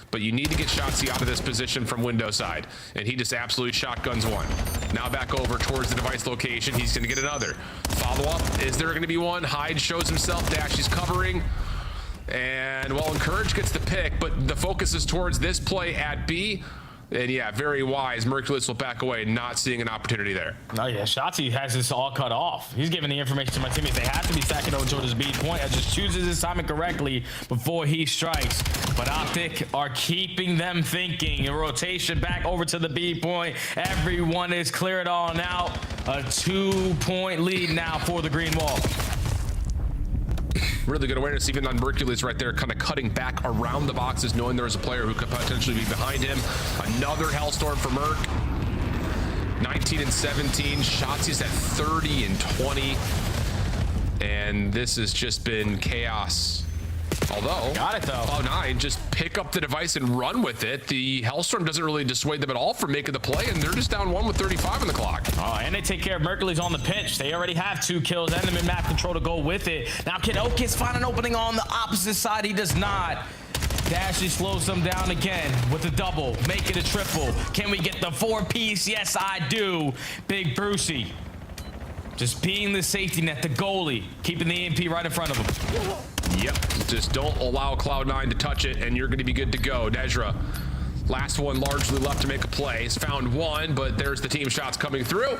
But you need to get Shotzzy out of this position from window side, and he just absolutely shotguns 1. Now back over towards the device location. He's going to get another. Follow-up. Is there going to be one? Hyde shows himself. Dashy's covering. And well, Encourage gets the pick, but the focus is towards this play at B. And yeah, very wise. Merculus will back away, not seeing an opportunity there. Oh yeah, Shotzzy has this all cut off. He's giving the information to my teammates. They have to be stacking over towards his B point. I just chooses his timing correctly before he strikes. But Optic are keeping them thinking. A rotation back over to the B point. Everyone is cleared on out. A 2-point lead now for the green wall. Really good awareness even on Merculus right there, kind of cutting back around the boxes, knowing there was a player who could potentially be behind him. Another Hellstorm for Merc. 19 and 17. Shotzi's at 30 and 20. And this has just been chaos. Although, got it though. Cloud9 just pick up the device and run with it. The Hellstorm doesn't really dissuade them at all from making the play, and they're just down 1 with 35 on the clock. Oh, and they take care of Mercury's on the pinch. They already have 2 kills and the mid-map control to go with it. Now can Okus find an opening on the opposite side? He does not. Dashy slows them down again with a double. Make it a triple. Can we get the 4-piece? Yes, I do. Big Brucey. Just being the safety net, the goalie, keeping the EMP right in front of him. Yep, just don't allow Cloud9 to touch it, and you're going to be good to go. Nezra, last one largely left to make a play. He's found 1, but there's the team shots coming through.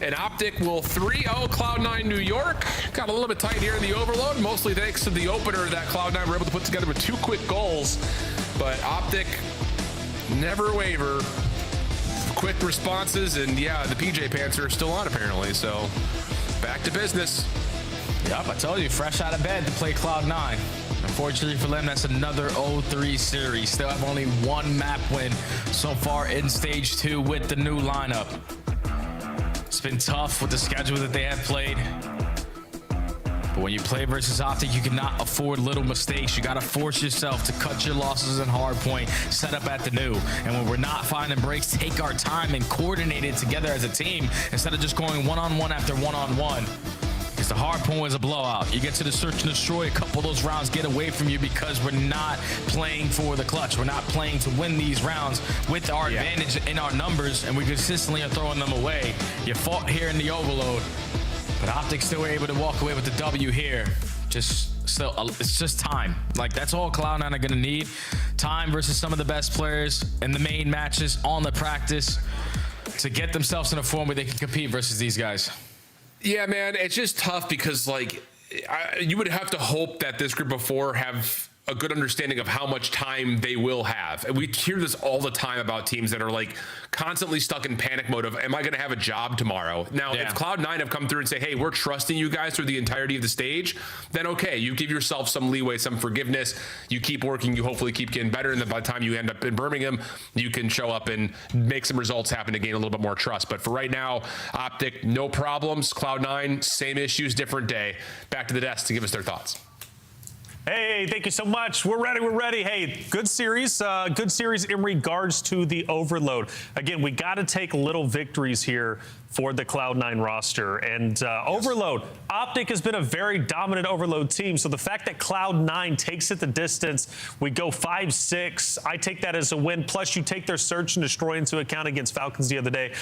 And Optic will 3-0 Cloud9 New York. Got a little bit tight here in the overload, mostly thanks to the opener that Cloud9 were able to put together with 2 quick goals. But Optic never waver. Quick responses, and yeah, the PJ pants are still on apparently, so back to business. Yep, I told you, fresh out of bed to play Cloud9. Unfortunately for them, that's another 0-3 series. Still have only 1 map win so far in stage 2 with the new lineup. It's been tough with the schedule that they have played. But when you play versus Optic, you cannot afford little mistakes. You got to force yourself to cut your losses in hard point, set up at the new. And when we're not finding breaks, take our time and coordinate it together as a team instead of just going one-on-one after one-on-one. Because the hard point is a blowout. You get to the search and destroy, a couple of those rounds get away from you because we're not playing for the clutch. We're not playing to win these rounds with our advantage in our numbers, and we consistently are throwing them away. You fought here in the overload. But Optic still were able to walk away with the W here. It's just time. Like, that's all Cloud9 are gonna need. Time versus some of the best players in the main matches on the practice to get themselves in a form where they can compete versus these guys. Yeah, man, it's just tough because, like, you would have to hope that this group of four have a good understanding of how much time they will have. And we hear this all the time about teams that are like constantly stuck in panic mode of, am I going to have a job tomorrow? Now, if Cloud9 have come through and say, hey, we're trusting you guys through the entirety of the stage, then okay, you give yourself some leeway, some forgiveness. You keep working, you hopefully keep getting better. And then by the time you end up in Birmingham, you can show up and make some results happen to gain a little bit more trust. But for right now, Optic, no problems. Cloud9, same issues, different day. Back to the desk to give us their thoughts. Hey, thank you so much. We're ready. Hey, good series in regards to the overload. Again, we got to take little victories here for the Cloud9 roster. And overload, Optic has been a very dominant overload team. So the fact that Cloud9 takes it the distance, we go 5-6, I take that as a win. Plus, you take their search and destroy into account against Falcons the other day.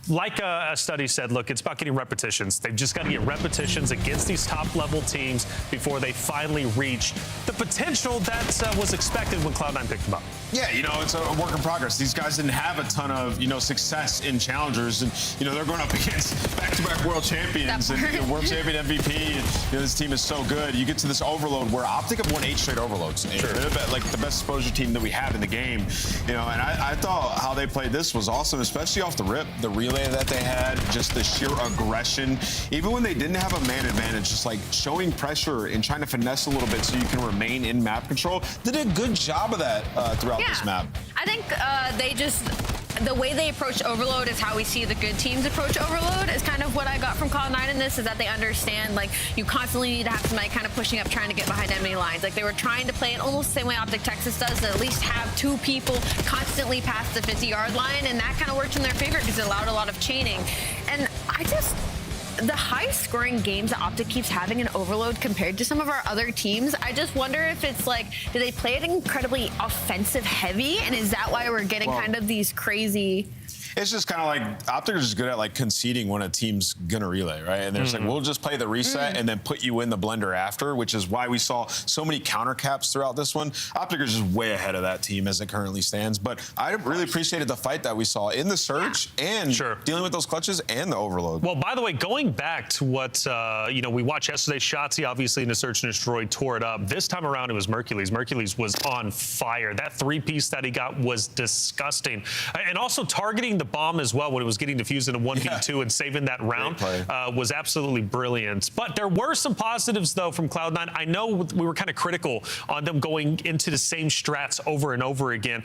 Like a study said, look, it's about getting repetitions. They've just got to get repetitions against these top-level teams before they finally reach the potential that was expected when Cloud9 picked them up. Yeah, it's a work in progress. These guys didn't have a ton of, success in challengers. And, they're going up against back-to-back world champions and world champion MVP. And, this team is so good. You get to this overload where Optic have won 8 straight overloads. Sure. They're the best exposure team that we have in the game. And I thought how they played this was awesome, especially off the rip. The relay that they had, just the sheer aggression. Even when they didn't have a man advantage, just like showing pressure and trying to finesse a little bit so you can remain in map control. They did a good job of that throughout this map. I think the way they approach overload is how we see the good teams approach overload is kind of what I got from Cloud9 in this, is that they understand, like, you constantly need to have somebody kind of pushing up, trying to get behind enemy lines. Like, they were trying to play it almost the same way Optic Texas does, to at least have 2 people constantly past the 50-yard line, and that kind of worked in their favor because it allowed a lot of chaining. And the high-scoring games that Optic keeps having in overload compared to some of our other teams, I just wonder if it's like, do they play it incredibly offensive-heavy, and is that why we're getting kind of these crazy... It's just kind of like Optic is just good at conceding when a team's gonna relay, right? And there's we'll just play the reset and then put you in the blender after, which is why we saw so many counter caps throughout this one. Optic is just way ahead of that team as it currently stands. But I really appreciated the fight that we saw in the search and dealing with those clutches and the overload. Well, by the way, going back to what we watched yesterday, Shotzzy obviously in the search and destroy tore it up. This time around it was Mercules. Mercules was on fire. That 3-piece that he got was disgusting, and also targeting the bomb as well when it was getting defused in a 1v2 and saving that round was absolutely brilliant. But there were some positives, though, from Cloud9. I know we were kind of critical on them going into the same strats over and over again.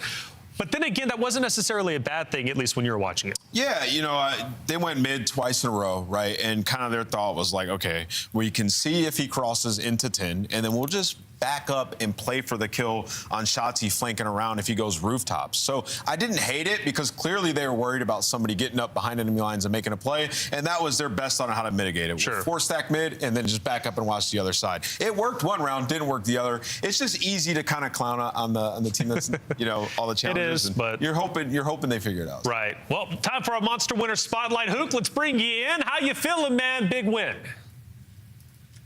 But then again, that wasn't necessarily a bad thing, at least when you were watching it. Yeah, they went mid twice in a row, right? And kind of their thought was like, okay, we can see if he crosses into 10, and then we'll just back up and play for the kill on Shotzzy flanking around if he goes rooftops. So I didn't hate it because clearly they were worried about somebody getting up behind enemy lines and making a play, and that was their best on how to mitigate it. 4-stack mid and then just back up and watch the other side. It worked one round, didn't work the other. It's just easy to kind of clown on the team that's all the challenges. It is, but you're hoping they figure it out. Right. Well, time for our Monster Winner Spotlight. Hook, let's bring you in. How you feeling, man? Big win.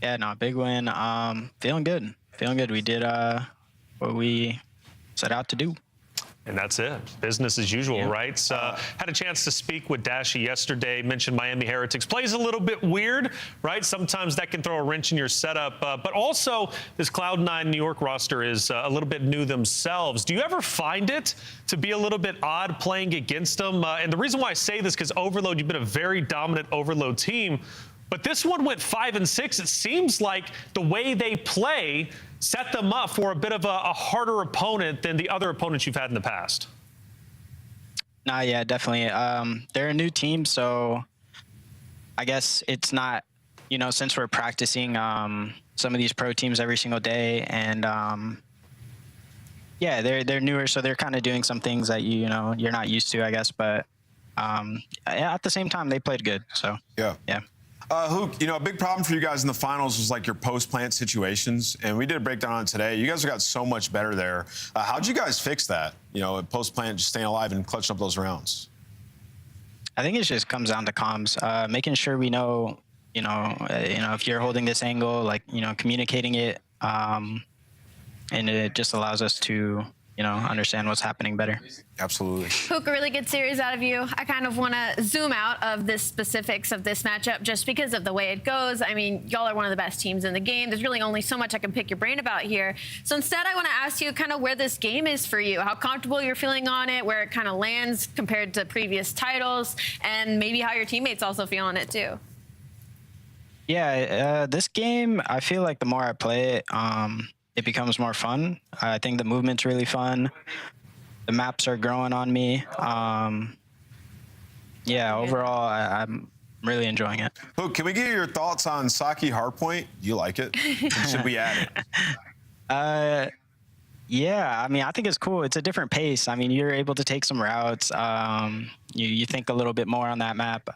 Yeah, no, big win. Feeling good. Feeling good. We did what we set out to do. And that's it. Business as usual, right? Had a chance to speak with Dashy yesterday, mentioned Miami Heretics. Plays a little bit weird, right? Sometimes that can throw a wrench in your setup. But also, this Cloud9 New York roster is a little bit new themselves. Do you ever find it to be a little bit odd playing against them? And the reason why I say this, because Overload, you've been a very dominant Overload team. But this one went 5-6. It seems like the way they play set them up for a bit of a harder opponent than the other opponents you've had in the past. Nah, yeah, definitely. They're a new team, so I guess it's not, since we're practicing some of these pro teams every single day, and yeah, they're newer, so they're kind of doing some things that you're not used to, I guess. But at the same time, they played good. So yeah. Hook, a big problem for you guys in the finals was like your post-plant situations, and we did a breakdown on it today. You guys have got so much better there. How'd you guys fix that? Post-plant, just staying alive and clutching up those rounds. I think it just comes down to comms, making sure we know if you're holding this angle, like, communicating it, and it just allows us to, understand what's happening better. Absolutely. Hook, a really good series out of you. I kind of want to zoom out of the specifics of this matchup just because of the way it goes. I mean, y'all are one of the best teams in the game. There's really only so much I can pick your brain about here. So instead, I want to ask you kind of where this game is for you, how comfortable you're feeling on it, where it kind of lands compared to previous titles, and maybe how your teammates also feel on it too. Yeah, this game, I feel like the more I play it, it becomes more fun. I think the movement's really fun. The maps are growing on me. Yeah, overall, I'm really enjoying it. Hook, can we get your thoughts on Saki Hardpoint? You like it? Should we add it? Yeah, I mean, I think it's cool. It's a different pace. I mean, you're able to take some routes. You think a little bit more on that map.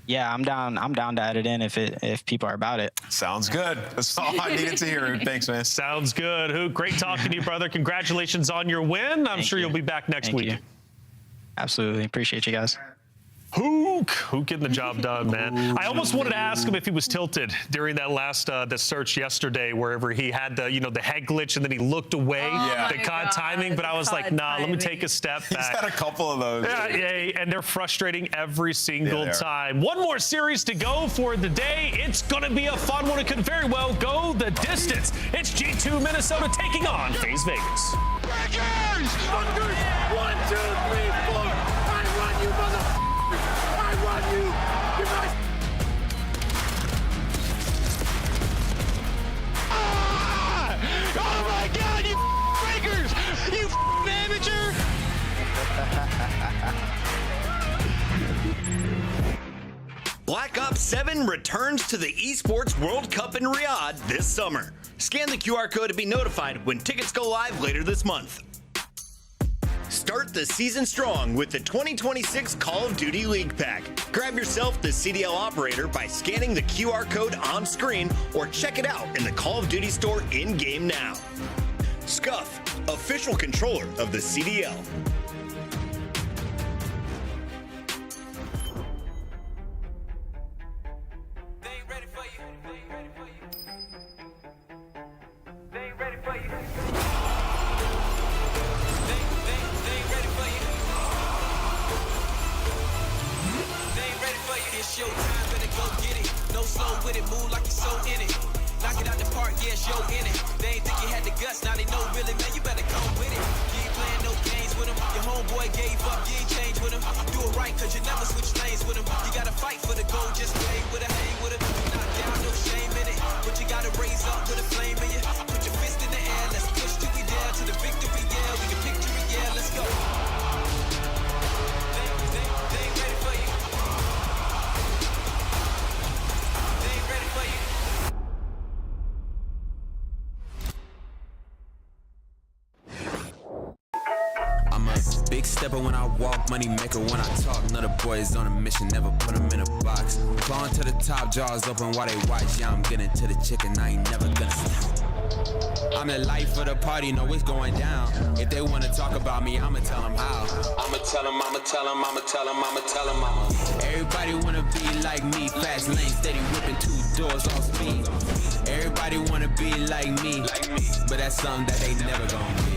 Yeah, I'm down to add it in if people are about it. Sounds good. That's all I needed to hear. Thanks, man. Sounds good. Hook, great talking to you, brother. Congratulations on your win. I'm sure you'll be back next week. You. Absolutely. Appreciate you guys. Hook getting the job done, man. I almost wanted to ask him if he was tilted during that last the search yesterday, wherever he had the the head glitch and then he looked away, the COD timing. But I was like, nah, let me take a step back. He's had a couple of those. Yeah, and they're frustrating every single time. One more series to go for the day. It's gonna be a fun one. It could very well go the distance. It's G2 Minnesota taking on FaZe Vegas. Breakers! 1, 2, 3, 4. I run you, mother. I run you! You guys! Ah! Oh my God! You breakers! You amateur! Black Ops 7 returns to the Esports World Cup in Riyadh this summer. Scan the QR code to be notified when tickets go live later this month. Start the season strong with the 2026 Call of Duty League Pack. Grab yourself the CDL operator by scanning the QR code on screen or check it out in the Call of Duty store in-game now. Scuff, official controller of the CDL. Big stepper when I walk, money maker when I talk. Another boys on a mission, never put them in a box. Clawing to the top, jaws open while they watch. Yeah, I'm getting to the chicken, I ain't never gonna stop. I'm the life of the party, know it's going down. If they wanna talk about me, I'ma tell them how. I'ma tell them, I'ma tell them, I'ma tell them, I'ma tell them, I'ma. Everybody wanna be like me, fast lane, steady whipping 2 doors off speed. Everybody wanna be like me, but that's something that they never gonna be.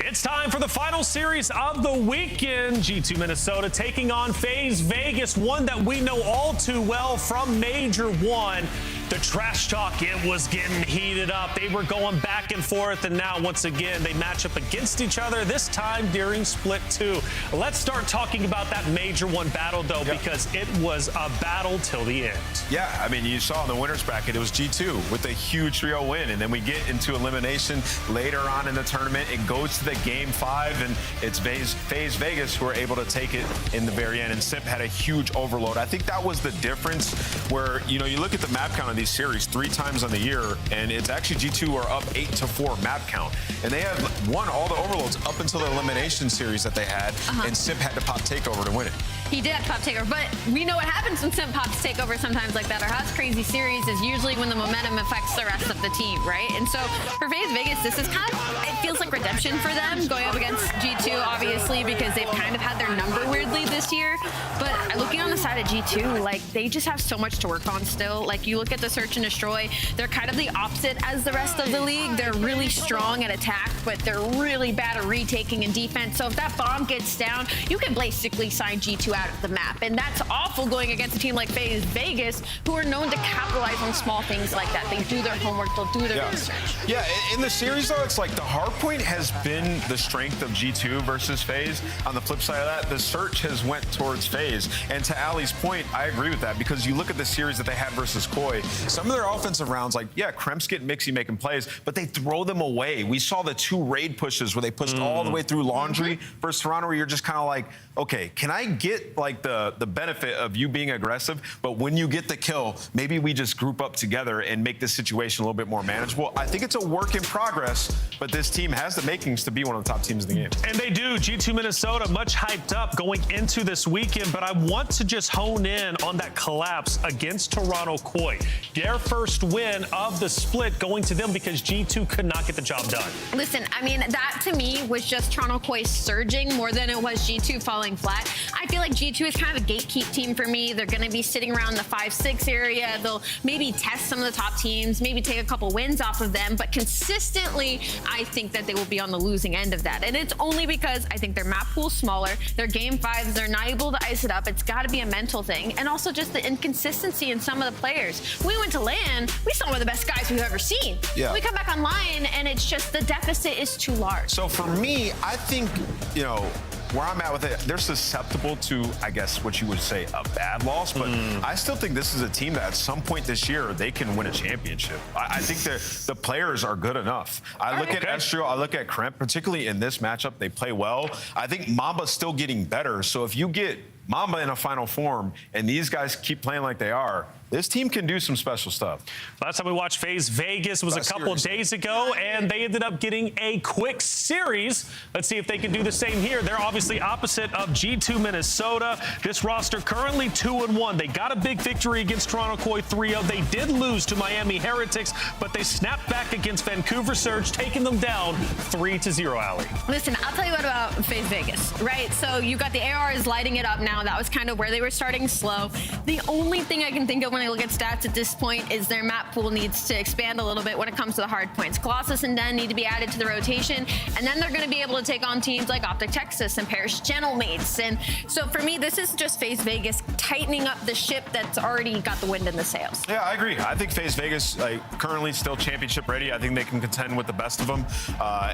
It's time for the final series of the weekend. G2 Minnesota taking on FaZe Vegas, one that we know all too well from Major 1. The trash talk, it was getting heated up. They were going back and forth, and now once again they match up against each other, this time during Split 2. Let's start talking about that Major 1 battle, though, because it was a battle till the end. Yeah, I mean, you saw in the winner's bracket, it was G2 with a huge 3-0 win, and then we get into elimination later on in the tournament. It goes to the Game 5, and it's FaZe Vegas who are able to take it in the very end, and Simp had a huge overload. I think that was the difference where, you look at the map count of these series 3 times on the year, and it's actually G2 are up 8-4 map count, and they have won all the overloads up until the elimination series that they had, and Simp had to pop takeover to win it. He did have Pop take over, but we know what happens when Simp Pops take over sometimes like that. Our House Crazy series is usually when the momentum affects the rest of the team, right? And so for FaZe Vegas, this is kind of, it feels like redemption for them going up against G2, obviously, because they've kind of had their number weirdly this year. But looking on the side of G2, like, they just have so much to work on still. Like, you look at the Search and Destroy, they're kind of the opposite as the rest of the league. They're really strong at attack, but they're really bad at retaking and defense. So if that bomb gets down, you can basically sign G2 out of the map. And that's awful going against a team like FaZe Vegas, who are known to capitalize on small things like that. They do their homework, they'll do their research. Yeah, in the series, though, it's like the hard point has been the strength of G2 versus FaZe. On the flip side of that, the Search has went towards FaZe. And to Ali's point, I agree with that, because you look at the series that they had versus Koi, some of their offensive rounds, like, yeah, Kremps get Mixie making plays, but they throw them away. We saw the 2 raid pushes where they pushed all the way through Laundry versus Toronto, where you're just kind of like, okay, can I get like the benefit of you being aggressive, but when you get the kill, maybe we just group up together and make this situation a little bit more manageable. I think it's a work in progress, but this team has the makings to be one of the top teams in the game. And they do. G2 Minnesota, much hyped up going into this weekend, but I want to just hone in on that collapse against Toronto Koi. Their first win of the split going to them because G2 could not get the job done. Listen, I mean, that to me was just Toronto Koi surging more than it was G2 falling flat. I feel like G2 is kind of a gatekeep team for me. They're going to be sitting around the 5-6 area. They'll maybe test some of the top teams, maybe take a couple wins off of them, but consistently, I think that they will be on the losing end of that. And it's only because I think their map pool's smaller, their game 5s, they're not able to ice it up. It's got to be a mental thing. And also just the inconsistency in some of the players. We went to LAN, we saw one of the best guys we've ever seen. Yeah. We come back online and it's just the deficit is too large. So for me, I think, you know, where I'm at with it, they're susceptible to, I guess, what you would say a bad loss, but I still think this is a team that at some point this year, they can win a championship. I think the players are good enough. I look at Estrio, I look at Kremp, particularly in this matchup, they play well. I think Mamba's still getting better, so if you get Mamba in a final form and these guys keep playing like they are, this team can do some special stuff. Last time we watched FaZe Vegas was a couple days ago, and they ended up getting a quick series. Let's see if they can do the same here. They're obviously opposite of G2 Minnesota. This roster currently 2-1. They got a big victory against Toronto Koi 3-0. They did lose to Miami Heretics, but they snapped back against Vancouver Surge, taking them down 3-0, Ali. Listen, I'll tell you what about FaZe Vegas, right? So you got the ARs lighting it up now. That was kind of where they were starting slow. The only thing I can think of when I look at stats at this point is their map pool needs to expand a little bit when it comes to the hard points. Colossus and Den need to be added to the rotation, and then they're going to be able to take on teams like Optic Texas and Parish Gentlemates. And so for me, this is just FaZe Vegas tightening up the ship that's already got the wind in the sails. Yeah, I agree. I think FaZe Vegas, currently still championship ready. I think they can contend with the best of them.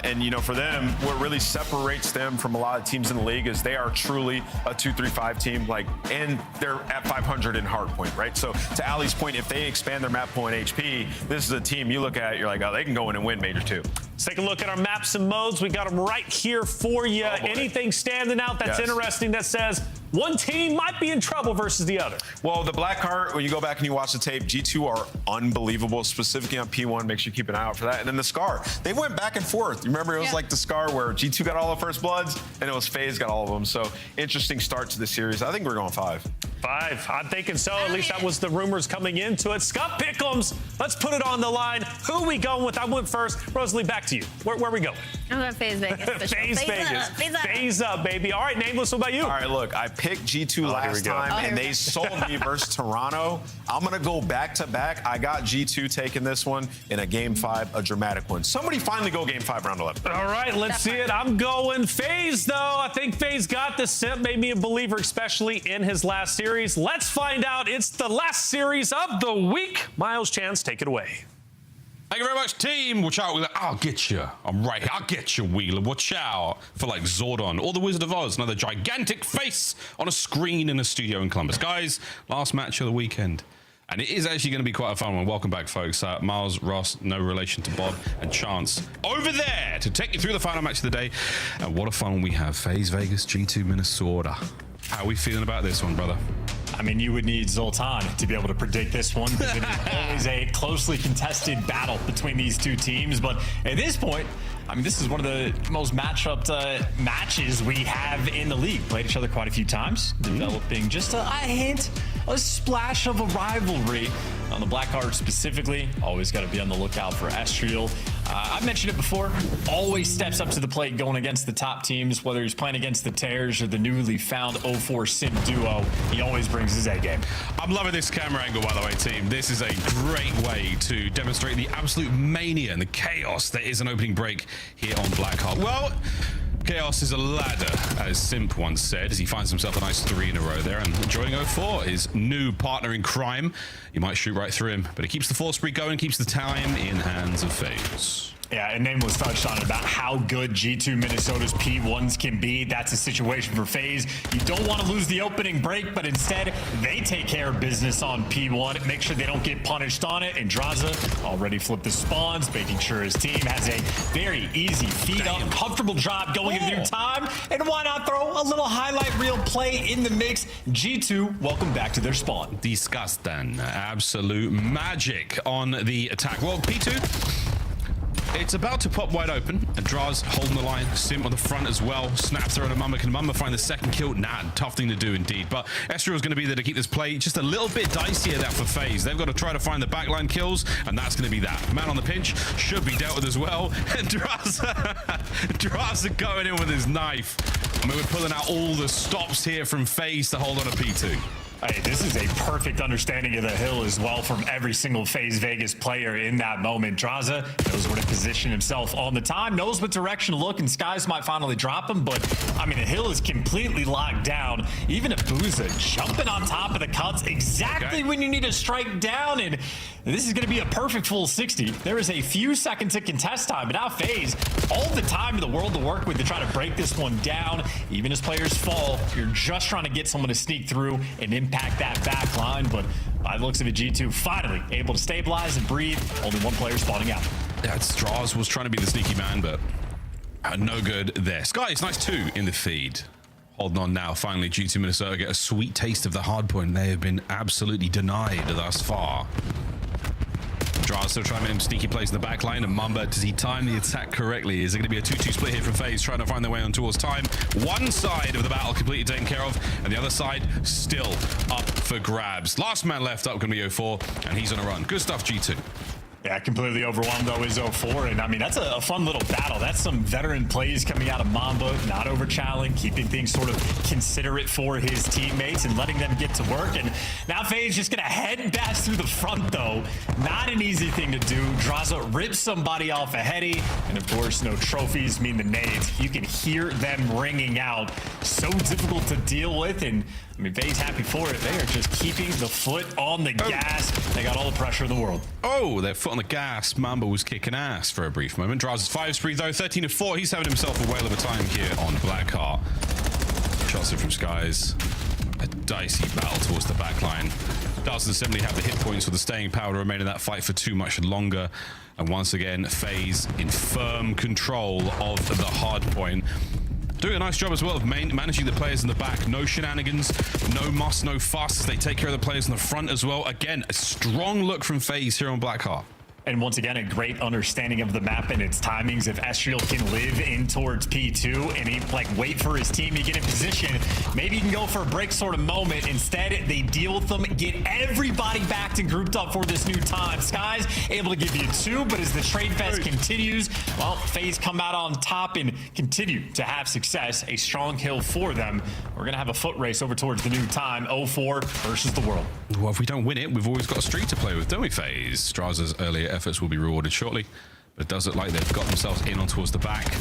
And, you know, for them, what really separates them from a lot of teams in the league is they are truly a 2-3-5 team, and they're at 500 in hard point, right? So to Ali's point, if they expand their map pool and HP, this is a team you look at, you're like, oh, they can go in and win Major 2. Let's take a look at our maps and modes. We got them right here for you. Anything standing out that's interesting that says one team might be in trouble versus the other? Well, the Black Heart, when you go back and you watch the tape, G2 are unbelievable, specifically on P1. Make sure you keep an eye out for that. And then the Scar, they went back and forth. You remember it was like the Scar where G2 got all the first bloods and it was FaZe got all of them. So interesting start to the series. I think we're going 5. 5. I'm thinking so. At least that was the rumors coming into it. Scott Pickles, let's put it on the line. Who are we going with? I went first. Rosalie, back to you. Where are we going? I'm going FaZe Vegas. FaZe Vegas. FaZe up, baby. All right, Nameless, what about you? All right, look, I picked G2 last time, and they sold me versus Toronto. I'm going to go back-to-back. I got G2 taking this one in a Game 5, a dramatic one. Somebody finally go Game 5, round 11. All right, let's see it. I'm going FaZe, though. I think FaZe got this. Simp made me a believer, especially in his last series. Let's find out. It's the last series of the week. Miles Chance, take it away. Thank you very much, team. Watch out. I'll get you. I'm right here. I'll get you, Wheeler. Watch out for like Zordon or the Wizard of Oz. Another gigantic face on a screen in a studio in Columbus. Guys, last match of the weekend. And it is actually going to be quite a fun one. Welcome back, folks. Miles, Ross, no relation to Bob, and Chance over there to take you through the final match of the day. And what a fun one we have. FaZe Vegas, G2 Minnesota. How are we feeling about this one, brother? I mean, you would need Zoltan to be able to predict this one because it is always a closely contested battle between these two teams. But at this point, I mean, this is one of the most match-up matches we have in the league. Played each other quite a few times, developing just a hint, a splash of a rivalry. On the Blackheart specifically, always got to be on the lookout for Estriel. I've mentioned it before, always steps up to the plate going against the top teams, whether he's playing against the Tears or the newly found 04 Sim duo. He always brings his A game. I'm loving this camera angle, by the way, team. This is a great way to demonstrate the absolute mania and the chaos that is an opening break here on Blackheart. Well, chaos is a ladder, as Simp once said, as he finds himself a nice 3 in a row there. And enjoying 04, his new partner in crime. You might shoot right through him, but it keeps the force spree going, keeps the time in hands of FaZe. Yeah, and Nameless touched on it about how good G2 Minnesota's P1s can be. That's a situation for FaZe. You don't want to lose the opening break, but instead, they take care of business on P1. Make sure they don't get punished on it. And Draza already flipped the spawns, making sure his team has a very easy feet-up, comfortable job going into their time. And why not throw a little highlight reel play in the mix? G2, welcome back to their spawn. Disgusting. Absolute magic on the attack. Well, P2... it's about to pop wide open, and Draz holding the line, Sim on the front as well. Snap throw to Mamba. Can Mamba find the second kill? Nah, tough thing to do indeed. But Estriel's going to be there to keep this play just a little bit dicier there for FaZe. They've got to try to find the backline kills, and that's going to be that. Man on the pinch should be dealt with as well. And Draz going in with his knife. I mean, we're pulling out all the stops here from FaZe to hold on to P2. Hey, this is a perfect understanding of the hill as well from every single FaZe Vegas player in that moment. Draza knows where to position himself on the time, knows what direction to look, and Skies might finally drop him, but I mean, the hill is completely locked down. Even Abuza jumping on top of the cuts exactly when you need to strike down, and this is going to be a perfect full 60. There is a few seconds of contest time, but now FaZe, all the time in the world to work with to try to break this one down. Even as players fall, you're just trying to get someone to sneak through and impact that back line, but by the looks of it, G2 finally able to stabilize and breathe. Only one player spawning out. Yeah, Strauss was trying to be the sneaky man, but no good there. Skies, nice 2 in the feed. Holding on now. Finally, G2 Minnesota get a sweet taste of the hard point. They have been absolutely denied thus far. Draz still trying to make him sneaky plays in the back line, and Mamba, does he time the attack correctly? Is it going to be a 2-2 split here from FaZe, trying to find their way on towards time? One side of the battle completely taken care of, and the other side still up for grabs. Last man left up going to be 04, and he's on a run. Good stuff, G2. Yeah, completely overwhelmed though is 04, and I mean, that's a fun little battle. That's some veteran plays coming out of Mamba, not overchalling, keeping things sort of considerate for his teammates and letting them get to work. And now FaZe just gonna head back through the front though. Not an easy thing to do. Draza rips somebody off a heady, and of course, no trophies mean the nades. You can hear them ringing out. So difficult to deal with, and I mean, FaZe happy for it. They are just keeping the foot on the gas. They got all the pressure in the world. Oh, their foot on the gas. Mamba was kicking ass for a brief moment. Draz 5 spree though, 13-4. He's having himself a whale of a time here on Blackheart. Shots in from Skies. A dicey battle towards the back line. Doesn't simply have the hit points or the staying power to remain in that fight for too much longer. And once again, FaZe in firm control of the hard point. Doing a nice job as well of managing the players in the back. No shenanigans, no muss, no fuss. They take care of the players in the front as well. Again, a strong look from FaZe here on Blackheart. And once again, a great understanding of the map and its timings. If Estriel can live in towards P2 and he wait for his team to get in position, maybe he can go for a break sort of moment. Instead, they deal with them, get everybody backed and grouped up for this new time. Skies able to give you 2, but as the trade fest continues, well, FaZe come out on top and continue to have success. A strong hill for them. We're going to have a foot race over towards the new time. 04 versus the world. Well, if we don't win it, we've always got a streak to play with, don't we, FaZe? Straza's earlier efforts will be rewarded shortly, but it does look like they've got themselves in on towards the back.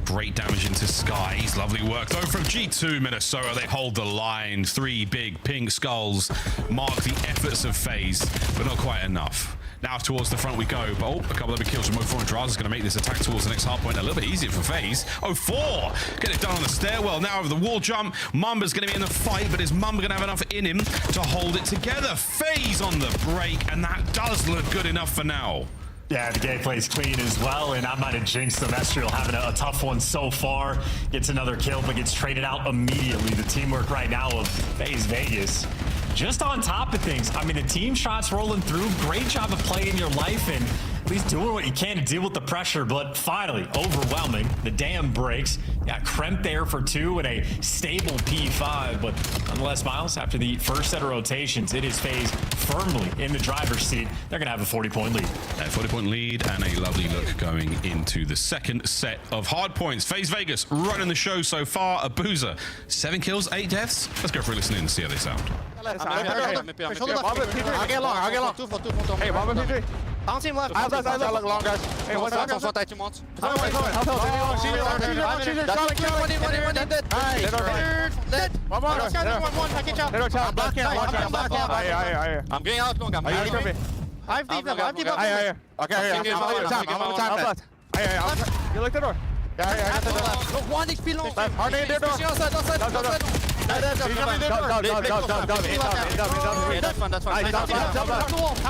Great damage into Skies. Lovely work though from G2 Minnesota. They hold the line. 3 big pink skulls mark the efforts of FaZe, but not quite enough. Now towards the front we go, but a couple of big kills from 04, and Draz is going to make this attack towards the next hard point a little bit easier for FaZe. 04 get it done on the stairwell. Now over the wall jump. Mamba's going to be in the fight, but is Mamba going to have enough in him to hold it together? FaZe on the break, and that does look good enough for now. Yeah, the gameplay's clean as well, and I might have jinxed them. Estriel having a tough one so far. Gets another kill, but gets traded out immediately. The teamwork right now of FaZe Vegas just on top of things. I mean, the team shots rolling through. Great job of playing your life and at least doing what you can to deal with the pressure. But finally, overwhelming. The dam breaks. Got Kremp there for 2 and a stable P5. But nonetheless, Miles, after the first set of rotations, it is FaZe firmly in the driver's seat. They're going to have a 40-point lead. A 40-point lead and a lovely look going into the second set of hard points. FaZe Vegas running the show so far. Abuza, 7 kills, 8 deaths. Let's go for a listen in and see how they sound. I'll get long. Hey, Bob and PJ. On team left. I look long, guys. Hey, what's up? What's that you want? I'm getting out long. I've deep them. Okay. You look the door. Yeah. Look, 1 HP long. Are they there? Outside. That's fine. Top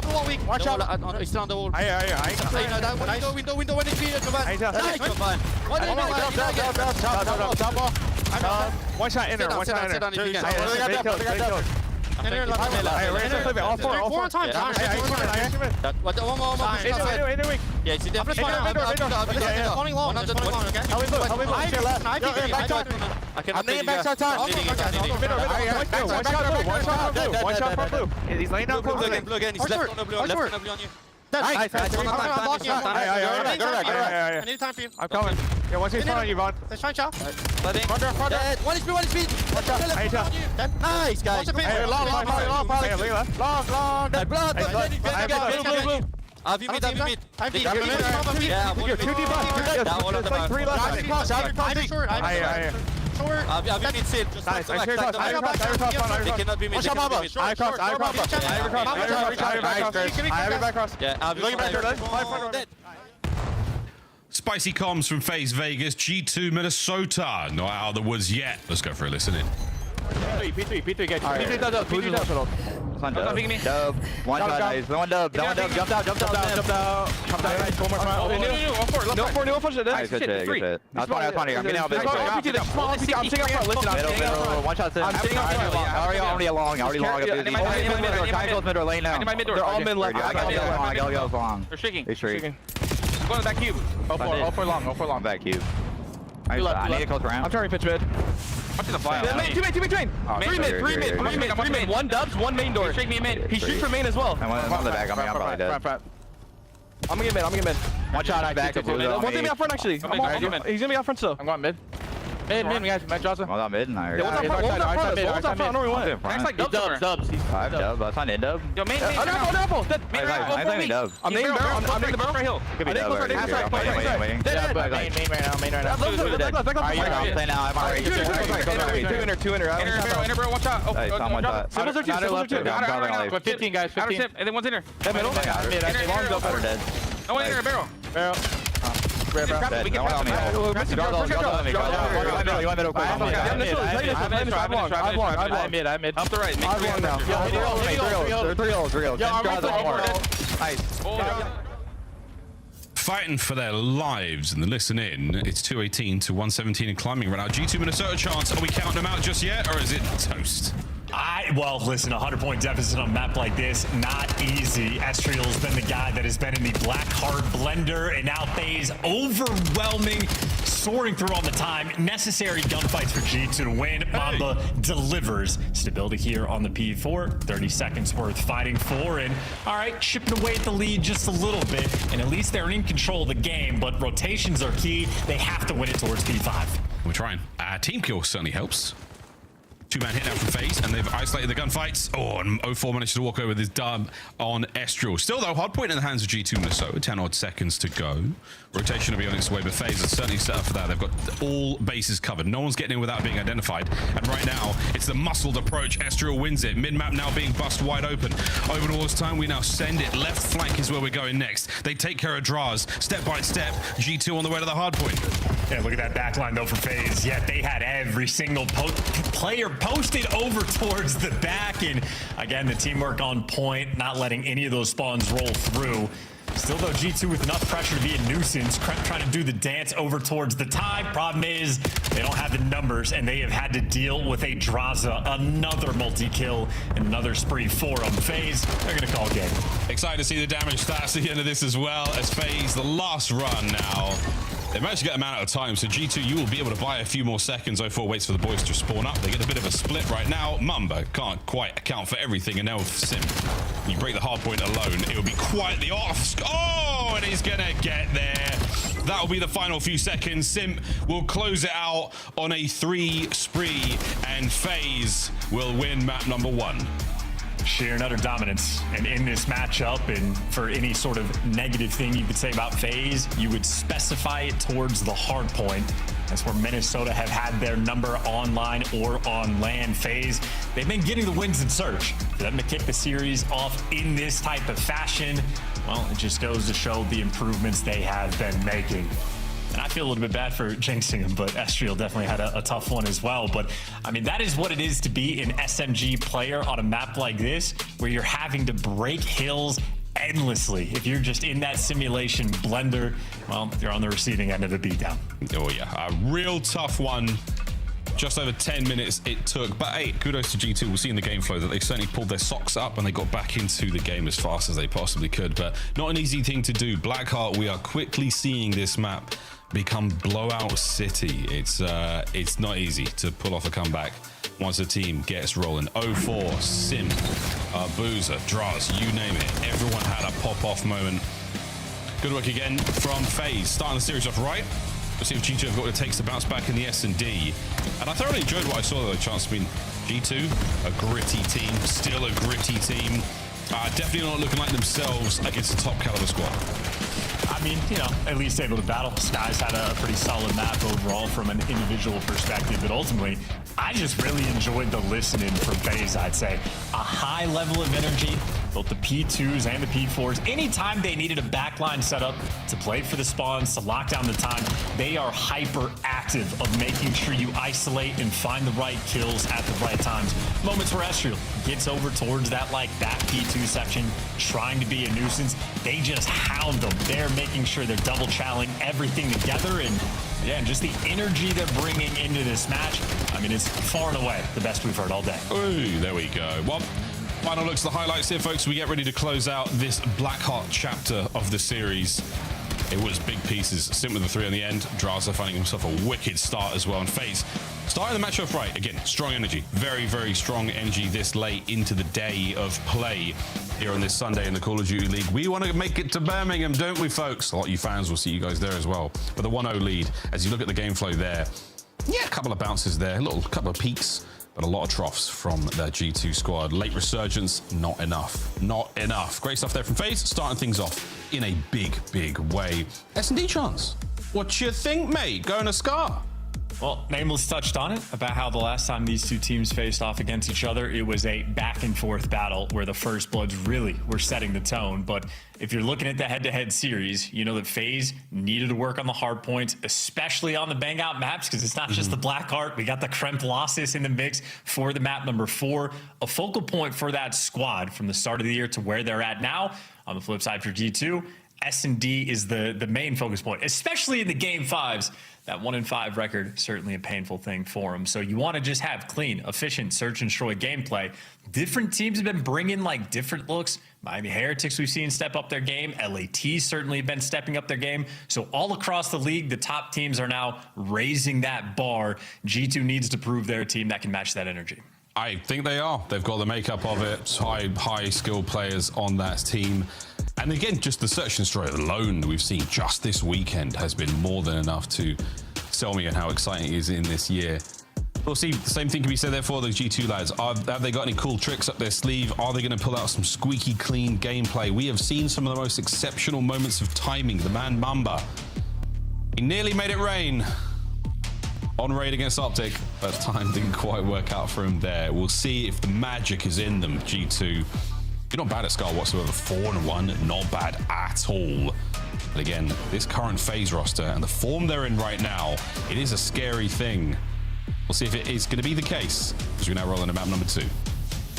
the wall, weak. Watch out. He's still on the wall. Window, 1 HP. One shot in there. All four times. Yeah, it's definitely fine. I'm needing backside time. One shot for blue. He's laying down blue again. He's left on the blue on you. I need time for you. I'm coming. Yeah, once he's front on you, Vaughn. Let's try shot. Front. 1 HP. Nice, guys. Long. Dead blood. Have you mid? I'm deep. Yeah, you're 2 deep left. Like 3 left. Short. Have you mid sit? Nice. I cannot be mid. I have it back cross. Yeah, I'll be back. Spicy comms from FaZe Vegas, G2 Minnesota. Not out of the woods yet. Let's go for a listen in. P3, get you. P3 does up. Dub. One shot, nice. One dub. Jump out. Come down. One more time. No, push it. Nice, good shit. That's funny. I'm getting out of it. I'm sitting up front. Listen, middle. One shot. I'm sitting up front. Already long. Mid or lane now. They're all mid left. I gotta go long. They're shaking. They shake. I'm going to back cube. 0-4 long. Back cube. I need to close around. I'm turning pitch mid. Watch the fire. Two main. 3 mid. 1 dubs, 1 main door. Shake me mid. He shoots for main as well. I'm on the back. I'm probably dead. I'm gonna get mid. One shot, I'm back. One's gonna be out front actually. He's gonna be out front still. I'm going mid. Mid, guys. Matt Johnson. Well, I'm mid. What was that front? I don't know what. Max like dubs. I'm dub. That's not in dub. Yo, main. Double. I'm in dub. I'm in the barrel right hill. Could be dub. Waiting. Main right now. I'm playing now. I'm already. Two in there. Inner, bro. Watch out. Someone shot. 15 guys. 15. And then one's in there. Middle. Dead. No one in there. Barrel. Dead. No one on me. I'm mid. Up the right. I'm long now. Three. Nice. Fighting for their lives and the listen in. It's 218 to 117 and climbing right now. G2 Minnesota chance. Are we counting them out just yet, or is it toast? Well, listen, 100-point deficit on a map like this, not easy. Estriel's been the guy that has been in the black hard blender, and now FaZe overwhelming, soaring through all the time. Necessary gunfights for G2 to win. Mamba delivers stability here on the P4. 30 seconds worth fighting for, and all right, chipping away at the lead just a little bit, and at least they're in control of the game, but rotations are key. They have to win it towards P5. We're trying. Team kill certainly helps. 2-man hit now from FaZe, and they've isolated the gunfights. Oh, and 0-4 managed to walk over with his dub on Estriel. Still, though, hard point in the hands of G2 Minnesota. 10-odd seconds to go. Rotation will be on its way, but FaZe is certainly set up for that. They've got all bases covered. No one's getting in without being identified. And right now, it's the muscled approach. Estriel wins it. Mid-map now being bust wide open. Over all this time, we now send it. Left flank is where we're going next. They take care of draws. Step by step, G2 on the way to the hard point. Yeah, look at that backline, though, for FaZe. Yeah, they had every single player posted over towards the back. And again, the teamwork on point, not letting any of those spawns roll through. Still, though, G2 with enough pressure to be a nuisance, trying to do the dance over towards the tie. Problem is, they don't have the numbers, and they have had to deal with a Draza, another multi-kill, and another spree for them. FaZe, they're going to call game. Excited to see the damage stats at the end of this as well, as FaZe, the last run now. They managed to get them out of time, so G2, you will be able to buy a few more seconds. 04 waits for the boys to spawn up. They get a bit of a split right now. Mamba can't quite account for everything, and now with Sim, you break the hard point alone, it will be quite the off. Oh, and he's gonna get there. That will be the final few seconds. Sim will close it out on a 3 spree, and FaZe will win map number 1. Sheer and utter dominance. And in this matchup, and for any sort of negative thing you could say about FaZe, you would specify it towards the hard point. That's where Minnesota have had their number online or on land. FaZe, they've been getting the wins in search. For them to kick the series off in this type of fashion, well, it just goes to show the improvements they have been making. And I feel a little bit bad for jinxing him, but Estriel definitely had a tough one as well. But, I mean, that is what it is to be an SMG player on a map like this, where you're having to break hills endlessly. If you're just in that simulation blender, well, you're on the receiving end of a beatdown. Oh, yeah. A real tough one. Just over 10 minutes it took. But, hey, kudos to G2. We'll see in the game flow that they certainly pulled their socks up and they got back into the game as fast as they possibly could. But not an easy thing to do. Blackheart, we are quickly seeing this map become blowout city. It's not easy to pull off a comeback once a team gets rolling. 04, Sim, Boozer, Draz, you name it. Everyone had a pop-off moment. Good work again from FaZe. Starting the series off right. Let's see if G2 have got what it takes to bounce back in the S&D. And I thoroughly enjoyed what I saw though, Chance. I mean, G2, a gritty team, still a gritty team. Definitely not looking like themselves against a top caliber squad. I mean, you know, at least able to battle. Skies had a pretty solid map overall from an individual perspective, but ultimately, I just really enjoyed the listening from FaZe, I'd say. A high level of energy, both the P2s and the P4s. Anytime they needed a backline setup to play for the spawns, to lock down the time, they are hyper active of making sure you isolate and find the right kills at the right times. Moments where Estriel gets over towards that P2 section, trying to be a nuisance, they just hound them. They're making sure they're double challenging everything together, and yeah, and just the energy they're bringing into this match, I mean, it's far and away the best we've heard all day. Ooh, there we go. Well, final looks at the highlights here, folks. We get ready to close out this Blackheart chapter of the series. It was big pieces. Sim with the 3 on the end. Draza finding himself a wicked start as well. And FaZe starting the match off right. Again, strong energy. Very, very strong energy this late into the day of play here on this Sunday in the Call of Duty League. We want to make it to Birmingham, don't we, folks? A lot of you fans will see you guys there as well. But the 1-0 lead, as you look at the game flow there, yeah, a couple of bounces there, a couple of peaks, but a lot of troughs from their G2 squad. Late resurgence, not enough. Not enough. Great stuff there from FaZe, starting things off in a big, big way. S&D Chance, what you think, mate? Going to Scar? Well, Nameless touched on it, about how the last time these two teams faced off against each other, it was a back-and-forth battle where the First Bloods really were setting the tone. But if you're looking at the head-to-head series, you know that FaZe needed to work on the hard points, especially on the bang-out maps, because it's not just the Blackheart. We got the Kremp Losses in the mix for the map number 4. A focal point for that squad from the start of the year to where they're at now. On the flip side for G2, S&D is the main focus point, especially in the Game 5s. That 1-5 record, certainly a painful thing for them. So you want to just have clean, efficient, search and destroy gameplay. Different teams have been bringing different looks. Miami Heretics we've seen step up their game. LAT certainly have been stepping up their game. So all across the league, the top teams are now raising that bar. G2 needs to prove they're a team that can match that energy. I think they are. They've got the makeup of it. High skilled players on that team. And again, just the search and destroy alone we've seen just this weekend has been more than enough to sell me on how exciting it is in this year. We'll see, the same thing can be said there for those G2 lads. Have they got any cool tricks up their sleeve? Are they going to pull out some squeaky clean gameplay? We have seen some of the most exceptional moments of timing. The man Mamba, he nearly made it rain on raid against Optic, but time didn't quite work out for him there. We'll see if the magic is in them, G2. You're not bad at Scar whatsoever. 4-1, not bad at all. But again, this current FaZe roster and the form they're in right now, it is a scary thing. We'll see if it is going to be the case as we now roll into map number 2.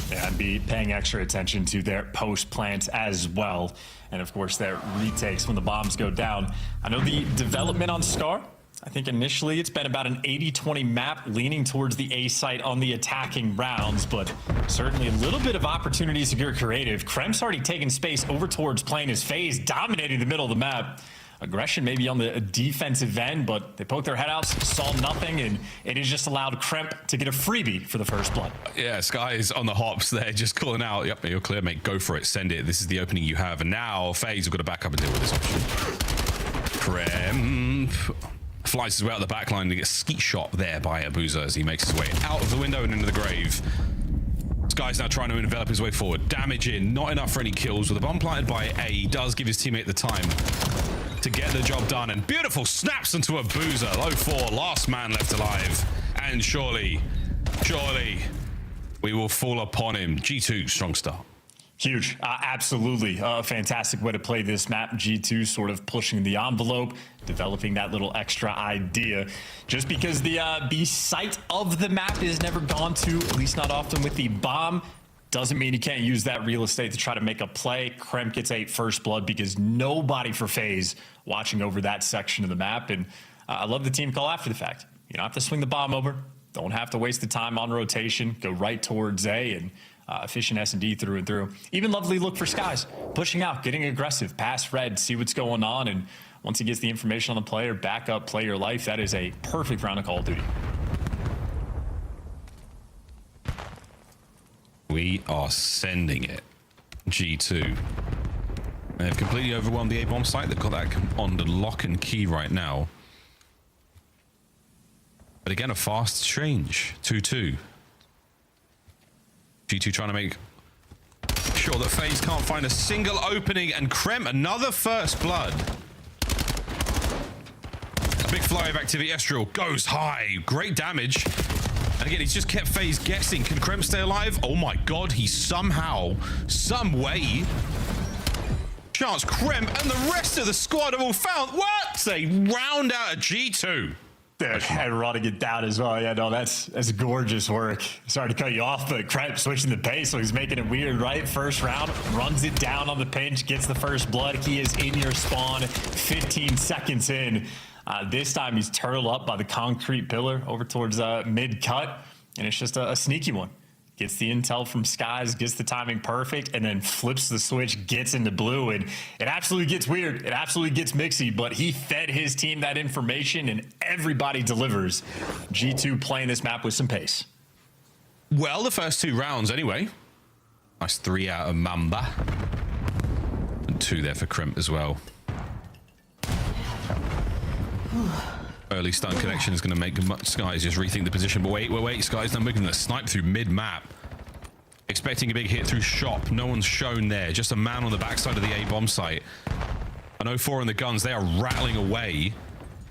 Yeah, and be paying extra attention to their post plants as well. And of course, their retakes when the bombs go down. I know the development on Scar, I think initially it's been about an 80-20 map leaning towards the A site on the attacking rounds, but certainly a little bit of opportunities to get creative. Krem's already taken space over towards playing his phase, dominating the middle of the map. Aggression maybe on the defensive end, but they poked their head out, saw nothing, and it has just allowed Kremp to get a freebie for the first blood. Yeah, Sky is on the hops there, just calling out, yep, you're clear, mate, go for it, send it. This is the opening you have. And now FaZe have got to back up and deal with this option. Kremp flies his way out the back line and gets skeet shot there by Abuza as he makes his way out of the window and into the grave. Sky's now trying to envelop his way forward. Damage in, not enough for any kills. With a bomb planted by A, he does give his teammate the time to get the job done, and beautiful snaps into a boozer. Low 4, last man left alive, and surely we will fall upon him. G2, strong start. Huge, absolutely a fantastic way to play this map. G2 sort of pushing the envelope, developing that little extra idea. Just because the B site of the map is never gone to, at least not often with the bomb, doesn't mean you can't use that real estate to try to make a play. Kremp gets 8 first blood because nobody for FaZe watching over that section of the map. And I love the team call after the fact. You don't have to swing the bomb over. Don't have to waste the time on rotation. Go right towards A and efficient S&D through and through. Even lovely look for Skies. Pushing out, getting aggressive, pass red, see what's going on. And once he gets the information on the player, back up, play your life. That is a perfect round of Call of Duty. We are sending it. G2. They've completely overwhelmed the A-bomb site. They've got that on the lock and key right now. But again, a fast change. 2-2. G2 trying to make sure that FaZe can't find a single opening, and Kremp, another first blood. A big flurry of activity. Estrel goes high. Great damage. And again, he's just kept FaZe guessing. Can Kremp stay alive? Oh my god, he somehow, some way, chance Kremp and the rest of the squad have all found. What? They round out a G2. And running it down as well. Yeah, no, that's gorgeous work. Sorry to cut you off, but Kremp switching the pace, so he's making it weird, right? First round, runs it down on the pinch, gets the first blood. He is in your spawn 15 seconds in. This time he's turtled up by the concrete pillar over towards mid-cut, and it's just a sneaky one. Gets the intel from Skies, gets the timing perfect, and then flips the switch, gets into blue, and it absolutely gets weird. It absolutely gets mixy, but he fed his team that information, and everybody delivers. G2 playing this map with some pace. Well, the first 2 rounds anyway. Nice 3 out of Mamba. And 2 there for Kremp as well. Early stun connection is going to make Skies just rethink the position. But wait. Skies now making the snipe through mid-map. Expecting a big hit through shop. No one's shown there. Just a man on the backside of the A-bomb site. An 04 in the guns. They are rattling away.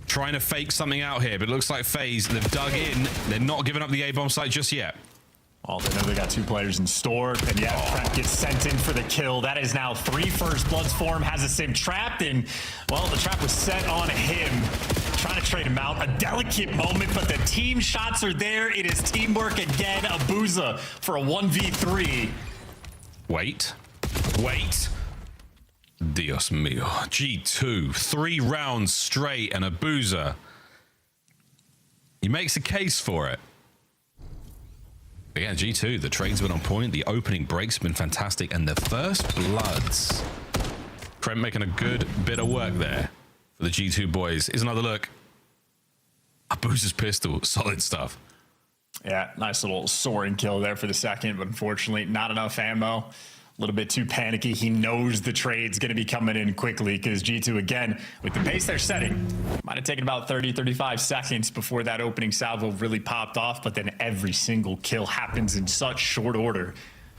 Trying to fake something out here. But it looks like FaZe, they've dug in. They're not giving up the A-bomb site just yet. Well, they know they got 2 players in store, and yeah, Kremp gets sent in for the kill. That is now 3 first bloods for him. Has a sim trapped, and well, the trap was set on him. Trying to trade him out. A delicate moment, but the team shots are there. It is teamwork again. Abuza for a 1v3. Wait. Dios mío. G2, 3 rounds straight, and Abuza. He makes a case for it. Again, G2, the trade's been on point. The opening break's been fantastic. And the first bloods. Kremp making a good bit of work there for the G2 boys. Here's another look. Abuza's pistol. Solid stuff. Yeah, nice little soaring kill there for the second. But unfortunately, not enough ammo. A little bit too panicky. He knows the trade's going to be coming in quickly because G2, again, with the pace they're setting, might have taken about 30, 35 seconds before that opening salvo really popped off, but then every single kill happens in such short order.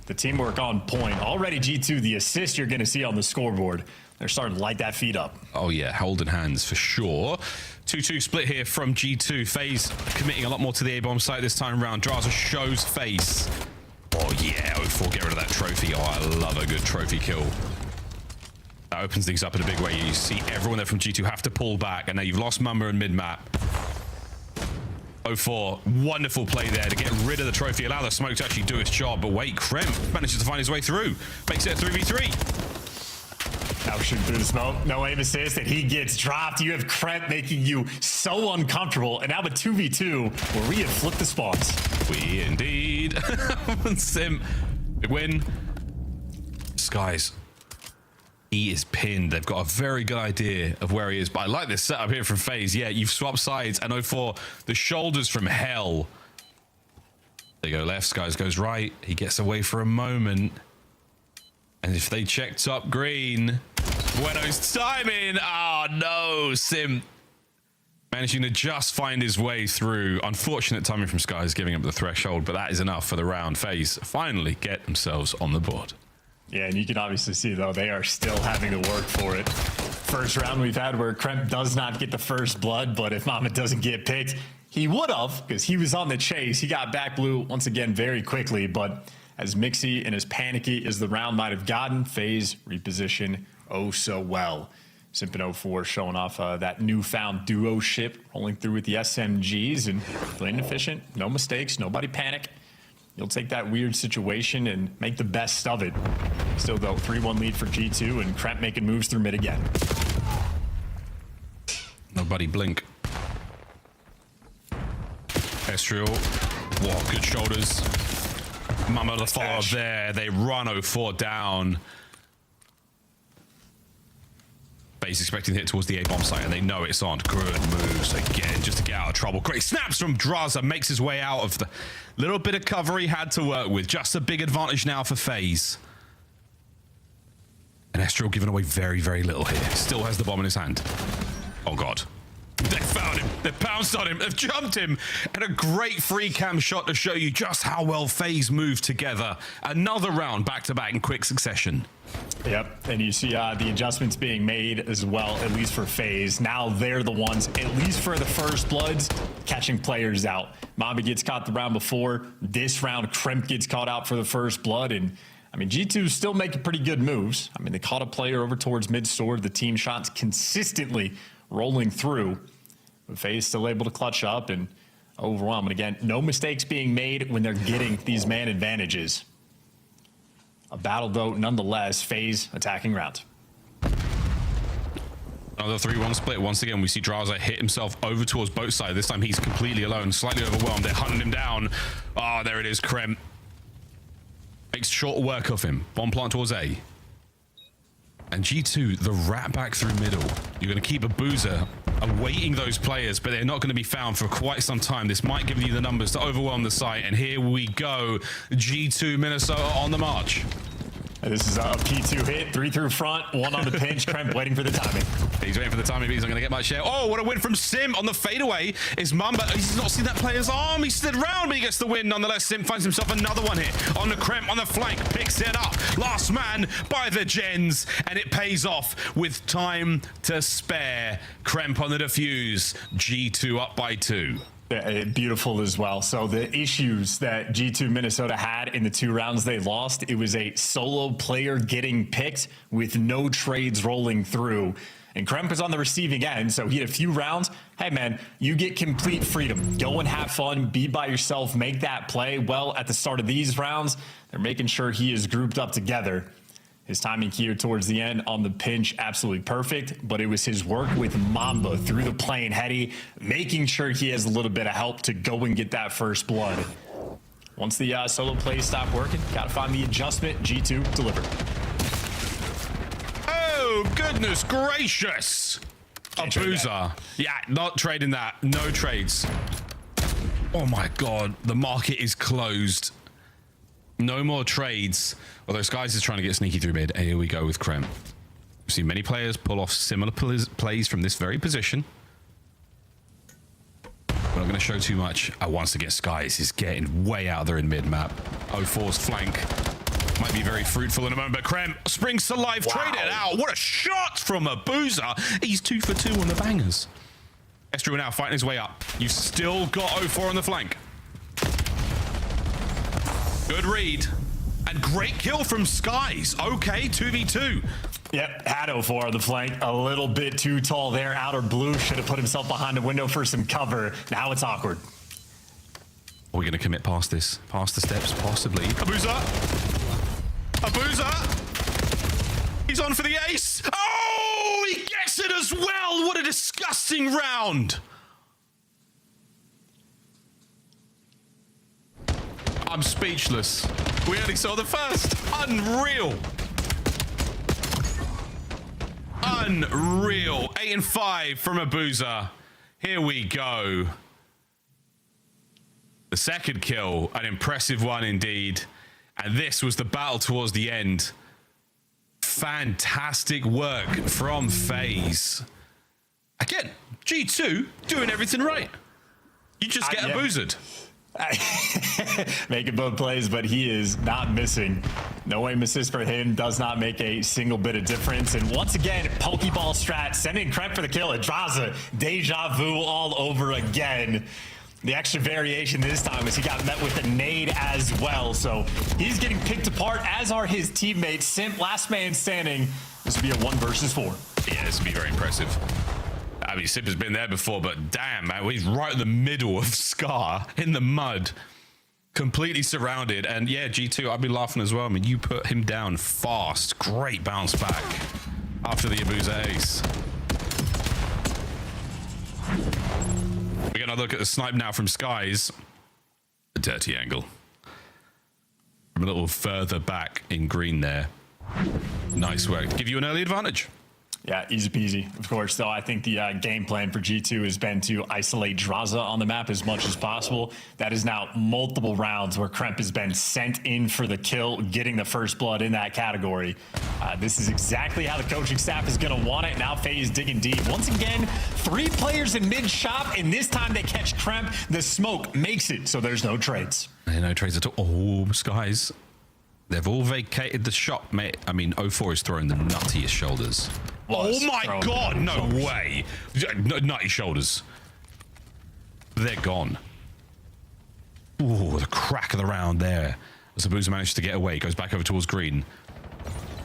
The teamwork on point. Already G2, the assist you're going to see on the scoreboard. They're starting to light that feed up. Oh, yeah, holding hands for sure. 2-2 split here from G2. FaZe committing a lot more to the A-bomb site this time around. Draza shows face. Oh, yeah, 04, get rid of that trophy. Oh, I love a good trophy kill. That opens things up in a big way. You see everyone there from G2 have to pull back, and now you've lost Mamba in mid-map. 04, wonderful play there to get rid of the trophy, allow the smoke to actually do its job. But wait, Kremp manages to find his way through, makes it a 3v3. Now shooting through the smoke, no aim assist, and he gets dropped. You have Kremp making you so uncomfortable, and now a 2v2 where we have flipped the spawns. We indeed. Sim, big win. Skies. He is pinned. They've got a very good idea of where he is. But I like this setup here from FaZe. Yeah, you've swapped sides. And 04, the shoulders from hell. They go left. Skies goes right. He gets away for a moment. And if they check top green, Bueno's timing. Oh, no. Sim managing to just find his way through. Unfortunate timing from Skies giving up the threshold. But that is enough for the round. FaZe finally get themselves on the board. Yeah, and you can obviously see, though, they are still having to work for it. First round we've had where Kremp does not get the first blood, but if Mama doesn't get picked, he would have, because he was on the chase. He got back blue once again very quickly, but as mixy and as panicky as the round might have gotten, FaZe reposition oh so well. Simpin 04 showing off that newfound duo ship, rolling through with the SMGs and playing efficient, no mistakes, nobody panic. You'll take that weird situation and make the best of it. Still, though, 3-1 lead for G2, and Kremp making moves through mid again. Nobody blink. Estriel. Whoa, good shoulders. Mama the follow-up there. They run 04 down. FaZe expecting to hit towards the A-bomb site, and they know it's on. Good moves again, just to get out of trouble. Great snaps from Draza, makes his way out of the little bit of cover he had to work with. Just a big advantage now for FaZe. And Estriel giving away very, very little here. Still has the bomb in his hand. Oh, God. They found him. They've pounced on him. They've jumped him. And a great free cam shot to show you just how well FaZe moved together. Another round back-to-back in quick succession. Yep, and you see the adjustments being made as well, at least for FaZe. Now they're the ones, at least for the first bloods, catching players out. Mamba gets caught the round before. This round, Kremp gets caught out for the first blood. And, I mean, G2's still making pretty good moves. I mean, they caught a player over towards mid-sword. The team shots consistently rolling through. But FaZe still able to clutch up and overwhelm. And again, no mistakes being made when they're getting these man advantages. A battle, though, nonetheless. FaZe attacking round. Another 3-1 split. Once again, we see Draza hit himself over towards both sides. This time he's completely alone, slightly overwhelmed. They're hunting him down. Oh, there it is, Kremp. Makes short work of him. Bomb plant towards A. And G2, the rat back through middle. You're going to keep a boozer awaiting those players, but they're not going to be found for quite some time. This might give you the numbers to overwhelm the site. And here we go. G2 Minnesota on the march. And this is a P2 hit, 3 through front, 1 on the pinch. Kremp waiting for the timing. He's waiting for the timing, but he's not going to get much share. Oh, what a win from Sim on the fadeaway is Mamba. He's not seen that player's arm. He slid round, but he gets the win. Nonetheless, Sim finds himself another one hit on the Kremp on the flank. Picks it up. Last man by the gens, and it pays off with time to spare. Kremp on the defuse. G2 up by 2. Yeah, beautiful as well. So the issues that G2 Minnesota had in the 2 rounds they lost, it was a solo player getting picked with no trades rolling through. And Kremp was on the receiving end, so he had a few rounds. Hey, man, you get complete freedom. Go and have fun, be by yourself, make that play. Well, at the start of these rounds, they're making sure he is grouped up together. His timing here towards the end on the pinch, absolutely perfect, but it was his work with Mamba through the plane heady, making sure he has a little bit of help to go and get that first blood. Once the solo plays stop working, gotta find the adjustment. G2 delivered. Oh, goodness gracious. A boozer. Yeah, not trading that. No trades. Oh my God, the market is closed. No more trades. Although Skies is trying to get sneaky through mid. And here we go with Kremp. We've seen many players pull off similar plays from this very position. We're not going to show too much. Once again, Skies is getting way out there in mid-map. 04's flank might be very fruitful in a moment, but Kremp springs to life. Wow. Trade it out. What a shot from a boozer. He's 2 for 2 on the bangers. Estriel now fighting his way up. You've still got 04 on the flank. Good read. And great kill from Skies. Okay, 2v2. Yep, had 04 on the flank. A little bit too tall there. Outer blue should have put himself behind a window for some cover. Now it's awkward. Are we going to commit past this? Past the steps, possibly. Abuza! He's on for the ace! Oh, he gets it as well! What a disgusting round! I'm speechless. We only saw the first. Unreal. Unreal. 8 and 5 from Abuza. Here we go. The second kill, an impressive one indeed. And this was the battle towards the end. Fantastic work from FaZe. Again, G2 doing everything right. You just get Abuza'd. Making both plays, but he is not missing. No aim assist for him, does not make a single bit of difference. And once again, Pokeball strat, sending Kremp for the kill. Adraza, deja vu all over again. The extra variation this time is he got met with a nade as well. So he's getting picked apart, as are his teammates. Simp, last man standing. This would be a 1 versus 4. Yeah, this would be very impressive. I mean, Sip has been there before, but damn, man, he's right in the middle of Scar in the mud, completely surrounded. And yeah, G2, I'd be laughing as well. I mean, you put him down fast. Great bounce back after the Abuza ace. We're going to look at the snipe now from Skies. A dirty angle. From a little further back in green there. Nice work. Give you an early advantage. Yeah, easy peasy. Of course, though, I think the game plan for G2 has been to isolate Draza on the map as much as possible. That is now multiple rounds where Kremp has been sent in for the kill, getting the first blood in that category. This is exactly how the coaching staff is going to want it. Now FaZe digging deep. Once again, 3 players in mid shop, and this time they catch Kremp. The smoke makes it so there's no trades. No trades at all. Oh, Skies. They've all vacated the shop, mate. I mean, 04 is throwing the nuttiest shoulders. Oh my God, no way. Nutty shoulders. They're gone. Ooh, the crack of the round there. As Abuza managed to get away, goes back over towards green.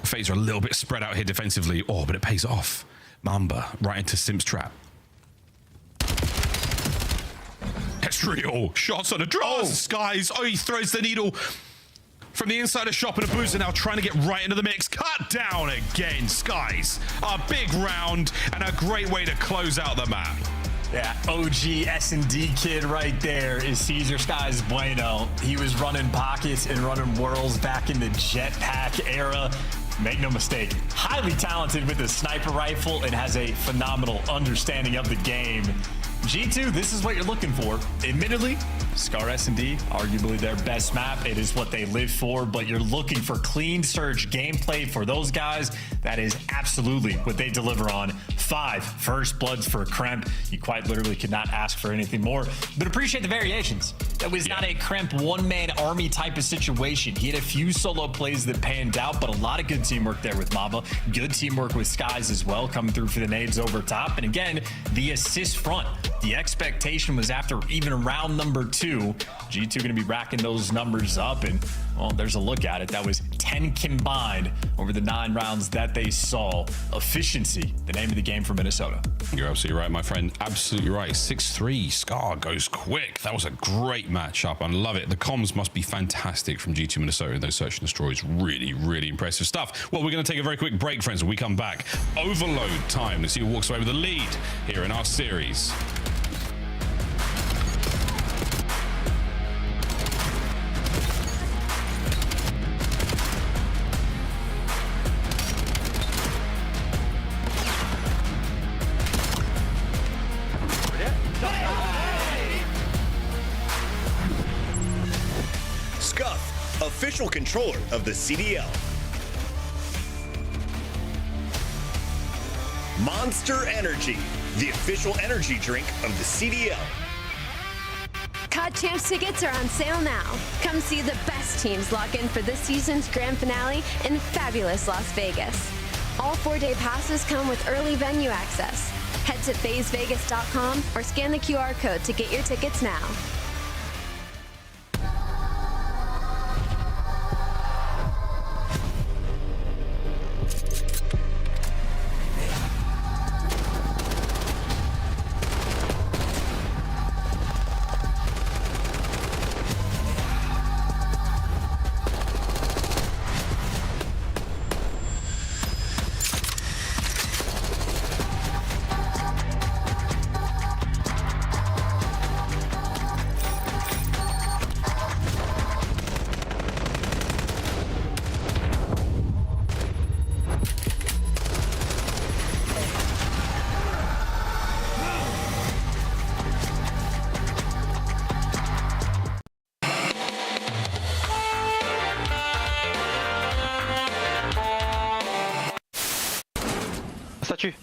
FaZe are a little bit spread out here defensively. Oh, but it pays off. Mamba right into Simp's trap. Ezreal, shots on a draw. Skies. Oh, he throws the needle from the inside of shop, and Abuza now trying to get right into the mix. Cut down again, Skies. A big round and a great way to close out the map. Yeah, OG S&D kid right there is Caesar Skies Bueno. He was running pockets and running whirls back in the jetpack era. Make no mistake, highly talented with a sniper rifle and has a phenomenal understanding of the game. G2, this is what you're looking for. Admittedly, Scar S&D, arguably their best map. It is what they live for, but you're looking for clean surge gameplay for those guys. That is absolutely what they deliver on. 5 first bloods for Kremp. You quite literally could not ask for anything more, but appreciate the variations. That was not a Kremp one-man army type of situation. He had a few solo plays that panned out, but a lot of good teamwork there with Mamba. Good teamwork with Skies as well, coming through for the nades over top. And again, the assist front. The expectation was after even round number 2, G2 going to be racking those numbers up. And, well, there's a look at it. That was 10 combined over the 9 rounds that they saw. Efficiency, the name of the game for Minnesota. You're absolutely right, my friend. Absolutely right. 6-3. Scar goes quick. That was a great matchup. I love it. The comms must be fantastic from G2 Minnesota. Those search and destroys. Really, really impressive stuff. Well, we're going to take a very quick break, friends. When we come back, overload time. Let's see who walks away with the lead here in our series. Scuff, official controller of the CDL. Monster Energy, the official energy drink of the CDL. COD Champs tickets are on sale now. Come see the best teams lock in for this season's grand finale in fabulous Las Vegas. All 4-day passes come with early venue access. Head to FazeVegas.com or scan the QR code to get your tickets now. Statue.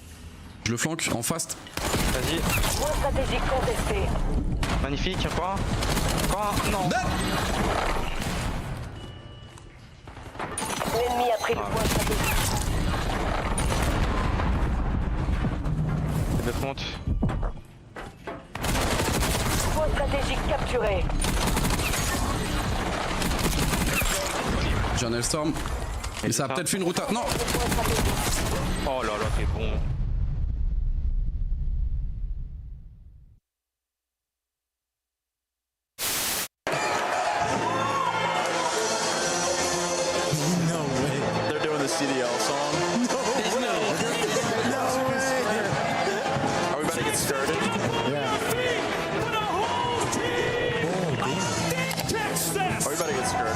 Je le flanque en fast. Vas-y. Point stratégique contesté. Magnifique, encore un. Encore un. Non. L'ennemi a pris le point stratégique. Les deux montent. Point stratégique capturé. J'ai un Hellstorm. Et ça a peut-être fait une route à... Non. Oh là là, t'es bon. They're doing the CDL song. No way. Are we about to get started? Yeah. Are we about to get started?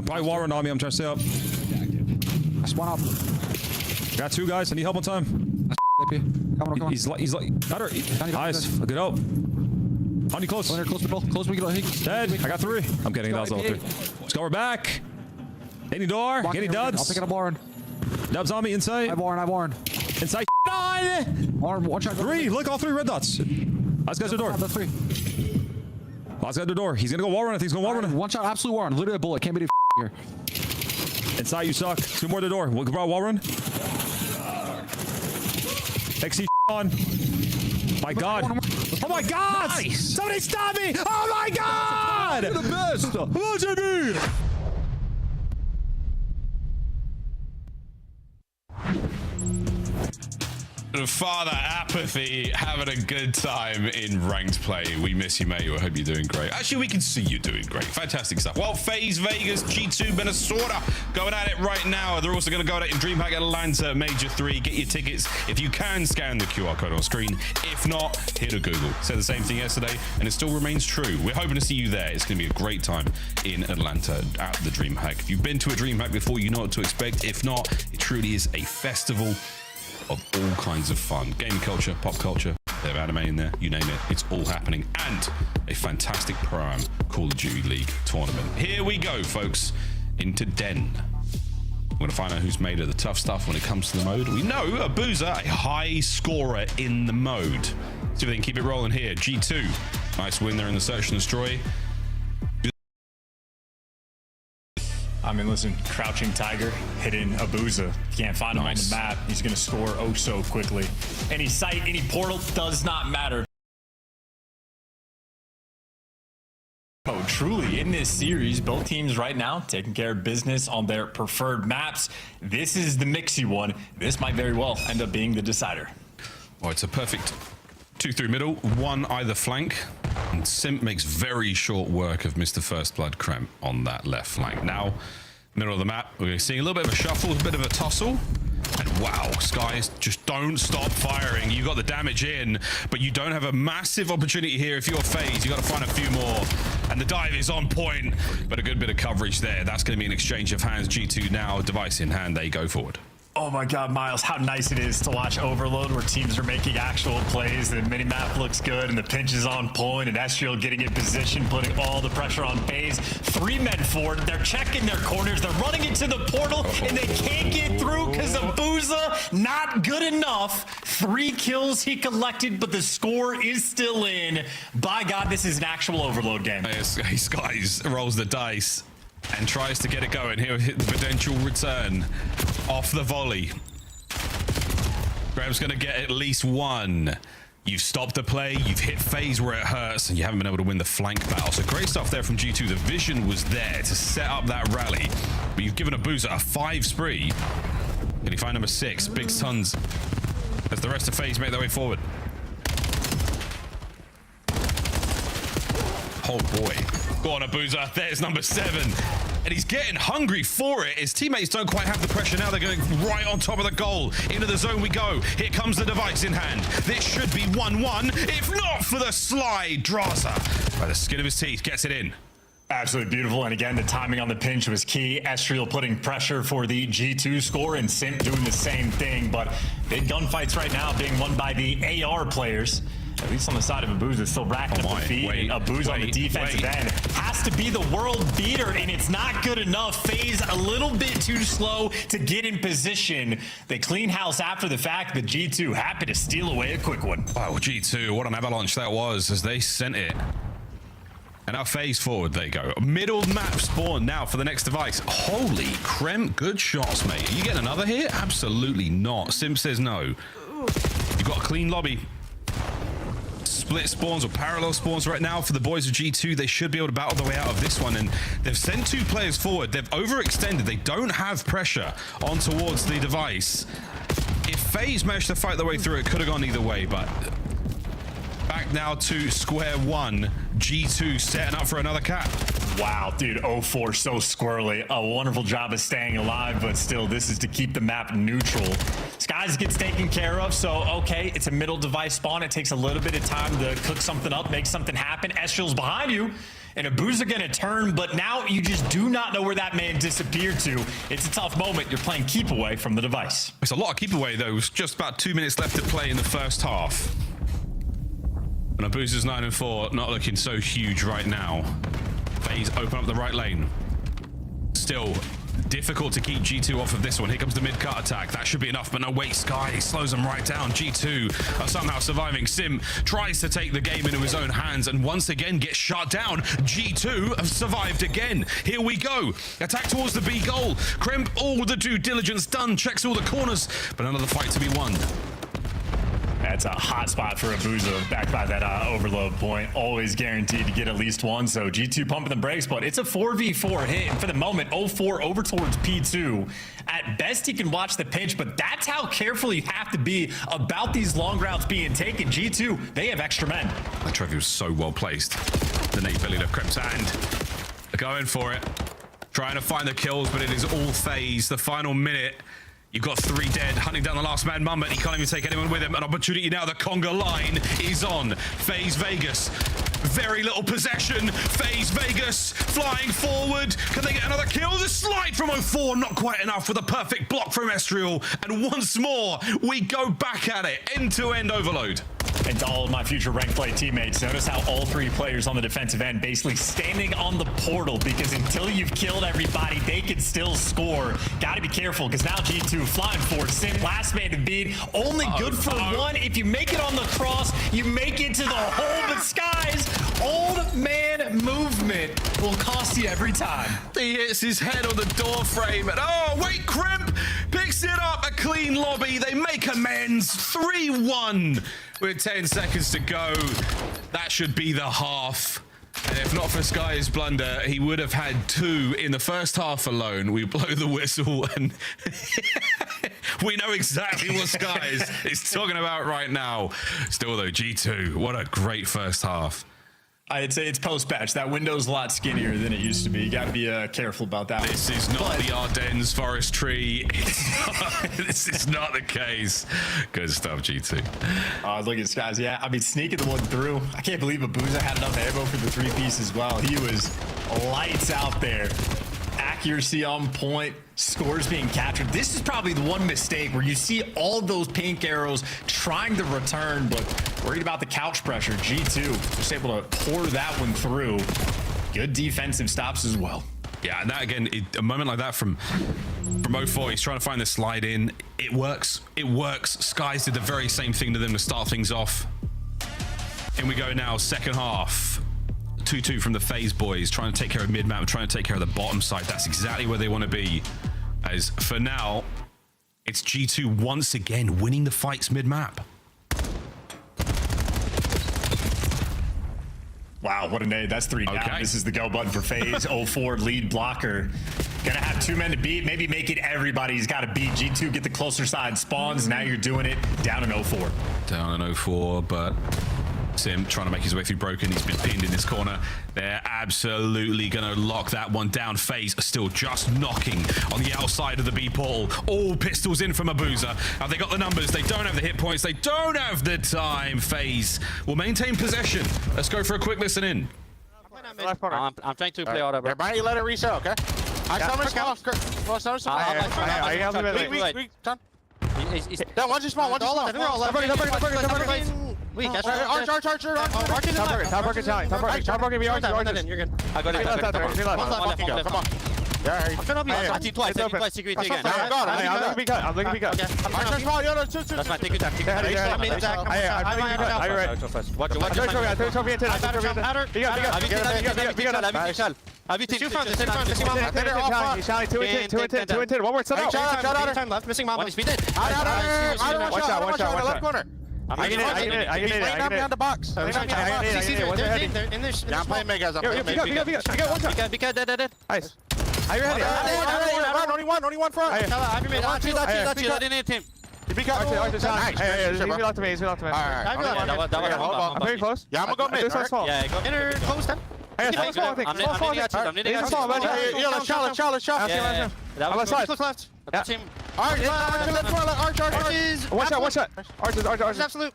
Probably Warren on me. I'm trying to stay up. I spawn up. Got two guys. I need help on time. Come on. He's like, got her. Nice. Good help. On you close. Close. We get dead. I got three. I'm kidding. That was level 3. Let's go. We're back. Any door? Any dubs? I'll pick it up, Warren. Dubs on me inside. I Warren. Inside. On. Warren, one shot. 3. Look, all 3 red dots. Last guy's the door. That's 3. Last guy's the door. He's gonna go wall run. I think he's going wall run. One shot, absolute Warren. Literally a bullet. Can't be the here. Inside, you suck. 2 more at the door. We'll go wall run. XC on. My God. Oh my God! Nice. Somebody stop me! Oh my God! You're the best! Watch me! Father Apathy having a good time in ranked play. We miss you, mate. I hope you're doing great. Actually, we can see you doing great. Fantastic stuff. Well, FaZe Vegas, G2 Minnesota going at it right now. They're also going to go at it in DreamHack Atlanta Major 3. Get your tickets. If you can, scan the QR code on screen. If not, hit a Google. Said the same thing yesterday, and it still remains true. We're hoping to see you there. It's going to be a great time in Atlanta at the DreamHack. If you've been to a DreamHack before, you know what to expect. If not, it truly is a festival of all kinds of fun. Gaming culture, pop culture, they have anime in there, you name it, it's all happening. And a fantastic Pro-Am Call of Duty League tournament. Here we go, folks, into Den. We're going to find out who's made of the tough stuff when it comes to the mode. We know Abuza, a high scorer in the mode. See if they can keep it rolling here. G2, nice win there in the Search and Destroy. I mean, listen, crouching tiger, hitting Abuza. You can't find him on the map. He's going to score oh so quickly. Any sight, any portal, does not matter. Oh, truly, in this series, both teams right now taking care of business on their preferred maps. This is the mixy one. This might very well end up being the decider. Oh, it's a perfect 2 through middle, 1 either flank. And Simp makes very short work of Mr. First Blood Krem on that left flank. Now, middle of the map, we're seeing a little bit of a shuffle, a bit of a tussle. And wow, Skies, just don't stop firing. You got the damage in, but you don't have a massive opportunity here. If you're FaZe, you got to find a few more. And the dive is on point, but a good bit of coverage there. That's going to be an exchange of hands. G2 now, device in hand, they go forward. Oh my God, Miles, how nice it is to watch Overload where teams are making actual plays. The minimap looks good and the pinch is on point and Estriel getting in position, putting all the pressure on FaZe. 3 men forward, they're checking their corners, they're running into the portal and they can't get through because Abuza not good enough. 3 kills he collected, but the score is still in. By God, this is an actual Overload game. Skies rolls the dice and tries to get it going. He'll hit the potential return off the volley. Graham's going to get at least 1. You've stopped the play, you've hit FaZe where it hurts, and you haven't been able to win the flank battle. So great stuff there from G2. The vision was there to set up that rally, but you've given Abuza a 5 spree. Can he find number 6? Big Suns as the rest of FaZe make their way forward. Oh boy. Go on, Abuza. There's number 7. and he's getting hungry for it. His teammates don't quite have the pressure now. They're going right on top of the goal. Into the zone we go. Here comes the device in hand. This should be 1-1, if not for the slide. Draza, by the skin of his teeth, gets it in. Absolutely beautiful. And again, the timing on the pinch was key. Estriel putting pressure for the G2 score and Simp doing the same thing. But big gunfights right now being won by the AR players. At least on the side of Abuza, still racking up the feet. Abuza on the defensive end has to be the world beater, and it's not good enough. FaZe a little bit too slow to get in position. They clean house after the fact, but G2 happy to steal away a quick one. Wow, G2, what an avalanche that was as they sent it. And now FaZe forward, they go. Middle map spawn now for the next device. Holy crem, good shots, mate. Are you getting another here? Absolutely not. Simp says no. You've got a clean lobby. Split spawns or parallel spawns right now for the boys of G2. They should be able to battle their way out of this one, and they've sent 2 players forward. They've overextended. They don't have pressure on towards the device. If FaZe managed to fight their way through, it could have gone either way, but back now to square one. G2 setting up for another cap. Wow, dude, 0-4 so squirrely. A wonderful job of staying alive, but still, this is to keep the map neutral. Skies gets taken care of, so okay, it's a middle device spawn. It takes a little bit of time to cook something up, make something happen. Estriel's behind you, and Abuza gonna turn, but now you just do not know where that man disappeared to. It's a tough moment. You're playing keep away from the device. It's a lot of keep away, though. It's just about 2 minutes left to play in the first half. And Abuza's 9-4, not looking so huge right now. FaZe open up the right lane. Still difficult to keep G2 off of this one. Here comes the mid-cut attack. That should be enough, but no, wait, Sky slows them right down. G2 are somehow surviving. Sim tries to take the game into his own hands and once again gets shut down. G2 have survived again. Here we go. Attack towards the B goal. Kremp, all the due diligence done, checks all the corners, but another fight to be won. That's a hot spot for Abuza back by that overload point. Always guaranteed to get at least one. So G2 pumping the brakes, but it's a 4v4 hit. And for the moment, 0-4 over towards P2. At best, he can watch the pinch, but that's how careful you have to be about these long routes being taken. G2, they have extra men. That trophy was so well placed. The Nate Billy of Kremp's hand. They're going for it. Trying to find the kills, but it is all FaZe. The final minute. You've got 3 dead, hunting down the last man, Mamba. He can't even take anyone with him. An opportunity now. The conga line is on. FaZe Vegas. Very little possession. FaZe Vegas flying forward. Can they get another kill? The slide from 0-4, not quite enough with a perfect block from Estriel. And once more, we go back at it. End-to-end overload. And to all of my future ranked play teammates, notice how all 3 players on the defensive end basically standing on the portal, because until you've killed everybody, they can still score. Got to be careful, because now G2 flying forward. Sim, last man to beat. Only good for one. If you make it on the cross, you make it to the hole. But Skies, old man movement will cost you every time. He hits his head on the door frame. And oh, wait, Kremp picks it up. A clean lobby. They make amends. 3-1. With 10 seconds to go. That should be the half. And if not for Sky's blunder, he would have had 2 in the first half alone. We blow the whistle and we know exactly what Sky is talking about right now. Still though, G2, what a great first half. I'd say it's post-patch. That window's a lot skinnier than it used to be. You got to be careful about that. This is not the Ardennes forestry. This is not the case. Good stuff, G2. Look at this, guys. Yeah, I mean, sneaking the one through. I can't believe Abuza had enough ammo for the 3-piece as well. He was lights out there. Accuracy on point, scores being captured. This is probably the one mistake where you see all those pink arrows trying to return, but worried about the couch pressure. G2 just able to pour that one through. Good defensive stops as well. Yeah, and that again, a moment like that from 0-4, he's trying to find the slide in. It works. It works. Skies did the very same thing to them to start things off. In we go now, second half. 2-2 from the FaZe boys, trying to take care of mid-map, trying to take care of the bottom side. That's exactly where they want to be. As for now, it's G2 once again winning the fights mid-map. Wow, what a nade. That's 3 down. Okay. This is the go button for FaZe. 0-4 lead blocker. Gonna have 2 men to beat. Maybe make it everybody. He's got to beat. G2 get the closer side spawns. Now you're doing it down in 0-4. Down in 0-4, but Sim trying to make his way through Broken. He's been pinned in this corner. They're absolutely going to lock that one down. FaZe are still just knocking on the outside of the B portal. All pistols in from Abuza. Have they got the numbers? They don't have the hit points. They don't have the time. FaZe will maintain possession. Let's go for a quick listen in. I'm trying to play out of it. Everybody let it reset, okay? I summon small. That one's just small, one's just small. Weak. Arch. Top broken Italian. Top broken me. You're good. I got it. Come on. Yeah, I'm finna be I team twice. Security again. I'm looking be cut. Arch small, yo, two. That's fine. Take your time. Have you two front? Two in 10. One more set out. Time left. Missing mom. Watch out. Left corner. I get it. Behind the box. They're in there. Yeah, I'm playing megas. Be cut. Dead. Nice. Are you ready? Only one front. I made that in team. Be cut. He's locked to me. I'm very close. Yeah, I'm gonna go mid. Yeah, go inner close then. Hey, let's I'm shot. I'm on side. Left. Team. Arch. Watch out. Arch. Absolute.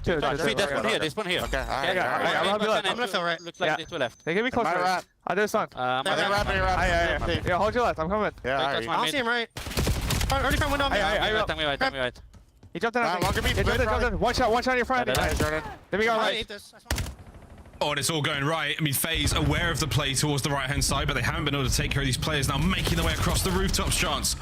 This one here. Okay. I'm gonna feel right. Looks like this left. They give me close. I'll do a stunt. Yeah, hold your left. I'm coming. Yeah, I don't see him right. Already front window. Tell me right. He jumped in. Watch out in your front. There we go. Right. Oh, and it's all going right. I mean, FaZe aware of the play towards the right-hand side, but they haven't been able to take care of these players now, making their way across the rooftops, Chance.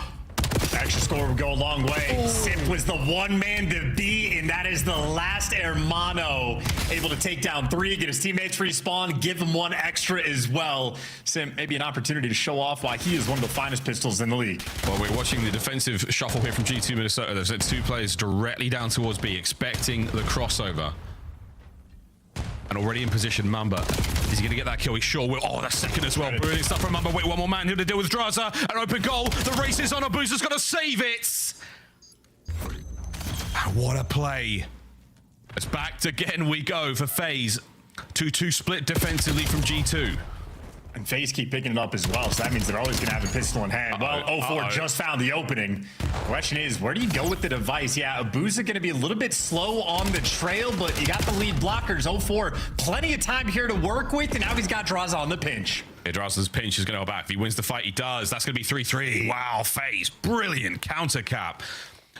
Extra score would go a long way. Sip was the one man to beat, and that is the last Hermano. Able to take down 3, get his teammates respawn, give him 1 extra as well. Sim, maybe an opportunity to show off why he is one of the finest pistols in the league. Well, we're watching the defensive shuffle here from G2 Minnesota. They've sent 2 players directly down towards B, expecting the crossover. And already in position, Mamba. Is he going to get that kill? He sure will. Oh, that's second as well. Brilliant stuff from Mamba. Wait, one more man here to deal with Draza. An open goal. The race is on. Abuza's got to save it. And what a play. It's back again we go for FaZe. 2-2 split defensively from G2. And FaZe keep picking it up as well, so that means they're always going to have a pistol in hand. Well, 04 just found the opening. Question is, where do you go with the device? Yeah, Abuza going to be a little bit slow on the trail, but you got the lead blockers. 04, plenty of time here to work with, and now he's got Draza on the pinch. Yeah, Draza's pinch is going to go back. If he wins the fight, he does. That's going to be 3-3. Wow, FaZe. Brilliant counter cap.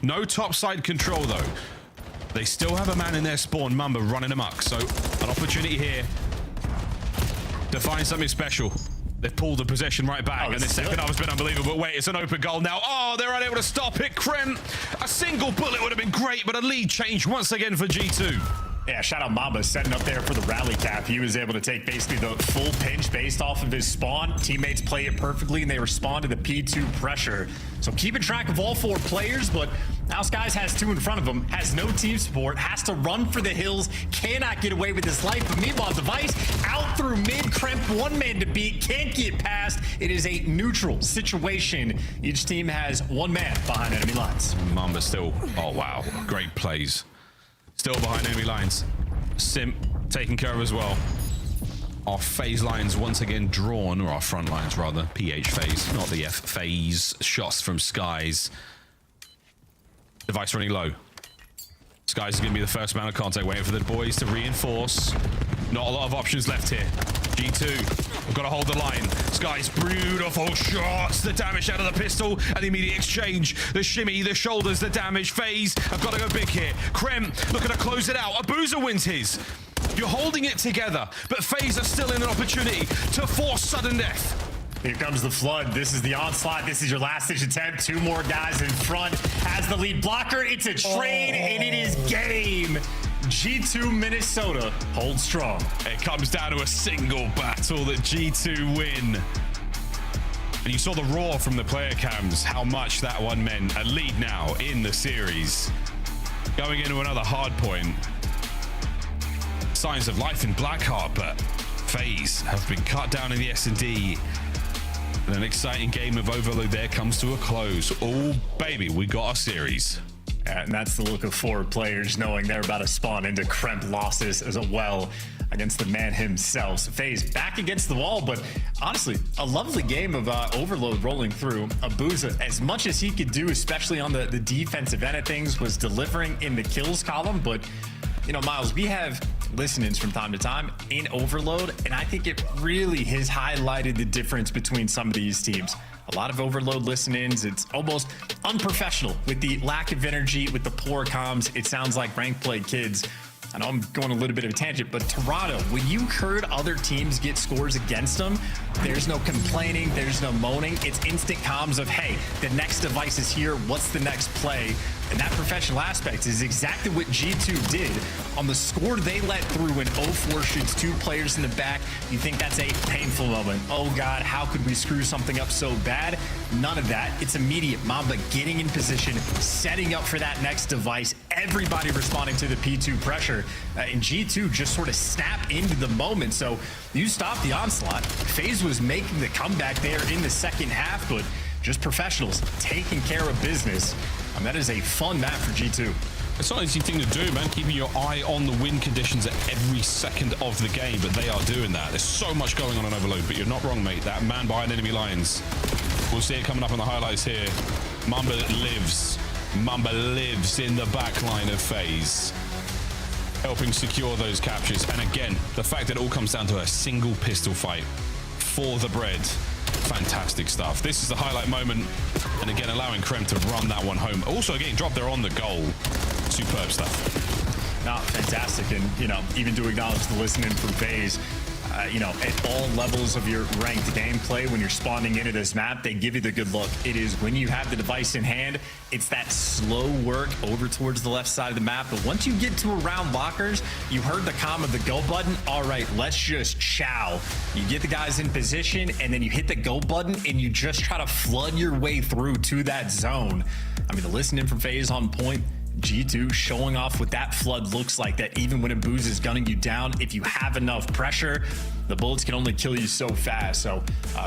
No topside control, though. They still have a man in their spawn, Mamba, running amok. So, an opportunity here to find something special. They've pulled the possession right back, and the second half has been unbelievable. But wait, it's an open goal now. Oh, they're unable to stop it. Krem, a single bullet would have been great, but a lead change once again for G2. Yeah, shout out Mamba setting up there for the rally cap. He was able to take basically the full pinch based off of his spawn. Teammates play it perfectly, and they respond to the P2 pressure. So keeping track of all 4 players, but now Skies has 2 in front of him, has no team support, has to run for the hills, cannot get away with his life. But meanwhile, Device out through mid, Kremp, 1 man to beat, can't get past. It is a neutral situation. Each team has 1 man behind enemy lines. Mamba still, oh wow, great plays. Still behind enemy lines. Simp taken care of as well. Our FaZe lines once again drawn, or our front lines rather. PH FaZe, not the F FaZe. Shots from Skies. Device running low. Skies is going to be the first man of contact, waiting for the boys to reinforce. Not a lot of options left here. G2, we've got to hold the line. Skies, beautiful shots. The damage out of the pistol and the immediate exchange. The shimmy, the shoulders, the damage. FaZe, I've got to go big here. Krem, looking to close it out. Abuza wins his. You're holding it together, but FaZe are still in an opportunity to force sudden death. Here comes the flood. This is the onslaught. This is your last-ditch attempt. 2 more guys in front. As the lead blocker, it's a trade, and it is game. G2 Minnesota holds strong. It comes down to a single battle that G2 win. And you saw the roar from the player cams, how much that one meant. A lead now in the series. Going into another hard point. Signs of life in Blackheart, but FaZe have been cut down in the S&D. An exciting game of Overload there comes to a close. Oh, baby, we got a series. And that's the look of forward players, knowing they're about to spawn into Kremp losses as well against the man himself. So FaZe back against the wall, but honestly, a lovely game of overload rolling through. Abuza, as much as he could do, especially on the defensive end of things, was delivering in the kills column. But, you know, Miles, we have listen-ins from time to time in overload, and I think it really has highlighted the difference between some of these teams. A lot of overload listen-ins. It's almost unprofessional with the lack of energy, with the poor comms. It sounds like rank play kids. I know I'm going a little bit of a tangent, but Toronto, when you heard other teams get scores against them, there's no complaining, there's no moaning. It's instant comms of, hey, the next device is here. What's the next play? And that professional aspect is exactly what G2 did on the score they let through when 0-4 shoots 2 players in the back. You think that's a painful moment. Oh God, how could we screw something up so bad? None of that. It's immediate. Mamba getting in position, setting up for that next device, everybody responding to the P2 pressure. And G2 just sort of snap into the moment. So you stop the onslaught. FaZe was making the comeback there in the second half, but just professionals taking care of business. And that is a fun map for G2. It's not an easy thing to do, man, keeping your eye on the win conditions at every second of the game, but they are doing that. There's so much going on in Overload, but you're not wrong, mate. That man behind enemy lines. We'll see it coming up on the highlights here. Mamba lives. Mamba lives in the back line of FaZe, helping secure those captures. And again, the fact that it all comes down to a single pistol fight for the bread. Fantastic stuff. This is the highlight moment, and again allowing Krem to run that one home. Also getting dropped there on the goal. Superb stuff. No, fantastic. And, you know, even to acknowledge the listening from FaZe, you know, at all levels of your ranked gameplay, when you're spawning into this map, they give you the good look. It is when you have the device in hand, it's that slow work over towards the left side of the map. But once you get to around lockers, you heard the comm of the go button. All right, let's just chow. You get the guys in position, and then you hit the go button, and you just try to flood your way through to that zone. I mean, the listening from FaZe on point. G2 showing off what that flood looks like, that even when Abuz is gunning you down, if you have enough pressure, the bullets can only kill you so fast. So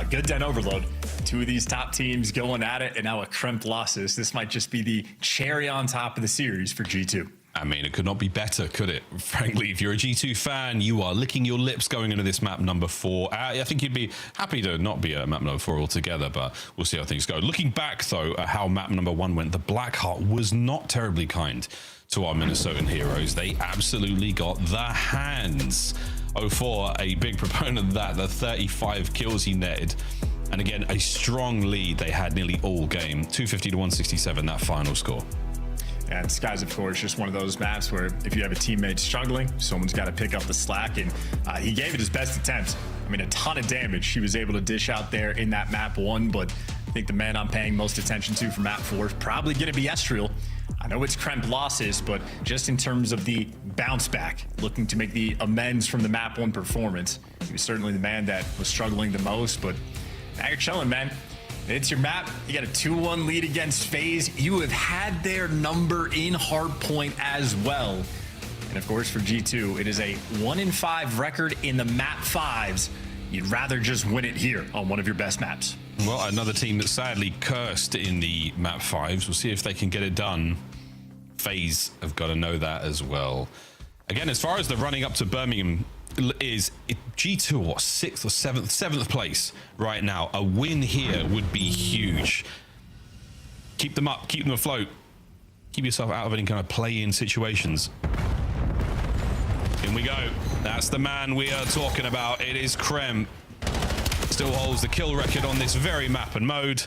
good den overload. 2 of these top teams going at it, and now a Kremp losses. This might just be the cherry on top of the series for G2. I mean, it could not be better, could it? Frankly, if you're a G2 fan, you are licking your lips going into this map number 4. I think you'd be happy to not be a map number 4 altogether, but we'll see how things go. Looking back, though, at how map number 1 went, the Blackheart was not terribly kind to our Minnesotan heroes. They absolutely got the hands. 0-4, a big proponent of that, the 35 kills he netted. And again, a strong lead they had nearly all game. 250 to 167, that final score. And Sky's, of course, just one of those maps where if you have a teammate struggling, someone's got to pick up the slack. And he gave it his best attempt. I mean, a ton of damage he was able to dish out there in that map 1. But I think the man I'm paying most attention to for map 4 is probably going to be Estriel. I know it's Kremp losses, but just in terms of the bounce back, looking to make the amends from the map 1 performance, he was certainly the man that was struggling the most. But now you're chilling, man. It's your map. You got a 2-1 lead against FaZe. You have had their number in hardpoint as well. And of course, for G2, it is a 1-5 record in the map 5s. You'd rather just win it here on one of your best maps. Well, another team that sadly cursed in the map 5s. We'll see if they can get it done. FaZe have got to know that as well. Again, as far as the running up to Birmingham is, G2 what, 6th or 7th place right now. A win here would be huge. Keep them up, keep them afloat, keep yourself out of any kind of play-in situations. In we go. That's the man we are talking about. It is Krem. Still holds the kill record on this very map and mode,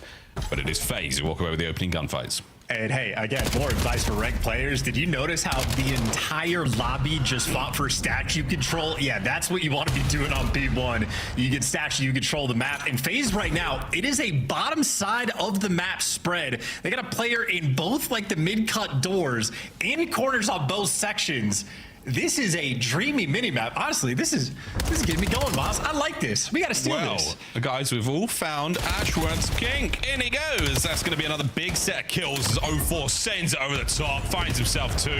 but it is FaZe who walk away with the opening gunfights. And hey, again, more advice for ranked players. Did you notice how the entire lobby just fought for statue control? Yeah, that's what you want to be doing on B1. You get statue, you control the map. And FaZe right now, it is a bottom side of the map spread. They got a player in both like the mid-cut doors, in corners on both sections. This is a dreamy mini-map. Honestly, this is getting me going, Miles. I like this. We got to steal this. The guys, we've all found Ashworth's kink. In he goes. That's going to be another big set of kills as 0-4 sends it over the top, finds himself 2.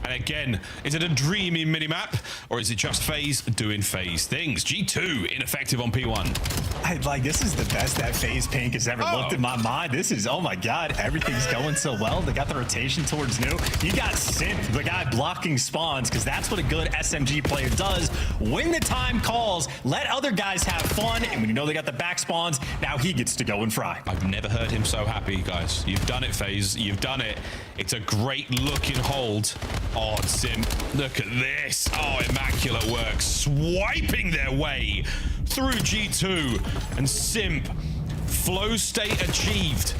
And again, is it a dreamy mini-map, or is it just FaZe doing FaZe things? G2 ineffective on P1. This is the best that FaZe Pink has ever looked in my mind. This is, oh my God, everything's going so well. They got the rotation towards new. You got Simp, the guy blocking spawns, because that's what a good SMG player does. When the time calls, let other guys have fun, and when you know they got the back spawns, now he gets to go and fry. I've never heard him so happy, guys. You've done it, FaZe. You've done it. It's a great looking hold. Oh, Simp, look at this. Oh, immaculate work. Swiping their way through G2, and Simp, flow state achieved.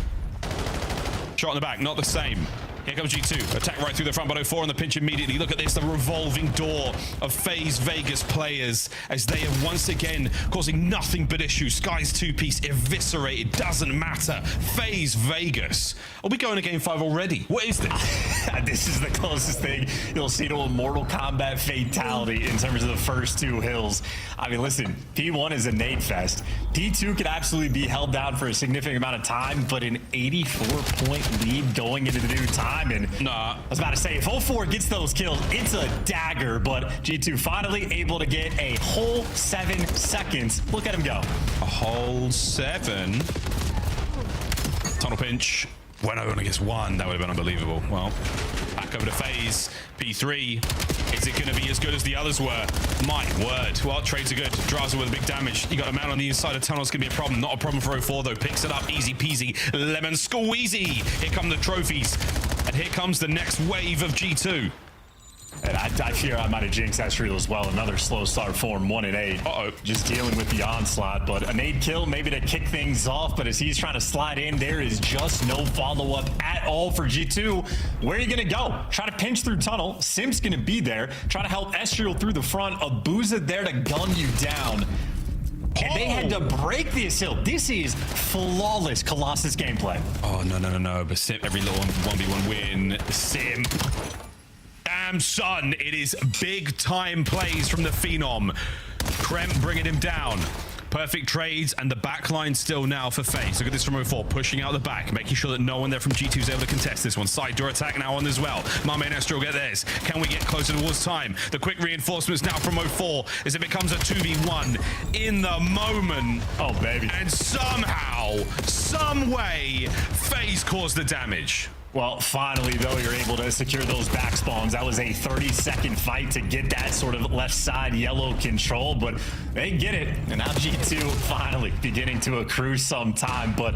Shot in the back, not the same. Here comes G2. Attack right through the front, but 04 on the pinch immediately. Look at this, the revolving door of FaZe Vegas players as they are once again causing nothing but issues. Sky's two-piece eviscerated, doesn't matter. FaZe Vegas. Are we going to game 5 already? What is this? This is the closest thing you'll see to a Mortal Kombat fatality in terms of the first 2 hills. I mean, listen, P1 is a nade fest. P2 could absolutely be held down for a significant amount of time, but an 84-point lead going into the new time. And I was about to say, if 04 gets those kills, it's a dagger, but G2 finally able to get a whole 7 seconds. Look at him go. A whole 7. Tunnel pinch. When only gets 1, that would have been unbelievable. Well, back over to FaZe. P3. Is it going to be as good as the others were? My word. Well, trades are good. Draza with a big damage. You got a man on the inside of tunnel. It's going to be a problem. Not a problem for 04, though. Picks it up. Easy peasy. Lemon squeezy. Here come the trophies. And here comes the next wave of G2. And I fear I might have jinxed Ezreal as well. Another slow start form, 1 and 8. Just dealing with the onslaught, but a nade kill maybe to kick things off. But as he's trying to slide in, there is just no follow-up at all for G2. Where are you going to go? Try to pinch through tunnel. Simp's going to be there. Try to help Ezreal through the front. Abuza there to gun you down. And they had to break this hill. This is flawless Colossus gameplay. Oh, no. But Simp, every little 1v1 win. Simp. Damn, son, it is big time plays from the Phenom. Kremp bringing him down. Perfect trades, and the back line still now for FaZe. Look at this from 04, pushing out the back, making sure that no one there from G2 is able to contest this one. Side door attack now on as well. Mame and Estro get theirs. Can we get closer towards time? The quick reinforcements now from 04 as it becomes a 2v1 in the moment. Oh, baby. And somehow, some way, FaZe caused the damage. Well, finally, though, you're able to secure those back spawns. That was a 30-second fight to get that sort of left side yellow control, but they get it. And now G2 finally beginning to accrue some time. But,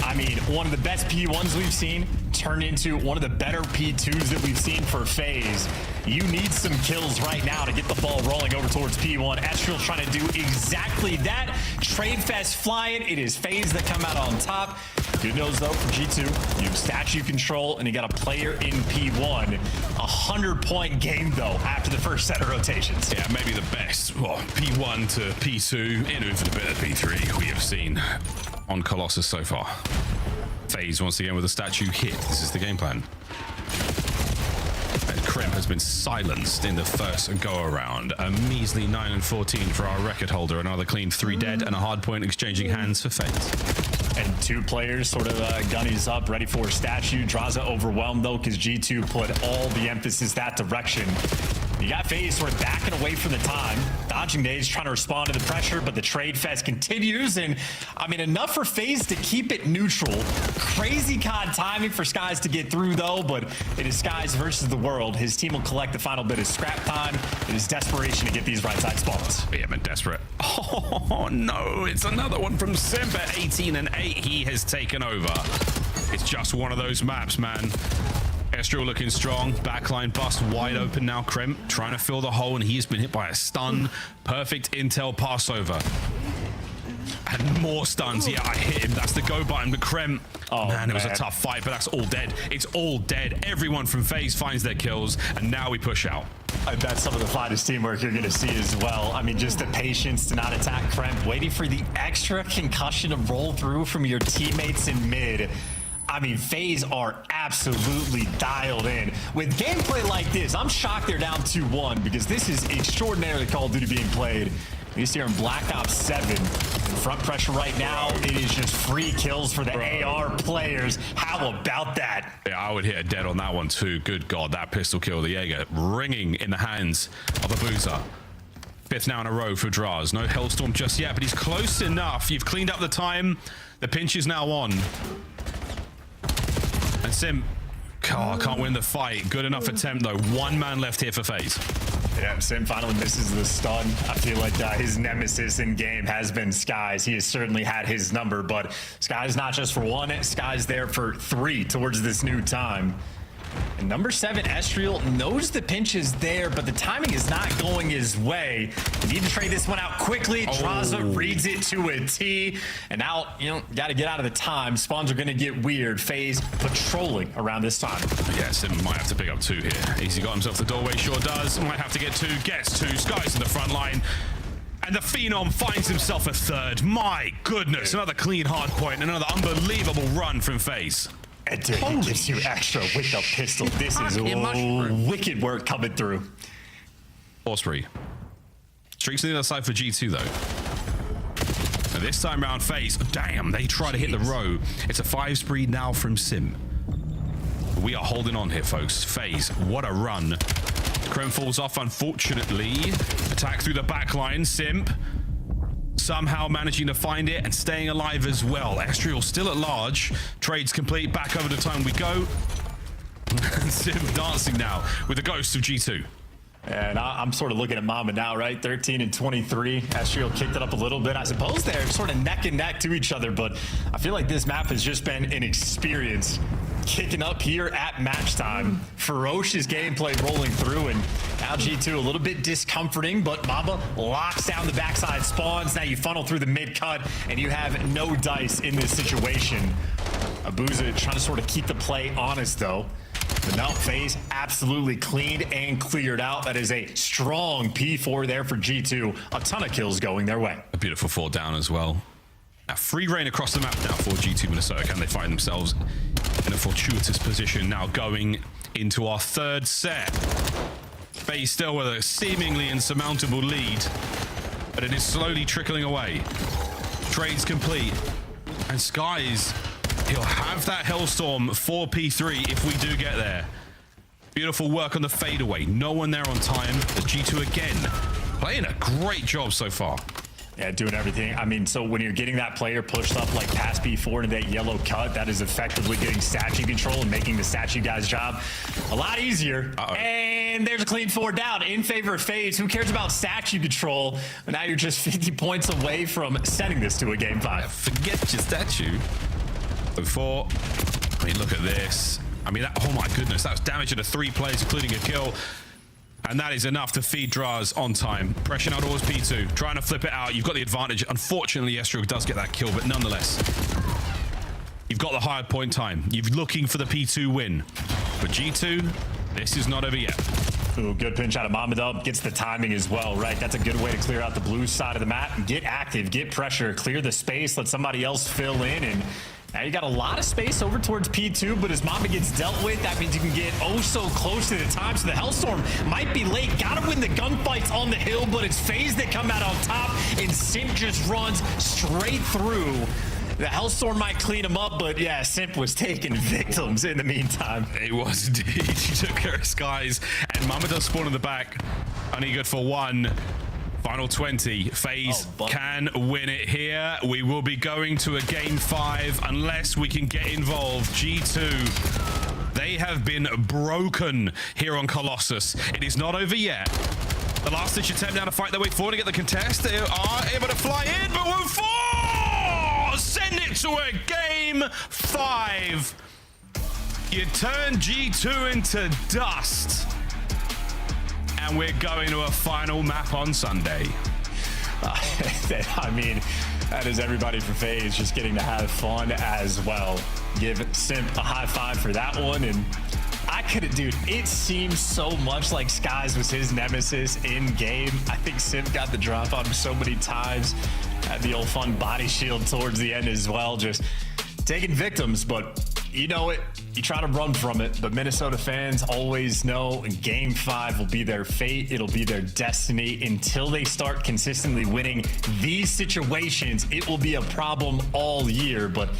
I mean, one of the best P1s we've seen turned into one of the better P2s that we've seen for FaZe. You need some kills right now to get the ball rolling over towards P1. Ezreal trying to do exactly that. Trade Fest flying. It is FaZe that come out on top. Good news, though, for G2. You have statue control, and you got a player in P1. 100-point game, though, after the first set of rotations. Yeah, maybe the best. Well, P1 to P2, in over the bit of P3 we have seen on Colossus so far. FaZe once again with a statue hit. This is the game plan. And Kremp has been silenced in the first go-around. A measly 9 and 14 for our record holder. Another clean 3 dead and a hard point exchanging hands for FaZe. And 2 players sort of gunnies up, ready for a statue. Draza overwhelmed, though, because G2 put all the emphasis that direction. You got FaZe sort of backing away from the time. Dodging days, trying to respond to the pressure, but the trade fest continues. And, I mean, enough for FaZe to keep it neutral. Crazy COD timing for Skies to get through, though, but it is Skies versus the world. His team will collect the final bit of scrap time. It is desperation to get these right side spawns. Yeah, man, desperate. Oh, no, it's another one from Simp at 18 and 8. He has taken over. It's just one of those maps, man. Estro looking strong. Backline bust wide open now. Kremp trying to fill the hole, and he's been hit by a stun. Perfect intel passover. And more stuns. Yeah, I hit him. That's the go button. But Kremp, man, it was a tough fight, but that's all dead. It's all dead. Everyone from FaZe finds their kills, and now we push out. That's some of the finest teamwork you're going to see as well. I mean, just the patience to not attack Kremp, waiting for the extra concussion to roll through from your teammates in mid. I mean, FaZe are absolutely dialed in. With gameplay like this, I'm shocked they're down 2-1 because this is extraordinarily Call of Duty being played. At least here in Black Ops 7. Front pressure right now, it is just free kills for the AR players. How about that? Yeah, I would hit a dead on that one too. Good God, that pistol kill, the Jaeger ringing in the hands of Abuza. 5th now in a row for Draz. No Hellstorm just yet, but he's close enough. You've cleaned up the time. The pinch is now on. And Sim, can't win the fight. Good enough attempt, though. One man left here for FaZe. Yeah, Sim finally misses the stun. I feel like his nemesis in game has been Skies. He has certainly had his number, but Skies not just for one, Skies there for 3 towards this new time. And number 7, Estriel, knows the pinch is there, but the timing is not going his way. You need to trade this one out quickly. Draza reads it to a T. And now, got to get out of the time. Spawns are going to get weird. FaZe patrolling around this time. Yeah, Sim might have to pick up 2 here. Easy got himself the doorway, sure does. Might have to get 2, gets 2. Skies in the front line. And the Phenom finds himself a 3rd. My goodness, another clean hard point. Another unbelievable run from FaZe. And dude, he gives you extra with the pistol. This is wicked work coming through. Osprey. Streaks on the other side for G2, though. And this time round, FaZe, damn, they try to hit the row. It's a 5 spree now from Sim. We are holding on here, folks. FaZe, what a run. Chrome falls off, unfortunately. Attack through the back line. Simp somehow managing to find it and staying alive as well. Estriel still at large. Trades complete. Back over to time we go. Sim dancing now with the ghost of G2. And I'm sort of looking at Mamba now, right? 13 and 23. Estriel kicked it up a little bit. I suppose they're sort of neck and neck to each other, but I feel like this map has just been an experience. Kicking up here at match time. Ferocious gameplay rolling through, and now G2 a little bit discomforting, but Mamba locks down the backside spawns. Now you funnel through the mid cut, and you have no dice in this situation. Abuza trying to sort of keep the play honest, though. But now FaZe absolutely cleaned and cleared out. That is a strong P4 there for G2. A ton of kills going their way. A beautiful 4 down as well. Now, free reign across the map now for G2 Minnesota. Can they find themselves in a fortuitous position now going into our 3rd set? FaZe still with a seemingly insurmountable lead, but it is slowly trickling away. Trades complete. And Skies, he'll have that Hellstorm for P3 if we do get there. Beautiful work on the fadeaway. No one there on time. The G2 again playing a great job so far. Yeah, doing everything. I mean, so when you're getting that player pushed up like past B4 into that yellow cut, that is effectively getting statue control and making the statue guy's job a lot easier. And there's a clean 4 down in favor of FaZe. Who cares about statue control? But now you're just 50 points away from sending this to a game 5. Forget your statue. 4. I mean, look at this. I mean, oh my goodness, that was damage to 3 players, including a kill. And that is enough to feed Draz on time. Pressure now towards P2. Trying to flip it out. You've got the advantage. Unfortunately, Estriel does get that kill, but nonetheless, you've got the higher point time. You're looking for the P2 win. But G2, this is not over yet. Ooh, good pinch out of Mamadub. Gets the timing as well, right? That's a good way to clear out the blue side of the map. Get active, get pressure, clear the space, let somebody else fill in, and now you got a lot of space over towards P2, but as Mamba gets dealt with, that means you can get oh so close to the time. So the Hellstorm might be late. Gotta win the gunfights on the hill, but it's FaZe that come out on top, and Simp just runs straight through. The Hellstorm might clean him up, but yeah, Simp was taking victims in the meantime. It was indeed. He took care of Skies, and Mamba does spawn in the back. Only good for 1. Final 20. FaZe can win it here. We will be going to a game 5 unless we can get involved. G2, they have been broken here on Colossus. It is not over yet. The last ditch attempt now to fight their way forward to get the contest. They are able to fly in, but won't fall! Send it to a game 5. You turn G2 into dust. And we're going to a final map on Sunday. I mean, that is everybody for FaZe just getting to have fun as well. Give Simp a high 5 for that one. And I couldn't, dude, it seems so much like Skies was his nemesis in game. I think Simp got the drop on him so many times. Had the old fun body shield towards the end as well. Just taking victims, but you know it. You try to run from it, but Minnesota fans always know game 5 will be their fate. It'll be their destiny until they start consistently winning these situations. It will be a problem all year, but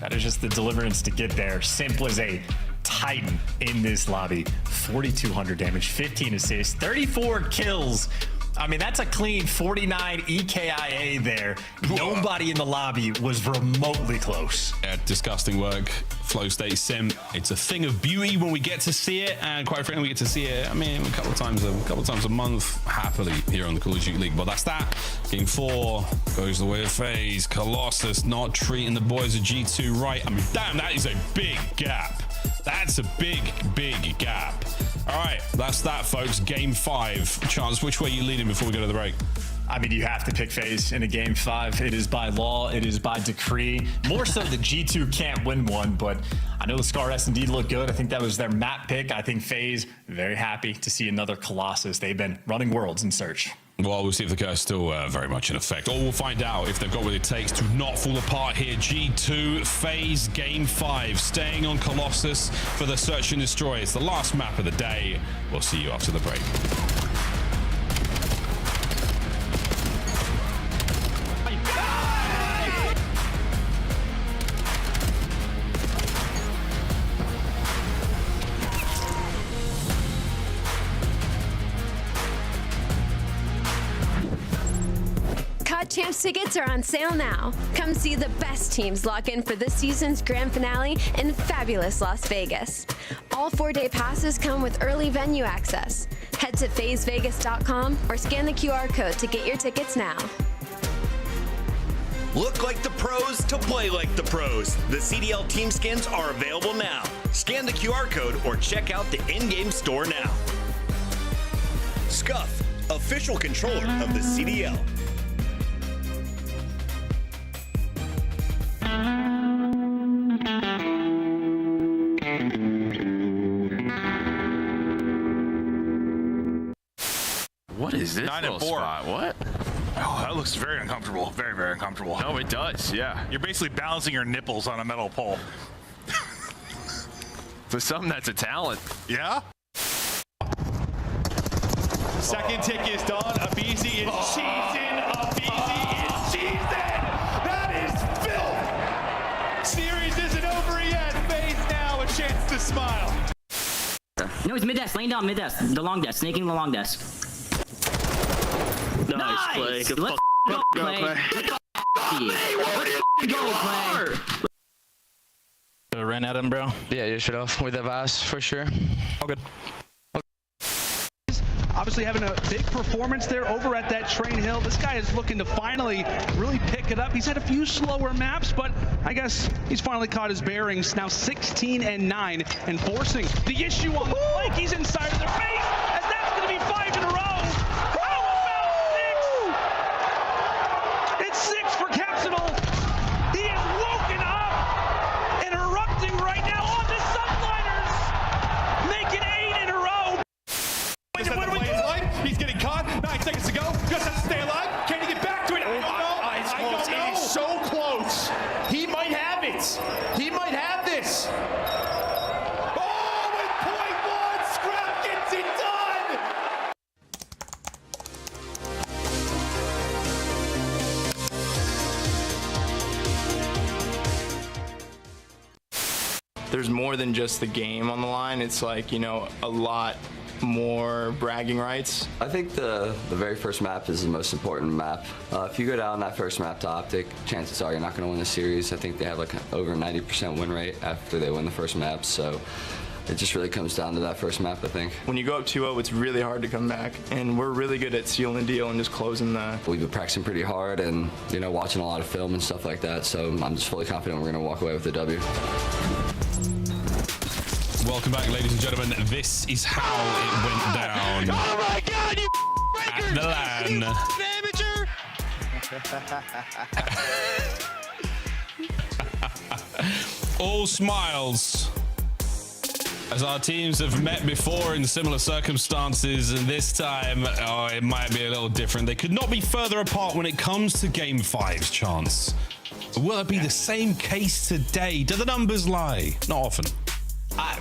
that is just the deliverance to get there. Simp was a titan in this lobby. 4,200 damage, 15 assists, 34 kills. I mean, that's a clean 49 EKIA there. Nobody in the lobby was remotely close. Yeah, disgusting work. Flow State Sim. It's a thing of beauty when we get to see it, and quite frankly, we get to see it. I mean, a couple of times a month, happily here on the Call of Duty League. But that's that. Game 4 goes the way of FaZe. Colossus not treating the boys of G2 right. I mean, damn, that is a big gap. That's a big gap. All right, that's that, folks. Game 5. Chance, which way are you leaning before we go to the break? I mean, you have to pick FaZe in a game 5. It is by law. It is by decree. More so that G2 can't win one, but I know the Scar S&D look good. I think that was their map pick. I think FaZe, very happy to see another Colossus. They've been running worlds in search. Well, we'll see if the curse is still very much in effect. Or we'll find out if they've got what it takes to not fall apart here. G2, FaZe, Game 5, staying on Colossus for the Search and Destroy. It's the last map of the day. We'll see you after the break. Champs tickets are on sale now. Come see the best teams lock in for this season's grand finale in fabulous Las Vegas. All 4-day passes come with early venue access. Head to FazeVegas.com or scan the QR code to get your tickets now. Look like the pros to play like the pros. The CDL team skins are available now. Scan the QR code or check out the in-game store now. Scuff, official controller of the CDL. What is this 9 and 4. spot? What? Oh, that looks very uncomfortable. Very, very uncomfortable. No, it does. Yeah. You're basically balancing your nipples on a metal pole. For some, that's a talent. Yeah? Second tick is done. Abizi is cheesing. Abizi is cheesing. That is filth. Series isn't over yet. FaZe now a chance to smile. No, he's mid-desk, laying down mid-desk. The long desk, snaking the long desk. Nice play. Good Let's go, Clay. Let's go, Clay. Ran at him, bro. Yeah, you should have with the Vaz for sure. All good. Obviously having a big performance there over at that Train Hill. This guy is looking to finally really pick it up. He's had a few slower maps, but I guess he's finally caught his bearings. Now 16-9 and forcing the issue on the flank. He's inside of their face, as that's going to be 5 in a row. How about 6? It's 6 for Capsidal. He is woken up and erupting right now on the Subliners, making 8 in a row. Is that the play is life? He's getting caught. 9 seconds to go. Just has to stay alive. Can he get back to it? I don't know. I don't know. It's so close. He might have it. He might have this. Oh, with .1, Scrap gets it done. There's more than just the game on the line. It's like, you know, a lot more bragging rights. I think the very first map is the most important map. If you go down that first map to Optic, chances are you're not going to win the series. I think they have like over 90% win rate after they win the first map, so it just really comes down to that first map, I think. When you go up 2-0, it's really hard to come back, and we're really good at sealing the deal and just closing the... We've been practicing pretty hard and, you know, watching a lot of film and stuff like that, so I'm just fully confident we're going to walk away with the W. Welcome back, ladies and gentlemen. This is how it went down. Oh my God, you at the LAN. amateur! All smiles, as our teams have met before in similar circumstances, and this time, oh, it might be a little different. They could not be further apart when it comes to Game 5's chance. Will it be the same case today? Do the numbers lie? Not often.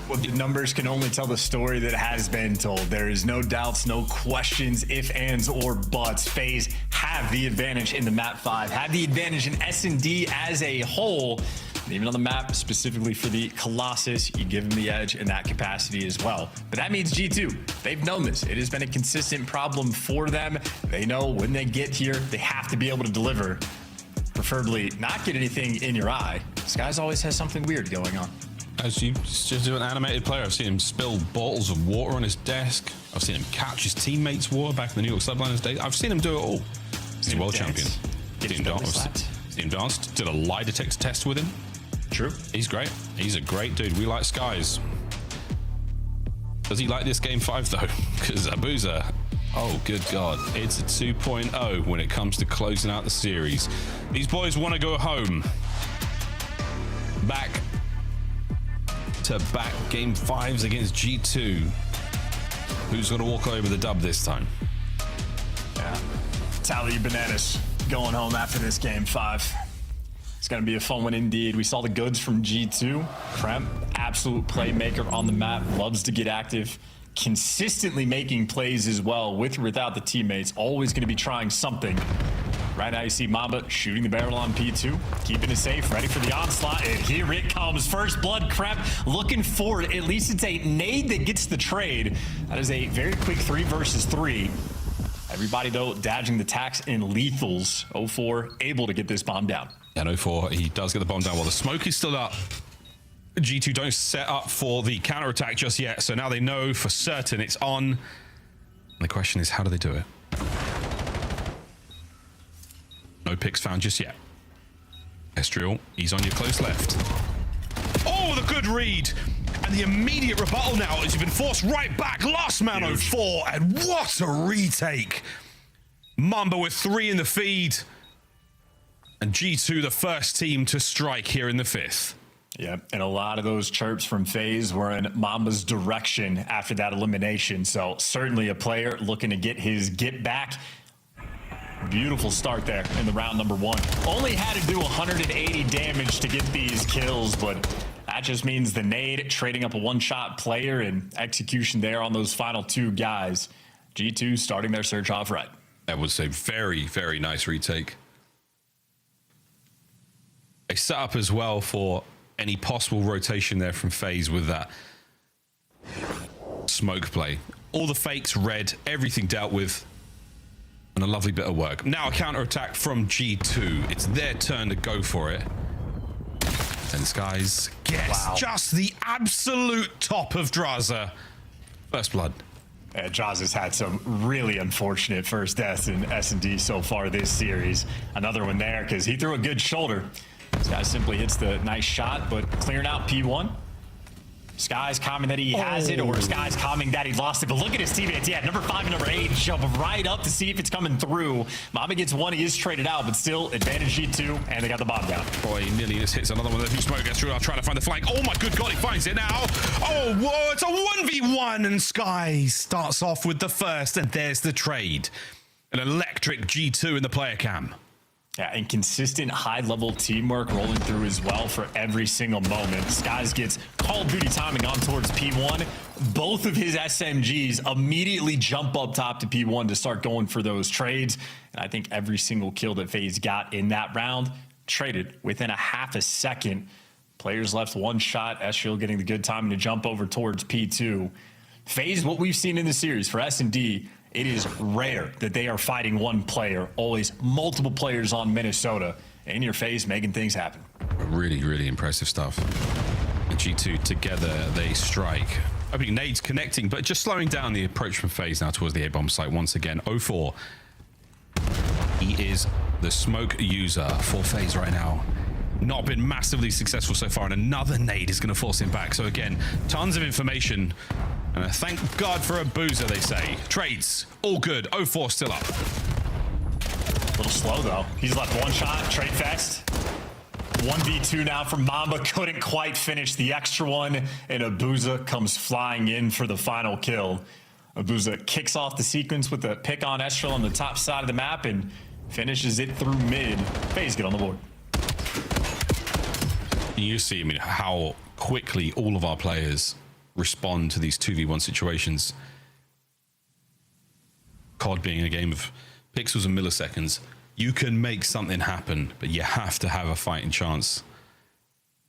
Well, the numbers can only tell the story that has been told. There is no doubts, no questions, ifs, ands, or buts. FaZe have the advantage in the map 5, have the advantage in S&D as a whole. Even on the map, specifically for the Colossus, you give them the edge in that capacity as well. But that means G2, they've known this. It has been a consistent problem for them. They know when they get here, they have to be able to deliver. Preferably not get anything in your eye. Skies always has something weird going on. As you just do an animated player, I've seen him spill bottles of water on his desk. I've seen him catch his teammates' water back in the New York Subliners days. I've seen him do it all. He's a world champion. Seen him dance. Did a lie detector test with him. True. He's great. He's a great dude. We like Skies. Does he like this game 5 though? Because Abuza, oh good God, it's a 2.0 when it comes to closing out the series. These boys want to go home. Back to back game 5s against G2. Who's going to walk away with the dub this time? Yeah. Tally bananas going home after this game 5. It's going to be a fun one indeed. We saw the goods from G2. Krem, absolute playmaker on the map, loves to get active, consistently making plays as well, with or without the teammates, always going to be trying something. Right now you see Mamba shooting the barrel on P2, keeping it safe, ready for the onslaught, and here it comes. First blood, Krem looking forward. At least it's a nade that gets the trade. That is a very quick 3 versus 3. Everybody, though, dodging the attacks in lethals. 0-4 able to get this bomb down. And 0-4, he does get the bomb down while the smoke is still up. G2 don't set up for the counterattack just yet, so now they know for certain it's on. And the question is, how do they do it? No picks found just yet. Estriel, he's on your close left. Oh, the good read! And the immediate rebuttal now as you've been forced right back. Last man 0-4, and what a retake! Mamba with 3 in the feed. And G2 the first team to strike here in the 5th. Yeah, and a lot of those chirps from FaZe were in Mamba's direction after that elimination. So certainly a player looking to get his get back. Beautiful start there in the round number 1. Only had to do 180 damage to get these kills, but that just means the nade trading up a one-shot player and execution there on those final 2 guys. G2 starting their search off right. That was a very, very nice retake. They set up as well for any possible rotation there from FaZe with that smoke play. All the fakes read, everything dealt with, and a lovely bit of work. Now a counter-attack from G2. It's their turn to go for it. And Skies gets just the absolute top of Draza. First blood. Yeah, Draza's had some really unfortunate first deaths in S&D so far this series. Another one there because he threw a good shoulder. This guy simply hits the nice shot, but clearing out P1. Skies commenting that he has it, or Skies commenting that he lost it. But look at his teammates. Yeah, number 5 and number 8 jump right up to see if it's coming through. Mamba gets 1. He is traded out, but still advantage G2, and they got the bomb down. Boy, he nearly just hits another one. There's smoke gets through. I'll try to find the flank. Oh my good God, he finds it now. Oh, whoa, it's a 1v1, and Skies starts off with the first, and there's the trade. An electric G2 in the player cam. Yeah, and consistent high-level teamwork rolling through as well for every single moment. Skies gets Call of Duty timing on towards P1. Both of his SMGs immediately jump up top to P1 to start going for those trades. And I think every single kill that FaZe got in that round traded within a half a second. Players left 1 shot. Estriel getting the good timing to jump over towards P2. FaZe, what we've seen in the series for S&D, it is rare that they are fighting 1 player, always multiple players on Minnesota. In your face, making things happen. Really, really impressive stuff. And G2 together, they strike. I think nades connecting, but just slowing down the approach from FaZe now towards the A-bomb site once again. 0-4. He is the smoke user for FaZe right now. Not been massively successful so far, and another nade is going to force him back. So again, tons of information. And thank God for a boozer, they say. Trades, all good. 0-4 still up. A little slow, though. He's left 1 shot, trade fest. 1v2 now from Mamba. Couldn't quite finish the extra one. And Abuza comes flying in for the final kill. Abuza kicks off the sequence with a pick on Estriel on the top side of the map and finishes it through mid. FaZe get on the board. You see, I mean, how quickly all of our players respond to these 2v1 situations. COD being a game of pixels and milliseconds, you can make something happen, but you have to have a fighting chance.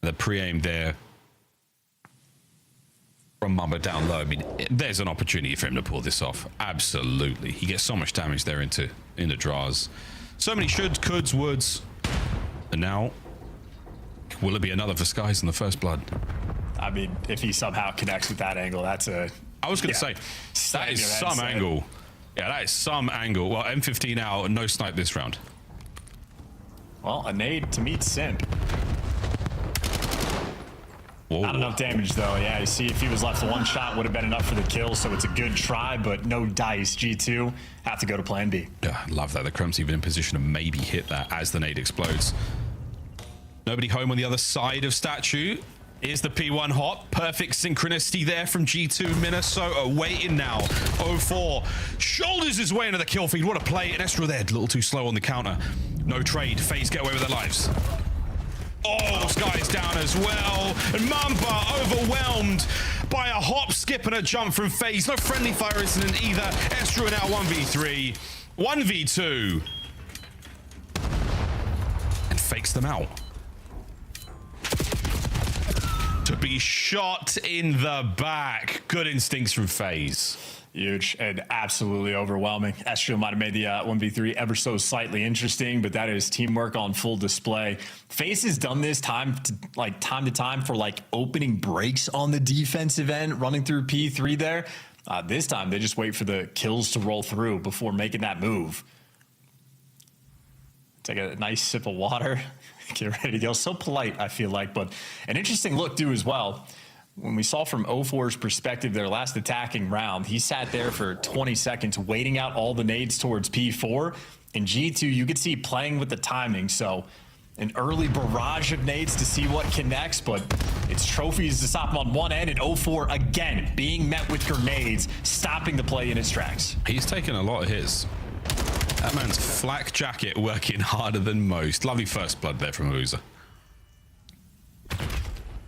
The pre-aim there from Mamba down low. I mean, there's an opportunity for him to pull this off. Absolutely. He gets so much damage there into draws. So many shoulds, coulds, woulds. And now, will it be another for Skies in the first blood? I mean, if he somehow connects with that angle, that's a... I was going to say, that is some angle. Yeah, that is some angle. Well, M15 out, no snipe this round. Well, a nade to meet Simp. Whoa. Not enough damage, though. Yeah, you see, if he was left to one shot, would have been enough for the kill, so it's a good try, but no dice. G2 have to go to plan B. Yeah, I love that. The Crumb's even in position to maybe hit that as the nade explodes. Nobody home on the other side of Statue. Here's the P1 hot. Perfect synchronicity there from G2. Minnesota waiting now. 0-4. Shoulders his way into the kill feed. What a play. And Estro there, a little too slow on the counter. No trade. FaZe get away with their lives. Oh, Sky's down as well. And Mamba overwhelmed by a hop, skip, and a jump from FaZe. No friendly fire incident either. Estro now 1v3. 1v2. And fakes them out. To be shot in the back. Good instincts from FaZe. Huge and absolutely overwhelming. Estro might have made the 1v3 ever so slightly interesting, but that is teamwork on full display. FaZe has done this time to time for like opening breaks on the defensive end, running through P3 there. This time they just wait for the kills to roll through before making that move. Take a nice sip of water. Get ready to go. So polite, I feel like, but an interesting look too as well. When we saw from 0-4's perspective, their last attacking round, he sat there for 20 seconds waiting out all the nades towards P4. In G2, you could see playing with the timing. So an early barrage of nades to see what connects, but it's trophies to stop him on one end, and 0-4 again being met with grenades, stopping the play in its tracks. He's taken a lot of hits. That man's flak jacket working harder than most. Lovely first blood there from Uza.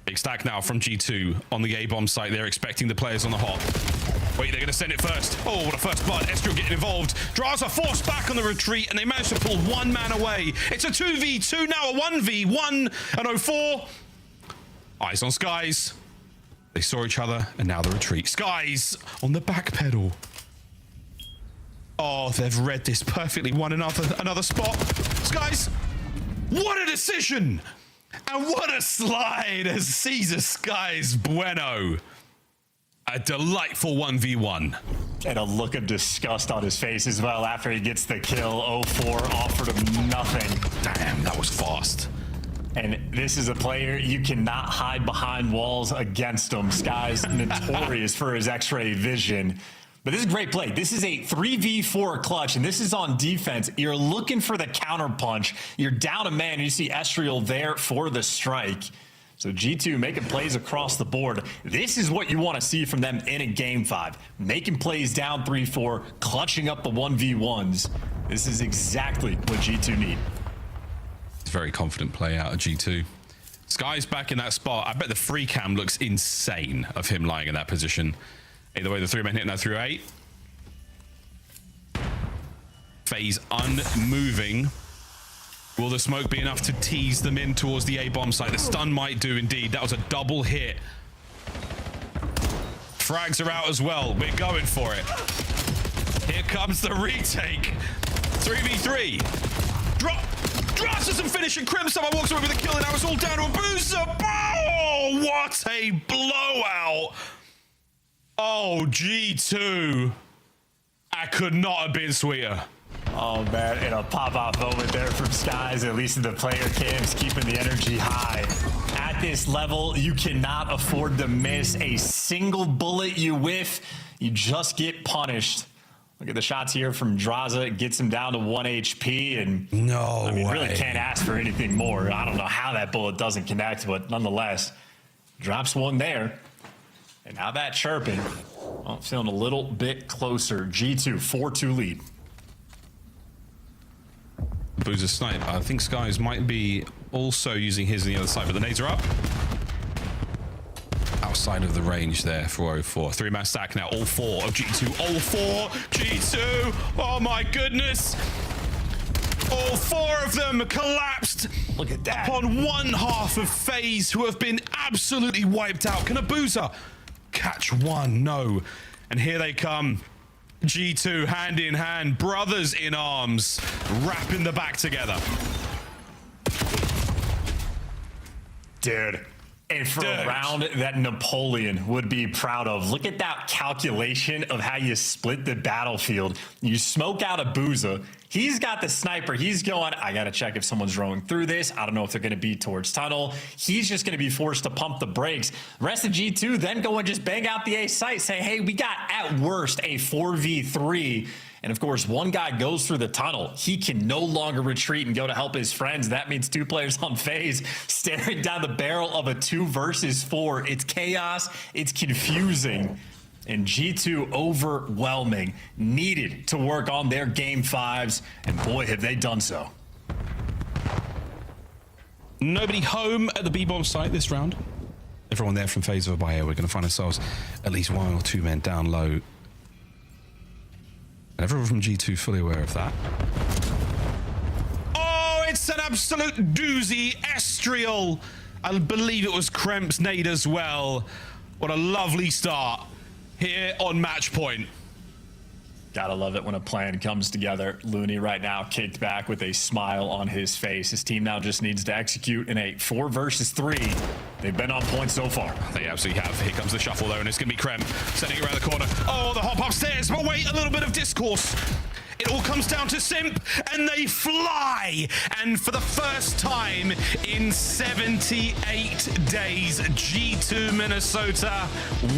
Big stack now from G2 on the A-bomb site. They're expecting the players on the hop. Wait, they're going to send it first. Oh, what a first blood. Estro getting involved. Draza forced back on the retreat, and they managed to pull one man away. It's a 2v2, now a 1v1, and 0-4. Eyes on Skies. They saw each other, and now the retreat. Skies on the back pedal. Oh, they've read this perfectly. Another spot. Skies, what a decision! And what a slide as Caesar Skies Bueno. A delightful 1v1. And a look of disgust on his face as well after he gets the kill. 0-4 offered him nothing. Damn, that was fast. And this is a player you cannot hide behind walls against him. Skies notorious for his X-ray vision. But this is a great play. This is a 3v4 clutch, and this is on defense. You're looking for the counter punch. You're down a man, and you see Estriel there for the strike. So G2 making plays across the board. This is what you want to see from them in a game 5. Making plays down 3-4, clutching up the 1v1s. This is exactly what G2 need. It's a very confident play out of G2. Sky's back in that spot. I bet the free cam looks insane of him lying in that position. Either way, the 3-man hitting that through 8. FaZe unmoving. Will the smoke be enough to tease them in towards the A-bomb site? The stun might do indeed. That was a double hit. Frags are out as well. We're going for it. Here comes the retake. 3v3. Drops doesn't finish, and Crim somehow walks away with a kill, and now it's all down to a booster. Oh, what a blowout. Oh, G2. I could not have been sweeter. Oh, man, and a pop-off moment there from Skies, at least in the player cams, keeping the energy high. At this level, you cannot afford to miss a single bullet you whiff. You just get punished. Look at the shots here from Draza. It gets him down to 1 HP, and no way. Really can't ask for anything more. I don't know how that bullet doesn't connect, but nonetheless, drops one there. And now that chirping, well, feeling a little bit closer. G2, 4-2 lead. Boozer snipe. I think Skies might be also using his on the other side, but the nades are up. Outside of the range there for 0-4. 3-man stack now, all 4 of G2. All 4, G2. Oh my goodness. All four of them collapsed. Look at that. Upon one half of FaZe, who have been absolutely wiped out. Can Abuza catch one? No. And here they come. G2 hand in hand, brothers in arms, wrapping the back together. Dude. And for a round that Napoleon would be proud of. Look at that calculation of how you split the battlefield. You smoke out a Booza. He's got the sniper. He's going, I got to check if someone's rolling through this. I don't know if they're going to be towards tunnel. He's just going to be forced to pump the brakes. The rest of G2 then go and just bang out the A site. Say, hey, we got at worst a 4v3. And of course, one guy goes through the tunnel. He can no longer retreat and go to help his friends. That means two players on FaZe staring down the barrel of a 2 versus 4. It's chaos. It's confusing. And G2 overwhelming. Needed to work on their game 5s. And boy, have they done so. Nobody home at the B-bomb site this round. Everyone there from FaZe over by here. We're going to find ourselves at least 1 or 2 men down low. And everyone from G2 fully aware of that. Oh, it's an absolute doozy. Estriel. I believe it was Kremp's nade as well. What a lovely start here on match point. Gotta love it when a plan comes together. Looney right now kicked back with a smile on his face. His team now just needs to execute in a 4 versus 3. They've been on point so far. They absolutely have. Here comes the shuffle though, and it's gonna be Krem sending it around the corner. Oh, the hop upstairs, but wait, a little bit of discourse. It all comes down to Simp, and they fly. And for the first time in 78 days, G2 Minnesota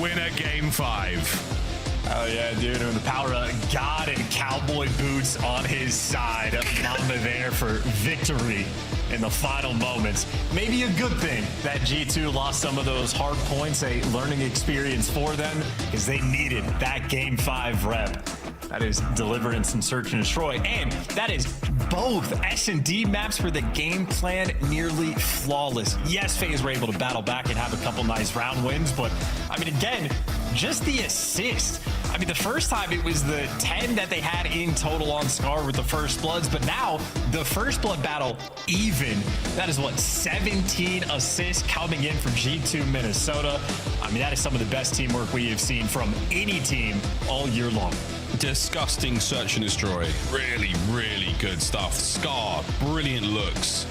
win a game 5. Oh yeah, dude, with the power of God and cowboy boots on his side. Mamba there for victory in the final moments. Maybe a good thing that G2 lost some of those hard points, a learning experience for them, because they needed that game 5 rep. That is Deliverance and Search and Destroy, and that is both S&D maps for the game plan nearly flawless. Yes, FaZe were able to battle back and have a couple nice round wins, but I mean, again, just the assist. I mean, the first time it was the 10 that they had in total on Scar with the First Bloods, but now the First Blood battle even. That is what, 17 assists coming in for G2 Minnesota. I mean, that is some of the best teamwork we have seen from any team all year long. Disgusting search and destroy. Really, really good stuff. Scar, brilliant looks.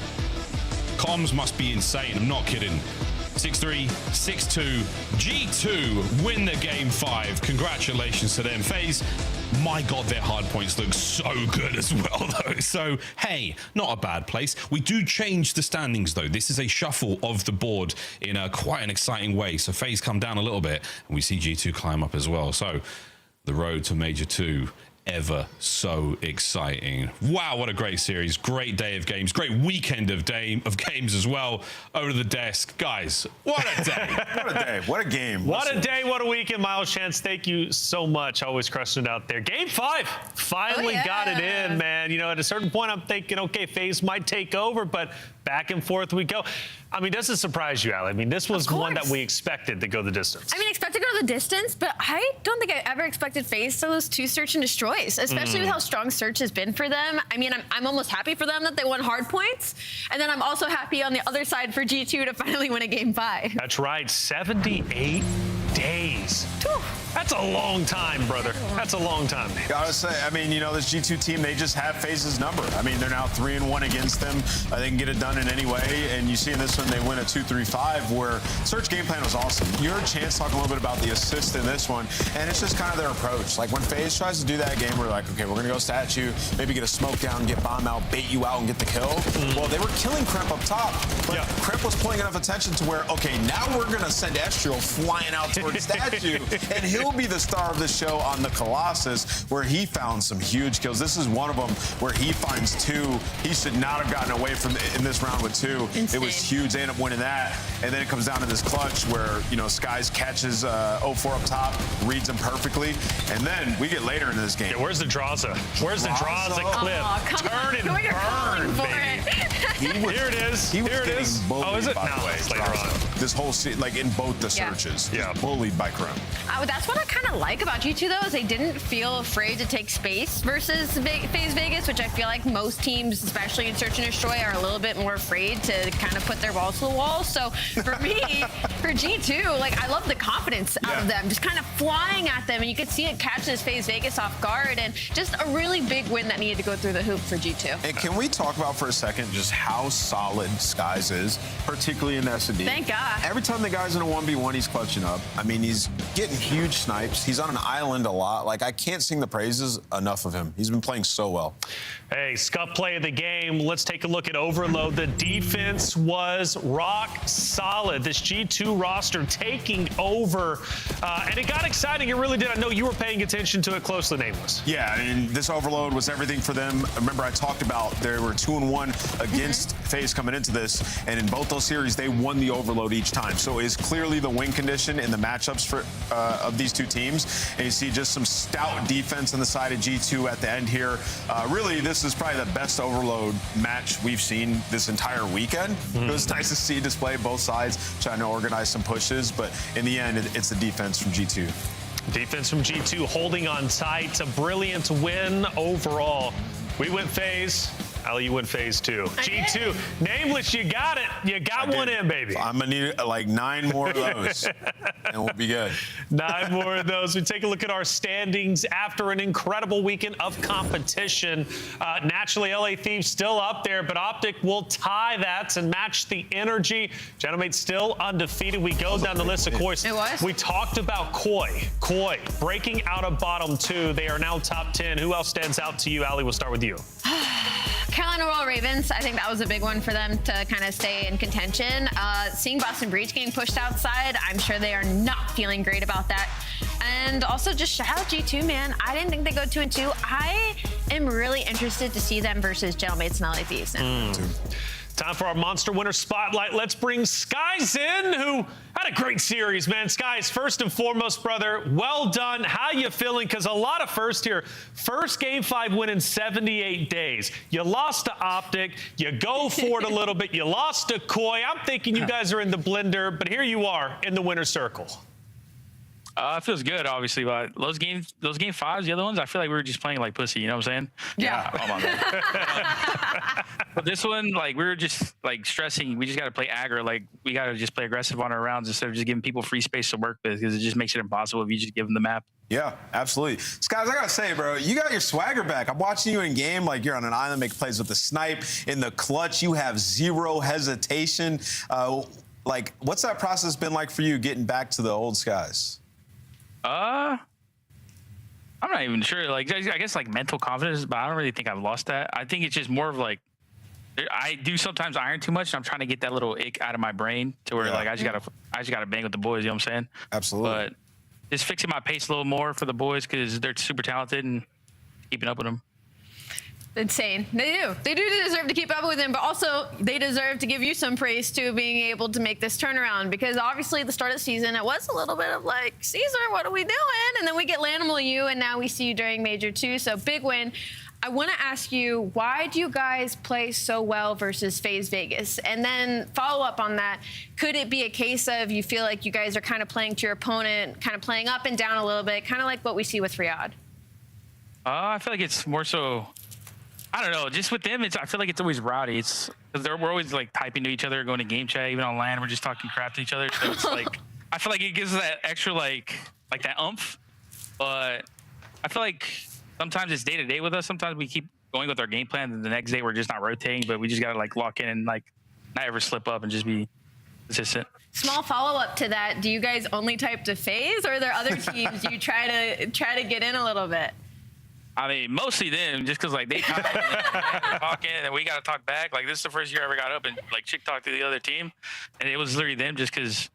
Comms must be insane, I'm not kidding. 6-3, 6-2, G2 win the game 5. Congratulations to them. FaZe, my God, their hard points look so good as well, though. So, hey, not a bad place. We do change the standings, though. This is a shuffle of the board in a quite an exciting way. So FaZe come down a little bit, and we see G2 climb up as well. So the road to Major 2, ever so exciting. Wow, what a great series. Great day of games. Great weekend of games as well. Over to the desk. Guys, what a day. What a day. What a game. What a day. What a weekend. Miles Chance, thank you so much. Always crushing it out there. Game 5. Finally got it in, man. You know, at a certain point, I'm thinking, okay, FaZe might take over, but back and forth we go. I mean, does it surprise you, Allie? I mean, this was one that we expected to go the distance. I mean, expected to go the distance, but I don't think I ever expected FaZe to lose 2 search and destroys, especially with how strong search has been for them. I mean, I'm almost happy for them that they won hard points, and then I'm also happy on the other side for G2 to finally win a game 5. That's right, 78 days. That's a long time, brother. That's a long time. Gotta say, I mean, you know, this G2 team, they just have FaZe's number. I mean, they're now 3-1 against them. They can get it done in any way. And you see in this one, they win a 2-3-5 where Search game plan was awesome. You heard Chance talk a little bit about the assist in this one, and it's just kind of their approach. Like when FaZe tries to do that game, we're like, okay, we're gonna go statue, maybe get a smoke down, get bomb out, bait you out, and get the kill. Well, they were killing Kremp up top, but Kremp was pulling enough attention to where, okay, now we're gonna send Estriel flying out towards statue, and he'll be the star of the show on the Colossus, where he found some huge kills. This is one of them where he finds 2. He should not have gotten away from in this round with 2. Insane. It was huge. They end up winning that, and then it comes down to this clutch where, you know, Skies catches 0-4 up top, reads him perfectly, and then we get later into this game. Yeah, where's the Draza? Where's the Draza clip? Turn and burn, baby. Here it is. He was getting bullied, oh, is it? by No, the way, it's later on. This whole like in both the searches, bullied by Krem. That's why what I kind of like about G2 though is they didn't feel afraid to take space versus FaZe Vegas, which I feel like most teams, especially in Search and Destroy, are a little bit more afraid to kind of put their balls to the wall. So for me, for G2, like I love the confidence out of them, just kind of flying at them, and you could see it catch this FaZe Vegas off guard, and just a really big win that needed to go through the hoop for G2. And can we talk about for a second just how solid Skies is, particularly in S&D? Thank God. Every time the guy's in a 1v1, he's clutching up. I mean, he's getting huge snipes. He's on an island a lot. Like, I can't sing the praises enough of him. He's been playing so well. Hey, Scuff play of the game. Let's take a look at Overload. The defense was rock solid. This G2 roster taking over. And it got exciting. It really did. I know you were paying attention to it closely, Nameless. Yeah, I mean, this Overload was everything for them. Remember, I talked about there were 2-1 against FaZe coming into this, and in both those series, they won the Overload each time. So it's clearly the win condition in the matchups for of these two teams. And you see just some stout defense on the side of G2 at the end here. Really, this is probably the best Overload match we've seen this entire weekend. It was nice to see display both sides trying to organize some pushes, but in the end, it's the defense from G2. Defense from G2 holding on tight. A brilliant win overall. We went FaZe. Ali, you went FaZe too. G2, Nameless, you got it. You got one in, baby. I'm going to need like 9 more of those, and we'll be good. 9 more of those. We take a look at our standings after an incredible weekend of competition. Naturally, LA Thieves still up there, but Optic will tie that and match the energy. Gentlemen, still undefeated. We go down the list, of course. It was? We talked about Koi breaking out of bottom 2. They are now top 10. Who else stands out to you? Ali, we'll start with you. Carolina Royal Ravens, I think that was a big one for them to kind of stay in contention. Seeing Boston Breach getting pushed outside, I'm sure they are not feeling great about that. And also just shout out G2, man. I didn't think they'd go 2-2. I am really interested to see them versus Jailmates and LA Thieves now. Time for our Monster Winner Spotlight. Let's bring Skies in, who had a great series, man. Skies, first and foremost, brother, well done. How you feeling? Because a lot of first here. First Game 5 win in 78 days. You lost to Optic. You go for it a little bit. You lost to Koi. I'm thinking you guys are in the blender, but here you are in the winner's circle. It feels good, obviously, but those game 5s, the other ones, I feel like we were just playing like pussy, you know what I'm saying? Yeah. Oh, my man. But this one, like, we were just, like, stressing. We just got to play aggro. Like, we got to just play aggressive on our rounds instead of just giving people free space to work with, because it just makes it impossible if you just give them the map. Yeah, absolutely. Skies, I got to say, bro, you got your swagger back. I'm watching you in game like you're on an island making plays with the snipe. In the clutch, you have zero hesitation. Like, what's that process been like for you getting back to the old Skies? I'm not even sure. Like, I guess like mental confidence, but I don't really think I've lost that. I think it's just more of like, I do sometimes iron too much, and I'm trying to get that little ick out of my brain to where like I just gotta bang with the boys. You know what I'm saying? Absolutely. But just fixing my pace a little more for the boys because they're super talented and keeping up with them. Insane. They do deserve to keep up with him, but also they deserve to give you some praise too, being able to make this turnaround, because obviously at the start of the season, it was a little bit of like, Caesar, what are we doing? And then we get Lanimal you, and now we see you during Major 2, so big win. I want to ask you, why do you guys play so well versus FaZe Vegas? And then follow up on that, could it be a case of you feel like you guys are kind of playing to your opponent, kind of playing up and down a little bit, kind of like what we see with Riyadh? I feel like it's more so, I don't know, just with them, I feel like it's always rowdy. It's because we're always like typing to each other, going to game chat, even on LAN, we're just talking crap to each other. So it's like, I feel like it gives that extra like that oomph. But I feel like sometimes it's day to day with us. Sometimes we keep going with our game plan, and the next day we're just not rotating, but we just gotta like lock in and like not ever slip up and just be consistent. Small follow-up to that, do you guys only type to FaZe, or are there other teams you try to get in a little bit? I mean, mostly them, just because like they talking and we got to talk back. Like, this is the first year I ever got up and like chick talked to the other team, and it was literally them just because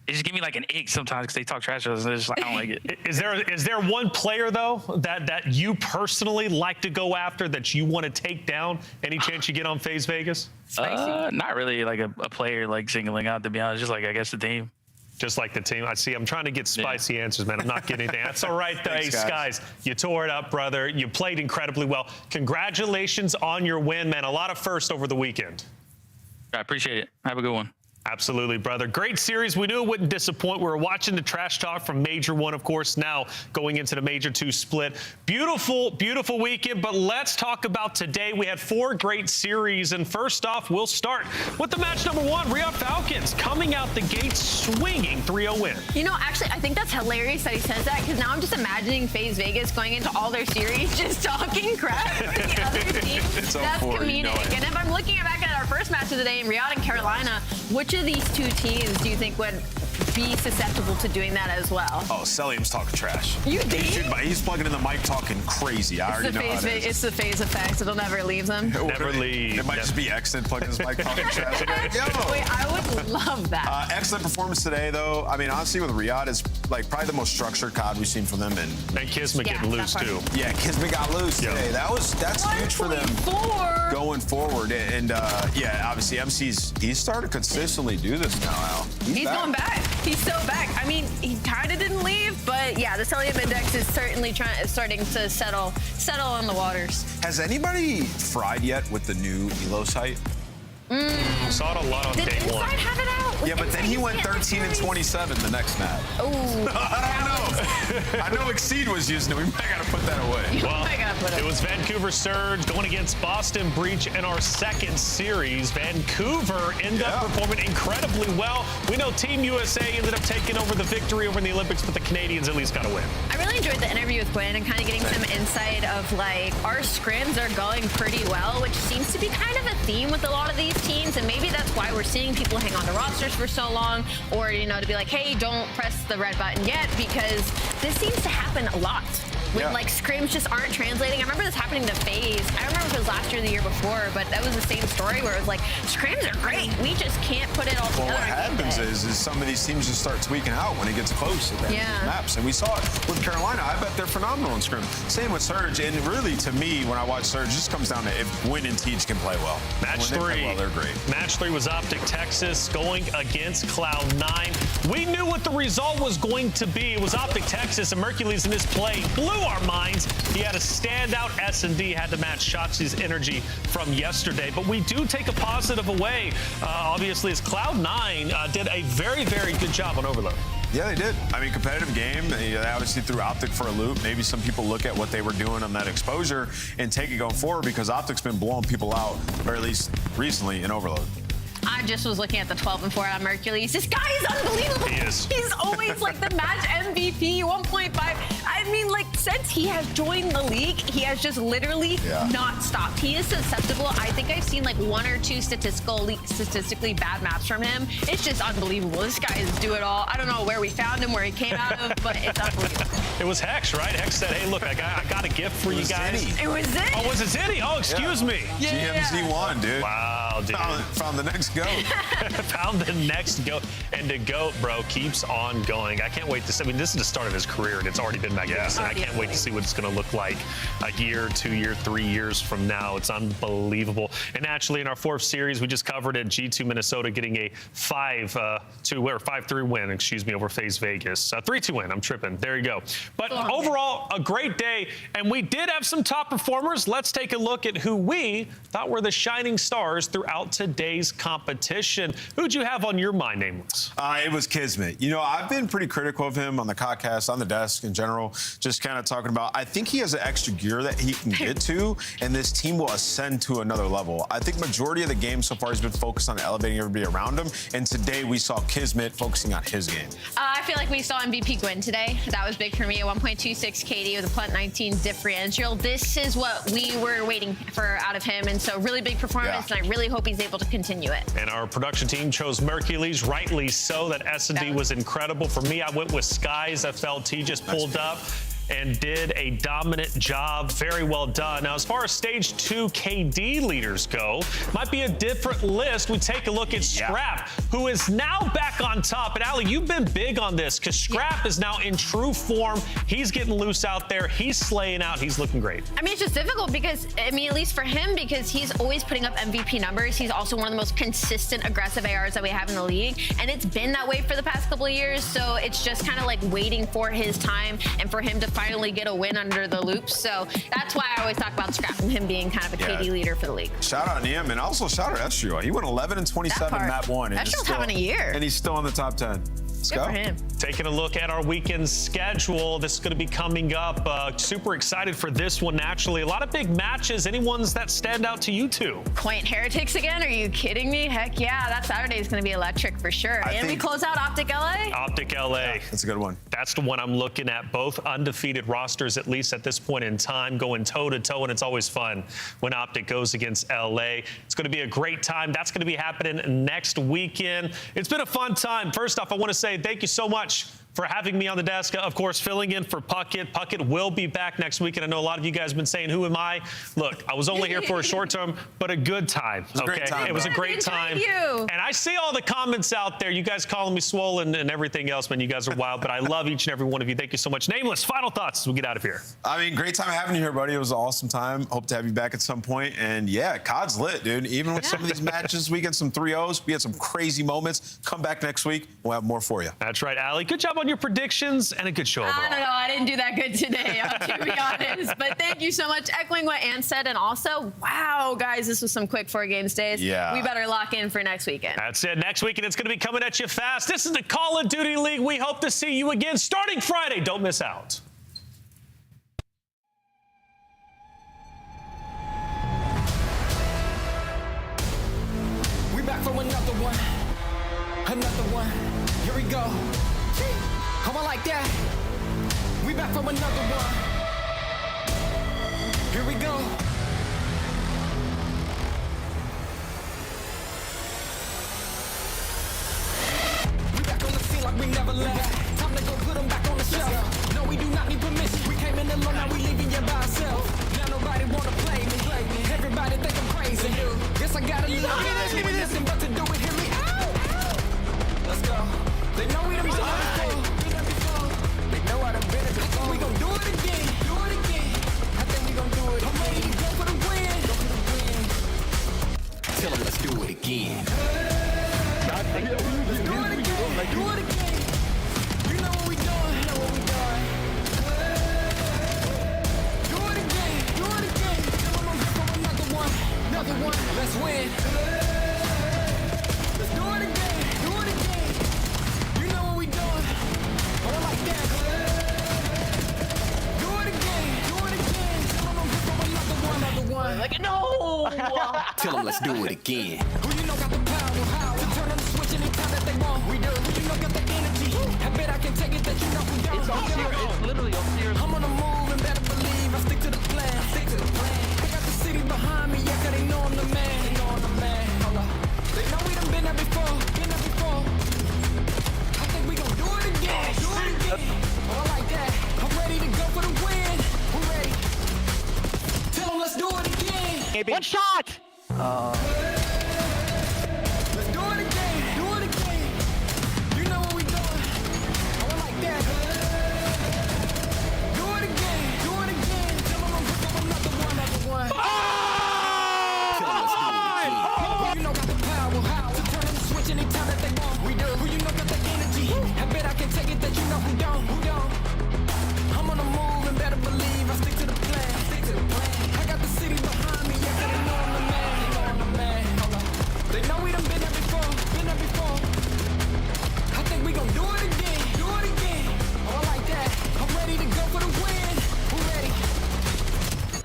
it just give me like an ick sometimes because they talk trash to us, and it's just like, I don't like it. Is there one player though that you personally like to go after, that you want to take down any chance you get on FaZe Vegas? Not really like a player like singling out, to be honest. Just like, I guess, the team. Just like the team. I see. I'm trying to get spicy answers, man. I'm not getting anything. That's all right, though. Hey, Skies, you tore it up, brother. You played incredibly well. Congratulations on your win, man. A lot of first over the weekend. I appreciate it. Have a good one. Absolutely, brother. Great series. We knew it wouldn't disappoint. We were watching the trash talk from Major 1, of course, now going into the Major 2 split. Beautiful, beautiful weekend, but let's talk about today. We had 4 great series, and first off, we'll start with the match number 1. Riyadh Falcons coming out the gate swinging 3-0 win. You know, actually, I think that's hilarious that he says that, because now I'm just imagining FaZe Vegas going into all their series just talking crap to the other team. That's comedic. You know, and if I'm looking back at our first match of the day in Riyadh and Carolina, which of these 2 teams do you think would be susceptible to doing that as well? Oh, Selim's talking trash. You did? He's plugging in the mic talking crazy. I already know how it is. It's the FaZe effect. It'll never leave them. Never leave. It might just be excellent plugging his mic talking trash. Wait, I would love that. Excellent performance today, though. I mean, honestly, with Riyadh, is like probably the most structured COD we've seen from them. And Kismet getting loose, too. Yeah, Kismet got loose today. That's huge for them going forward. And, yeah, obviously, he's started to consistently do this now, Al. He's going back. He's so back. I mean, he kind of didn't leave, but yeah, the Celium Index is certainly starting to settle on the waters. Has anybody fried yet with the new Elo site? Saw it a lot on Did day 1. Inside have it out? Yeah, but then he went 13 and 27 the next map. Oh, I don't know. I know Exceed was using it. We might got to put that away. Well, it was Vancouver Surge going against Boston Breach in our second series. Vancouver ended up performing incredibly well. We know Team USA ended up taking over the victory over in the Olympics, but the Canadians at least got a win. I really enjoyed the interview with Gwen and kind of getting some insight of, like, our scrims are going pretty well, which seems to be kind of a theme with a lot of these teams, and maybe that's why we're seeing people hang on to rosters for so long, or, you know, to be like, hey, don't press the red button yet, because this seems to happen a lot. When, like, scrims just aren't translating. I remember this happening to FaZe. I don't remember if it was last year or the year before, but that was the same story where it was like, scrims are great. We just can't put it all together. Well, what happens is some of these teams just start tweaking out when it gets close to the maps. And we saw it with Carolina. I bet they're phenomenal in scrim. Same with Surge. And really, to me, when I watch Surge, it just comes down to if Win and Teach can play well. Match 3. They're great. Match 3 was Optic Texas going against Cloud9. We knew what the result was going to be. It was Optic Texas, and Mercules in this play blew our minds. He had a standout S&D, had to match Shotzi's energy from yesterday. But we do take a positive away, obviously, as Cloud9 did a very, very good job on Overload. Yeah, they did. I mean, competitive game. They obviously threw Optic for a loop. Maybe some people look at what they were doing on that exposure and take it going forward, because Optic's been blowing people out, or at least recently, in Overload. I just was looking at the 12 and 4 on Mercules. This guy is unbelievable. He is. He's always like the match MVP, 1.5. I mean, like, since he has joined the league, he has just literally not stopped. He is susceptible. I think I've seen like 1 or 2 statistically bad maps from him. It's just unbelievable. This guy is do it all. I don't know where we found him, where he came out of, but it's unbelievable. It was Hex, right? Hex said, hey, look, I got a gift for you guys. It was Zinni. Oh, was it Zinni? Oh, excuse me. GMZ1, dude. Wow, dude. Found the next goat. Found the next goat. And the goat, bro, keeps on going. I can't wait to see. I mean, this is the start of his career, and it's already been magnificent. I can't wait to see what it's going to look like a year, 2 year, 3 years from now. It's unbelievable. And actually, in our 4th series, we just covered it. G2 Minnesota getting a 5-3 win, over FaZe Vegas. 3-2 win. I'm tripping. There you go. But overall, a great day. And we did have some top performers. Let's take a look at who we thought were the shining stars throughout today's competition. Who'd you have on your mind, Nameless? It was Kismet. You know, I've been pretty critical of him on the podcast, on the desk in general, just kind of talking about, I think he has an extra gear that he can get to, and this team will ascend to another level. I think majority of the game so far has been focused on elevating everybody around him, and today we saw Kismet focusing on his game. I feel like we saw MVP Gwen today. That was big for me. A 1.26 KD with a +19 differential. This is what we were waiting for out of him, and so really big performance, and I really hope he's able to continue it. And our production team chose Mercules, rightly so. That S&D was incredible. For me, I went with Skies. FLT just pulled up and did a dominant job. Very well done. Now, as far as stage 2 KD leaders go, might be a different list. We take a look at Scrap, who is now back on top. And Ali, you've been big on this because Scrap is now in true form. He's getting loose out there. He's slaying out. He's looking great. I mean, it's just difficult because, I mean, at least for him, because he's always putting up MVP numbers. He's also one of the most consistent, aggressive ARs that we have in the league. And it's been that way for the past couple of years. So it's just kind of like waiting for his time and for him to finally get a win under the loop. So that's why I always talk about Scrap and him being kind of a KD leader for the league. Shout out Niam, and also shout out Estrio. He went 11 and 27 map 1. Estrio's having a year. And he's still in the top 10. Let's go. For him. Taking a look at our weekend schedule. This is going to be coming up. Super excited for this one, naturally. A lot of big matches. Any ones that stand out to you two? Point Heretics again? Are you kidding me? Heck yeah. That Saturday is going to be electric for sure. And we close out Optic LA. Optic LA. Yeah, that's a good one. That's the one I'm looking at. Both undefeated rosters, at least at this point in time, going toe-to-toe, and it's always fun when Optic goes against LA. It's going to be a great time. That's going to be happening next weekend. It's been a fun time. First off, I want to say thank you so much for having me on the desk. Of course, filling in for Puckett. Puckett will be back next week, and I know a lot of you guys have been saying, who am I? Look, I was only here for a short term, but a good time. It was a great time. It was a great time. And I see all the comments out there. You guys calling me swollen and everything else, man. You guys are wild, but I love each and every one of you. Thank you so much. Nameless, final thoughts as we get out of here. I mean, great time having you here, buddy. It was an awesome time. Hope to have you back at some point. And yeah, COD's lit, dude. Even with some of these matches, we get some 3-0s. We had some crazy moments. Come back next week. We'll have more for you. That's right, Allie. Good job on your predictions and a good show overall. I don't know. I didn't do that good today, to be honest. But thank you so much. Echoing what Ann said. And also, wow, guys, this was some quick 4 games days. Yeah. We better lock in for next weekend. That's it. Next weekend, it's going to be coming at you fast. This is the Call of Duty League. We hope to see you again starting Friday. Don't miss out. We back for another one. Another one. Here we go. How I like that. We back for another one. Here we go. We back on the scene like we never left. Time to go put them back on the shelf. No, we do not need permission. We came in alone, now we leaving you by ourselves. Now nobody wanna play me. Everybody think I'm crazy. Guess I got a little bit. Give me this. But to do it, hear me out. Let's go. They know we done been there before. They know I done been it before. We gon' do it again. Do it again. I think we gon' do it. I'm ready to go for the win. Go for the win. Tell them let's do it again. Let's do it again. Do it again. You know what we doing. You know what we doing. Do it again. Do it again. Tell them I'm here for another one. Another one. Let's win. Let's do it again. Do it again. You know what we doing. Oh, I like that. Do it again. Do it again. Tell them I'm here for another one. Another one. Like, no. Tell them let's do it again. Who you know got the power? How to turn on the switch anytime that they want. We do. Who you know got the energy? I bet I can take it that you know we don't. It's all serious. It's literally all serious. I'm on the move and better believe I stick to the plan. Stick to the plan. I got the city behind me. Yeah, 'cause they know I'm the man. They know I'm the man. Hold up. They know we done been there before. Been there before. I think we gon' do it again. Do it again. Oh, I like that. I'm ready to go for the win. We're ready. Tell them let's do it again. One shot. Let's do it again. Do it again. You know what we doing. Oh, I like that. Do it again. Do it again. Tell them I'm here for another one. Another one. Tell them let's do it again. Who you know got the power? How to turn on the switch anytime that they want. We do. Who you know got the energy? I bet I can take it that you know who don't. Who don't? I'm on the move and better believe I stick to the plan. Stick to the plan. I got the city behind me. Yeah, 'cause they know I'm the man. They know I'm the man. Hold up. They know we done been there before. Been there before. I think we gon' do it again. Do it again. Oh, I like that. I'm ready to go for the win. We're ready.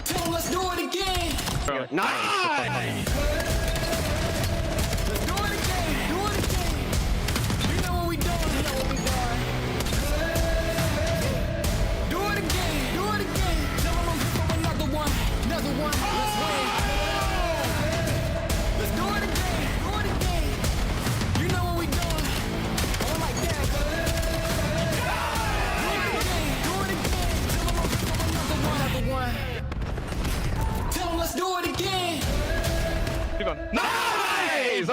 Tell them let's do it again. Nice. Let's do it again. Do it again. You know what we doing. You know what we doing. Do it again. Do it again. Tell them I'm here for another one. Another one. Let's win. Let's do it again. Do it again. You know what we doing. Oh, I like that. Do it again. Do it again. Tell them I'm here for another one. Another one. Tell them let's do it again. Nice!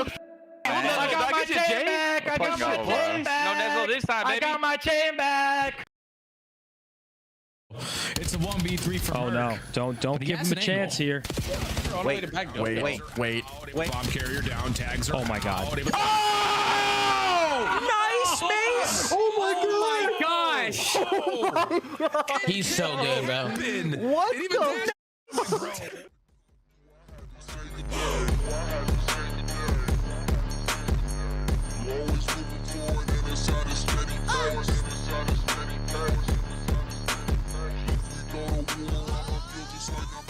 I got my chain back. I got my chain back. No Nezzle this time, baby. I got my chain back. It's a 1v3 for Oh no! Don't give him a chance here. Wait. Bomb carrier down, tags are Oh my God! out. Oh! Nice, Mace! Oh my gosh! He's so good, bro. What the? Just like I'm